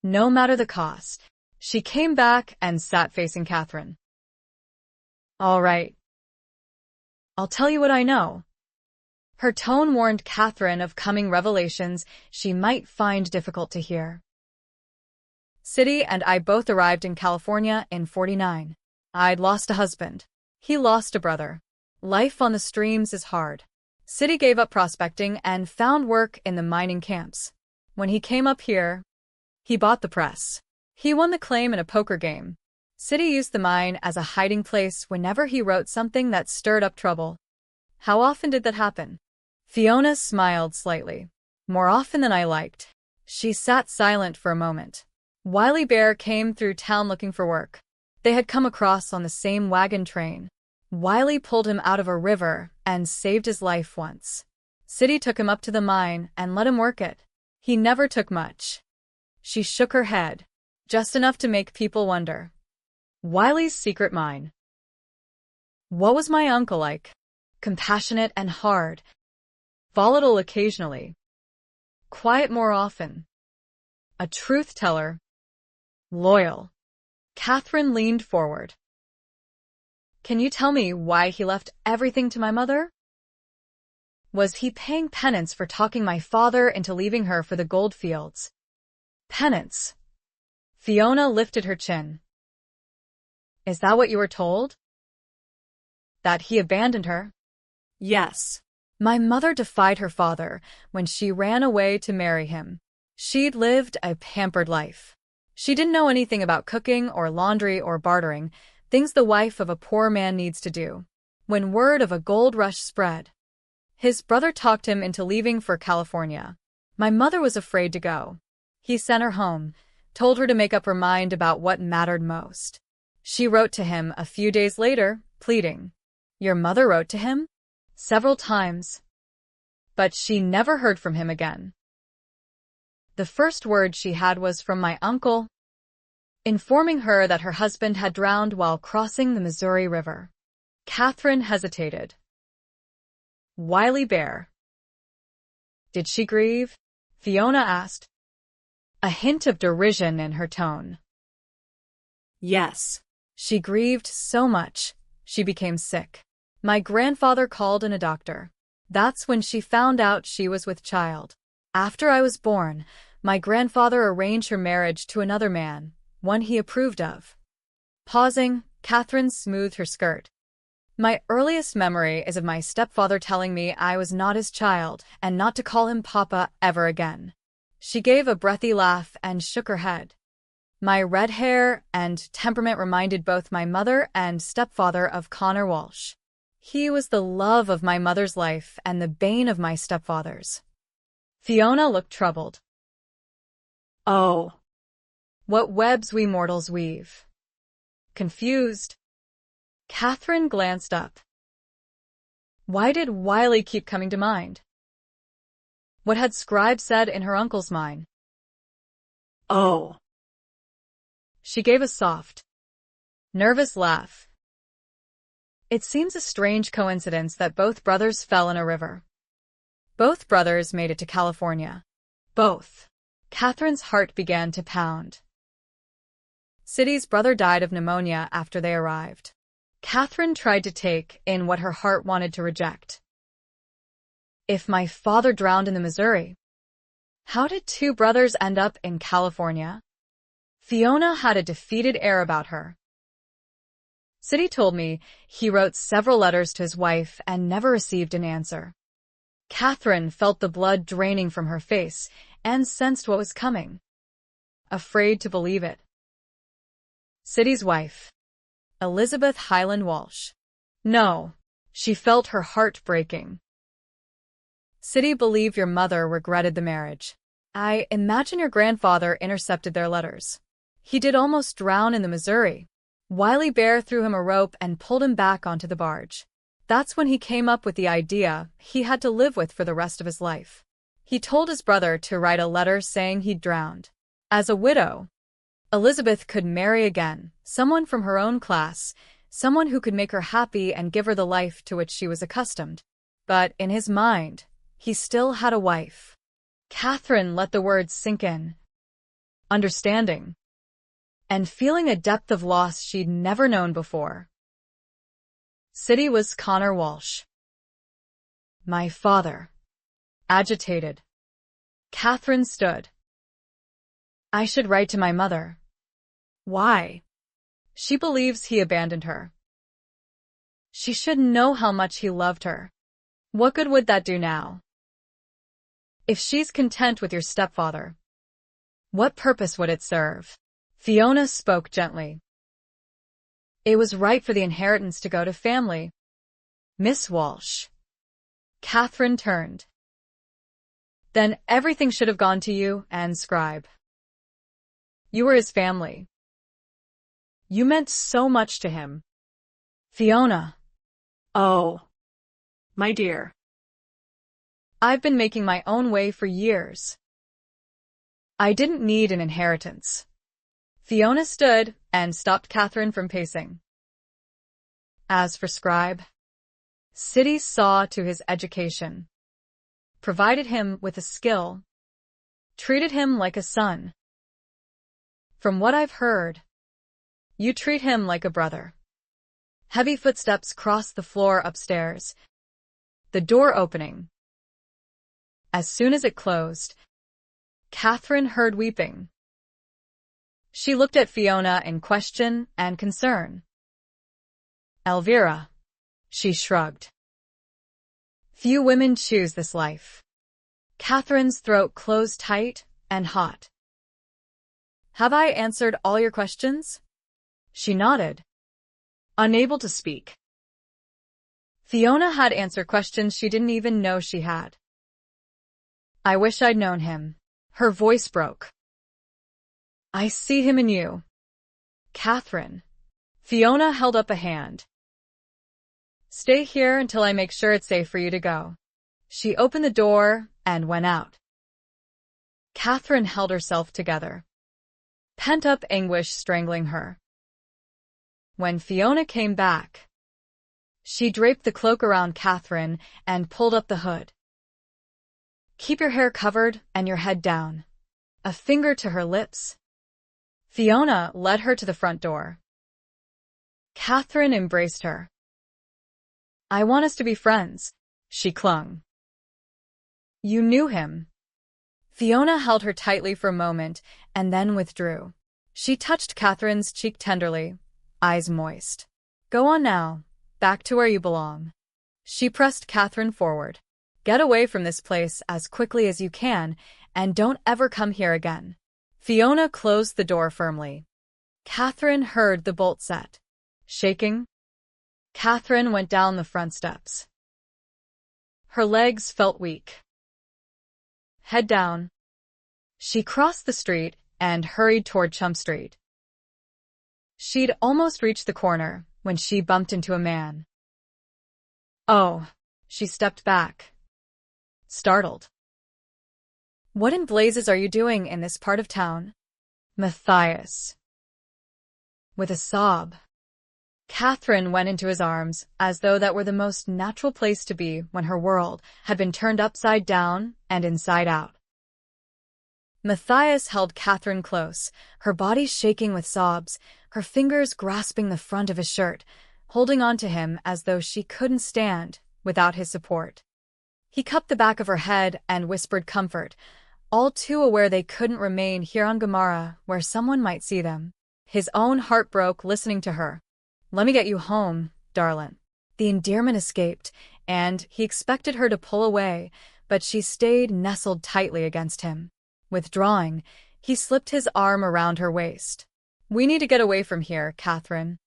No matter the cost, she came back and sat facing Kathryn. "All right. I'll tell you what I know." Her tone warned Kathryn of coming revelations she might find difficult to hear. "City and I both arrived in California in '49. I'd lost a husband. He lost a brother. Life on the streams is hard. City gave up prospecting and found work in the mining camps. When he came up here, he bought the press. He won the claim in a poker game. City used the mine as a hiding place whenever he wrote something that stirred up trouble." "How often did that happen?" Fiona smiled slightly. "More often than I liked." She sat silent for a moment. Wiley Bear came through town looking for work. They had come across on the same wagon train. Wiley pulled him out of a river and saved his life once. City took him up to the mine and let him work it. He never took much. She shook her head, just enough to make people wonder. Wiley's secret mine. What was my uncle like? Compassionate and hard. Volatile occasionally. Quiet more often. A truth teller. Loyal. Kathryn leaned forward. Can you tell me why he left everything to my mother? Was he paying penance for talking my father into leaving her for the gold fields? Penance. Fiona lifted her chin. Is that what you were told? That he abandoned her? Yes. My mother defied her father when she ran away to marry him. She'd lived a pampered life. She didn't know anything about cooking or laundry or bartering, things the wife of a poor man needs to do. When word of a gold rush spread, his brother talked him into leaving for California. My mother was afraid to go. He sent her home, told her to make up her mind about what mattered most. She wrote to him a few days later, pleading. Your mother wrote to him? Several times. But she never heard from him again. The first word she had was from my uncle, informing her that her husband had drowned while crossing the Missouri River. Kathryn hesitated. Wiley Bear. Did she grieve? Fiona asked, a hint of derision in her tone. Yes. She grieved so much, she became sick. My grandfather called in a doctor. That's when she found out she was with child. After I was born, my grandfather arranged her marriage to another man, one he approved of. Pausing, Kathryn smoothed her skirt. My earliest memory is of my stepfather telling me I was not his child and not to call him Papa ever again. She gave a breathy laugh and shook her head. My red hair and temperament reminded both my mother and stepfather of Connor Walsh. He was the love of my mother's life and the bane of my stepfather's. Fiona looked troubled. Oh. What webs we mortals weave. Confused, Kathryn glanced up. Why did Wiley keep coming to mind? What had Scribe said in her uncle's mind? Oh. She gave a soft, nervous laugh. It seems a strange coincidence that both brothers fell in a river. Both brothers made it to California. Both. Kathryn's heart began to pound. City's brother died of pneumonia after they arrived. Kathryn tried to take in what her heart wanted to reject. If my father drowned in the Missouri, how did two brothers end up in California? Fiona had a defeated air about her. City told me he wrote several letters to his wife and never received an answer. Kathryn felt the blood draining from her face and sensed what was coming. Afraid to believe it. City's wife, Elizabeth Highland Walsh. No, she felt her heart breaking. City believed your mother regretted the marriage. I imagine your grandfather intercepted their letters. He did almost drown in the Missouri. Wiley Bear threw him a rope and pulled him back onto the barge. That's when he came up with the idea he had to live with for the rest of his life. He told his brother to write a letter saying he'd drowned. As a widow, Elizabeth could marry again, someone from her own class, someone who could make her happy and give her the life to which she was accustomed. But in his mind, he still had a wife. Kathryn let the words sink in. Understanding. And feeling a depth of loss she'd never known before. City was Connor Walsh. My father. Agitated. Kathryn stood. I should write to my mother. Why? She believes he abandoned her. She should know how much he loved her. What good would that do now? If she's content with your stepfather, what purpose would it serve? Fiona spoke gently. It was right for the inheritance to go to family. Miss Walsh. Kathryn turned. Then everything should have gone to you and Scribe. You were his family. You meant so much to him. Fiona. Oh, my dear. I've been making my own way for years. I didn't need an inheritance. Fiona stood and stopped Kathryn from pacing. As for Scribe, City saw to his education, provided him with a skill, treated him like a son. From what I've heard, you treat him like a brother. Heavy footsteps crossed the floor upstairs, the door opening. As soon as it closed, Kathryn heard weeping. She looked at Fiona in question and concern. Elvira, she shrugged. Few women choose this life. Kathryn's throat closed tight and hot. Have I answered all your questions? She nodded, unable to speak. Fiona had answered questions she didn't even know she had. I wish I'd known him. Her voice broke. I see him in you. Kathryn. Fiona held up a hand. Stay here until I make sure it's safe for you to go. She opened the door and went out. Kathryn held herself together, pent-up anguish strangling her. When Fiona came back, she draped the cloak around Kathryn and pulled up the hood. Keep your hair covered and your head down. A finger to her lips. Fiona led her to the front door. Kathryn embraced her. I want us to be friends, she clung. You knew him. Fiona held her tightly for a moment and then withdrew. She touched Kathryn's cheek tenderly, eyes moist. Go on now, back to where you belong. She pressed Kathryn forward. Get away from this place as quickly as you can and don't ever come here again. Fiona closed the door firmly. Kathryn heard the bolt set. Shaking, Kathryn went down the front steps. Her legs felt weak. Head down. She crossed the street and hurried toward Chum Street. She'd almost reached the corner when she bumped into a man. Oh, she stepped back, startled. What in blazes are you doing in this part of town? Matthias. With a sob, Kathryn went into his arms as though that were the most natural place to be when her world had been turned upside down and inside out. Matthias held Kathryn close, her body shaking with sobs, her fingers grasping the front of his shirt, holding on to him as though she couldn't stand without his support. He cupped the back of her head and whispered comfort, all too aware they couldn't remain here on Gamara where someone might see them. His own heart broke listening to her. Let me get you home, darling. The endearment escaped, and he expected her to pull away, but she stayed nestled tightly against him. Withdrawing, he slipped his arm around her waist. We need to get away from here, Kathryn.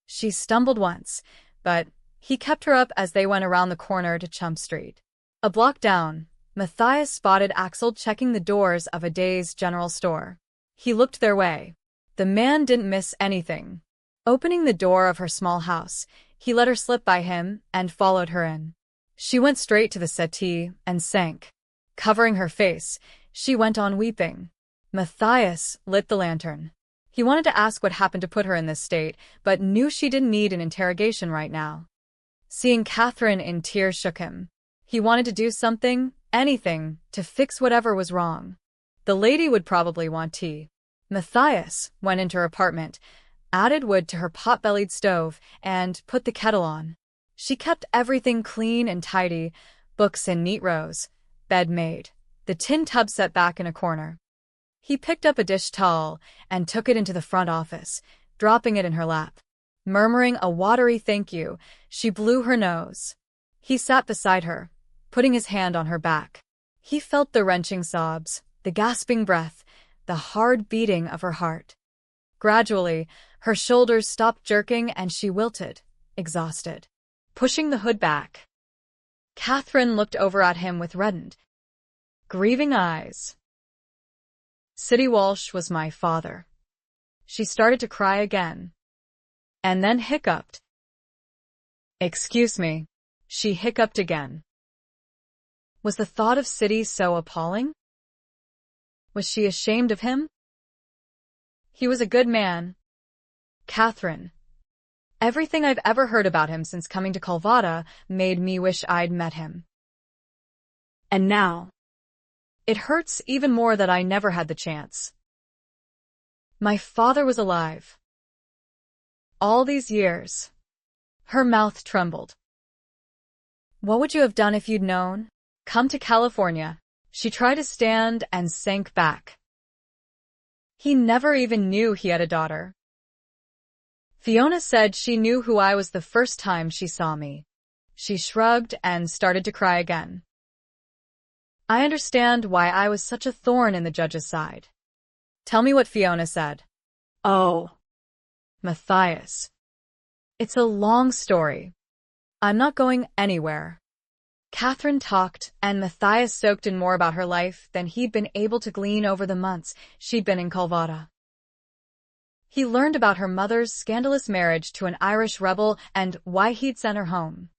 She stumbled once, but he kept her up as they went around the corner to Chum Street. A block down, Matthias spotted Axel checking the doors of a day's general store. He looked their way. The man didn't miss anything. Opening the door of her small house, he let her slip by him and followed her in. She went straight to the settee and sank. Covering her face, she went on weeping. Matthias lit the lantern. He wanted to ask what happened to put her in this state, but knew she didn't need an interrogation right now. Seeing Kathryn in tears shook him. He wanted to do something, anything, to fix whatever was wrong. The lady would probably want tea. Matthias went into her apartment, added wood to her pot-bellied stove, and put the kettle on. She kept everything clean and tidy, books in neat rows, bed made, the tin tub set back in a corner. He picked up a dish towel and took it into the front office, dropping it in her lap. Murmuring a watery thank you, she blew her nose. He sat beside her, putting his hand on her back. He felt the wrenching sobs, the gasping breath, the hard beating of her heart. Gradually, her shoulders stopped jerking and she wilted, exhausted. Pushing the hood back, Kathryn looked over at him with reddened, grieving eyes. Siddy Walsh was my father. She started to cry again, and then hiccuped. Excuse me. She hiccuped again. Was the thought of City so appalling? Was she ashamed of him? He was a good man. Kathryn. Everything I've ever heard about him since coming to Calvada made me wish I'd met him. And now? It hurts even more that I never had the chance. My father was alive. All these years. Her mouth trembled. What would you have done if you'd known? Come to California. She tried to stand and sank back. He never even knew he had a daughter. Fiona said she knew who I was the first time she saw me. She shrugged and started to cry again. I understand why I was such a thorn in the judge's side. Tell me what Fiona said. Oh. Matthias. It's a long story. I'm not going anywhere. Kathryn talked, and Matthias soaked in more about her life than he'd been able to glean over the months she'd been in Calvada. He learned about her mother's scandalous marriage to an Irish rebel and why he'd sent her home.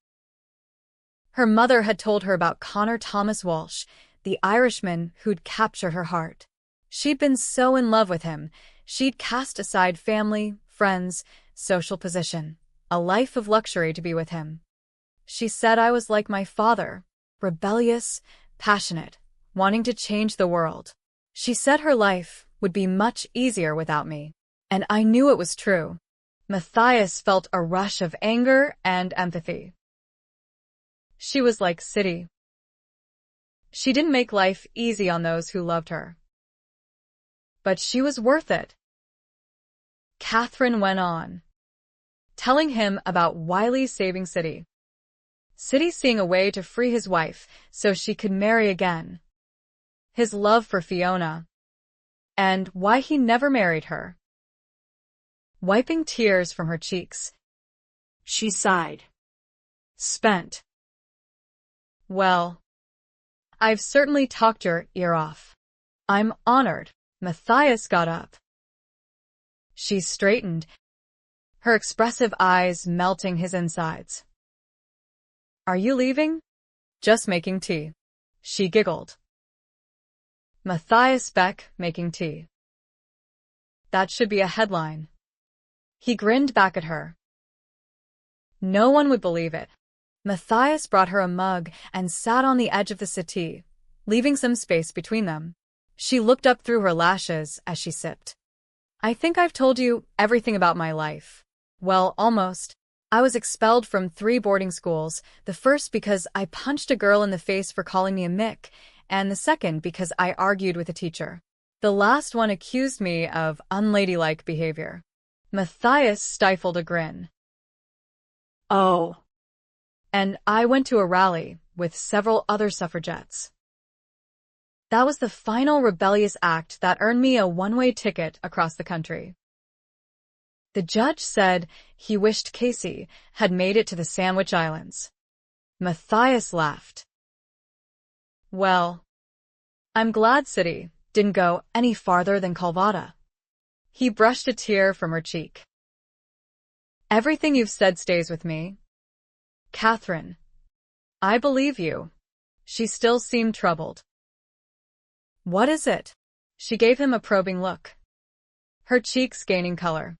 Her mother had told her about Connor Thomas Walsh, the Irishman who'd captured her heart. She'd been so in love with him, she'd cast aside family, friends, social position, a life of luxury to be with him. She said I was like my father, rebellious, passionate, wanting to change the world. She said her life would be much easier without me, and I knew it was true. Matthias felt a rush of anger and empathy. She was like City. She didn't make life easy on those who loved her. But she was worth it. Kathryn went on, telling him about Wiley saving City. City seeing a way to free his wife so she could marry again. His love for Fiona. And why he never married her. Wiping tears from her cheeks, She sighed. Spent. Well, I've certainly talked your ear off. I'm honored. Matthias got up. She straightened, her expressive eyes melting his insides. Are you leaving? Just making tea. She giggled. Matthias Beck making tea. That should be a headline. He grinned back at her. No one would believe it. Matthias brought her a mug and sat on the edge of the settee, leaving some space between them. She looked up through her lashes as she sipped. I think I've told you everything about my life. Well, almost. I was expelled from 3 boarding schools, the first because I punched a girl in the face for calling me a Mick, and the second because I argued with a teacher. The last one accused me of unladylike behavior. Matthias stifled a grin. Oh. And I went to a rally with several other suffragettes. That was the final rebellious act that earned me a one-way ticket across the country. The judge said he wished Casey had made it to the Sandwich Islands. Matthias laughed. Well, I'm glad City didn't go any farther than Calvada. He brushed a tear from her cheek. Everything you've said stays with me. Kathryn, I believe you. She still seemed troubled. What is it? She gave him a probing look, her cheeks gaining color.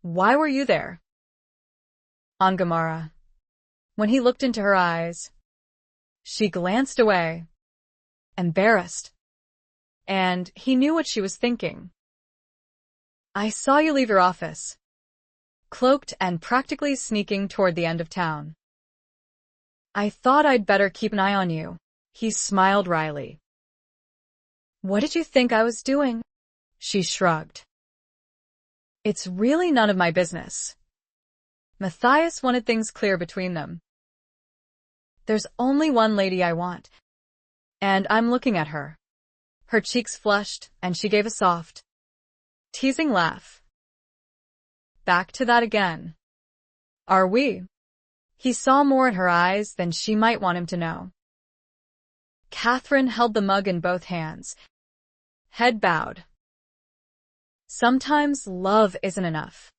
Why were you there? On Gamara. When he looked into her eyes, she glanced away, embarrassed, and he knew what she was thinking. I saw you leave your office, cloaked and practically sneaking toward the end of town. I thought I'd better keep an eye on you. He smiled wryly. What did you think I was doing? She shrugged. It's really none of my business. Matthias wanted things clear between them. There's only one lady I want, and I'm looking at her. Her cheeks flushed, and she gave a soft, teasing laugh. Back to that again. Are we? He saw more in her eyes than she might want him to know. Kathryn held the mug in both hands, head bowed. Sometimes love isn't enough.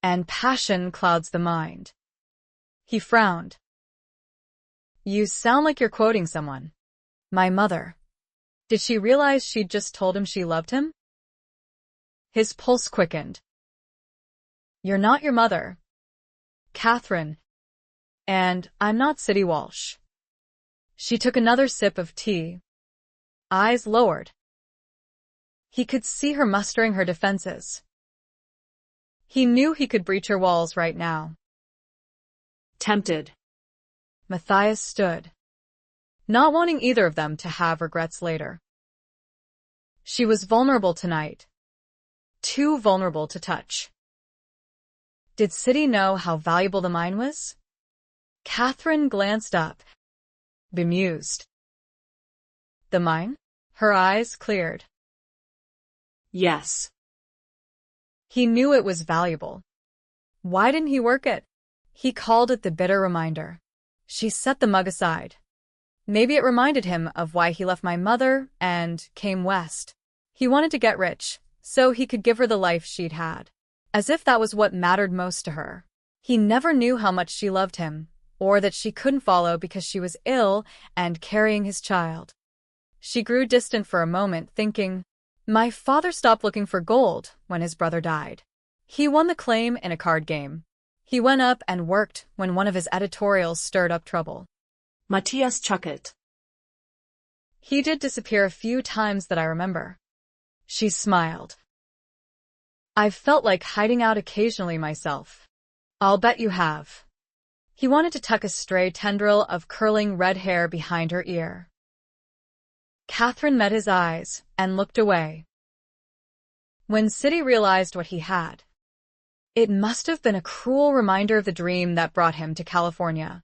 and passion clouds the mind. He frowned. You sound like you're quoting someone. My mother. Did she realize she'd just told him she loved him? His pulse quickened. You're not your mother, Kathryn, and I'm not City Walsh. She took another sip of tea, eyes lowered. He could see her mustering her defenses. He knew he could breach her walls right now. Tempted. Matthias stood, not wanting either of them to have regrets later. She was vulnerable tonight, too vulnerable to touch. Did City know how valuable the mine was? Kathryn glanced up, bemused. The mine? Her eyes cleared. Yes. He knew it was valuable. Why didn't he work it? He called it the bitter reminder. She set the mug aside. Maybe it reminded him of why he left my mother and came west. He wanted to get rich, so he could give her the life she'd had. As if that was what mattered most to her. He never knew how much she loved him, or that she couldn't follow because she was ill and carrying his child. She grew distant for a moment, thinking, my father stopped looking for gold when his brother died. He won the claim in a card game. He went up and worked when one of his editorials stirred up trouble. Matthias chuckled. He did disappear a few times that I remember. She smiled. I've felt like hiding out occasionally myself. I'll bet you have. He wanted to tuck a stray tendril of curling red hair behind her ear. Kathryn met his eyes and looked away. When City realized what he had, it must have been a cruel reminder of the dream that brought him to California.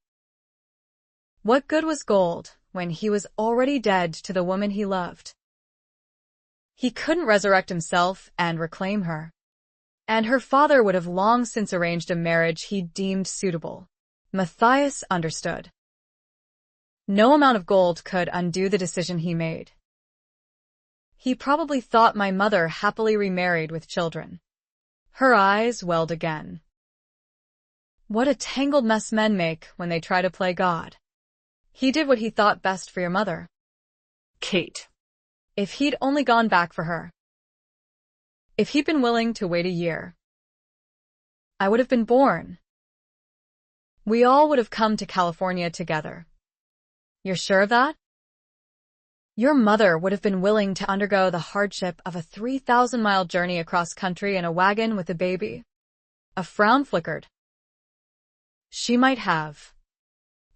What good was gold when he was already dead to the woman he loved? He couldn't resurrect himself and reclaim her. And her father would have long since arranged a marriage he deemed suitable. Matthias understood. No amount of gold could undo the decision he made. He probably thought my mother happily remarried with children. Her eyes welled again. What a tangled mess men make when they try to play God. He did what he thought best for your mother. Kate. If he'd only gone back for her. If he'd been willing to wait a year, I would have been born. We all would have come to California together. You're sure of that? Your mother would have been willing to undergo the hardship of a 3,000-mile journey across country in a wagon with a baby? A frown flickered. She might have.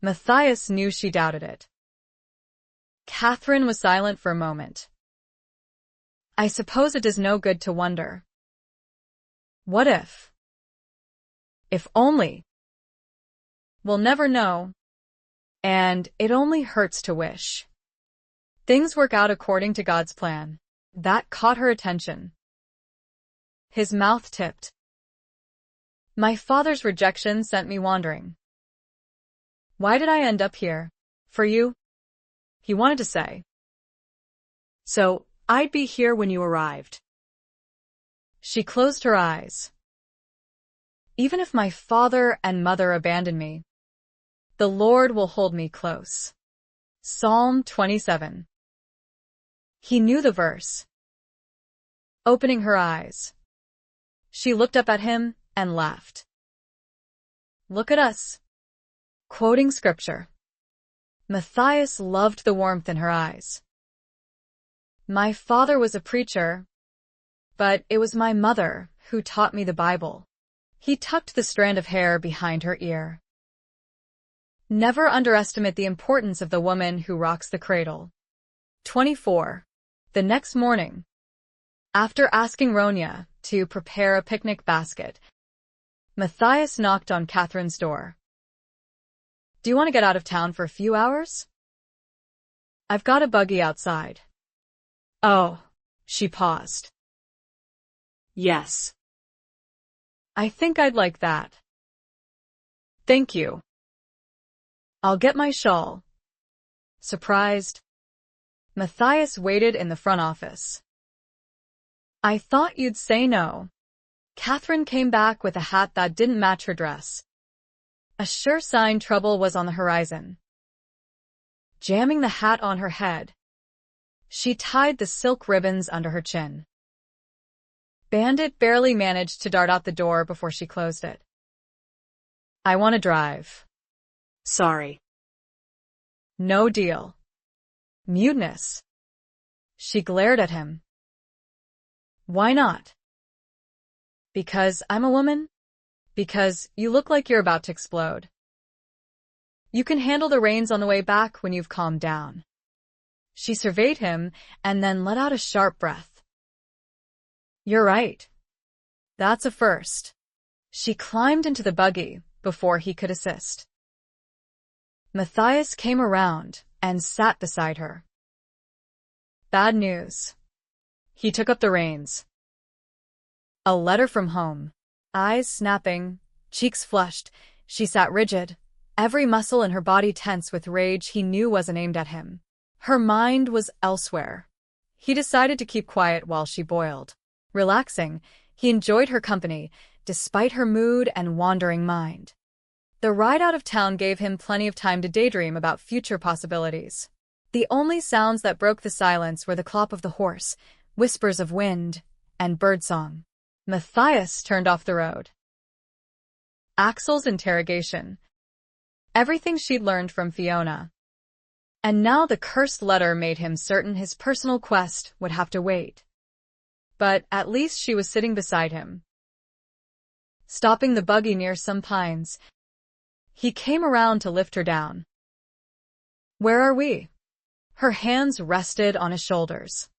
Matthias knew she doubted it. Kathryn was silent for a moment. I suppose it does no good to wonder. What if? If only. We'll never know. And it only hurts to wish. Things work out according to God's plan. That caught her attention. His mouth tipped. My father's rejection sent me wandering. Why did I end up here? For you? He wanted to say. So, I'd be here when you arrived. She closed her eyes. Even if my father and mother abandon me, the Lord will hold me close. Psalm 27. He knew the verse. Opening her eyes, she looked up at him and laughed. Look at us. Quoting scripture. Matthias loved the warmth in her eyes. My father was a preacher, but it was my mother who taught me the Bible. He tucked the strand of hair behind her ear. Never underestimate the importance of the woman who rocks the cradle. 24. The next morning, after asking Ronya to prepare a picnic basket, Matthias knocked on Kathryn's door. Do you want to get out of town for a few hours? I've got a buggy outside. Oh, she paused. Yes. I think I'd like that. Thank you. I'll get my shawl. Surprised, Matthias waited in the front office. I thought you'd say no. Kathryn came back with a hat that didn't match her dress. A sure sign trouble was on the horizon. Jamming the hat on her head, she tied the silk ribbons under her chin. Bandit barely managed to dart out the door before she closed it. I want to drive. Sorry. No deal. Mutinous. She glared at him. Why not? Because I'm a woman? Because you look like you're about to explode. You can handle the reins on the way back when you've calmed down. She surveyed him and then let out a sharp breath. You're right. That's a first. She climbed into the buggy before he could assist. Matthias came around and sat beside her. Bad news. He took up the reins. A letter from home. Eyes snapping, cheeks flushed, she sat rigid, every muscle in her body tense with rage he knew wasn't aimed at him. Her mind was elsewhere. He decided to keep quiet while she boiled. Relaxing, he enjoyed her company, despite her mood and wandering mind. The ride out of town gave him plenty of time to daydream about future possibilities. The only sounds that broke the silence were the clop of the horse, whispers of wind, and birdsong. Matthias turned off the road. Axel's interrogation. Everything she'd learned from Fiona. And now the cursed letter made him certain his personal quest would have to wait. But at least she was sitting beside him. Stopping the buggy near some pines, he came around to lift her down. Where are we? Her hands rested on his shoulders.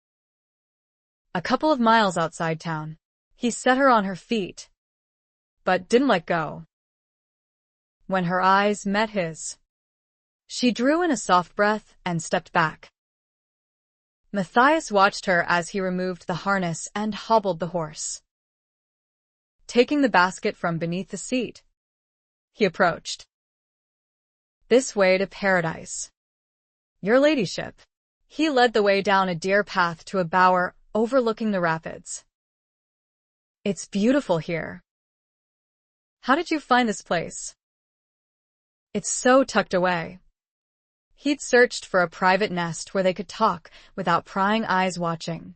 A couple of miles outside town. He set her on her feet, but didn't let go. When her eyes met his, she drew in a soft breath and stepped back. Matthias watched her as he removed the harness and hobbled the horse. Taking the basket from beneath the seat, he approached. This way to paradise. Your ladyship. He led the way down a deer path to a bower overlooking the rapids. It's beautiful here. How did you find this place? It's so tucked away. He'd searched for a private nest where they could talk without prying eyes watching.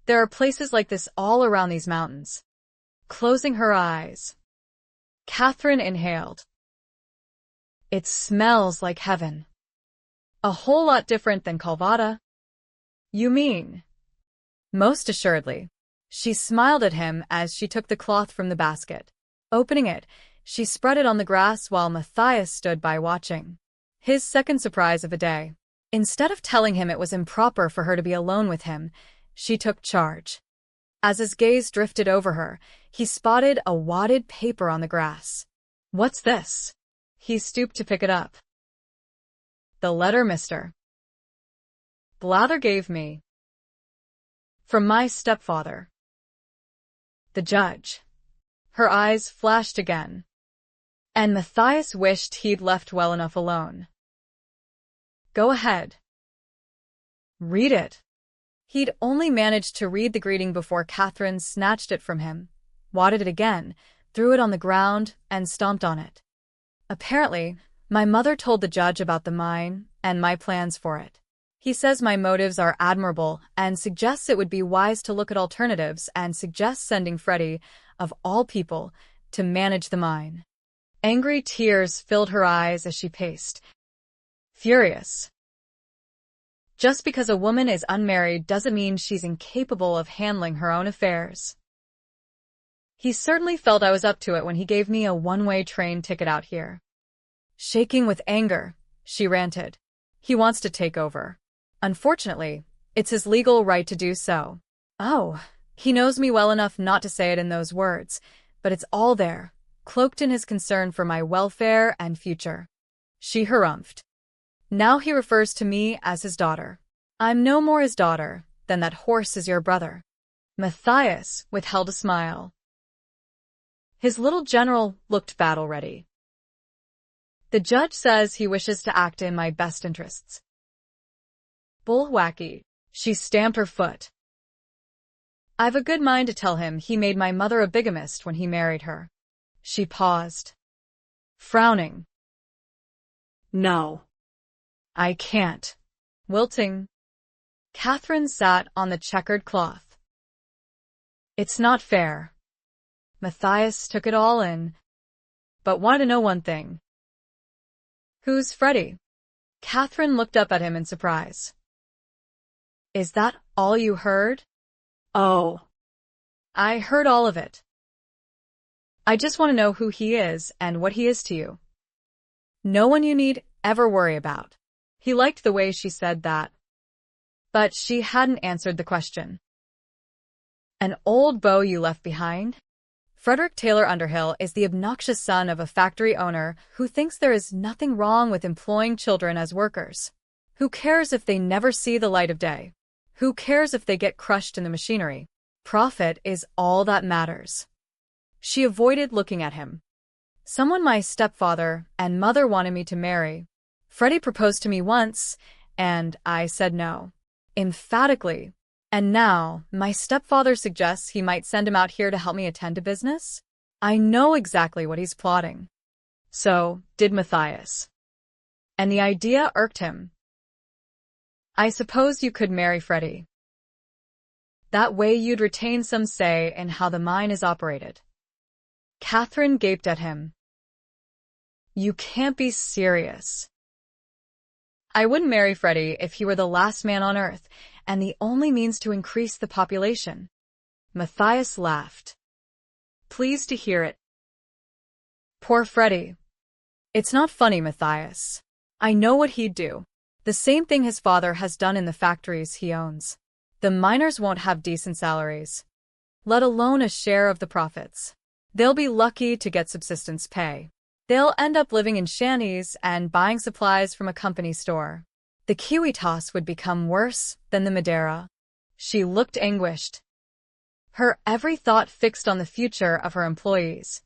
There are places like this all around these mountains. Closing her eyes, Kathryn inhaled. It smells like heaven. A whole lot different than Calvada. You mean? Most assuredly. She smiled at him as she took the cloth from the basket. Opening it, she spread it on the grass while Matthias stood by watching. His second surprise of the day. Instead of telling him it was improper for her to be alone with him, she took charge. As his gaze drifted over her, he spotted a wadded paper on the grass. What's this? He stooped to pick it up. The letter, mister. Blather gave me. From my stepfather. The judge. Her eyes flashed again. And Matthias wished he'd left well enough alone. Go ahead. Read it. He'd only managed to read the greeting before Kathryn snatched it from him, wadded it again, threw it on the ground, and stomped on it. Apparently, my mother told the judge about the mine and my plans for it. He says my motives are admirable and suggests it would be wise to look at alternatives and suggests sending Freddie, of all people, to manage the mine. Angry tears filled her eyes as she paced. Furious. Just because a woman is unmarried doesn't mean she's incapable of handling her own affairs. He certainly felt I was up to it when he gave me a one-way train ticket out here. Shaking with anger, she ranted. He wants to take over. Unfortunately, it's his legal right to do so. Oh, he knows me well enough not to say it in those words, but it's all there, cloaked in his concern for my welfare and future. She harumphed. Now he refers to me as his daughter. I'm no more his daughter than that horse is your brother. Matthias withheld a smile. His little general looked battle-ready. The judge says he wishes to act in my best interests. Bullwacky. She stamped her foot. I've a good mind to tell him he made my mother a bigamist when he married her. She paused, frowning. No. I can't. Wilting. Kathryn sat on the checkered cloth. It's not fair. Matthias took it all in, but wanted to know one thing. Who's Freddie? Kathryn looked up at him in surprise. Is that all you heard? Oh. I heard all of it. I just want to know who he is and what he is to you. No one you need ever worry about. He liked the way she said that. But she hadn't answered the question. An old beau you left behind? Frederick Taylor Underhill is the obnoxious son of a factory owner who thinks there is nothing wrong with employing children as workers. Who cares if they never see the light of day? Who cares if they get crushed in the machinery? Profit is all that matters. She avoided looking at him. Someone my stepfather and mother wanted me to marry. Freddie proposed to me once, and I said no. Emphatically. And now, my stepfather suggests he might send him out here to help me attend to business? I know exactly what he's plotting. So, did Matthias. And the idea irked him. I suppose you could marry Freddie. That way you'd retain some say in how the mine is operated. Kathryn gaped at him. You can't be serious. I wouldn't marry Freddie if he were the last man on Earth, and the only means to increase the population. Matthias laughed. Pleased to hear it. Poor Freddie. It's not funny, Matthias. I know what he'd do. The same thing his father has done in the factories he owns. The miners won't have decent salaries, let alone a share of the profits. They'll be lucky to get subsistence pay. They'll end up living in shanties and buying supplies from a company store. The Kiwi toss would become worse than the Madeira. She looked anguished. Her every thought fixed on the future of her employees.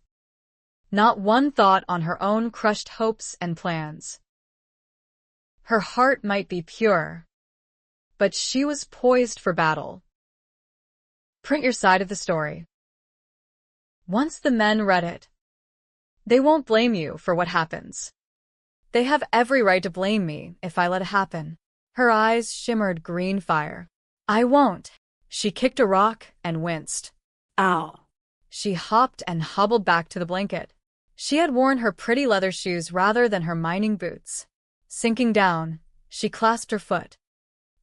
Not one thought on her own crushed hopes and plans. Her heart might be pure, but she was poised for battle. Print your side of the story. Once the men read it, they won't blame you for what happens. They have every right to blame me if I let it happen. Her eyes shimmered green fire. I won't. She kicked a rock and winced. Ow. She hopped and hobbled back to the blanket. She had worn her pretty leather shoes rather than her mining boots. Sinking down, she clasped her foot.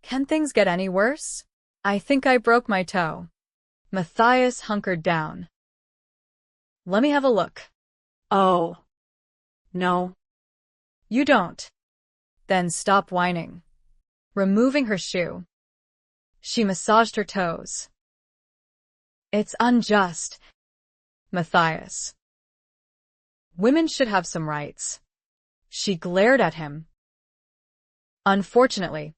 Can things get any worse? I think I broke my toe. Matthias hunkered down. Let me have a look. Oh. No. You don't. Then stop whining. Removing her shoe, she massaged her toes. It's unjust, Matthias. Women should have some rights. She glared at him. Unfortunately,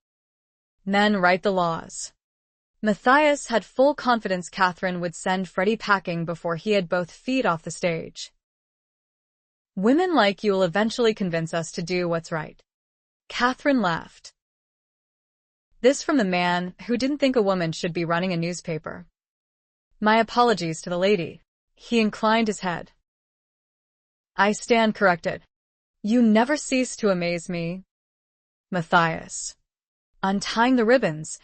men write the laws. Matthias had full confidence Kathryn would send Freddie packing before he had both feet off the stage. Women like you will eventually convince us to do what's right. Kathryn laughed. This from the man who didn't think a woman should be running a newspaper. My apologies to the lady. He inclined his head. I stand corrected. You never cease to amaze me, Matthias. Untying the ribbons,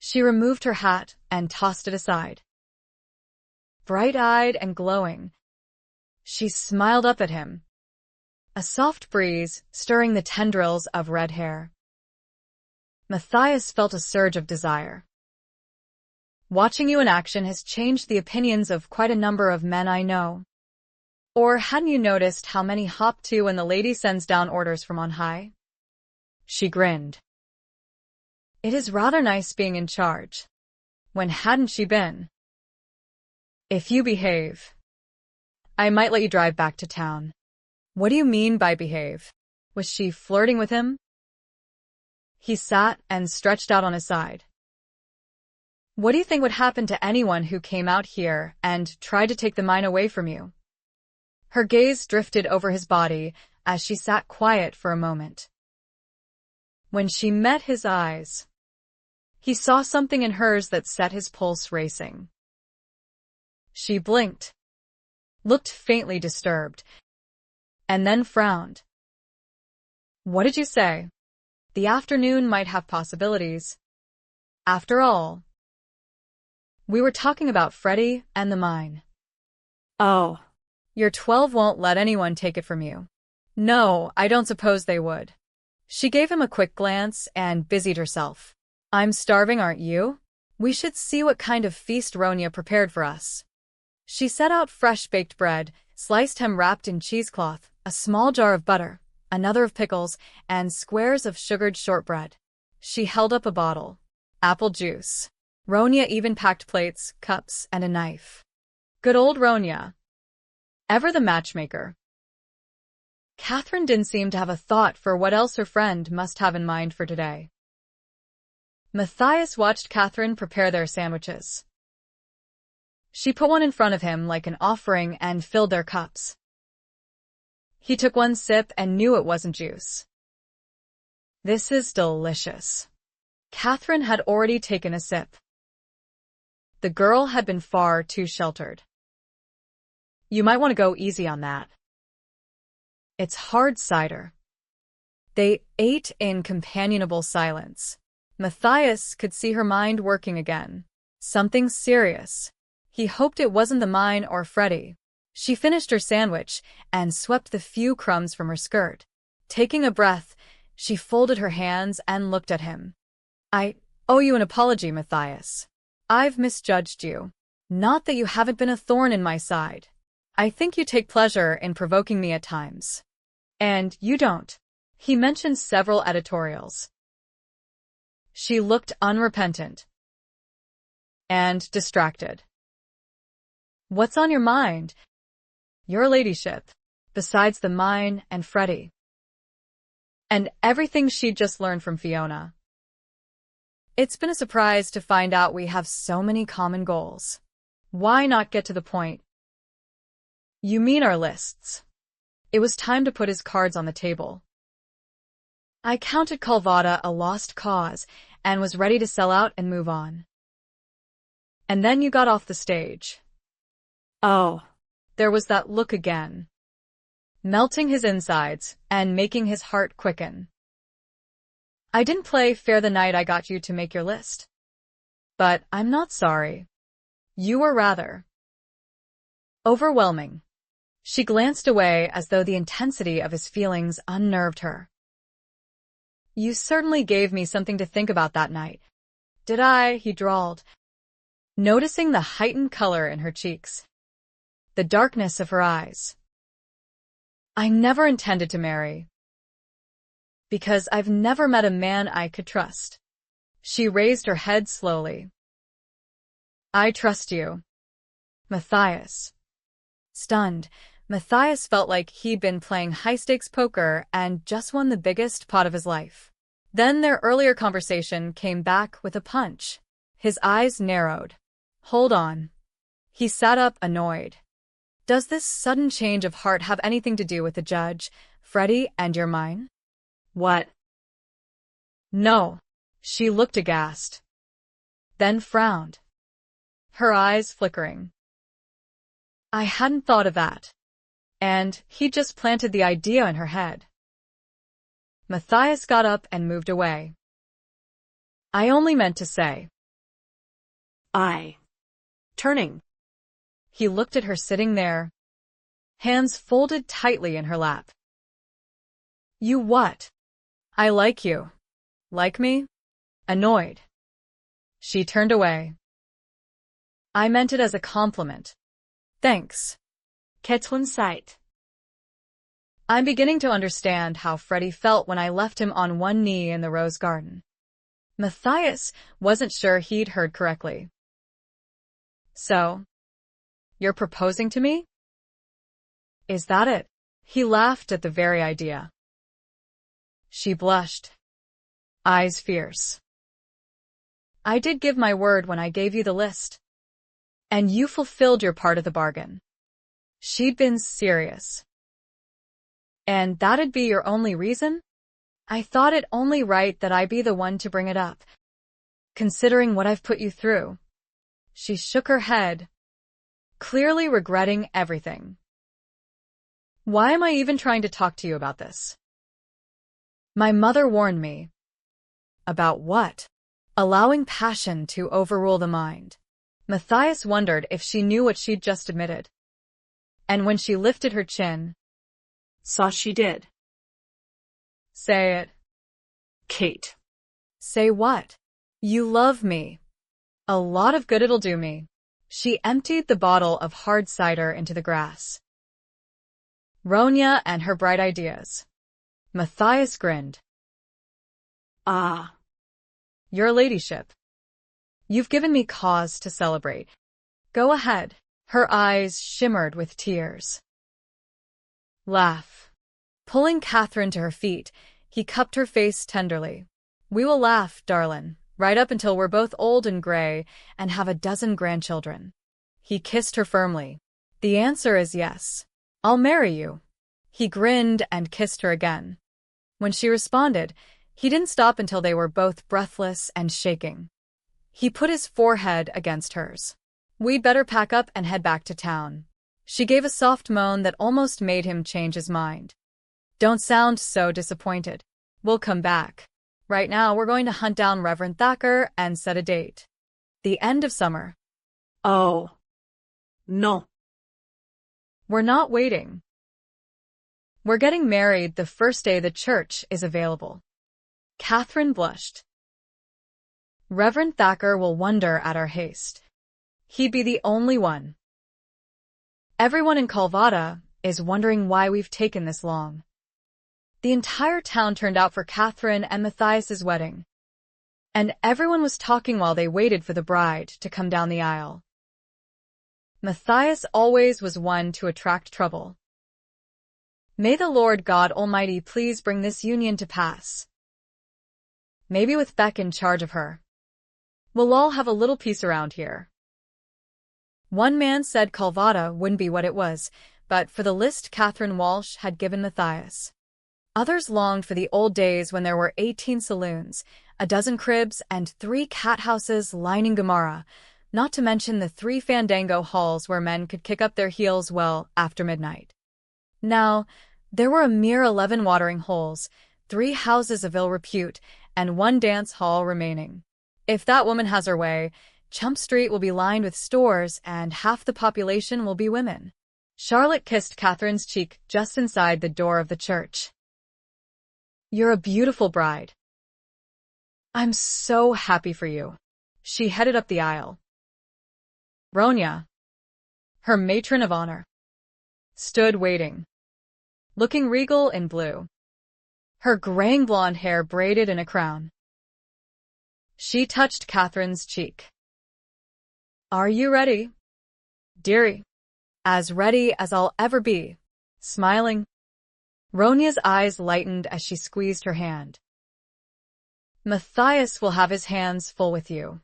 she removed her hat and tossed it aside. Bright-eyed and glowing, she smiled up at him, a soft breeze stirring the tendrils of red hair. Matthias felt a surge of desire. Watching you in action has changed the opinions of quite a number of men I know. Or hadn't you noticed how many hop to when the lady sends down orders from on high? She grinned. It is rather nice being in charge. When hadn't she been? If you behave, I might let you drive back to town. What do you mean by behave? Was she flirting with him? He sat and stretched out on his side. What do you think would happen to anyone who came out here and tried to take the mine away from you? Her gaze drifted over his body as she sat quiet for a moment. When she met his eyes, He saw something in hers that set his pulse racing. She blinked, looked faintly disturbed, and then frowned. What did you say? The afternoon might have possibilities. After all, we were talking about Freddie and the mine. Oh, Your 12 won't let anyone take it from you. No, I don't suppose they would. She gave him a quick glance and busied herself. I'm starving, aren't you? We should see what kind of feast Ronya prepared for us. She set out fresh baked bread, sliced ham wrapped in cheesecloth, a small jar of butter, another of pickles, and squares of sugared shortbread. She held up a bottle. Apple juice. Ronya even packed plates, cups, and a knife. Good old Ronya. Ever the matchmaker. Kathryn didn't seem to have a thought for what else her friend must have in mind for today. Matthias watched Kathryn prepare their sandwiches. She put one in front of him like an offering and filled their cups. He took one sip and knew it wasn't juice. This is delicious. Kathryn had already taken a sip. The girl had been far too sheltered. You might want to go easy on that. It's hard cider. They ate in companionable silence. Matthias could see her mind working again. Something serious. He hoped it wasn't the mine or Freddie. She finished her sandwich and swept the few crumbs from her skirt. Taking a breath, she folded her hands and looked at him. I owe you an apology, Matthias. I've misjudged you. Not that you haven't been a thorn in my side. I think you take pleasure in provoking me at times. And you don't. He mentioned several editorials. She looked unrepentant and distracted. What's on your mind? Your ladyship, besides the mine and Freddie. And everything she'd just learned from Fiona. It's been a surprise to find out we have so many common goals. Why not get to the point? You mean our lists? It was time to put his cards on the table. I counted Calvada a lost cause and was ready to sell out and move on. And then you got off the stage. oh, There was that look again, melting his insides and making his heart quicken. I didn't play fair the night I got you to make your list. But I'm not sorry. You were rather overwhelming. She glanced away as though the intensity of his feelings unnerved her. You certainly gave me something to think about that night. Did I? He drawled, noticing the heightened color in her cheeks, the darkness of her eyes. I never intended to marry. Because I've never met a man I could trust. She raised her head slowly. I trust you. Matthias. Stunned, Matthias felt like he'd been playing high-stakes poker and just won the biggest pot of his life. Then their earlier conversation came back with a punch. His eyes narrowed. Hold on. He sat up, annoyed. Does this sudden change of heart have anything to do with the judge, Freddie, and your mine? what? No. She looked aghast. Then frowned. Her eyes flickering. I hadn't thought of that. And he just planted the idea in her head. Matthias got up and moved away. I only meant to say. Turning. He looked at her sitting there, hands folded tightly in her lap. You what? I like you. Like me? Annoyed. She turned away. I meant it as a compliment. Thanks. Kathryn sighed. I'm beginning to understand how Freddie felt when I left him on one knee in the rose garden. Matthias wasn't sure he'd heard correctly. So, you're proposing to me? Is that it? He laughed at the very idea. She blushed, eyes fierce. I did give my word when I gave you the list. And you fulfilled your part of the bargain. She'd been serious. And that'd be your only reason? I thought it only right that I be the one to bring it up. considering what I've put you through. She shook her head, clearly regretting everything. Why am I even trying to talk to you about this? My mother warned me. About what? Allowing passion to overrule the mind. Matthias wondered if she knew what she'd just admitted. And when she lifted her chin, Saw she did. say it. Kate. Say what? You love me. A lot of good it'll do me. She emptied the bottle of hard cider into the grass. Ronya and her bright ideas. Matthias grinned. Ah. Your ladyship. You've given me cause to celebrate. Go ahead. Her eyes shimmered with tears. Laugh. Pulling Kathryn to her feet, he cupped her face tenderly. We will laugh, darlin', right up until we're both old and gray and have a dozen grandchildren. He kissed her firmly. The answer is yes. I'll marry you. He grinned and kissed her again. When she responded, he didn't stop until they were both breathless and shaking. He put his forehead against hers. We'd better pack up and head back to town. She gave a soft moan that almost made him change his mind. Don't sound so disappointed. We'll come back. Right now, we're going to hunt down Reverend Thacker and set a date. The end of summer. Oh. No. We're not waiting. We're getting married the first day the church is available. Kathryn blushed. Reverend Thacker will wonder at our haste. He'd be the only one. Everyone in Calvada is wondering why we've taken this long. The entire town turned out for Kathryn and Matthias's wedding. And everyone was talking while they waited for the bride to come down the aisle. Matthias always was one to attract trouble. May the Lord God Almighty please bring this union to pass. Maybe with Beck in charge of her. We'll all have a little peace around here. One man said Calvada wouldn't be what it was, but for the list Kathryn Walsh had given Matthias. Others longed for the old days when there were 18 saloons, a dozen cribs, and 3 cat houses lining Gomorrah, not to mention the 3 fandango halls where men could kick up their heels well after midnight. Now, there were a mere 11 watering holes, 3 houses of ill repute, and 1 dance hall remaining. If that woman has her way, Chump Street will be lined with stores and half the population will be women. Charlotte kissed Kathryn's cheek just inside the door of the church. You're a beautiful bride. I'm so happy for you. She headed up the aisle. Ronya, her matron of honor, stood waiting, looking regal in blue, her graying blonde hair braided in a crown. She touched Kathryn's cheek. Are you ready, dearie? As ready as I'll ever be. Smiling, Ronya's eyes lightened as she squeezed her hand. Matthias will have his hands full with you.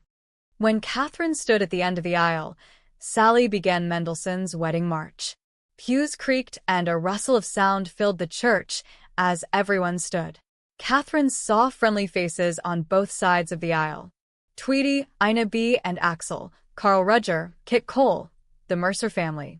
When Kathryn stood at the end of the aisle, Sally began Mendelssohn's Wedding March. Pews creaked and a rustle of sound filled the church as everyone stood. Kathryn saw friendly faces on both sides of the aisle. Tweety, Ina B. and Axel, Carl Rudger, Kit Cole, the Mercer family.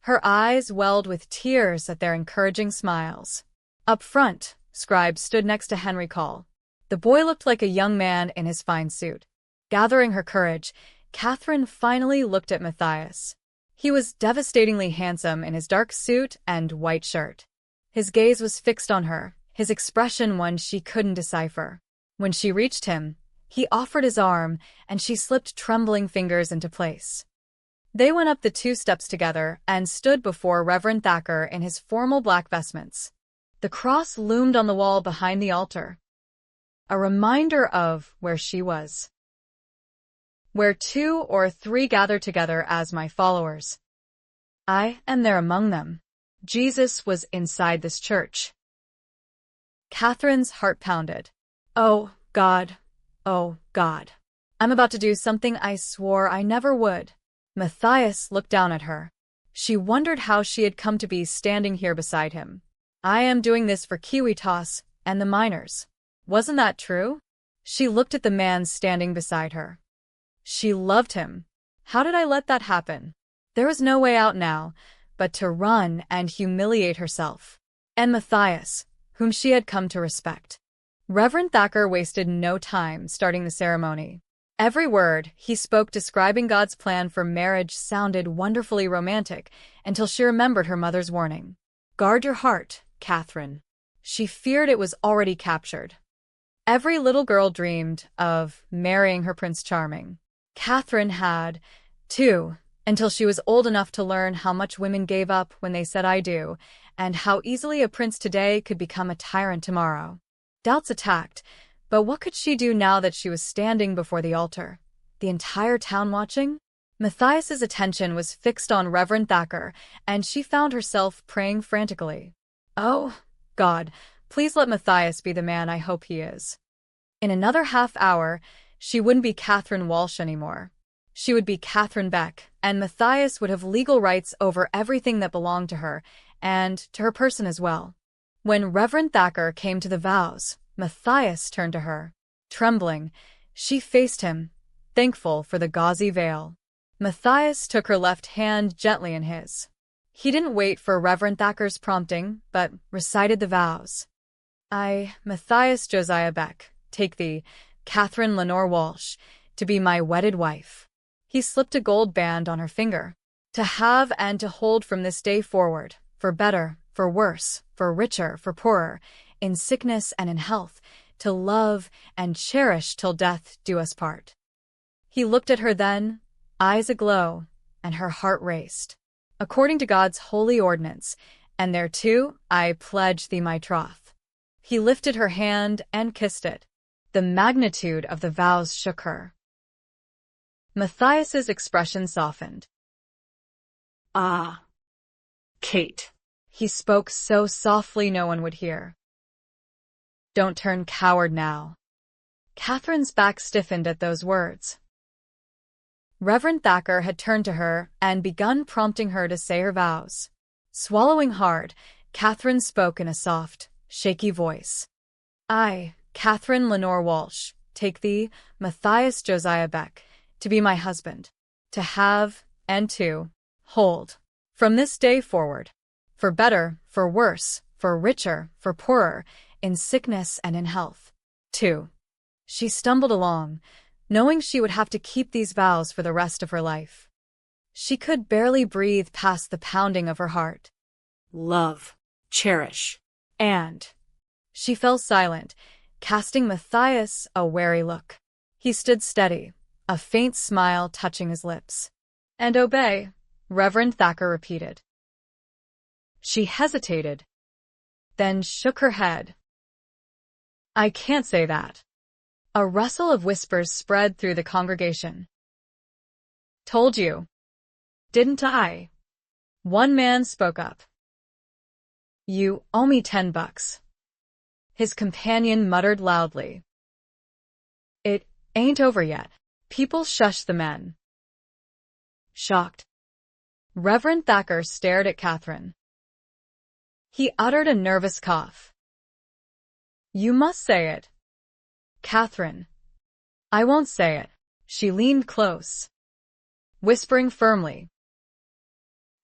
Her eyes welled with tears at their encouraging smiles. Up front, Scribe stood next to Henry Call. The boy looked like a young man in his fine suit. Gathering her courage, Kathryn finally looked at Matthias. He was devastatingly handsome in his dark suit and white shirt. His gaze was fixed on her, his expression one she couldn't decipher. When she reached him, he offered his arm, and she slipped trembling fingers into place. They went up the 2 steps together and stood before Reverend Thacker in his formal black vestments. The cross loomed on the wall behind the altar, a reminder of where she was. Where 2 or 3 gather together as my followers, I am there among them. Jesus was inside this church. Kathryn's heart pounded. Oh, God. Oh, God. I'm about to do something I swore I never would. Matthias looked down at her. She wondered how she had come to be standing here beside him. I am doing this for Kiwitas and the miners. Wasn't that true? She looked at the man standing beside her. She loved him. How did I let that happen? There was no way out now, but to run and humiliate herself. And Matthias, whom she had come to respect. Reverend Thacker wasted no time starting the ceremony. Every word he spoke describing God's plan for marriage sounded wonderfully romantic until she remembered her mother's warning. Guard your heart, Kathryn. She feared it was already captured. Every little girl dreamed of marrying her Prince Charming. Kathryn had, too, until she was old enough to learn how much women gave up when they said I do, and how easily a prince today could become a tyrant tomorrow. Doubts attacked, but what could she do now that she was standing before the altar? The entire town watching? Matthias's attention was fixed on Reverend Thacker, and she found herself praying frantically. Oh, God, please let Matthias be the man I hope he is. In another half-hour, she wouldn't be Kathryn Walsh anymore. She would be Kathryn Beck, and Matthias would have legal rights over everything that belonged to her, and to her person as well. When Reverend Thacker came to the vows, Matthias turned to her. Trembling, she faced him, thankful for the gauzy veil. Matthias took her left hand gently in his. He didn't wait for Reverend Thacker's prompting, but recited the vows. I, Matthias Josiah Beck, take thee, Kathryn Lenore Walsh, to be my wedded wife. He slipped a gold band on her finger. To have and to hold from this day forward, for better, for worse, for richer, for poorer, in sickness and in health, to love and cherish till death do us part. He looked at her then, eyes aglow, and her heart raced. According to God's holy ordinance, and thereto I pledge thee my troth. He lifted her hand and kissed it. The magnitude of the vows shook her. Matthias's expression softened. Ah, Kate. He spoke so softly no one would hear. Don't turn coward now. Kathryn's back stiffened at those words. Reverend Thacker had turned to her and begun prompting her to say her vows. Swallowing hard, Kathryn spoke in a soft, shaky voice. I, Kathryn Lenore Walsh, take thee, Matthias Josiah Beck, to be my husband, to have and to hold, from this day forward, for better, for worse, for richer, for poorer, in sickness and in health. 2. She stumbled along, knowing she would have to keep these vows for the rest of her life. She could barely breathe past the pounding of her heart. Love, cherish, and she fell silent, casting Matthias a wary look. He stood steady, a faint smile touching his lips. And obey, Reverend Thacker repeated. She hesitated, then shook her head. I can't say that. A rustle of whispers spread through the congregation. Told you. Didn't I? One man spoke up. You owe me $10. His companion muttered loudly. It ain't over yet. People shushed the men. Shocked, Reverend Thacker stared at Kathryn. He uttered a nervous cough. You must say it. Kathryn. I won't say it. She leaned close, whispering firmly.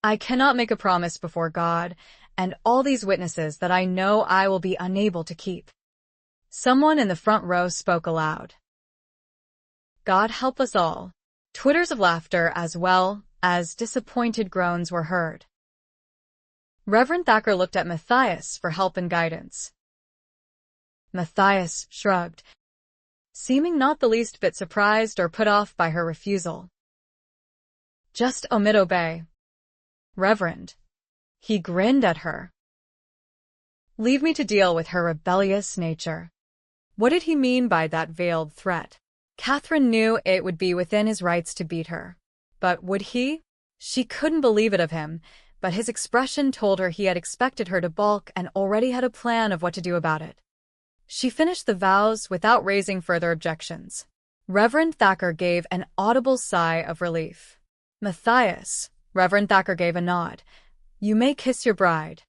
I cannot make a promise before God and all these witnesses that I know I will be unable to keep. Someone in the front row spoke aloud. God help us all. Twitters of laughter as well as disappointed groans were heard. Reverend Thacker looked at Matthias for help and guidance. Matthias shrugged, seeming not the least bit surprised or put off by her refusal. Just obey. Reverend. He grinned at her. Leave me to deal with her rebellious nature. What did he mean by that veiled threat? Kathryn knew it would be within his rights to beat her. But would he? She couldn't believe it of him, but his expression told her he had expected her to balk and already had a plan of what to do about it. She finished the vows without raising further objections. Reverend Thacker gave an audible sigh of relief. Matthias, Reverend Thacker gave a nod. You may kiss your bride.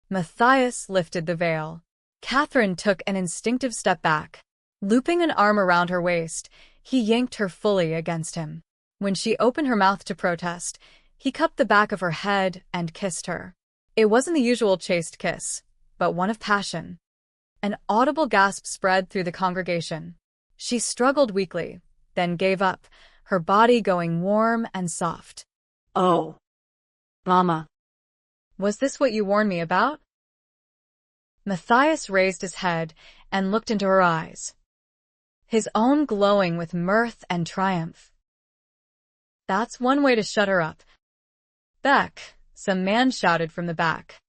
Matthias lifted the veil. Kathryn took an instinctive step back. Looping an arm around her waist, he yanked her fully against him. When she opened her mouth to protest, he cupped the back of her head and kissed her. It wasn't the usual chaste kiss, but one of passion. An audible gasp spread through the congregation. She struggled weakly, then gave up, her body going warm and soft. Oh, Mama. Was this what you warned me about? Matthias raised his head and looked into her eyes, his own glowing with mirth and triumph. That's one way to shut her up. Beck, some man shouted from the back.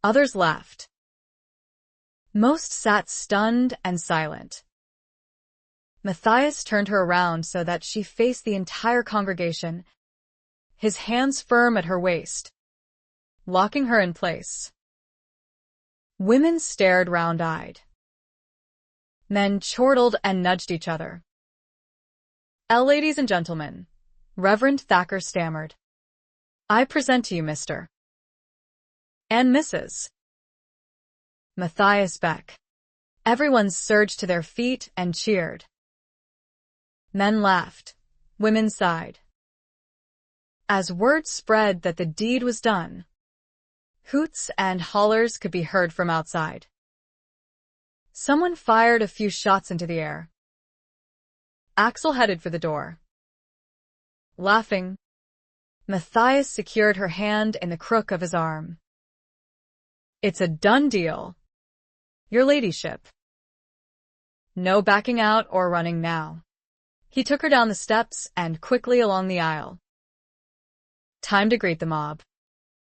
Others laughed. Most sat stunned and silent. Matthias turned her around so that she faced the entire congregation, his hands firm at her waist, locking her in place. Women stared round-eyed. Men chortled and nudged each other. Ladies and gentlemen, Reverend Thacker stammered. I present to you Mr. and Mrs. Matthias Beck. Everyone surged to their feet and cheered. Men laughed. Women sighed. As word spread that the deed was done, hoots and hollers could be heard from outside. Someone fired a few shots into the air. Axel headed for the door. Laughing, Matthias secured her hand in the crook of his arm. It's a done deal, your ladyship. No backing out or running now. He took her down the steps and quickly along the aisle. Time to greet the mob.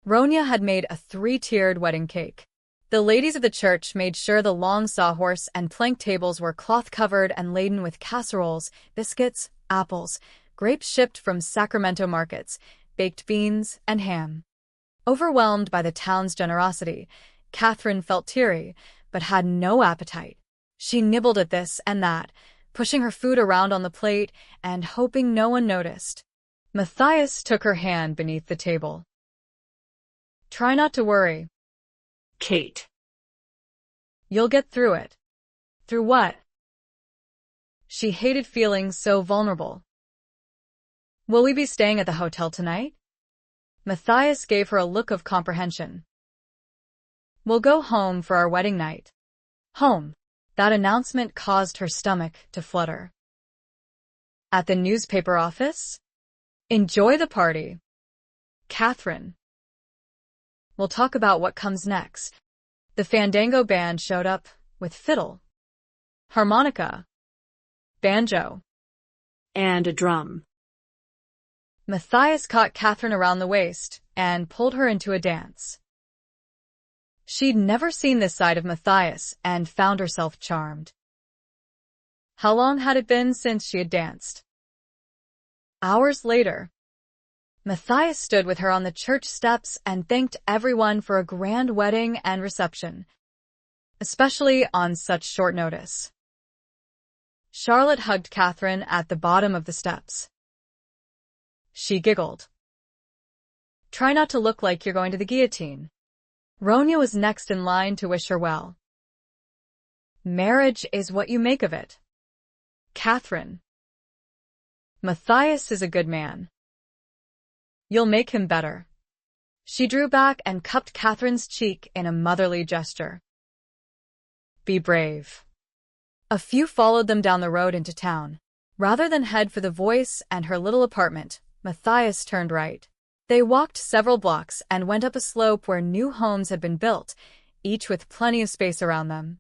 Ronya had made a 3-tiered wedding cake. The ladies of the church made sure the long sawhorse and plank tables were cloth-covered and laden with casseroles, biscuits, apples, grapes shipped from Sacramento markets, baked beans, and ham. Overwhelmed by the town's generosity, Kathryn felt teary, but had no appetite. She nibbled at this and that, pushing her food around on the plate and hoping no one noticed. Matthias took her hand beneath the table. Try not to worry, Kate. You'll get through it. Through what? She hated feeling so vulnerable. Will we be staying at the hotel tonight? Matthias gave her a look of comprehension. We'll go home for our wedding night. Home. That announcement caused her stomach to flutter. At the newspaper office? Enjoy the party. Kathryn. We'll talk about what comes next. The Fandango band showed up with fiddle, harmonica, banjo, And a drum. Matthias caught Kathryn around the waist and pulled her into a dance. She'd never seen this side of Matthias and found herself charmed. How long had it been since she had danced? Hours later, Matthias stood with her on the church steps and thanked everyone for a grand wedding and reception, especially on such short notice. Charlotte hugged Kathryn at the bottom of the steps. She giggled. Try not to look like you're going to the guillotine. Ronya was next in line to wish her well. Marriage is what you make of it. Kathryn. Matthias is a good man. You'll make him better. She drew back and cupped Kathryn's cheek in a motherly gesture. Be brave. A few followed them down the road into town. Rather than head for the Voice and her little apartment, Matthias turned right. They walked several blocks and went up a slope where new homes had been built, each with plenty of space around them.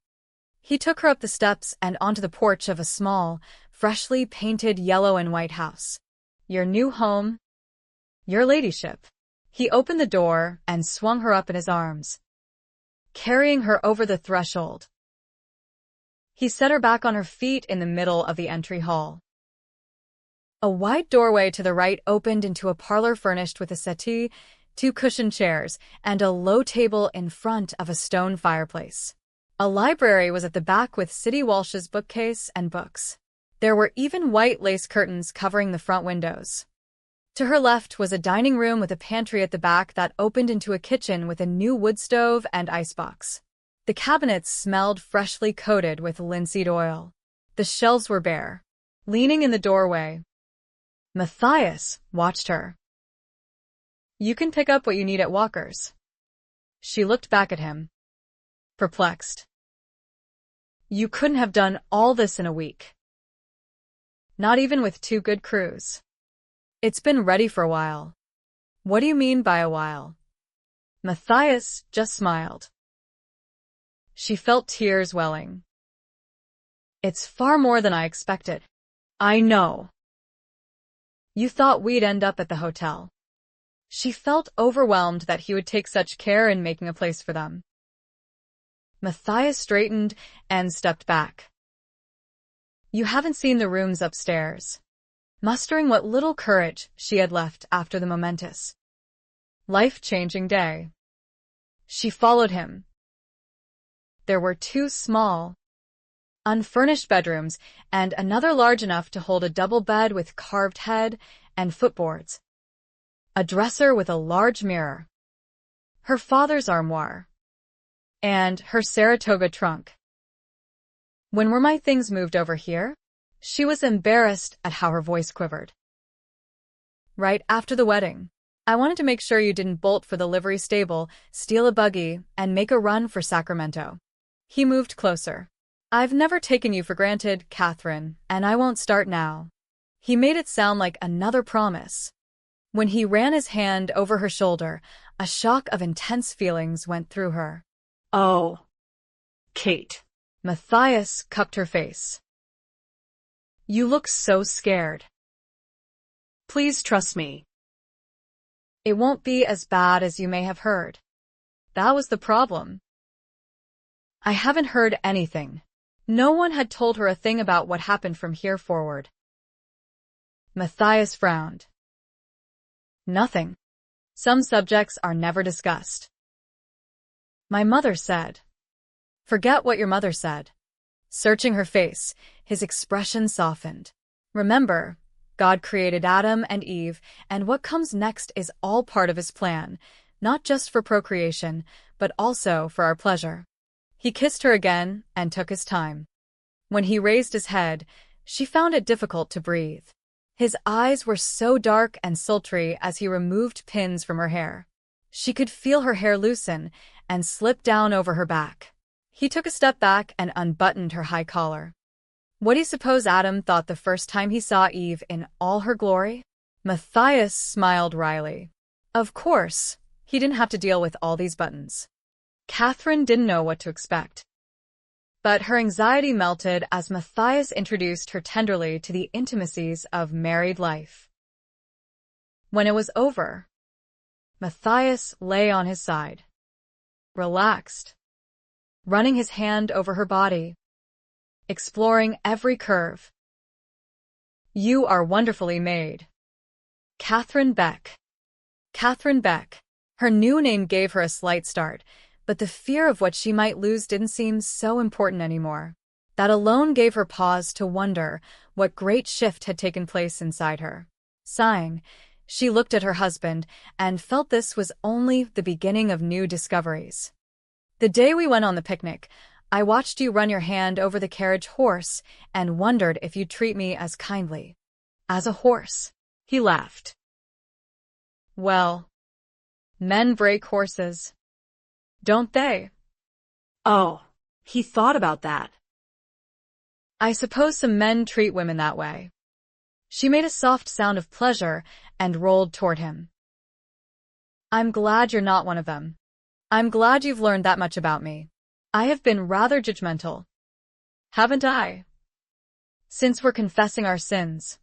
He took her up the steps and onto the porch of a small, freshly painted yellow and white house. Your new home, your ladyship. He opened the door and swung her up in his arms, carrying her over the threshold. He set her back on her feet in the middle of the entry hall. A wide doorway to the right opened into a parlor furnished with a settee, 2 cushioned chairs, and a low table in front of a stone fireplace. A library was at the back with City Walsh's bookcase and books. There were even white lace curtains covering the front windows. To her left was a dining room with a pantry at the back that opened into a kitchen with a new wood stove and icebox. The cabinets smelled freshly coated with linseed oil. The shelves were bare. Leaning in the doorway, Matthias watched her. "You can pick up what you need at Walker's." She looked back at him, perplexed. "You couldn't have done all this in a week. Not even with 2 good crews. It's been ready for a while." "What do you mean by a while?" Matthias just smiled. She felt tears welling. "It's far more than I expected." "I know. You thought we'd end up at the hotel." She felt overwhelmed that he would take such care in making a place for them. Matthias straightened and stepped back. "You haven't seen the rooms upstairs." Mustering what little courage she had left after the momentous, life-changing day, she followed him. There were 2 small, unfurnished bedrooms and another large enough to hold a double bed with carved head and footboards, a dresser with a large mirror, her father's armoire, and her Saratoga trunk. "When were my things moved over here?" She was embarrassed at how her voice quivered. "Right after the wedding. I wanted to make sure you didn't bolt for the livery stable, steal a buggy, and make a run for Sacramento." He moved closer. "I've never taken you for granted, Kathryn, and I won't start now." He made it sound like another promise. When he ran his hand over her shoulder, a shock of intense feelings went through her. "Oh, Kate." Matthias cupped her face. "You look so scared." "Please trust me." "It won't be as bad as you may have heard." That was the problem. I haven't heard anything. No one had told her a thing about what happened from here forward. Matthias frowned. "Nothing. Some subjects are never discussed." "My mother said." "Forget what your mother said." Searching her face, his expression softened. "Remember, God created Adam and Eve, and what comes next is all part of his plan, not just for procreation, but also for our pleasure." He kissed her again and took his time. When he raised his head, she found it difficult to breathe. His eyes were so dark and sultry as he removed pins from her hair. She could feel her hair loosen and slip down over her back. He took a step back and unbuttoned her high collar. What do you suppose Adam thought the first time he saw Eve in all her glory? Matthias smiled wryly. Of course, he didn't have to deal with all these buttons. Kathryn didn't know what to expect. But her anxiety melted as Matthias introduced her tenderly to the intimacies of married life. When it was over, Matthias lay on his side, relaxed, running his hand over her body, exploring every curve. "You are wonderfully made." Kathryn Beck. Kathryn Beck. Her new name gave her a slight start, but the fear of what she might lose didn't seem so important anymore. That alone gave her pause to wonder what great shift had taken place inside her. Sighing, she looked at her husband and felt this was only the beginning of new discoveries. "The day we went on the picnic, I watched you run your hand over the carriage horse and wondered if you'd treat me as kindly. As a horse." He laughed. "Well, men break horses, don't they?" Oh, he thought about that. "I suppose some men treat women that way." She made a soft sound of pleasure and rolled toward him. "I'm glad you're not one of them. I'm glad you've learned that much about me. I have been rather judgmental, haven't I? Since we're confessing our sins.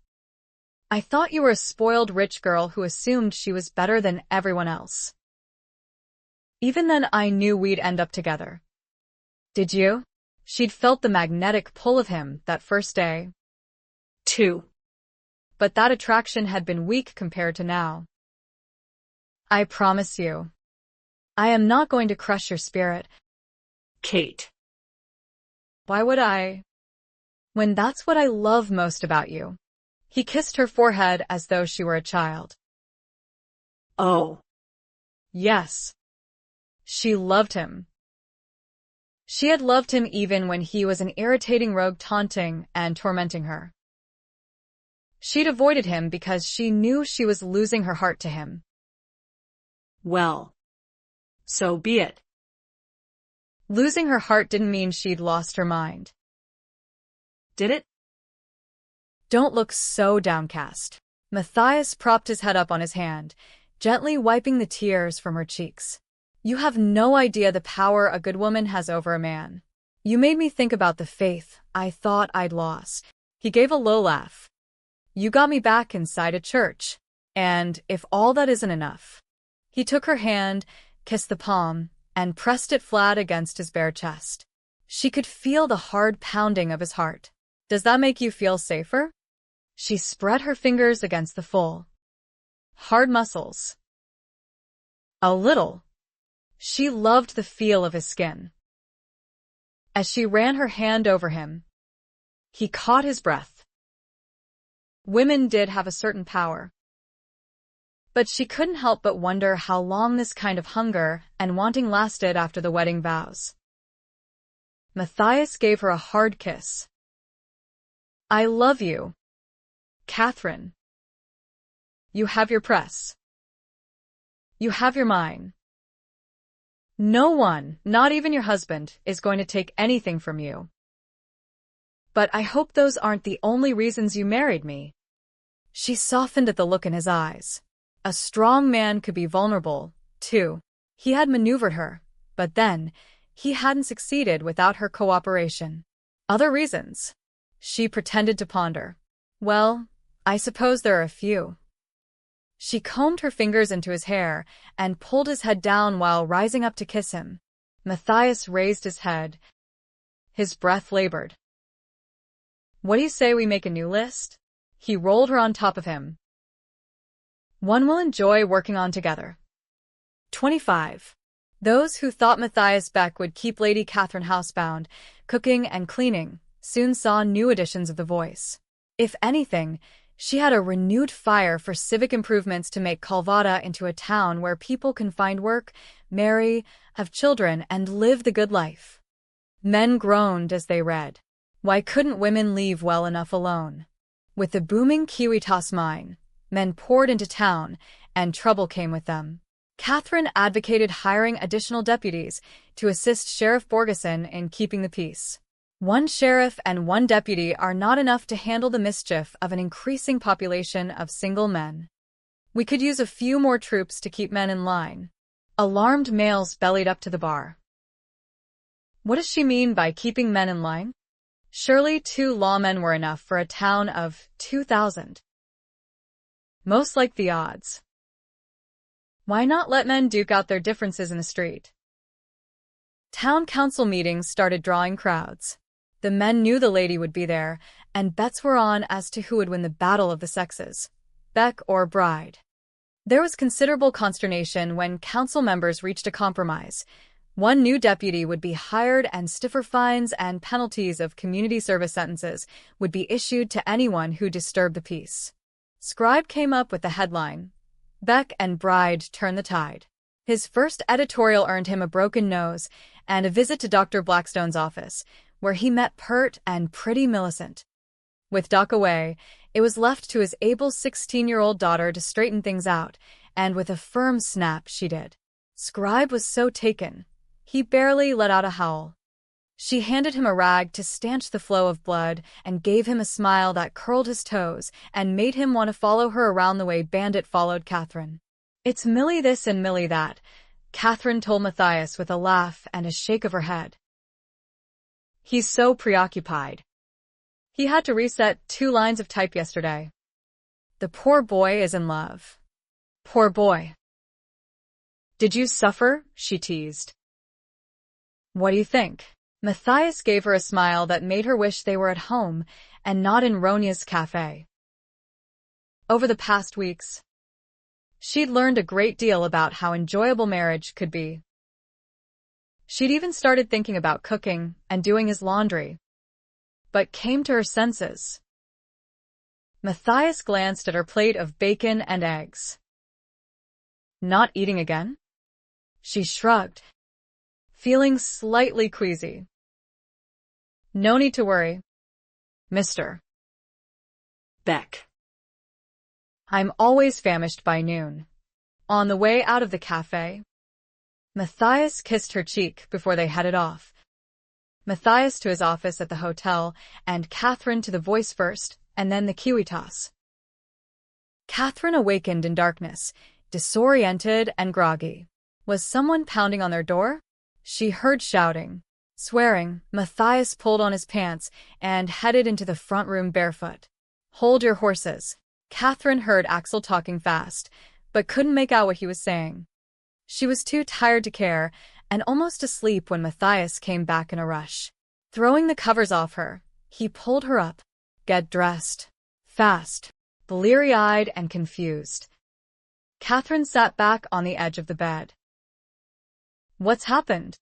I thought you were a spoiled rich girl who assumed she was better than everyone else. Even then I knew we'd end up together." "Did you?" She'd felt the magnetic pull of him that first day. "2. But that attraction had been weak compared to now. "I promise you, I am not going to crush your spirit." "Kate." "Why would I? When that's what I love most about you." He kissed her forehead as though she were a child. "Oh." Yes. She loved him. She had loved him even when he was an irritating rogue taunting and tormenting her. She'd avoided him because she knew she was losing her heart to him. Well, so be it. Losing her heart didn't mean she'd lost her mind. Did it? Don't look so downcast. Matthias propped his head up on his hand, gently wiping the tears from her cheeks. You have no idea the power a good woman has over a man. You made me think about the faith I thought I'd lost. He gave a low laugh. You got me back inside a church. And if all that isn't enough. He took her hand, kissed the palm, and pressed it flat against his bare chest. She could feel the hard pounding of his heart. Does that make you feel safer? She spread her fingers against the full, hard muscles. A little. She loved the feel of his skin. As she ran her hand over him, he caught his breath. Women did have a certain power. But she couldn't help but wonder how long this kind of hunger and wanting lasted after the wedding vows. Matthias gave her a hard kiss. I love you, Kathryn. You have your press. You have your mine. No one, not even your husband, is going to take anything from you. But I hope those aren't the only reasons you married me. She softened at the look in his eyes. A strong man could be vulnerable, too. He had maneuvered her, but then, he hadn't succeeded without her cooperation. Other reasons? She pretended to ponder. Well, I suppose there are a few. She combed her fingers into his hair and pulled his head down while rising up to kiss him. Matthias raised his head. His breath labored. What do you say we make a new list? He rolled her on top of him. One we'll enjoy working on together. 25. Those who thought Matthias Beck would keep Lady Kathryn housebound, cooking and cleaning, soon saw new editions of The Voice. If anything, she had a renewed fire for civic improvements to make Calvada into a town where people can find work, marry, have children, and live the good life. Men groaned as they read. Why couldn't women leave well enough alone? With the booming Kiwitas mine, men poured into town, and trouble came with them. Kathryn advocated hiring additional deputies to assist Sheriff Borgeson in keeping the peace. One sheriff and one deputy are not enough to handle the mischief of an increasing population of single men. We could use a few more troops to keep men in line. Alarmed males bellied up to the bar. What does she mean by keeping men in line? Surely 2 lawmen were enough for a town of 2,000. Most like the odds. Why not let men duke out their differences in the street? Town council meetings started drawing crowds. The men knew the lady would be there, and bets were on as to who would win the battle of the sexes, Beck or Bride. There was considerable consternation when council members reached a compromise. One new deputy would be hired and stiffer fines and penalties of community service sentences would be issued to anyone who disturbed the peace. Scribe came up with the headline, Beck and Bride Turn the Tide. His first editorial earned him a broken nose and a visit to Dr. Blackstone's office, where he met pert and pretty Millicent. With Doc away, it was left to his able 16-year-old daughter to straighten things out, and with a firm snap she did. Scribe was so taken, he barely let out a howl. She handed him a rag to stanch the flow of blood and gave him a smile that curled his toes and made him want to follow her around the way Bandit followed Kathryn. It's Millie this and Millie that, Kathryn told Matthias with a laugh and a shake of her head. He's so preoccupied. He had to reset 2 lines of type yesterday. The poor boy is in love. Poor boy. Did you suffer? She teased. What do you think? Matthias gave her a smile that made her wish they were at home and not in Ronia's cafe. Over the past weeks, she'd learned a great deal about how enjoyable marriage could be. She'd even started thinking about cooking and doing his laundry, but came to her senses. Matthias glanced at her plate of bacon and eggs. Not eating again? She shrugged. feeling slightly queasy. No need to worry, Mr. Beck. I'm always famished by noon. On the way out of the cafe, Matthias kissed her cheek before they headed off. Matthias to his office at the hotel, and Kathryn to the voice first, and then the kiwi toss. Kathryn awakened in darkness, disoriented and groggy. Was someone pounding on their door? She heard shouting, swearing. Matthias pulled on his pants and headed into the front room barefoot. Hold your horses. Kathryn heard Axel talking fast, but couldn't make out what he was saying. She was too tired to care and almost asleep when Matthias came back in a rush. Throwing the covers off her, he pulled her up. Get dressed. Fast. Bleary-eyed and confused. Kathryn sat back on the edge of the bed. What's happened?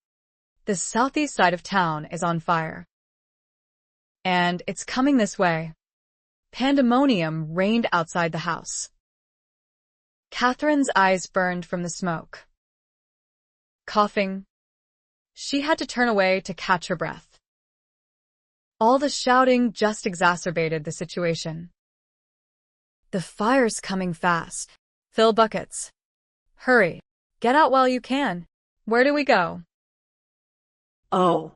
The southeast side of town is on fire. And it's coming this way. Pandemonium reigned outside the house. Kathryn's eyes burned from the smoke. Coughing, she had to turn away to catch her breath. All the shouting just exacerbated the situation. The fire's coming fast. Fill buckets. Hurry. Get out while you can. Where do we go? Oh,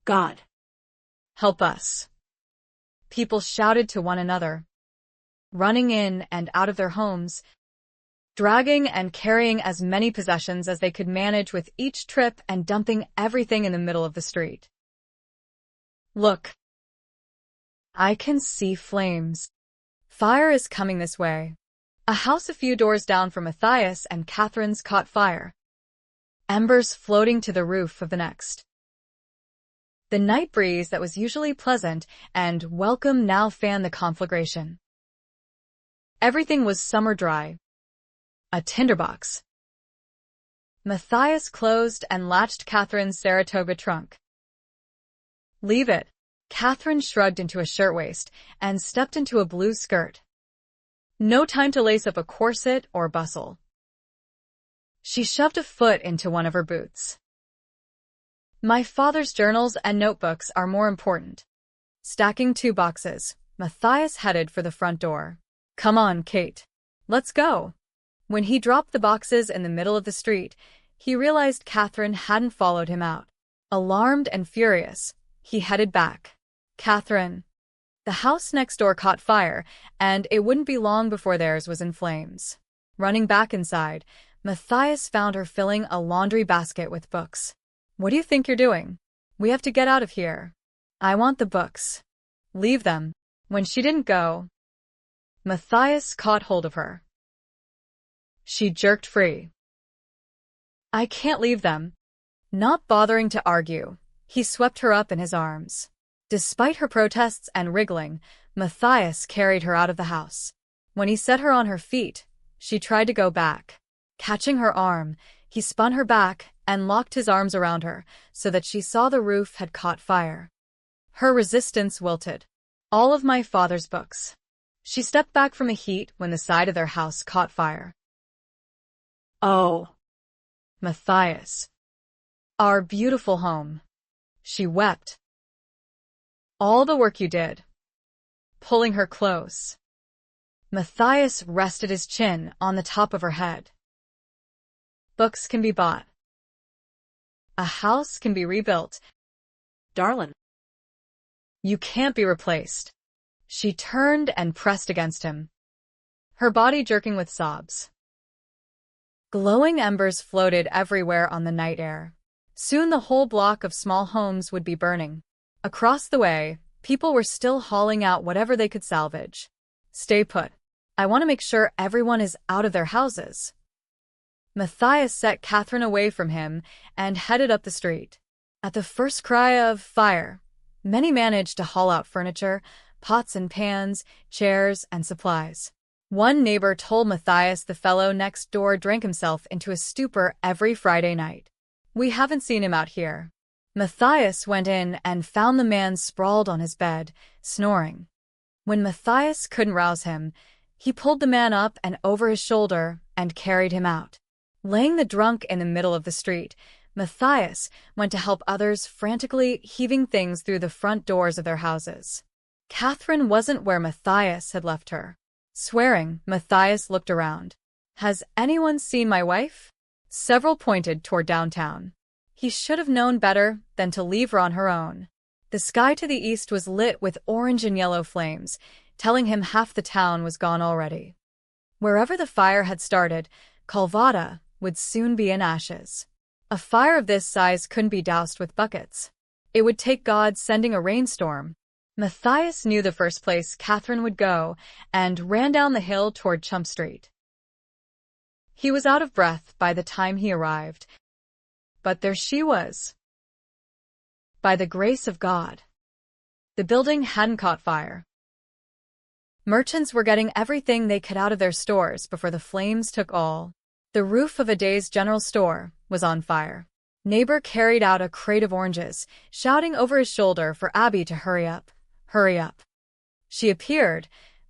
God. Help us. People shouted to one another, running in and out of their homes, dragging and carrying as many possessions as they could manage with each trip and dumping everything in the middle of the street. Look. I can see flames. Fire is coming this way. A house a few doors down from Matthias and Kathryn's caught fire. Embers floating to the roof of the next. The night breeze that was usually pleasant and welcome now fanned the conflagration. Everything was summer dry. A tinderbox. Matthias closed and latched Kathryn's Saratoga trunk. Leave it. Kathryn shrugged into a shirtwaist and stepped into a blue skirt. No time to lace up a corset or bustle. She shoved a foot into one of her boots. My father's journals and notebooks are more important. Stacking 2 boxes, Matthias headed for the front door. Come on, Kate. Let's go. When he dropped the boxes in the middle of the street, he realized Kathryn hadn't followed him out. Alarmed and furious, he headed back. Kathryn. The house next door caught fire, and it wouldn't be long before theirs was in flames. Running back inside, Matthias found her filling a laundry basket with books. What do you think you're doing? We have to get out of here. I want the books. Leave them. When she didn't go, Matthias caught hold of her. She jerked free. I can't leave them. Not bothering to argue, he swept her up in his arms. Despite her protests and wriggling, Matthias carried her out of the house. When he set her on her feet, she tried to go back. Catching her arm, he spun her back and locked his arms around her so that she saw the roof had caught fire. Her resistance wilted. All of my father's books. She stepped back from the heat when the side of their house caught fire. Oh, Matthias. Our beautiful home. She wept. All the work you did. Pulling her close. Matthias rested his chin on the top of her head. Books can be bought. A house can be rebuilt. Darling. You can't be replaced. She turned and pressed against him, her body jerking with sobs. Glowing embers floated everywhere on the night air. Soon the whole block of small homes would be burning. Across the way, people were still hauling out whatever they could salvage. Stay put. I want to make sure everyone is out of their houses. Matthias set Kathryn away from him and headed up the street. At the first cry of fire, many managed to haul out furniture, pots and pans, chairs, and supplies. One neighbor told Matthias the fellow next door drank himself into a stupor every Friday night. We haven't seen him out here. Matthias went in and found the man sprawled on his bed, snoring. When Matthias couldn't rouse him, he pulled the man up and over his shoulder and carried him out. Laying the drunk in the middle of the street, Matthias went to help others, frantically heaving things through the front doors of their houses. Kathryn wasn't where Matthias had left her. Swearing, Matthias looked around. "Has anyone seen my wife?" Several pointed toward downtown. He should have known better than to leave her on her own. The sky to the east was lit with orange and yellow flames, telling him half the town was gone already. Wherever the fire had started, Calvada would soon be in ashes. A fire of this size couldn't be doused with buckets. It would take God sending a rainstorm. Matthias knew the first place Kathryn would go and ran down the hill toward Chump Street. He was out of breath by the time he arrived, but there she was. By the grace of God, the building hadn't caught fire. Merchants were getting everything they could out of their stores before the flames took all. The roof of a day's general store was on fire. Neighbor carried out a crate of oranges, shouting over his shoulder for Abby to hurry up. Hurry up. She appeared,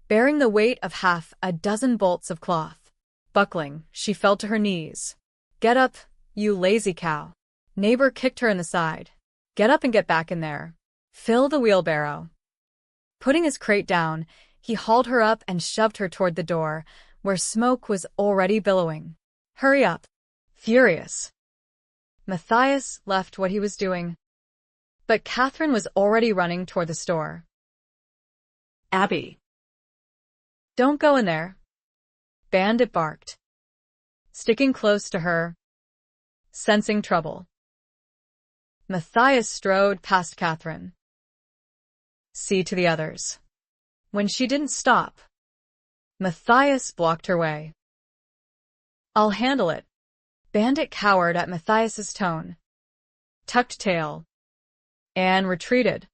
bearing the weight of half a dozen bolts of cloth. Buckling, she fell to her knees. "Get up, you lazy cow." Neighbor kicked her in the side. "Get up and get back in there. Fill the wheelbarrow." Putting his crate down, he hauled her up and shoved her toward the door, where smoke was already billowing. "Hurry up." Furious, Matthias left what he was doing. But Kathryn was already running toward the store. Abby. "Don't go in there." Bandit barked, sticking close to her, sensing trouble. Matthias strode past Kathryn. "See to the others." When she didn't stop, Matthias blocked her way. "I'll handle it." Bandit cowered at Matthias's tone, tucked tail, and retreated.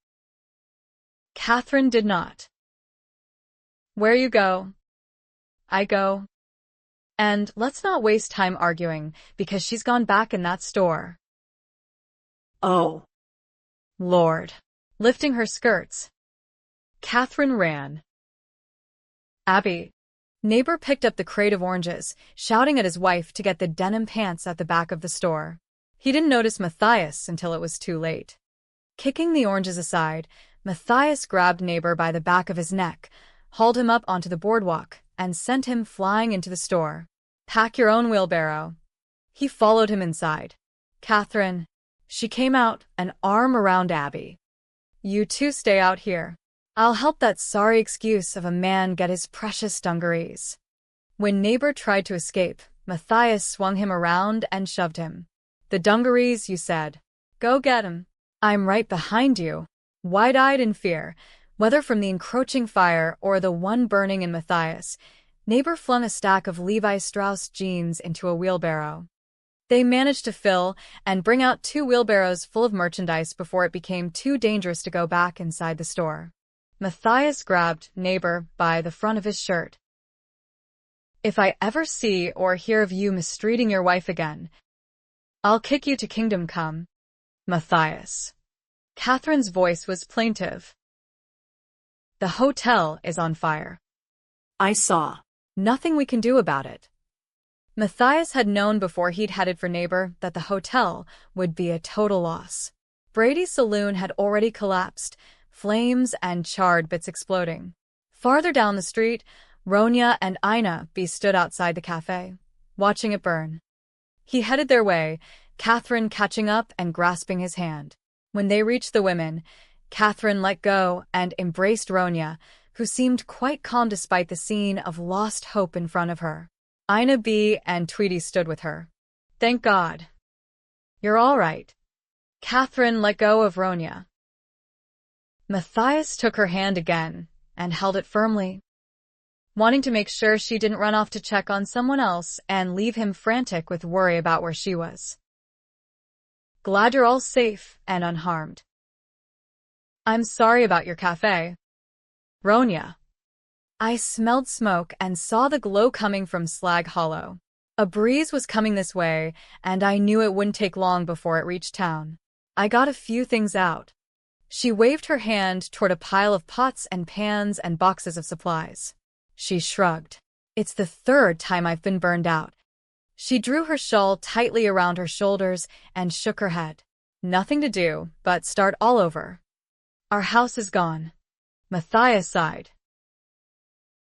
Kathryn did not. "Where you go, I go. And let's not waste time arguing, because she's gone back in that store." Oh, Lord. Lifting her skirts, Kathryn ran. "Abby." Neighbor picked up the crate of oranges, shouting at his wife to get the denim pants at the back of the store. He didn't notice Matthias until it was too late. Kicking the oranges aside, Matthias grabbed Neighbor by the back of his neck, hauled him up onto the boardwalk, and sent him flying into the store. "Pack your own wheelbarrow." He followed him inside. "Kathryn." She came out, an arm around Abby. "You two stay out here. I'll help that sorry excuse of a man get his precious dungarees." When Neighbor tried to escape, Matthias swung him around and shoved him. "The dungarees, you said. Go get 'em. I'm right behind you." Wide-eyed in fear, whether from the encroaching fire or the one burning in Matthias, Neighbor flung a stack of Levi Strauss jeans into a wheelbarrow. They managed to fill and bring out 2 wheelbarrows full of merchandise before it became too dangerous to go back inside the store. Matthias grabbed Neighbor by the front of his shirt. "If I ever see or hear of you mistreating your wife again, I'll kick you to kingdom come." "Matthias." Kathryn's voice was plaintive. "The hotel is on fire." I saw. "Nothing we can do about it." Matthias had known before he'd headed for Neighbor that the hotel would be a total loss. Brady's saloon had already collapsed, flames and charred bits exploding. Farther down the street, Ronya and Ina stood outside the cafe, watching it burn. He headed their way, Kathryn catching up and grasping his hand. When they reached the women, Kathryn let go and embraced Ronya, who seemed quite calm despite the scene of lost hope in front of her. Ina B. and Tweety stood with her. "Thank God. You're all right." Kathryn let go of Ronya. Matthias took her hand again and held it firmly, wanting to make sure she didn't run off to check on someone else and leave him frantic with worry about where she was. "Glad you're all safe and unharmed." "I'm sorry about your cafe, Ronya." I smelled smoke and saw the glow coming from Slag Hollow. A breeze was coming this way, and I knew it wouldn't take long before it reached town. I got a few things out. She waved her hand toward a pile of pots and pans and boxes of supplies. She shrugged. "It's the 3rd time I've been burned out." She drew her shawl tightly around her shoulders and shook her head. Nothing to do but start all over. Our house is gone. Matthias sighed.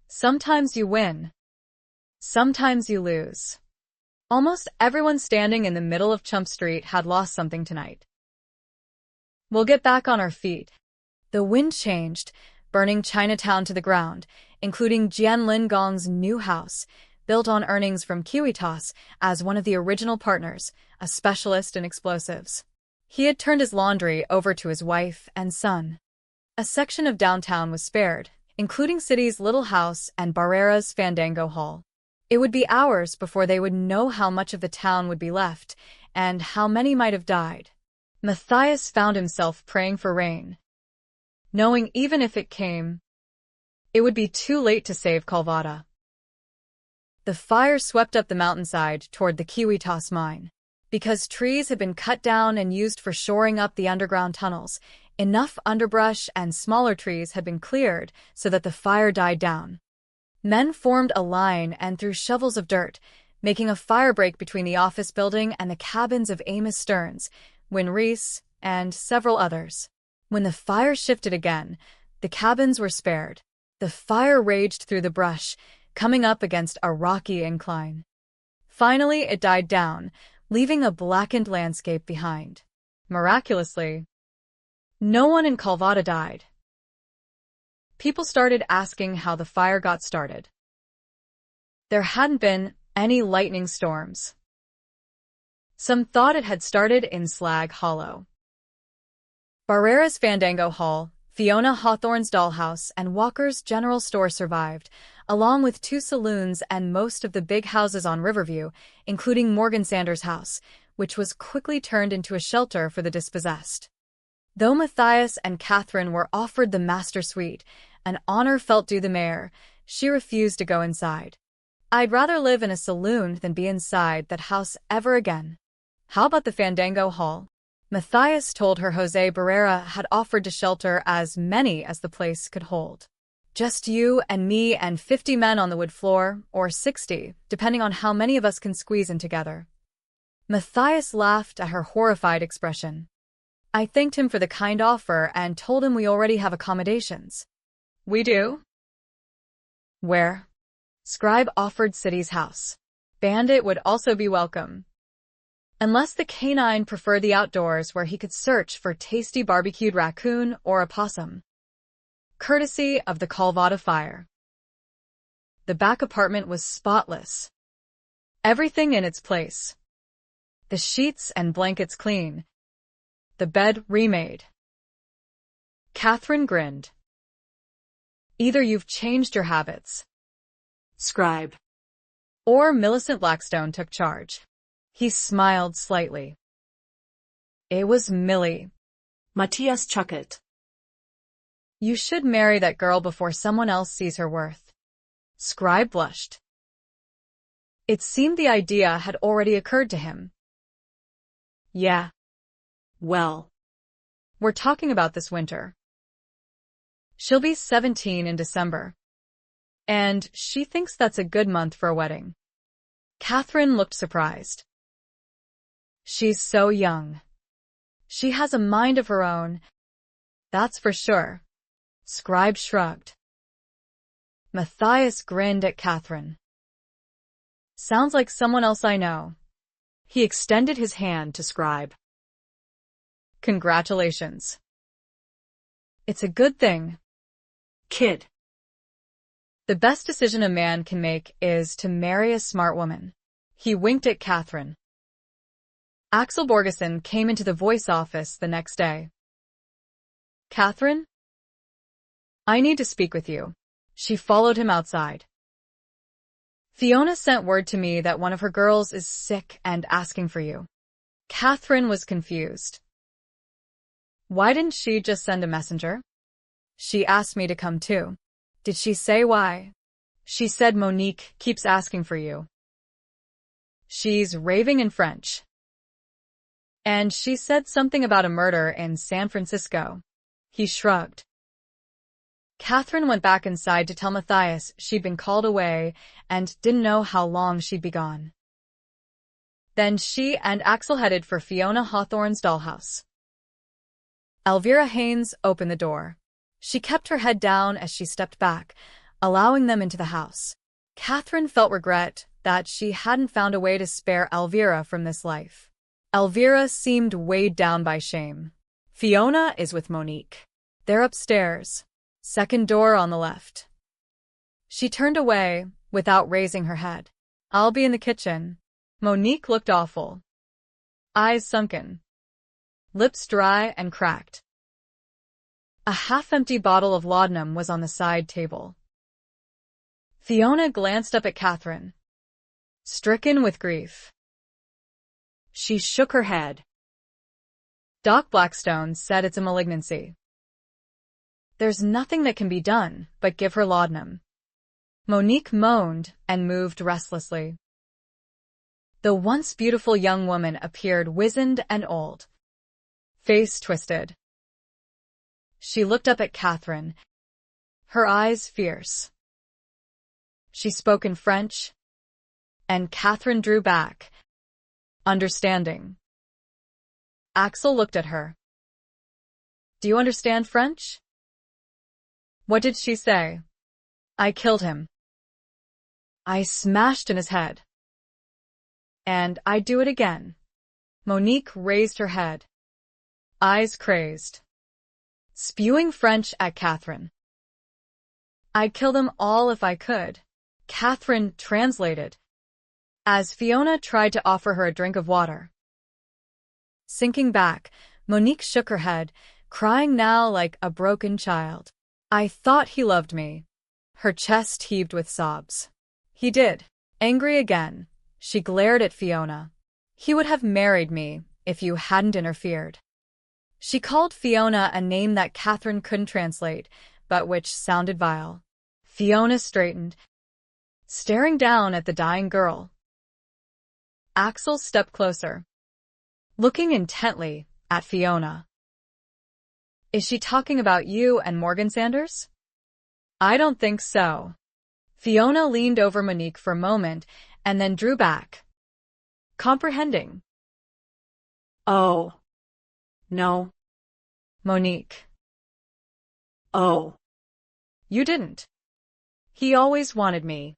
Sometimes you win. Sometimes you lose. Almost everyone standing in the middle of Chump Street had lost something tonight. We'll get back on our feet. The wind changed, burning Chinatown to the ground, including Jian Lingong's new house, built on earnings from Kiwitas as one of the original partners, a specialist in explosives. He had turned his laundry over to his wife and son. A section of downtown was spared, including City's Little House and Barrera's Fandango Hall. It would be hours before they would know how much of the town would be left, and how many might have died. Matthias found himself praying for rain, knowing even if it came, it would be too late to save Calvada. The fire swept up the mountainside toward the Kiwitas mine. Because trees had been cut down and used for shoring up the underground tunnels, enough underbrush and smaller trees had been cleared so that the fire died down. Men formed a line and threw shovels of dirt, making a firebreak between the office building and the cabins of Amos Stearns, Win Reese, and several others. When the fire shifted again, the cabins were spared. The fire raged through the brush, coming up against a rocky incline. Finally, it died down, leaving a blackened landscape behind. Miraculously, no one in Calvada died. People started asking how the fire got started. There hadn't been any lightning storms. Some thought it had started in Slag Hollow. Barrera's Fandango Hall, Fiona Hawthorne's dollhouse, and Walker's General Store survived, along with 2 saloons and most of the big houses on Riverview, including Morgan Sanders' house, which was quickly turned into a shelter for the dispossessed. Though Matthias and Kathryn were offered the master suite, an honor felt due the mayor, she refused to go inside. I'd rather live in a saloon than be inside that house ever again. How about the Fandango Hall? Matthias told her Jose Barrera had offered to shelter as many as the place could hold. Just you and me and 50 men on the wood floor, or 60, depending on how many of us can squeeze in together. Matthias laughed at her horrified expression. I thanked him for the kind offer and told him we already have accommodations. We do? Where? Scribe offered City's house. Bandit would also be welcome. Unless the canine preferred the outdoors where he could search for tasty barbecued raccoon or opossum. Courtesy of the Calvada fire. The back apartment was spotless. Everything in its place. The sheets and blankets clean. The bed remade. Kathryn grinned. Either you've changed your habits, Scribe, or Millicent Blackstone took charge. He smiled slightly. It was Millie. Matthias chuckled. You should marry that girl before someone else sees her worth. Scribe blushed. It seemed the idea had already occurred to him. Yeah. Well, We're talking about this winter. She'll be 17 in December. And she thinks that's a good month for a wedding. Kathryn looked surprised. She's so young. She has a mind of her own. That's for sure. Scribe shrugged. Matthias grinned at Kathryn. Sounds like someone else I know. He extended his hand to Scribe. Congratulations. It's a good thing. Kid. The best decision a man can make is to marry a smart woman. He winked at Kathryn. Axel Borgeson came into the voice office the next day. Kathryn? I need to speak with you. She followed him outside. Fiona sent word to me that one of her girls is sick and asking for you. Kathryn was confused. Why didn't she just send a messenger? She asked me to come too. Did she say why? She said Monique keeps asking for you. She's raving in French. And she said something about a murder in San Francisco. He shrugged. Kathryn went back inside to tell Matthias she'd been called away and didn't know how long she'd be gone. Then she and Axel headed for Fiona Hawthorne's dollhouse. Elvira Haynes opened the door. She kept her head down as she stepped back, allowing them into the house. Kathryn felt regret that she hadn't found a way to spare Elvira from this life. Elvira seemed weighed down by shame. Fiona is with Monique. They're upstairs. Second door on the left. She turned away without raising her head. I'll be in the kitchen. Monique looked awful. Eyes sunken. Lips dry and cracked. A half-empty bottle of laudanum was on the side table. Fiona glanced up at Kathryn, stricken with grief. She shook her head. Doc Blackstone said it's a malignancy. There's nothing that can be done but give her laudanum. Monique moaned and moved restlessly. The once beautiful young woman appeared wizened and old. Face twisted. She looked up at Kathryn, her eyes fierce. She spoke in French, and Kathryn drew back, understanding. Axel looked at her. Do you understand French? What did she say? I killed him. I smashed in his head. And I'd do it again. Monique raised her head, eyes crazed, spewing French at Kathryn. I'd kill them all if I could. Kathryn translated, as Fiona tried to offer her a drink of water. Sinking back, Monique shook her head, crying now like a broken child. I thought he loved me. Her chest heaved with sobs. He did. Angry again, she glared at Fiona. He would have married me if you hadn't interfered. She called Fiona a name that Kathryn couldn't translate, but which sounded vile. Fiona straightened, staring down at the dying girl. Axel stepped closer, looking intently at Fiona. Is she talking about you and Morgan Sanders? I don't think so. Fiona leaned over Monique for a moment and then drew back, comprehending. Oh. No. Monique. Oh. You didn't. He always wanted me.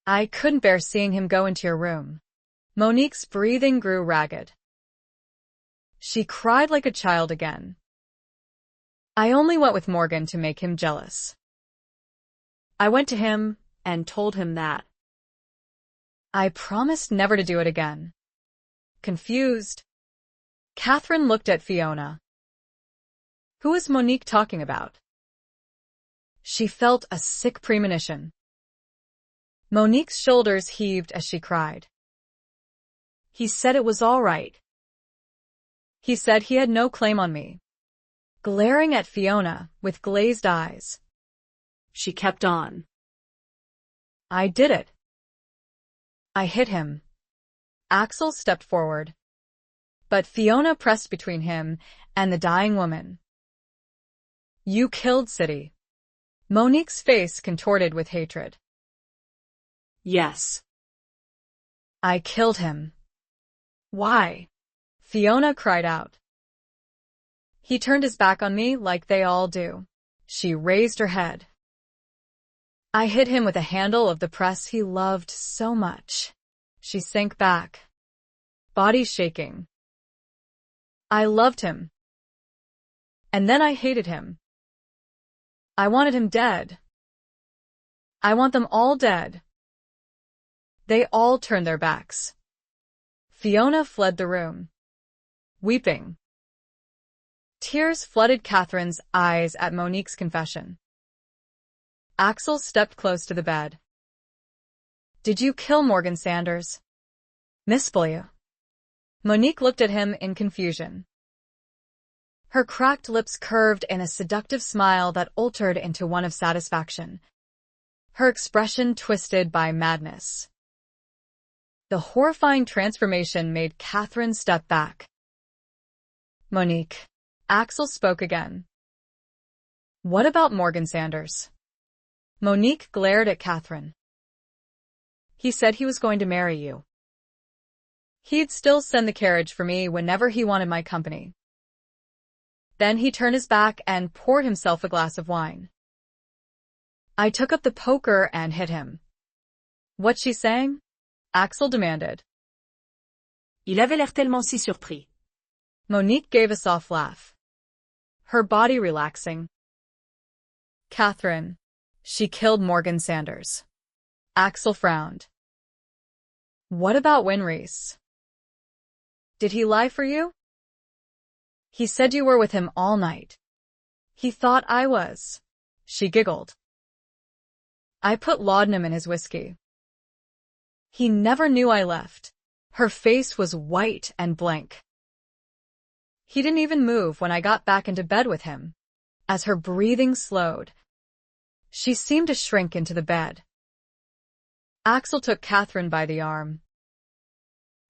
I couldn't bear seeing him go into your room. Monique's breathing grew ragged. She cried like a child again. I only went with Morgan to make him jealous. I went to him and told him that. I promised never to do it again. Confused, Kathryn looked at Fiona. Who is Monique talking about? She felt a sick premonition. Monique's shoulders heaved as she cried. He said it was all right. He said he had no claim on me. Glaring at Fiona with glazed eyes, she kept on. I did it. I hit him. Axel stepped forward, but Fiona pressed between him and the dying woman. You killed City. Monique's face contorted with hatred. Yes. I killed him. Why? Fiona cried out. He turned his back on me like they all do. She raised her head. I hit him with a handle of the press he loved so much. She sank back, body shaking. I loved him. And then I hated him. I wanted him dead. I want them all dead. They all turned their backs. Fiona fled the room, weeping. Tears flooded Kathryn's eyes at Monique's confession. Axel stepped close to the bed. Did you kill Morgan Sanders? Miss Blue? Monique looked at him in confusion. Her cracked lips curved in a seductive smile that altered into one of satisfaction. Her expression twisted by madness. The horrifying transformation made Kathryn step back. Monique. Axel spoke again. What about Morgan Sanders? Monique glared at Kathryn. He said he was going to marry you. He'd still send the carriage for me whenever he wanted my company. Then he turned his back and poured himself a glass of wine. I took up the poker and hit him. What's she saying? Axel demanded. Il avait l'air tellement si surpris. Monique gave a soft laugh, her body relaxing. Kathryn. She killed Morgan Sanders. Axel frowned. What about Winreese? Did he lie for you? He said you were with him all night. He thought I was. She giggled. I put laudanum in his whiskey. He never knew I left. Her face was white and blank. He didn't even move when I got back into bed with him. As her breathing slowed, she seemed to shrink into the bed. Axel took Kathryn by the arm.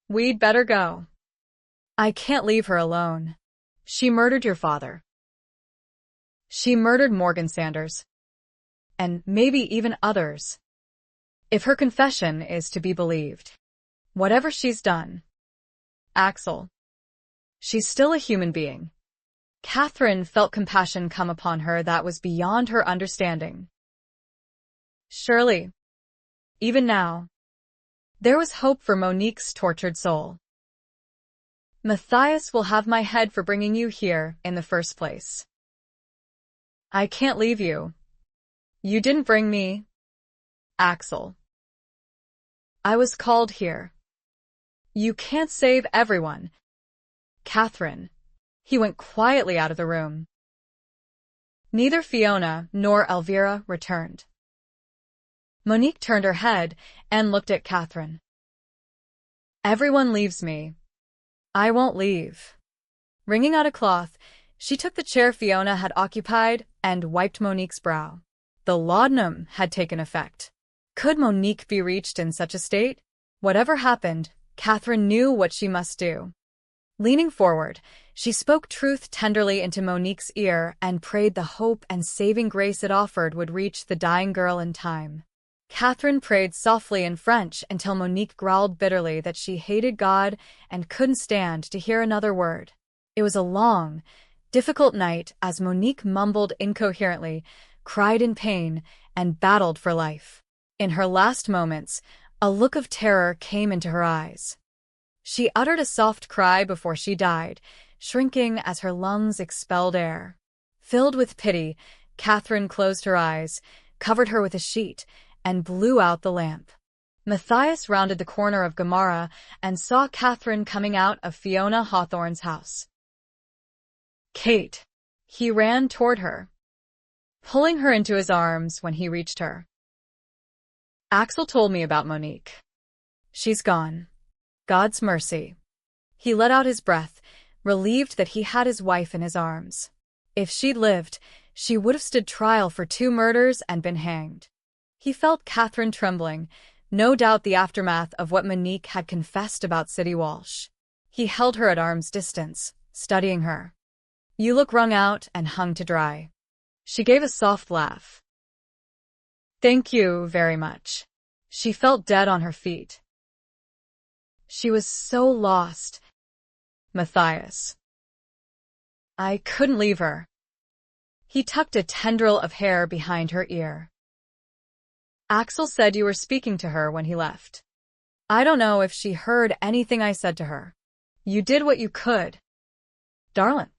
We'd better go. I can't leave her alone. She murdered your father. She murdered Morgan Sanders. And maybe even others. If her confession is to be believed. Whatever she's done. Axel. She's still a human being. Kathryn felt compassion come upon her that was beyond her understanding. Surely. Even now. There was hope for Monique's tortured soul. Matthias will have my head for bringing you here in the first place. I can't leave you. You didn't bring me. Axel. I was called here. You can't save everyone. Kathryn. He went quietly out of the room. Neither Fiona nor Elvira returned. Monique turned her head and looked at Kathryn. Everyone leaves me. I won't leave. Wringing out a cloth, she took the chair Fiona had occupied and wiped Monique's brow. The laudanum had taken effect. Could Monique be reached in such a state? Whatever happened, Kathryn knew what she must do. Leaning forward, she spoke truth tenderly into Monique's ear and prayed the hope and saving grace it offered would reach the dying girl in time. Kathryn prayed softly in French until Monique growled bitterly that she hated God and couldn't stand to hear another word. It was a long, difficult night as Monique mumbled incoherently, cried in pain, and battled for life. In her last moments, a look of terror came into her eyes. She uttered a soft cry before she died, shrinking as her lungs expelled air. Filled with pity, Kathryn closed her eyes, covered her with a sheet, and blew out the lamp. Matthias rounded the corner of Gamara and saw Kathryn coming out of Fiona Hawthorne's house. Kate. He ran toward her, pulling her into his arms when he reached her. Axel told me about Monique. She's gone. God's mercy. He let out his breath, relieved that he had his wife in his arms. If she'd lived, she would have stood trial for 2 murders and been hanged. He felt Kathryn trembling, no doubt the aftermath of what Monique had confessed about City Walsh. He held her at arm's distance, studying her. You look wrung out and hung to dry. She gave a soft laugh. Thank you very much. She felt dead on her feet. She was so lost. Matthias. I couldn't leave her. He tucked a tendril of hair behind her ear. Axel said you were speaking to her when he left. I don't know if she heard anything I said to her. You did what you could. Darling.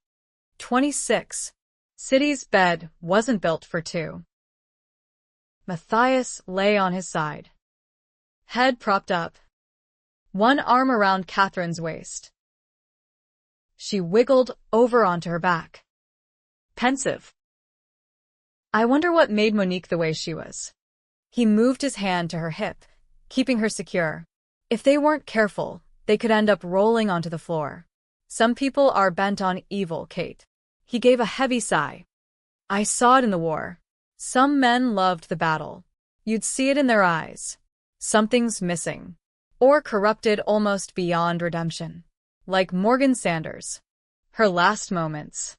26. City's bed wasn't built for 2. Matthias lay on his side. Head propped up. One arm around Kathryn's waist. She wiggled over onto her back. Pensive. I wonder what made Monique the way she was. He moved his hand to her hip, keeping her secure. If they weren't careful, they could end up rolling onto the floor. Some people are bent on evil, Kate. He gave a heavy sigh. I saw it in the war. Some men loved the battle. You'd see it in their eyes. Something's missing. Or corrupted almost beyond redemption. Like Morgan Sanders. Her last moments.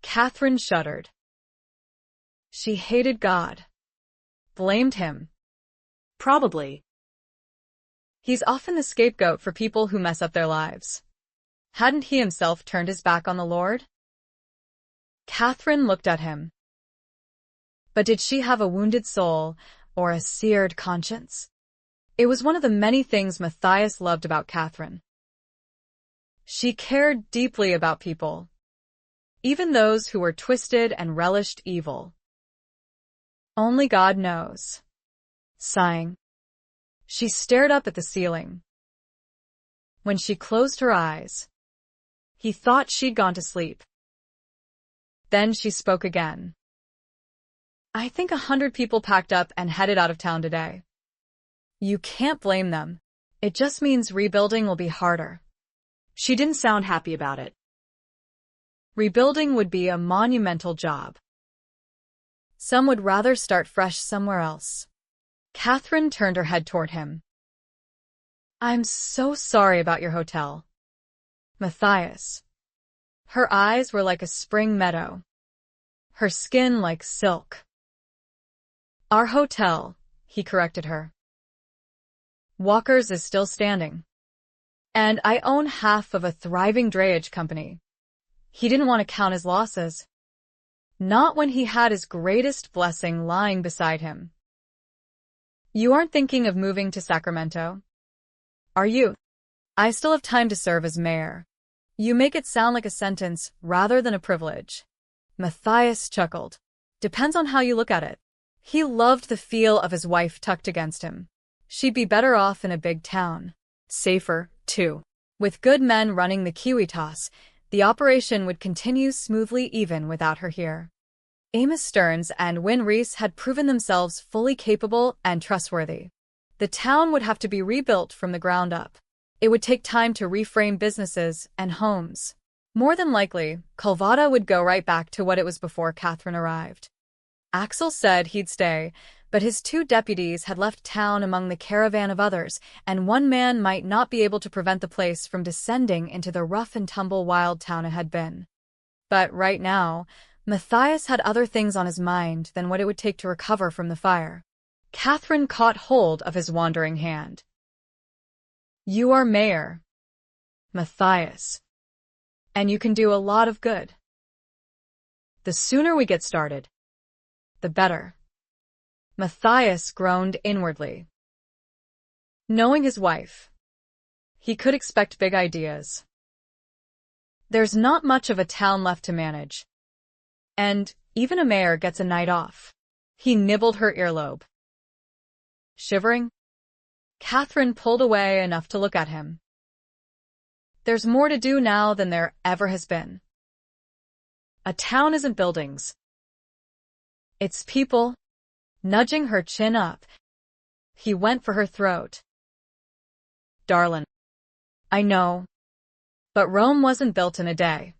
Kathryn shuddered. She hated God. Blamed him. Probably. He's often the scapegoat for people who mess up their lives. Hadn't he himself turned his back on the Lord? Kathryn looked at him. But did she have a wounded soul or a seared conscience? It was one of the many things Matthias loved about Kathryn. She cared deeply about people, even those who were twisted and relished evil. Only God knows. Sighing, she stared up at the ceiling. When she closed her eyes, he thought she'd gone to sleep. Then she spoke again. I think 100 people packed up and headed out of town today. You can't blame them. It just means rebuilding will be harder. She didn't sound happy about it. Rebuilding would be a monumental job. Some would rather start fresh somewhere else. Kathryn turned her head toward him. I'm so sorry about your hotel, Matthias. Her eyes were like a spring meadow, her skin like silk. Our hotel, he corrected her. Walker's is still standing. And I own half of a thriving drayage company. He didn't want to count his losses. Not when he had his greatest blessing lying beside him. You aren't thinking of moving to Sacramento, are you? I still have time to serve as mayor. You make it sound like a sentence rather than a privilege. Matthias chuckled. Depends on how you look at it. He loved the feel of his wife tucked against him. She'd be better off in a big town. Safer, too. With good men running the kiwi toss, the operation would continue smoothly even without her here. Amos Stearns and Wynne Reese had proven themselves fully capable and trustworthy. The town would have to be rebuilt from the ground up. It would take time to reframe businesses and homes. More than likely, Calvada would go right back to what it was before Kathryn arrived. Axel said he'd stay, but his 2 deputies had left town among the caravan of others, and one man might not be able to prevent the place from descending into the rough-and-tumble wild town it had been. But right now, Matthias had other things on his mind than what it would take to recover from the fire. Kathryn caught hold of his wandering hand. You are mayor, Matthias, and you can do a lot of good. The sooner we get started, the better. Matthias groaned inwardly. Knowing his wife, he could expect big ideas. There's not much of a town left to manage. And even a mayor gets a night off. He nibbled her earlobe. Shivering, Kathryn pulled away enough to look at him. There's more to do now than there ever has been. A town isn't buildings. It's people. Nudging her chin up, he went for her throat. Darlin', I know, but Rome wasn't built in a day.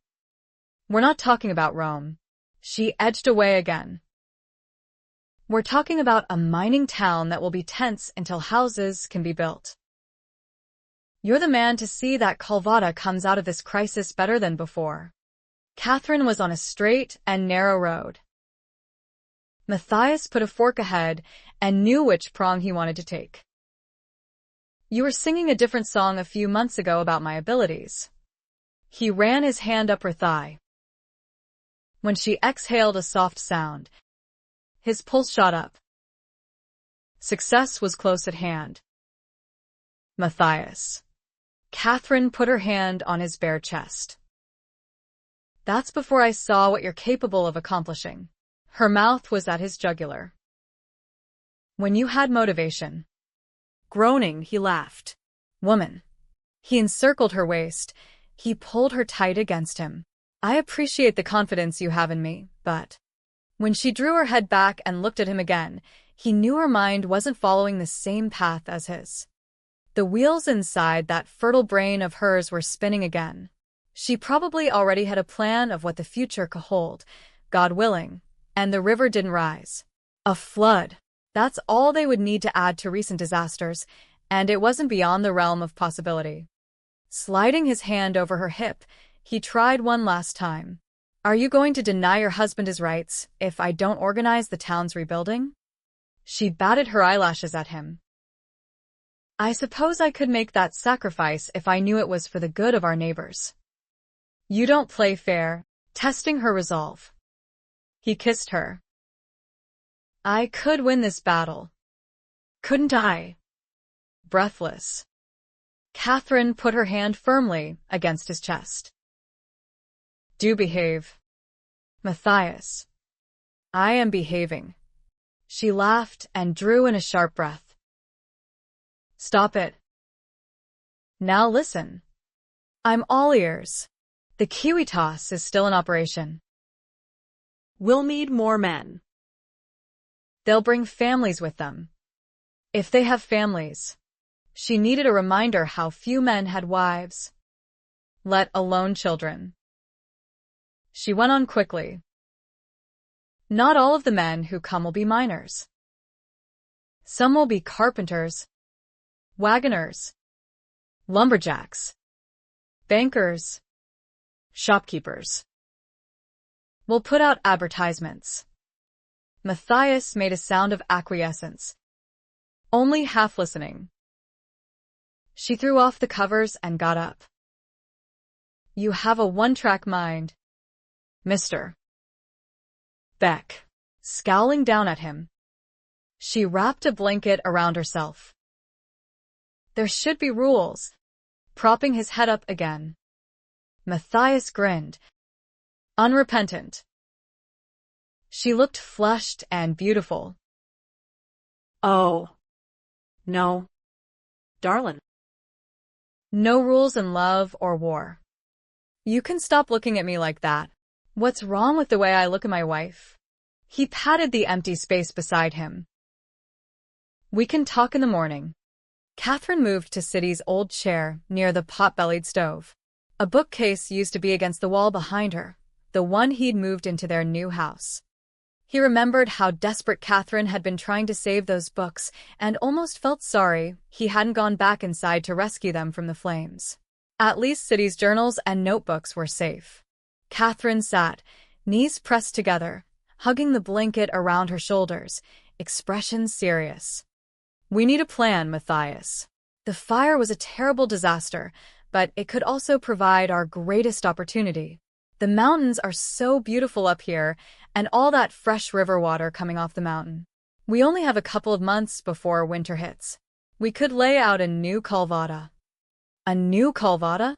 We're not talking about Rome. She edged away again. We're talking about a mining town that will be tense until houses can be built. You're the man to see that Calvada comes out of this crisis better than before. Kathryn was on a straight and narrow road. Matthias put a fork ahead and knew which prong he wanted to take. You were singing a different song a few months ago about my abilities. He ran his hand up her thigh. When she exhaled a soft sound, his pulse shot up. Success was close at hand. Matthias. Kathryn put her hand on his bare chest. That's before I saw what you're capable of accomplishing. Her mouth was at his jugular. When you had motivation. Groaning, he laughed. Woman. He encircled her waist. He pulled her tight against him. I appreciate the confidence you have in me, but... When she drew her head back and looked at him again, he knew her mind wasn't following the same path as his. The wheels inside that fertile brain of hers were spinning again. She probably already had a plan of what the future could hold, God willing. And the river didn't rise. A flood. That's all they would need to add to recent disasters, and it wasn't beyond the realm of possibility. Sliding his hand over her hip, he tried one last time. Are you going to deny your husband his rights if I don't organize the town's rebuilding? She batted her eyelashes at him. I suppose I could make that sacrifice if I knew it was for the good of our neighbors. You don't play fair, testing her resolve. He kissed her. I could win this battle. Couldn't I? Breathless, Kathryn put her hand firmly against his chest. Do behave. Matthias. I am behaving. She laughed and drew in a sharp breath. Stop it. Now listen. I'm all ears. The kiwi toss is still in operation. We'll need more men. They'll bring families with them. If they have families. She needed a reminder how few men had wives, let alone children. She went on quickly. Not all of the men who come will be miners. Some will be carpenters, wagoners, lumberjacks, bankers, shopkeepers. We'll put out advertisements. Matthias made a sound of acquiescence, only half listening. She threw off the covers and got up. You have a one-track mind, Mr. Beck, scowling down at him. She wrapped a blanket around herself. There should be rules, propping his head up again. Matthias grinned, unrepentant. She looked flushed and beautiful. Oh, no, darling. No rules in love or war. You can stop looking at me like that. What's wrong with the way I look at my wife? He patted the empty space beside him. We can talk in the morning. Kathryn moved to Siddy's old chair near the pot-bellied stove. A bookcase used to be against the wall behind her, the one he'd moved into their new house. He remembered how desperate Kathryn had been trying to save those books and almost felt sorry he hadn't gone back inside to rescue them from the flames. At least Siddy's journals and notebooks were safe. Kathryn sat, knees pressed together, hugging the blanket around her shoulders, expression serious. We need a plan, Matthias. The fire was a terrible disaster, but it could also provide our greatest opportunity. The mountains are so beautiful up here, and all that fresh river water coming off the mountain. We only have a couple of months before winter hits. We could lay out a new Calvada. A new Calvada?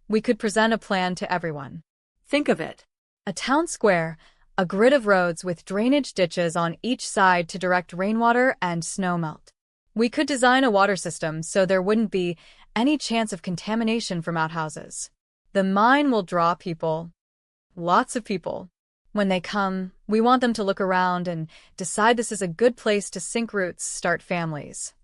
We could present a plan to everyone. Think of it. A town square, a grid of roads with drainage ditches on each side to direct rainwater and snowmelt. We could design a water system so there wouldn't be any chance of contamination from outhouses. The mine will draw people. Lots of people. When they come, we want them to look around and decide this is a good place to sink roots, start families.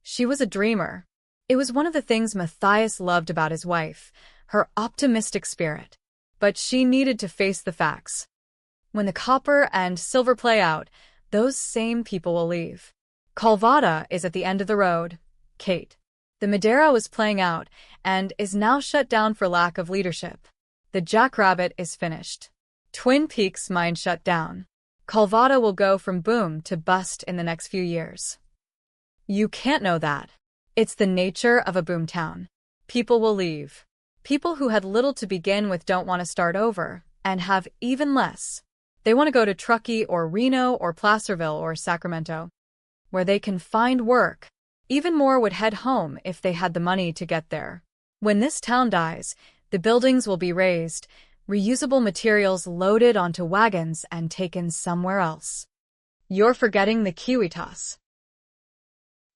She was a dreamer. It was one of the things Matthias loved about his wife, her optimistic spirit. But she needed to face the facts. When the copper and silver play out, those same people will leave. Calvada is at the end of the road, Kate. The Madeira was playing out and is now shut down for lack of leadership. The Jackrabbit is finished. Twin Peaks mine shut down. Calvada will go from boom to bust in the next few years. You can't know that. It's the nature of a boomtown. People will leave. People who had little to begin with don't want to start over, and have even less. They want to go to Truckee or Reno or Placerville or Sacramento, where they can find work. Even more would head home if they had the money to get there. When this town dies, the buildings will be razed, reusable materials loaded onto wagons and taken somewhere else. You're forgetting the kiwi toss.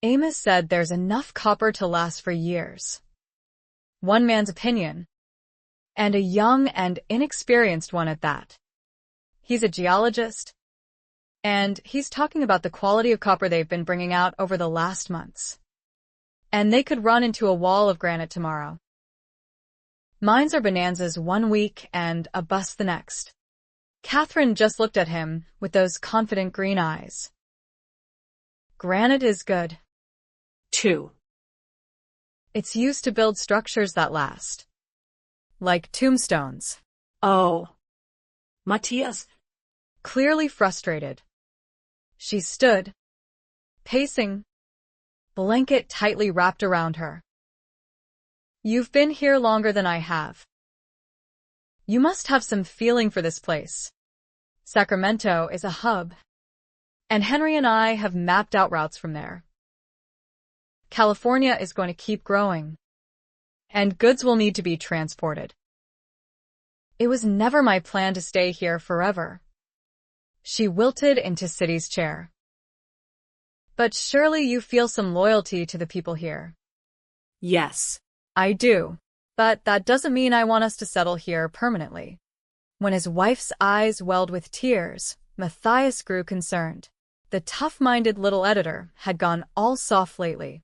Amos said there's enough copper to last for years. One man's opinion. And a young and inexperienced one at that. He's a geologist. And he's talking about the quality of copper they've been bringing out over the last months. And they could run into a wall of granite tomorrow. Mines are bonanzas one week and a bust the next. Kathryn just looked at him with those confident green eyes. Granite is good. 2. It's used to build structures that last. Like tombstones. Oh. Matthias. Clearly frustrated. She stood, pacing, blanket tightly wrapped around her. You've been here longer than I have. You must have some feeling for this place. Sacramento is a hub, and Henry and I have mapped out routes from there. California is going to keep growing, and goods will need to be transported. It was never my plan to stay here forever. She wilted into City's chair. But surely you feel some loyalty to the people here. Yes. I do, but that doesn't mean I want us to settle here permanently. When his wife's eyes welled with tears, Matthias grew concerned. The tough-minded little editor had gone all soft lately.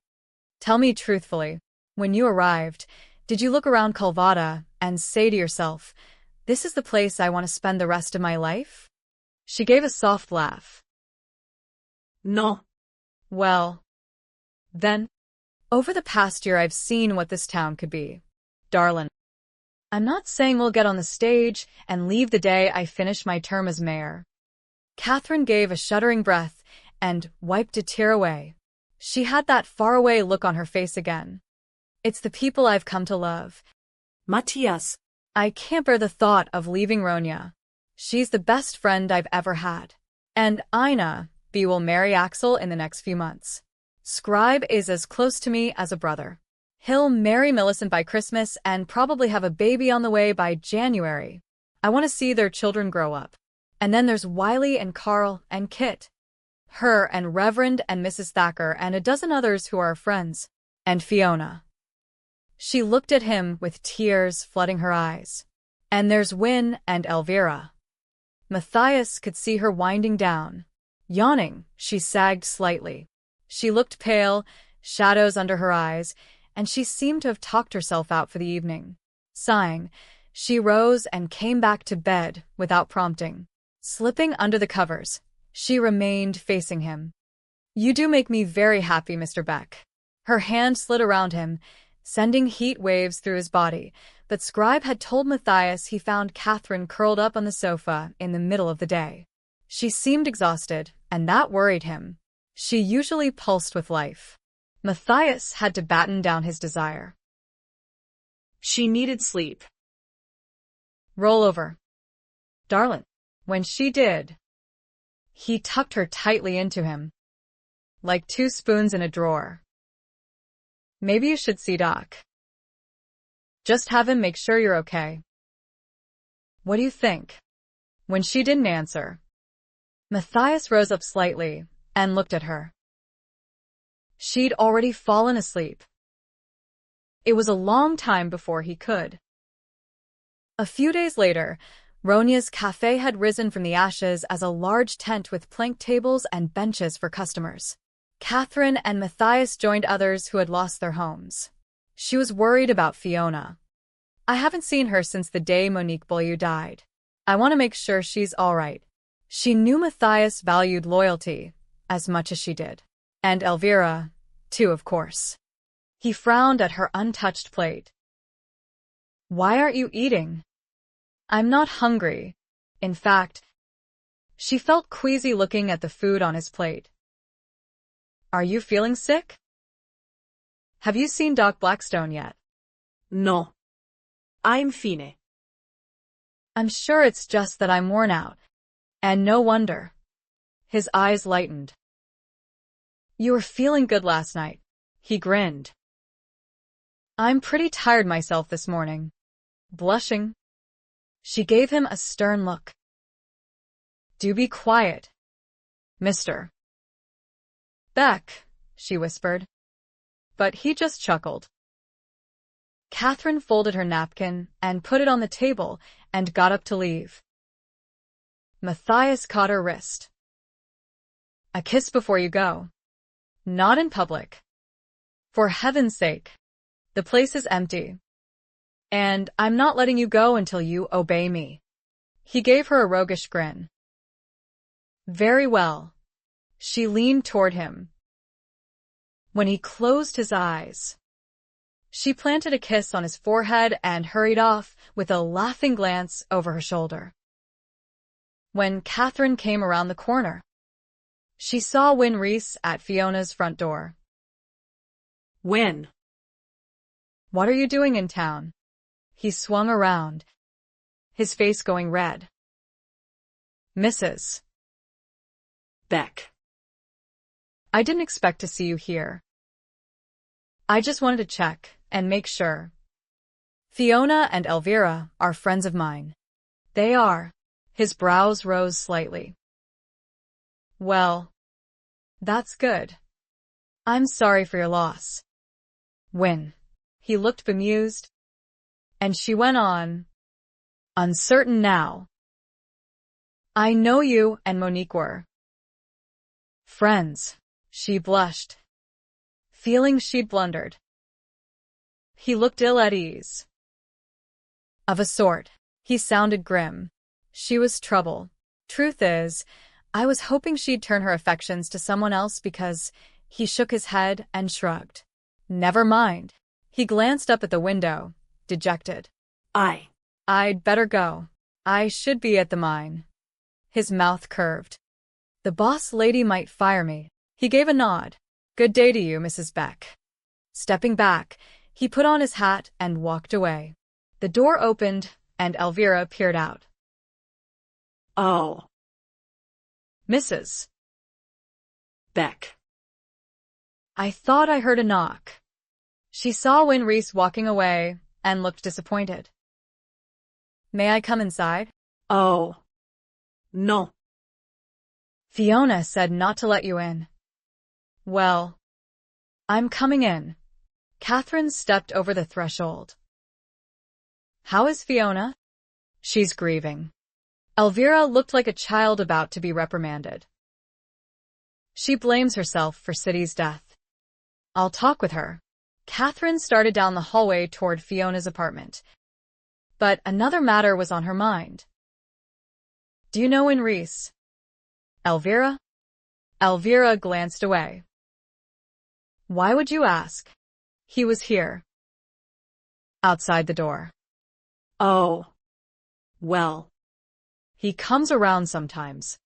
Tell me truthfully, when you arrived, did you look around Calvada and say to yourself, "This is the place I want to spend the rest of my life"? She gave a soft laugh. No. Well, then, over the past year I've seen what this town could be. Darling, I'm not saying we'll get on the stage and leave the day I finish my term as mayor. Kathryn gave a shuddering breath and wiped a tear away. She had that faraway look on her face again. It's the people I've come to love. Matthias. I can't bear the thought of leaving Ronya. She's the best friend I've ever had. And Ina B will marry Axel in the next few months. Scribe is as close to me as a brother. He'll marry Millicent by Christmas and probably have a baby on the way by January. I want to see their children grow up. And then there's Wiley and Carl and Kit. Her and Reverend and Mrs. Thacker and a dozen others who are friends. And Fiona. She looked at him with tears flooding her eyes. And there's Win and Elvira. Matthias could see her winding down. Yawning, she sagged slightly. She looked pale, shadows under her eyes, and she seemed to have talked herself out for the evening. Sighing, she rose and came back to bed without prompting. Slipping under the covers, she remained facing him. You do make me very happy, Mr. Beck. Her hand slid around him, sending heat waves through his body, but Scribe had told Matthias he found Kathryn curled up on the sofa in the middle of the day. She seemed exhausted, and that worried him. She usually pulsed with life. Matthias had to batten down his desire. She needed sleep. Roll over. Darling. When she did, he tucked her tightly into him, like two spoons in a drawer. Maybe you should see Doc. Just have him make sure you're okay. What do you think? When she didn't answer, Matthias rose up slightly and looked at her. She'd already fallen asleep. It was a long time before he could. A few days later, Ronya's cafe had risen from the ashes as a large tent with plank tables and benches for customers. Kathryn and Matthias joined others who had lost their homes. She was worried about Fiona. I haven't seen her since the day Monique Beaulieu died. I want to make sure she's all right. She knew Matthias valued loyalty as much as she did. And Elvira, too, of course. He frowned at her untouched plate. Why aren't you eating? I'm not hungry. In fact, she felt queasy looking at the food on his plate. Are you feeling sick? Have you seen Doc Blackstone yet? No. I'm fine. I'm sure it's just that I'm worn out. And no wonder. His eyes lightened. You were feeling good last night. He grinned. I'm pretty tired myself this morning. Blushing. She gave him a stern look. Do be quiet, Mr. Beck, she whispered. But he just chuckled. Kathryn folded her napkin and put it on the table and got up to leave. Matthias caught her wrist. A kiss before you go. Not in public. For heaven's sake. The place is empty. And I'm not letting you go until you obey me. He gave her a roguish grin. Very well. She leaned toward him. When he closed his eyes, she planted a kiss on his forehead and hurried off with a laughing glance over her shoulder. When Kathryn came around the corner, she saw Win Reese at Fiona's front door. When? What are you doing in town? He swung around, his face going red. Mrs. Beck. I didn't expect to see you here. I just wanted to check and make sure. Fiona and Elvira are friends of mine. They are. His brows rose slightly. Well, that's good. I'm sorry for your loss. When? He looked bemused. And she went on, uncertain now. I know you and Monique were friends. She blushed, feeling she'd blundered. He looked ill at ease. Of a sort. He sounded grim. She was trouble. Truth is, I was hoping she'd turn her affections to someone else because he shook his head and shrugged. Never mind. He glanced up at the window, dejected. I'd better go. I should be at the mine. His mouth curved. The boss lady might fire me. He gave a nod. Good day to you, Mrs. Beck. Stepping back, he put on his hat and walked away. The door opened, and Elvira peered out. Oh. Mrs. Beck. I thought I heard a knock. She saw Win Reese walking away and looked disappointed. May I come inside? Oh. No. Fiona said not to let you in. Well, I'm coming in. Kathryn stepped over the threshold. How is Fiona? She's grieving. Elvira looked like a child about to be reprimanded. She blames herself for City's death. I'll talk with her. Kathryn started down the hallway toward Fiona's apartment. But another matter was on her mind. Do you know Win Reese? Elvira? Elvira glanced away. Why would you ask? He was here. Outside the door. Oh. Well. He comes around sometimes.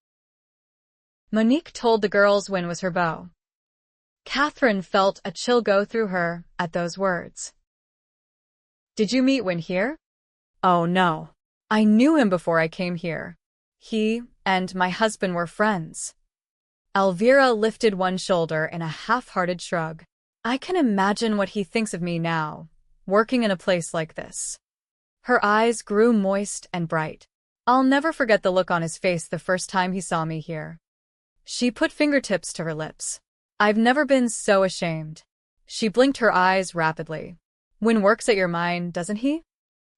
Monique told the girls Win was her beau. Kathryn felt a chill go through her at those words. Did you meet Win here? Oh no. I knew him before I came here. He and my husband were friends. Elvira lifted one shoulder in a half-hearted shrug. I can imagine what he thinks of me now, working in a place like this. Her eyes grew moist and bright. I'll never forget the look on his face the first time he saw me here. She put fingertips to her lips. I've never been so ashamed. She blinked her eyes rapidly. Win works at your mine, doesn't he?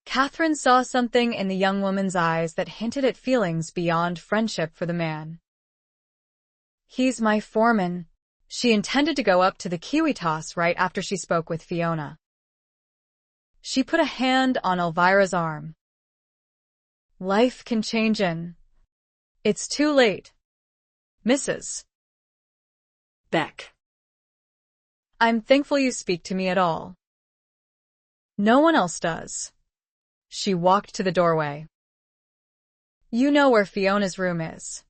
Kathryn saw something in the young woman's eyes that hinted at feelings beyond friendship for the man. He's my foreman. She intended to go up to the kiwi toss right after she spoke with Fiona. She put a hand on Elvira's arm. Life can change and it's too late. Mrs. Beck. I'm thankful you speak to me at all. No one else does. She walked to the doorway. You know where Fiona's room is.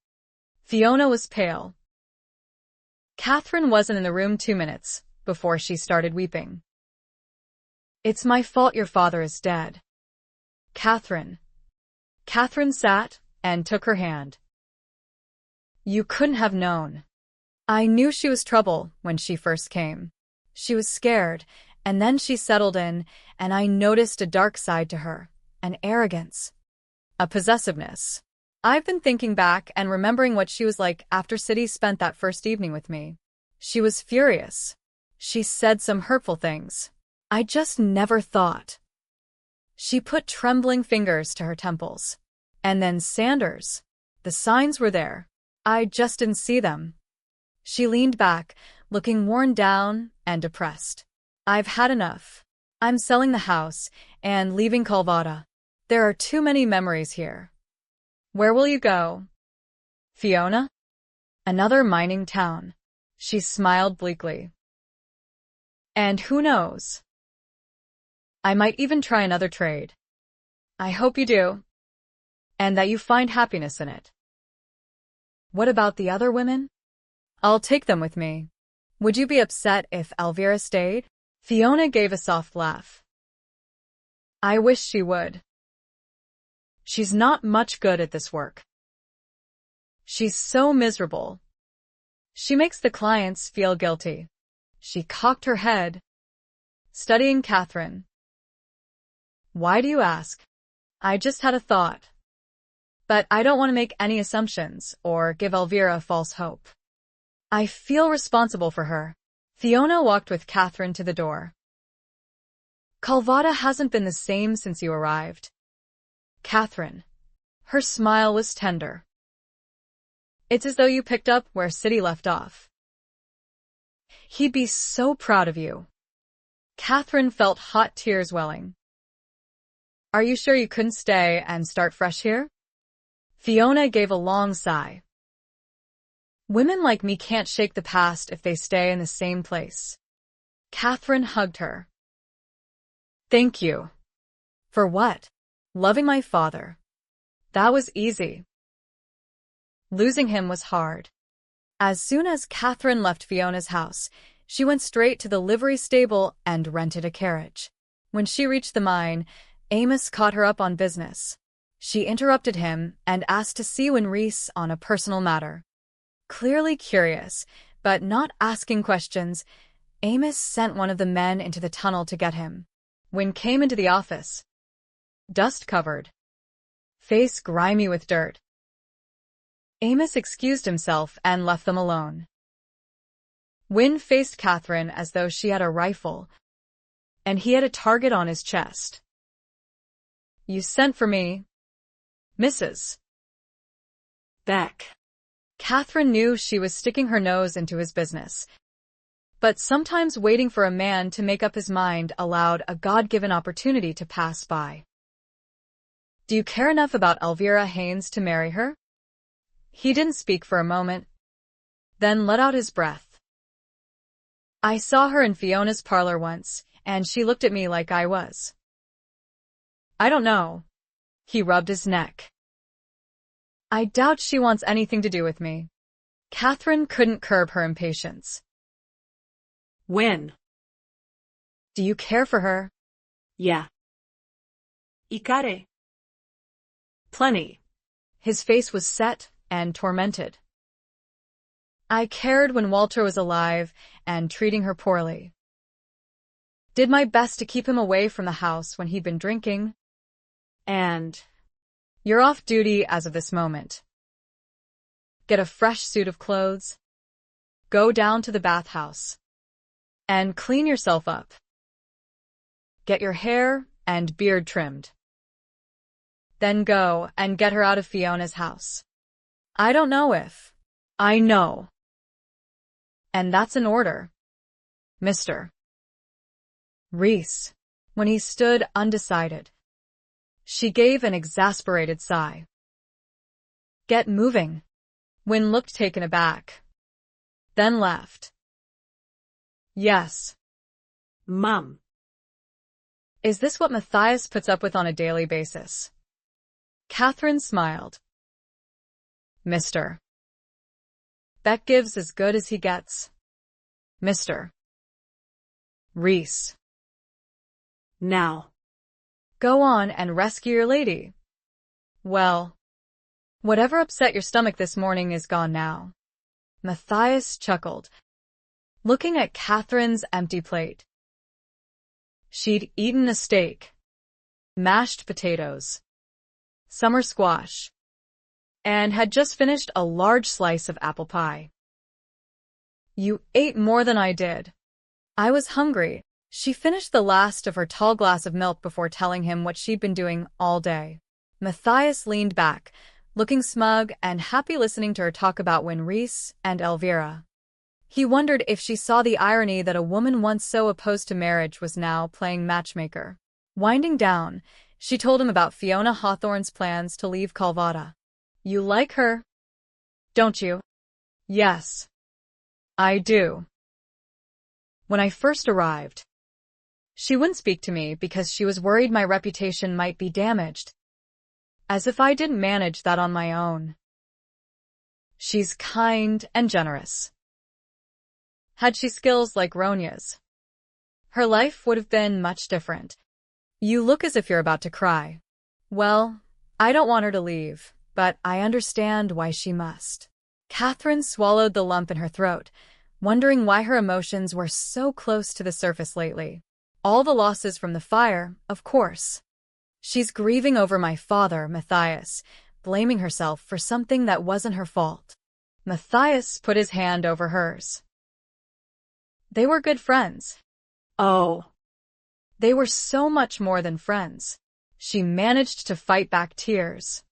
Fiona was pale. Kathryn wasn't in the room 2 minutes before she started weeping. It's my fault your father is dead. Kathryn. Kathryn sat and took her hand. You couldn't have known. I knew she was trouble when she first came. She was scared, and then she settled in, and I noticed a dark side to her, an arrogance, a possessiveness. I've been thinking back and remembering what she was like after City spent that first evening with me. She was furious. She said some hurtful things. I just never thought. She put trembling fingers to her temples. And then Sanders. The signs were there. I just didn't see them. She leaned back, looking worn down and depressed. I've had enough. I'm selling the house and leaving Calvada. There are too many memories here. Where will you go? Fiona? Another mining town. She smiled bleakly. And who knows? I might even try another trade. I hope you do. And that you find happiness in it. What about the other women? I'll take them with me. Would you be upset if Elvira stayed? Fiona gave a soft laugh. I wish she would. She's not much good at this work. She's so miserable. She makes the clients feel guilty. She cocked her head, studying Kathryn. Why do you ask? I just had a thought. But I don't want to make any assumptions or give Elvira false hope. I feel responsible for her. Fiona walked with Kathryn to the door. Calvada hasn't been the same since you arrived. Kathryn. Her smile was tender. It's as though you picked up where City left off. He'd be so proud of you. Kathryn felt hot tears welling. Are you sure you couldn't stay and start fresh here? Fiona gave a long sigh. Women like me can't shake the past if they stay in the same place. Kathryn hugged her. Thank you. For what? Loving my father. That was easy. Losing him was hard. As soon as Kathryn left Fiona's house, she went straight to the livery stable and rented a carriage. When she reached the mine, Amos caught her up on business. She interrupted him and asked to see Reese on a personal matter. Clearly curious, but not asking questions, Amos sent one of the men into the tunnel to get him. Wynne came into the office. Dust-covered. Face grimy with dirt. Amos excused himself and left them alone. Wynne faced Kathryn as though she had a rifle, and he had a target on his chest. You sent for me, Mrs. Beck. Kathryn knew she was sticking her nose into his business, but sometimes waiting for a man to make up his mind allowed a God-given opportunity to pass by. Do you care enough about Elvira Haynes to marry her? He didn't speak for a moment, then let out his breath. I saw her in Fiona's parlor once, and she looked at me like I was. I don't know. He rubbed his neck. I doubt she wants anything to do with me. Kathryn couldn't curb her impatience. When? Do you care for her? Yeah. Y care. Plenty. His face was set and tormented. I cared when Walter was alive and treating her poorly. Did my best to keep him away from the house when he'd been drinking. And you're off duty as of this moment. Get a fresh suit of clothes. Go down to the bathhouse. And clean yourself up. Get your hair and beard trimmed. Then go and get her out of Fiona's house. I don't know if. I know. And that's an order. Mr. Reese. When he stood undecided. She gave an exasperated sigh. Get moving. Wynne looked taken aback. Then laughed. Yes. Mom. Is this what Matthias puts up with on a daily basis? Kathryn smiled. Mr. Beck gives as good as he gets. Mr. Reese. Now. Go on and rescue your lady. Well, whatever upset your stomach this morning is gone now. Matthias chuckled, looking at Kathryn's empty plate. She'd eaten a steak, mashed potatoes, summer squash, and had just finished a large slice of apple pie. You ate more than I did. I was hungry. She finished the last of her tall glass of milk before telling him what she'd been doing all day. Matthias leaned back, looking smug and happy listening to her talk about Reese and Elvira. He wondered if she saw the irony that a woman once so opposed to marriage was now playing matchmaker. Winding down, she told him about Fiona Hawthorne's plans to leave Calvada. You like her, don't you? Yes, I do. When I first arrived, she wouldn't speak to me because she was worried my reputation might be damaged. As if I didn't manage that on my own. She's kind and generous. Had she skills like Ronya's? her life would have been much different. You look as if you're about to cry. Well, I don't want her to leave, but I understand why she must. Kathryn swallowed the lump in her throat, wondering why her emotions were so close to the surface lately. All the losses from the fire, of course. She's grieving over my father, Matthias, blaming herself for something that wasn't her fault. Matthias put his hand over hers. They were good friends. Oh. They were so much more than friends. She managed to fight back tears.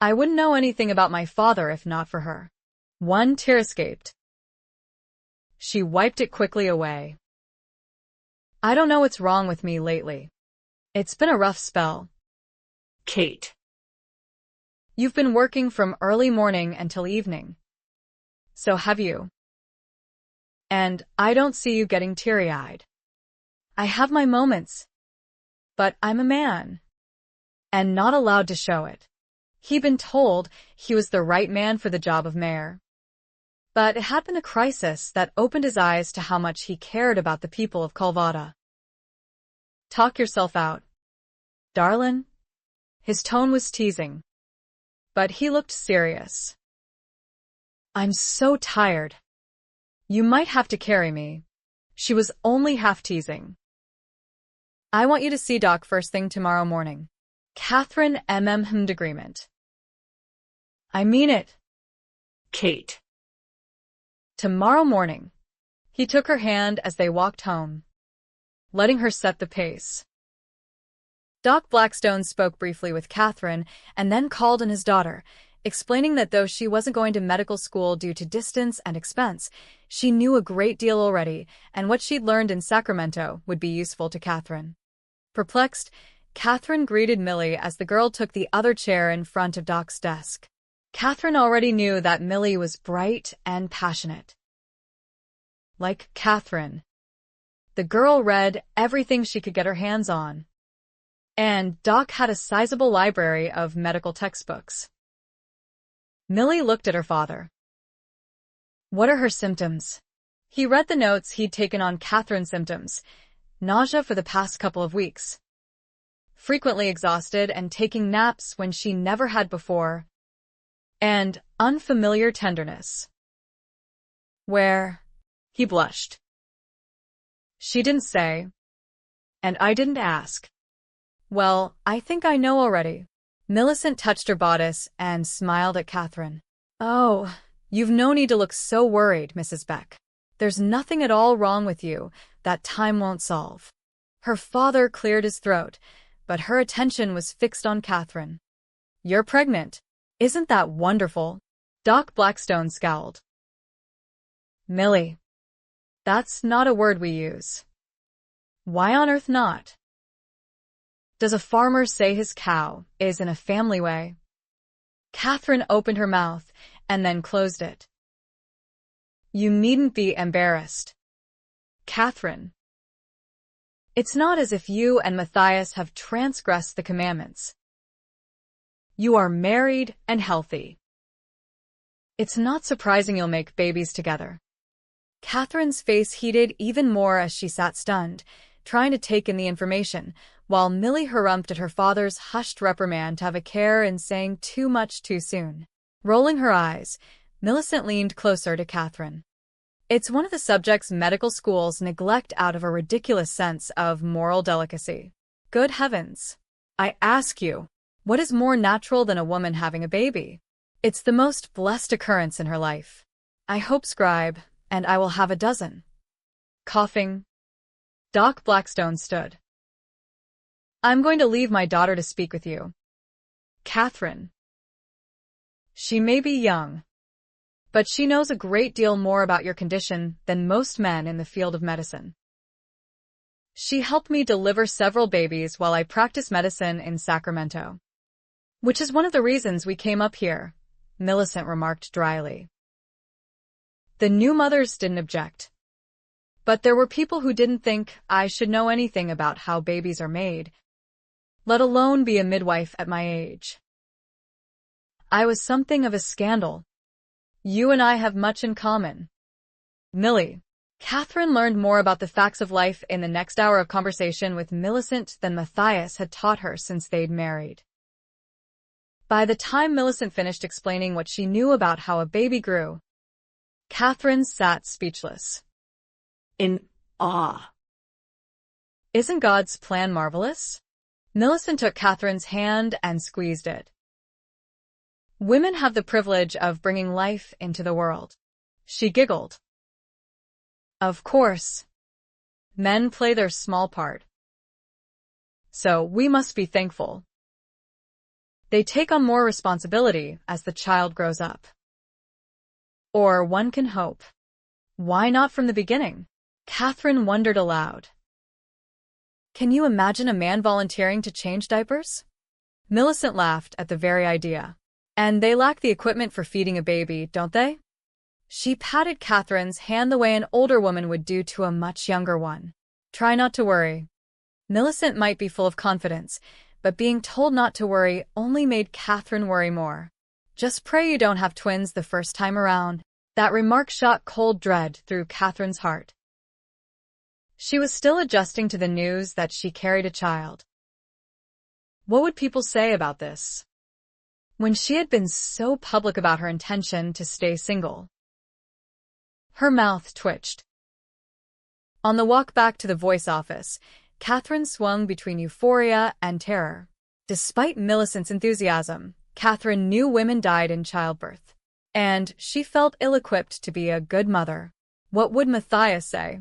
I wouldn't know anything about my father if not for her. One tear escaped. She wiped it quickly away. I don't know what's wrong with me lately. It's been a rough spell. Kate. You've been working from early morning until evening. So have you. And I don't see you getting teary-eyed. I have my moments. But I'm a man. And not allowed to show it. He'd been told he was the right man for the job of mayor. But it had been a crisis that opened his eyes to how much he cared about the people of Calvada. Talk yourself out, darlin'. His tone was teasing. But he looked serious. I'm so tired. You might have to carry me. She was only half teasing. I want you to see Doc first thing tomorrow morning. Kathryn mm'd agreement. I mean it. Kate. Tomorrow morning. He took her hand as they walked home, letting her set the pace. Doc Blackstone spoke briefly with Kathryn and then called on his daughter, explaining that though she wasn't going to medical school due to distance and expense, she knew a great deal already, and what she'd learned in Sacramento would be useful to Kathryn. Perplexed, Kathryn greeted Millie as the girl took the other chair in front of Doc's desk. Kathryn already knew that Millie was bright and passionate. Like Kathryn, the girl read everything she could get her hands on. And Doc had a sizable library of medical textbooks. Millie looked at her father. What are her symptoms? He read the notes he'd taken on Kathryn's symptoms. Nausea for the past couple of weeks. Frequently exhausted and taking naps when she never had before. And unfamiliar tenderness. Where? He blushed. She didn't say. And I didn't ask. Well, I think I know already. Millicent touched her bodice and smiled at Kathryn. Oh, you've no need to look so worried, Mrs. Beck. There's nothing at all wrong with you that time won't solve. Her father cleared his throat, but her attention was fixed on Kathryn. You're pregnant. Isn't that wonderful? Doc Blackstone scowled. Millie, that's not a word we use. Why on earth not? Does a farmer say his cow is in a family way? Kathryn opened her mouth and then closed it. You needn't be embarrassed. Kathryn. It's not as if you and Matthias have transgressed the commandments. You are married and healthy. It's not surprising you'll make babies together. Kathryn's face heated even more as she sat stunned, trying to take in the information, while Millie harumphed at her father's hushed reprimand to have a care in saying too much too soon. Rolling her eyes, Millicent leaned closer to Kathryn. It's one of the subjects medical schools neglect out of a ridiculous sense of moral delicacy. Good heavens. I ask you, what is more natural than a woman having a baby? It's the most blessed occurrence in her life. I hope scribe, and I will have a dozen. Coughing. Doc Blackstone stood. I'm going to leave my daughter to speak with you. Kathryn. She may be young, but she knows a great deal more about your condition than most men in the field of medicine. She helped me deliver several babies while I practiced medicine in Sacramento. Which is one of the reasons we came up here, Millicent remarked dryly. The new mothers didn't object. But there were people who didn't think I should know anything about how babies are made, let alone be a midwife at my age. I was something of a scandal. You and I have much in common. Millie, Kathryn learned more about the facts of life in the next hour of conversation with Millicent than Matthias had taught her since they'd married. By the time Millicent finished explaining what she knew about how a baby grew, Kathryn sat speechless. In awe. Isn't God's plan marvelous? Millicent took Kathryn's hand and squeezed it. Women have the privilege of bringing life into the world. She giggled. Of course. Men play their small part. So we must be thankful. They take on more responsibility as the child grows up. Or one can hope. Why not from the beginning? Kathryn wondered aloud. Can you imagine a man volunteering to change diapers? Millicent laughed at the very idea. And they lack the equipment for feeding a baby, don't they? She patted Kathryn's hand the way an older woman would do to a much younger one. Try not to worry. Millicent might be full of confidence, but being told not to worry only made Kathryn worry more. Just pray you don't have twins the first time around. That remark shot cold dread through Kathryn's heart. She was still adjusting to the news that she carried a child. What would people say about this? When she had been so public about her intention to stay single. Her mouth twitched. On the walk back to the voice office, Kathryn swung between euphoria and terror. Despite Millicent's enthusiasm, Kathryn knew women died in childbirth, and she felt ill-equipped to be a good mother. What would Matthias say?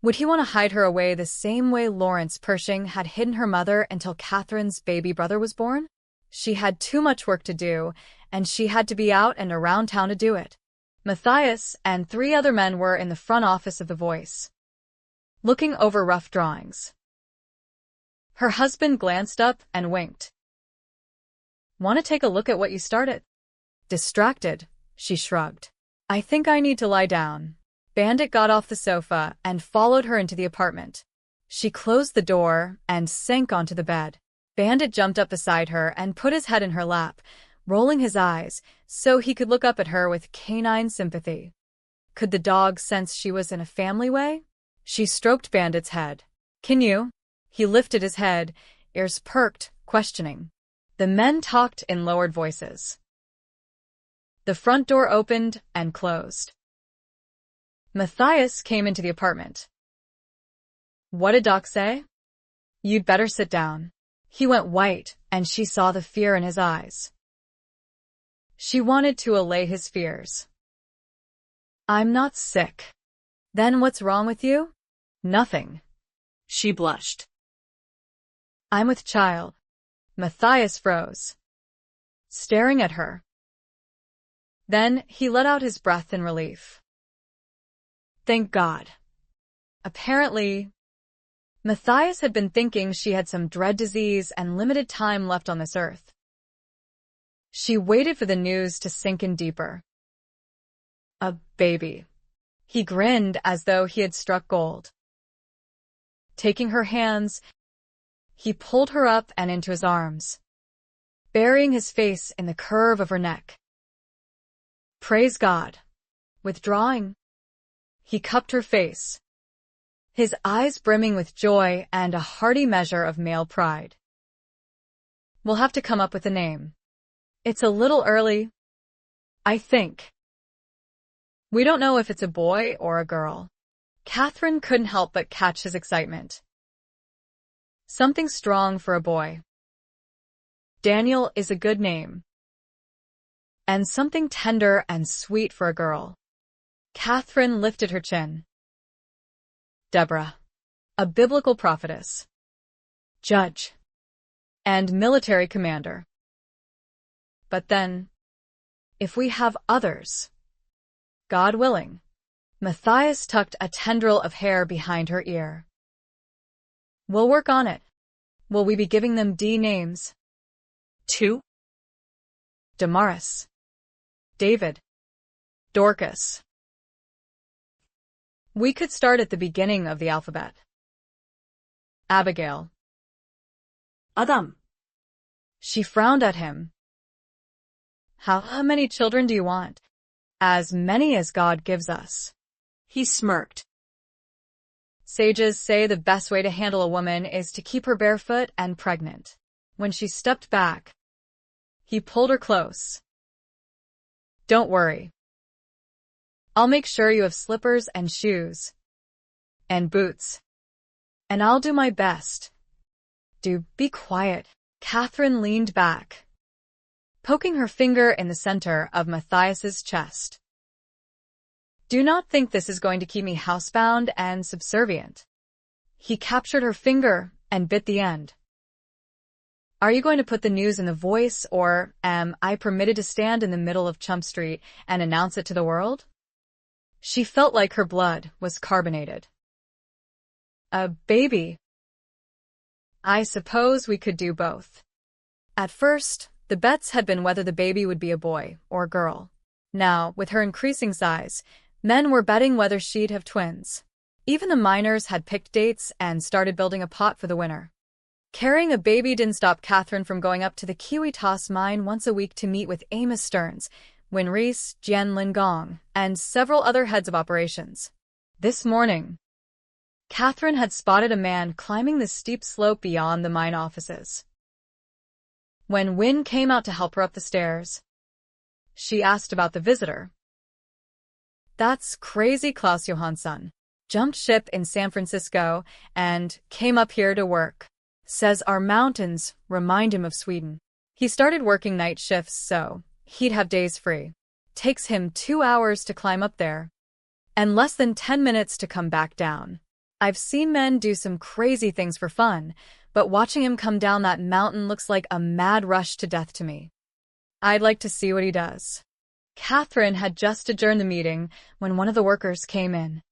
Would he want to hide her away the same way Lawrence Pershing had hidden her mother until Kathryn's baby brother was born? She had too much work to do, and she had to be out and around town to do it. Matthias and 3 other men were in the front office of the Voice, looking over rough drawings. Her husband glanced up and winked. Want to take a look at what you started? Distracted, she shrugged. I think I need to lie down. Bandit got off the sofa and followed her into the apartment. She closed the door and sank onto the bed. Bandit jumped up beside her and put his head in her lap, rolling his eyes so he could look up at her with canine sympathy. Could the dog sense she was in a family way? She stroked Bandit's head. Can you? He lifted his head, ears perked, questioning. The men talked in lowered voices. The front door opened and closed. Matthias came into the apartment. What did Doc say? You'd better sit down. He went white, and she saw the fear in his eyes. She wanted to allay his fears. I'm not sick. Then what's wrong with you? Nothing. She blushed. I'm with child. Matthias froze, staring at her. Then he let out his breath in relief. Thank God. Apparently, Matthias had been thinking she had some dread disease and limited time left on this earth. She waited for the news to sink in deeper. A baby. He grinned as though he had struck gold. Taking her hands, he pulled her up and into his arms, burying his face in the curve of her neck. Praise God. Withdrawing, he cupped her face, his eyes brimming with joy and a hearty measure of male pride. We'll have to come up with a name. It's a little early, I think. We don't know if it's a boy or a girl. Kathryn couldn't help but catch his excitement. Something strong for a boy. Daniel is a good name. And something tender and sweet for a girl. Kathryn lifted her chin. Deborah, a biblical prophetess, judge, and military commander. But then, if we have others, God willing. Matthias tucked a tendril of hair behind her ear. We'll work on it. Will we be giving them D names? 2. Damaris, David, Dorcas. We could start at the beginning of the alphabet. Abigail. Adam. She frowned at him. How many children do you want? As many as God gives us. He smirked. Sages say the best way to handle a woman is to keep her barefoot and pregnant. When she stepped back, he pulled her close. Don't worry. I'll make sure you have slippers and shoes. And boots. And I'll do my best. Be quiet. Kathryn leaned back, poking her finger in the center of Matthias's chest. Do not think this is going to keep me housebound and subservient. He captured her finger and bit the end. Are you going to put the news in the Voice, or am I permitted to stand in the middle of Chump Street and announce it to the world? She felt like her blood was carbonated. A baby. I suppose we could do both. At first, the bets had been whether the baby would be a boy or girl. Now, with her increasing size, men were betting whether she'd have twins. Even the miners had picked dates and started building a pot for the winner. Carrying a baby didn't stop Kathryn from going up to the Kiwitas mine once a week to meet with Amos Stearns, Win Reese, Jian Lingong, and several other heads of operations. This morning, Kathryn had spotted a man climbing the steep slope beyond the mine offices. When Win came out to help her up the stairs, she asked about the visitor. That's crazy Klaus Johansson. Jumped ship in San Francisco and came up here to work. Says our mountains remind him of Sweden. He started working night shifts, so he'd have days free. Takes him 2 hours to climb up there, and less than 10 minutes to come back down. I've seen men do some crazy things for fun, but watching him come down that mountain looks like a mad rush to death to me. I'd like to see what he does. Kathryn had just adjourned the meeting when one of the workers came in.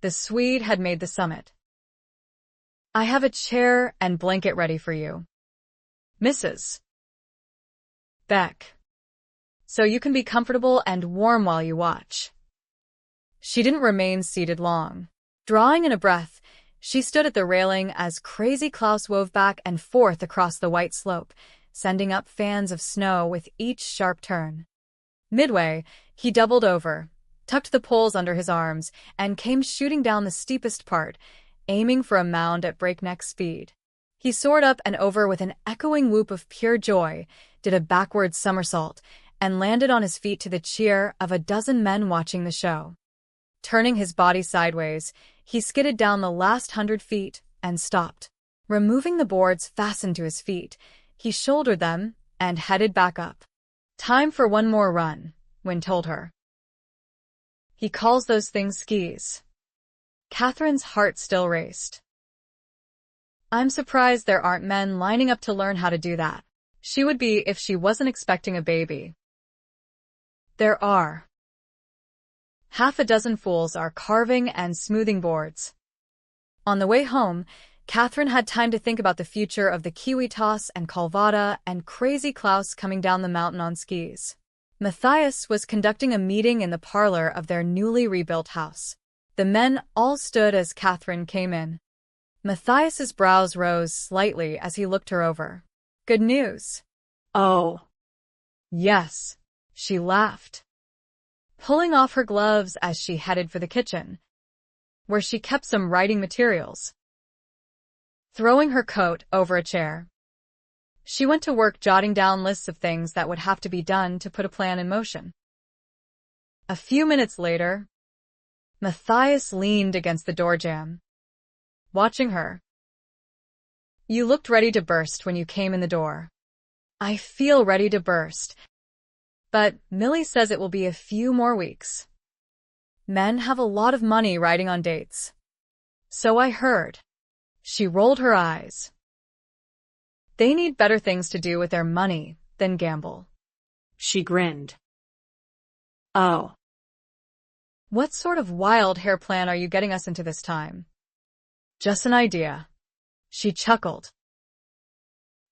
The Swede had made the summit. I have a chair and blanket ready for you, Mrs. Beck, so you can be comfortable and warm while you watch. She didn't remain seated long. Drawing in a breath, she stood at the railing as Crazy Klaus wove back and forth across the white slope, sending up fans of snow with each sharp turn. Midway, he doubled over, tucked the poles under his arms, and came shooting down the steepest part, aiming for a mound at breakneck speed. He soared up and over with an echoing whoop of pure joy, did a backward somersault, and landed on his feet to the cheer of a dozen men watching the show. Turning his body sideways, he skidded down the last 100 feet and stopped. Removing the boards fastened to his feet, he shouldered them and headed back up. Time for one more run, Win told her. He calls those things skis. Kathryn's heart still raced. I'm surprised there aren't men lining up to learn how to do that. She would be if she wasn't expecting a baby. There are. Half a dozen fools are carving and smoothing boards. On the way home, Kathryn had time to think about the future of the Kiwitas and Calvada and Crazy Klaus coming down the mountain on skis. Matthias was conducting a meeting in the parlor of their newly rebuilt house. The men all stood as Kathryn came in. Matthias's brows rose slightly as he looked her over. Good news. Oh. Yes, she laughed, pulling off her gloves as she headed for the kitchen, where she kept some writing materials. Throwing her coat over a chair, she went to work jotting down lists of things that would have to be done to put a plan in motion. A few minutes later, Matthias leaned against the door jamb, watching her. You looked ready to burst when you came in the door. I feel ready to burst. But Millie says it will be a few more weeks. Men have a lot of money riding on dates. So I heard. She rolled her eyes. They need better things to do with their money than gamble. She grinned. Oh. What sort of wild hair plan are you getting us into this time? Just an idea. She chuckled.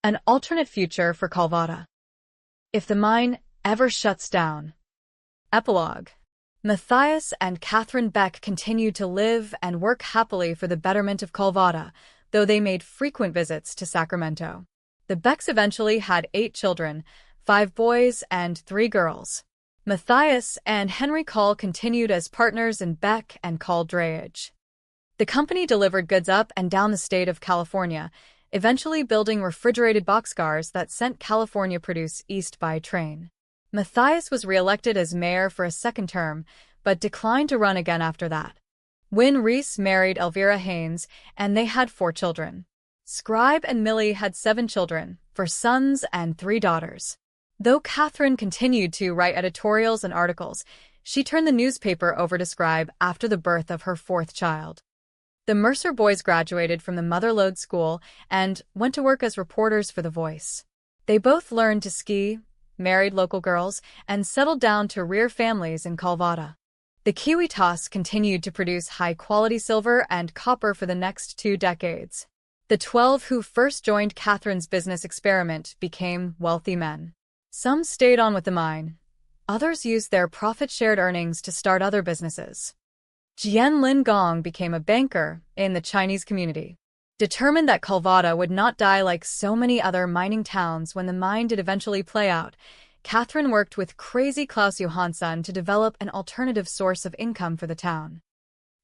An alternate future for Calvada. If the mine ever shuts down. Epilogue. Matthias and Kathryn Beck continued to live and work happily for the betterment of Calvada, though they made frequent visits to Sacramento. The Becks eventually had 8 children, 5 boys and 3 girls. Matthias and Henry Call continued as partners in Beck and Call Drayage. The company delivered goods up and down the state of California, eventually building refrigerated boxcars that sent California produce east by train. Matthias was re-elected as mayor for a second term, but declined to run again after that. Wynne Reese married Elvira Haynes, and they had 4 children. Scribe and Millie had 7 children, 4 sons and 3 daughters. Though Kathryn continued to write editorials and articles, she turned the newspaper over to Scribe after the birth of her 4th child. The Mercer boys graduated from the Motherlode School and went to work as reporters for The Voice. They both learned to ski, married local girls, and settled down to rear families in Calvada. The Kiwitas continued to produce high-quality silver and copper for the next 2 decades. The 12 who first joined Kathryn's business experiment became wealthy men. Some stayed on with the mine. Others used their profit-shared earnings to start other businesses. Jian Lin Gong became a banker in the Chinese community. Determined that Calvada would not die like so many other mining towns when the mine did eventually play out, Kathryn worked with crazy Klaus Johansson to develop an alternative source of income for the town.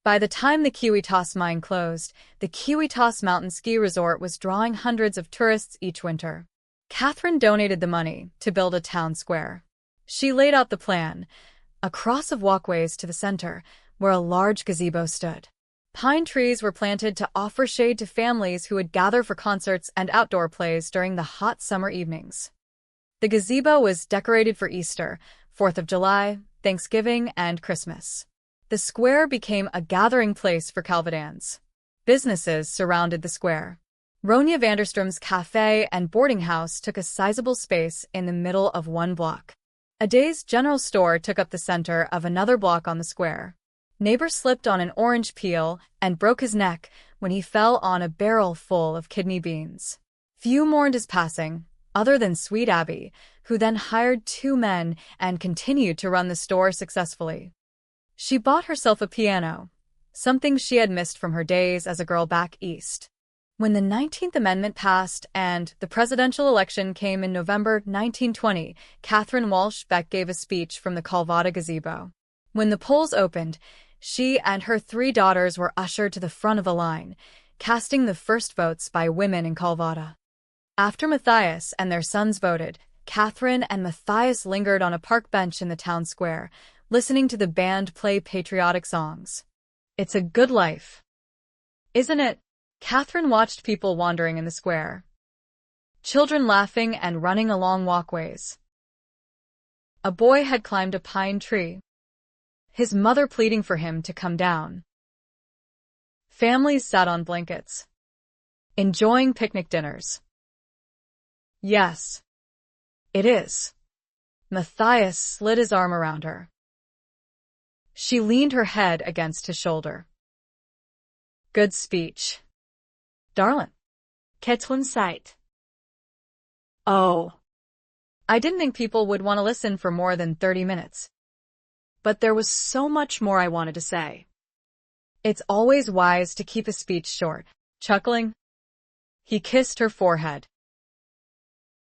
By the time the Kiwitas mine closed, the Kiwitas Mountain Ski Resort was drawing hundreds of tourists each winter. Kathryn donated the money to build a town square. She laid out the plan, a cross of walkways to the center, where a large gazebo stood. Pine trees were planted to offer shade to families who would gather for concerts and outdoor plays during the hot summer evenings. The gazebo was decorated for Easter, 4th of July, Thanksgiving, and Christmas. The square became a gathering place for Calvadans. Businesses surrounded the square. Ronja Vanderstrom's cafe and boarding house took a sizable space in the middle of one block. A day's general store took up the center of another block on the square. Neighbor slipped on an orange peel and broke his neck when he fell on a barrel full of kidney beans. Few mourned his passing, other than Sweet Abby, who then hired 2 men and continued to run the store successfully. She bought herself a piano, something she had missed from her days as a girl back east. When the 19th Amendment passed and the presidential election came in November 1920, Kathryn Walsh Beck gave a speech from the Calvada gazebo. When the polls opened, she and her 3 daughters were ushered to the front of the line, casting the first votes by women in Calvada. After Matthias and their sons voted, Kathryn and Matthias lingered on a park bench in the town square, listening to the band play patriotic songs. It's a good life, isn't it? Kathryn watched people wandering in the square. Children laughing and running along walkways. A boy had climbed a pine tree, his mother pleading for him to come down. Families sat on blankets, enjoying picnic dinners. Yes, it is. Matthias slid his arm around her. She leaned her head against his shoulder. Good speech, darling. Kathryn sighed. Oh. I didn't think people would want to listen for more than 30 minutes. But there was so much more I wanted to say. It's always wise to keep a speech short. Chuckling, he kissed her forehead.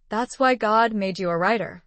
That's why God made you a writer.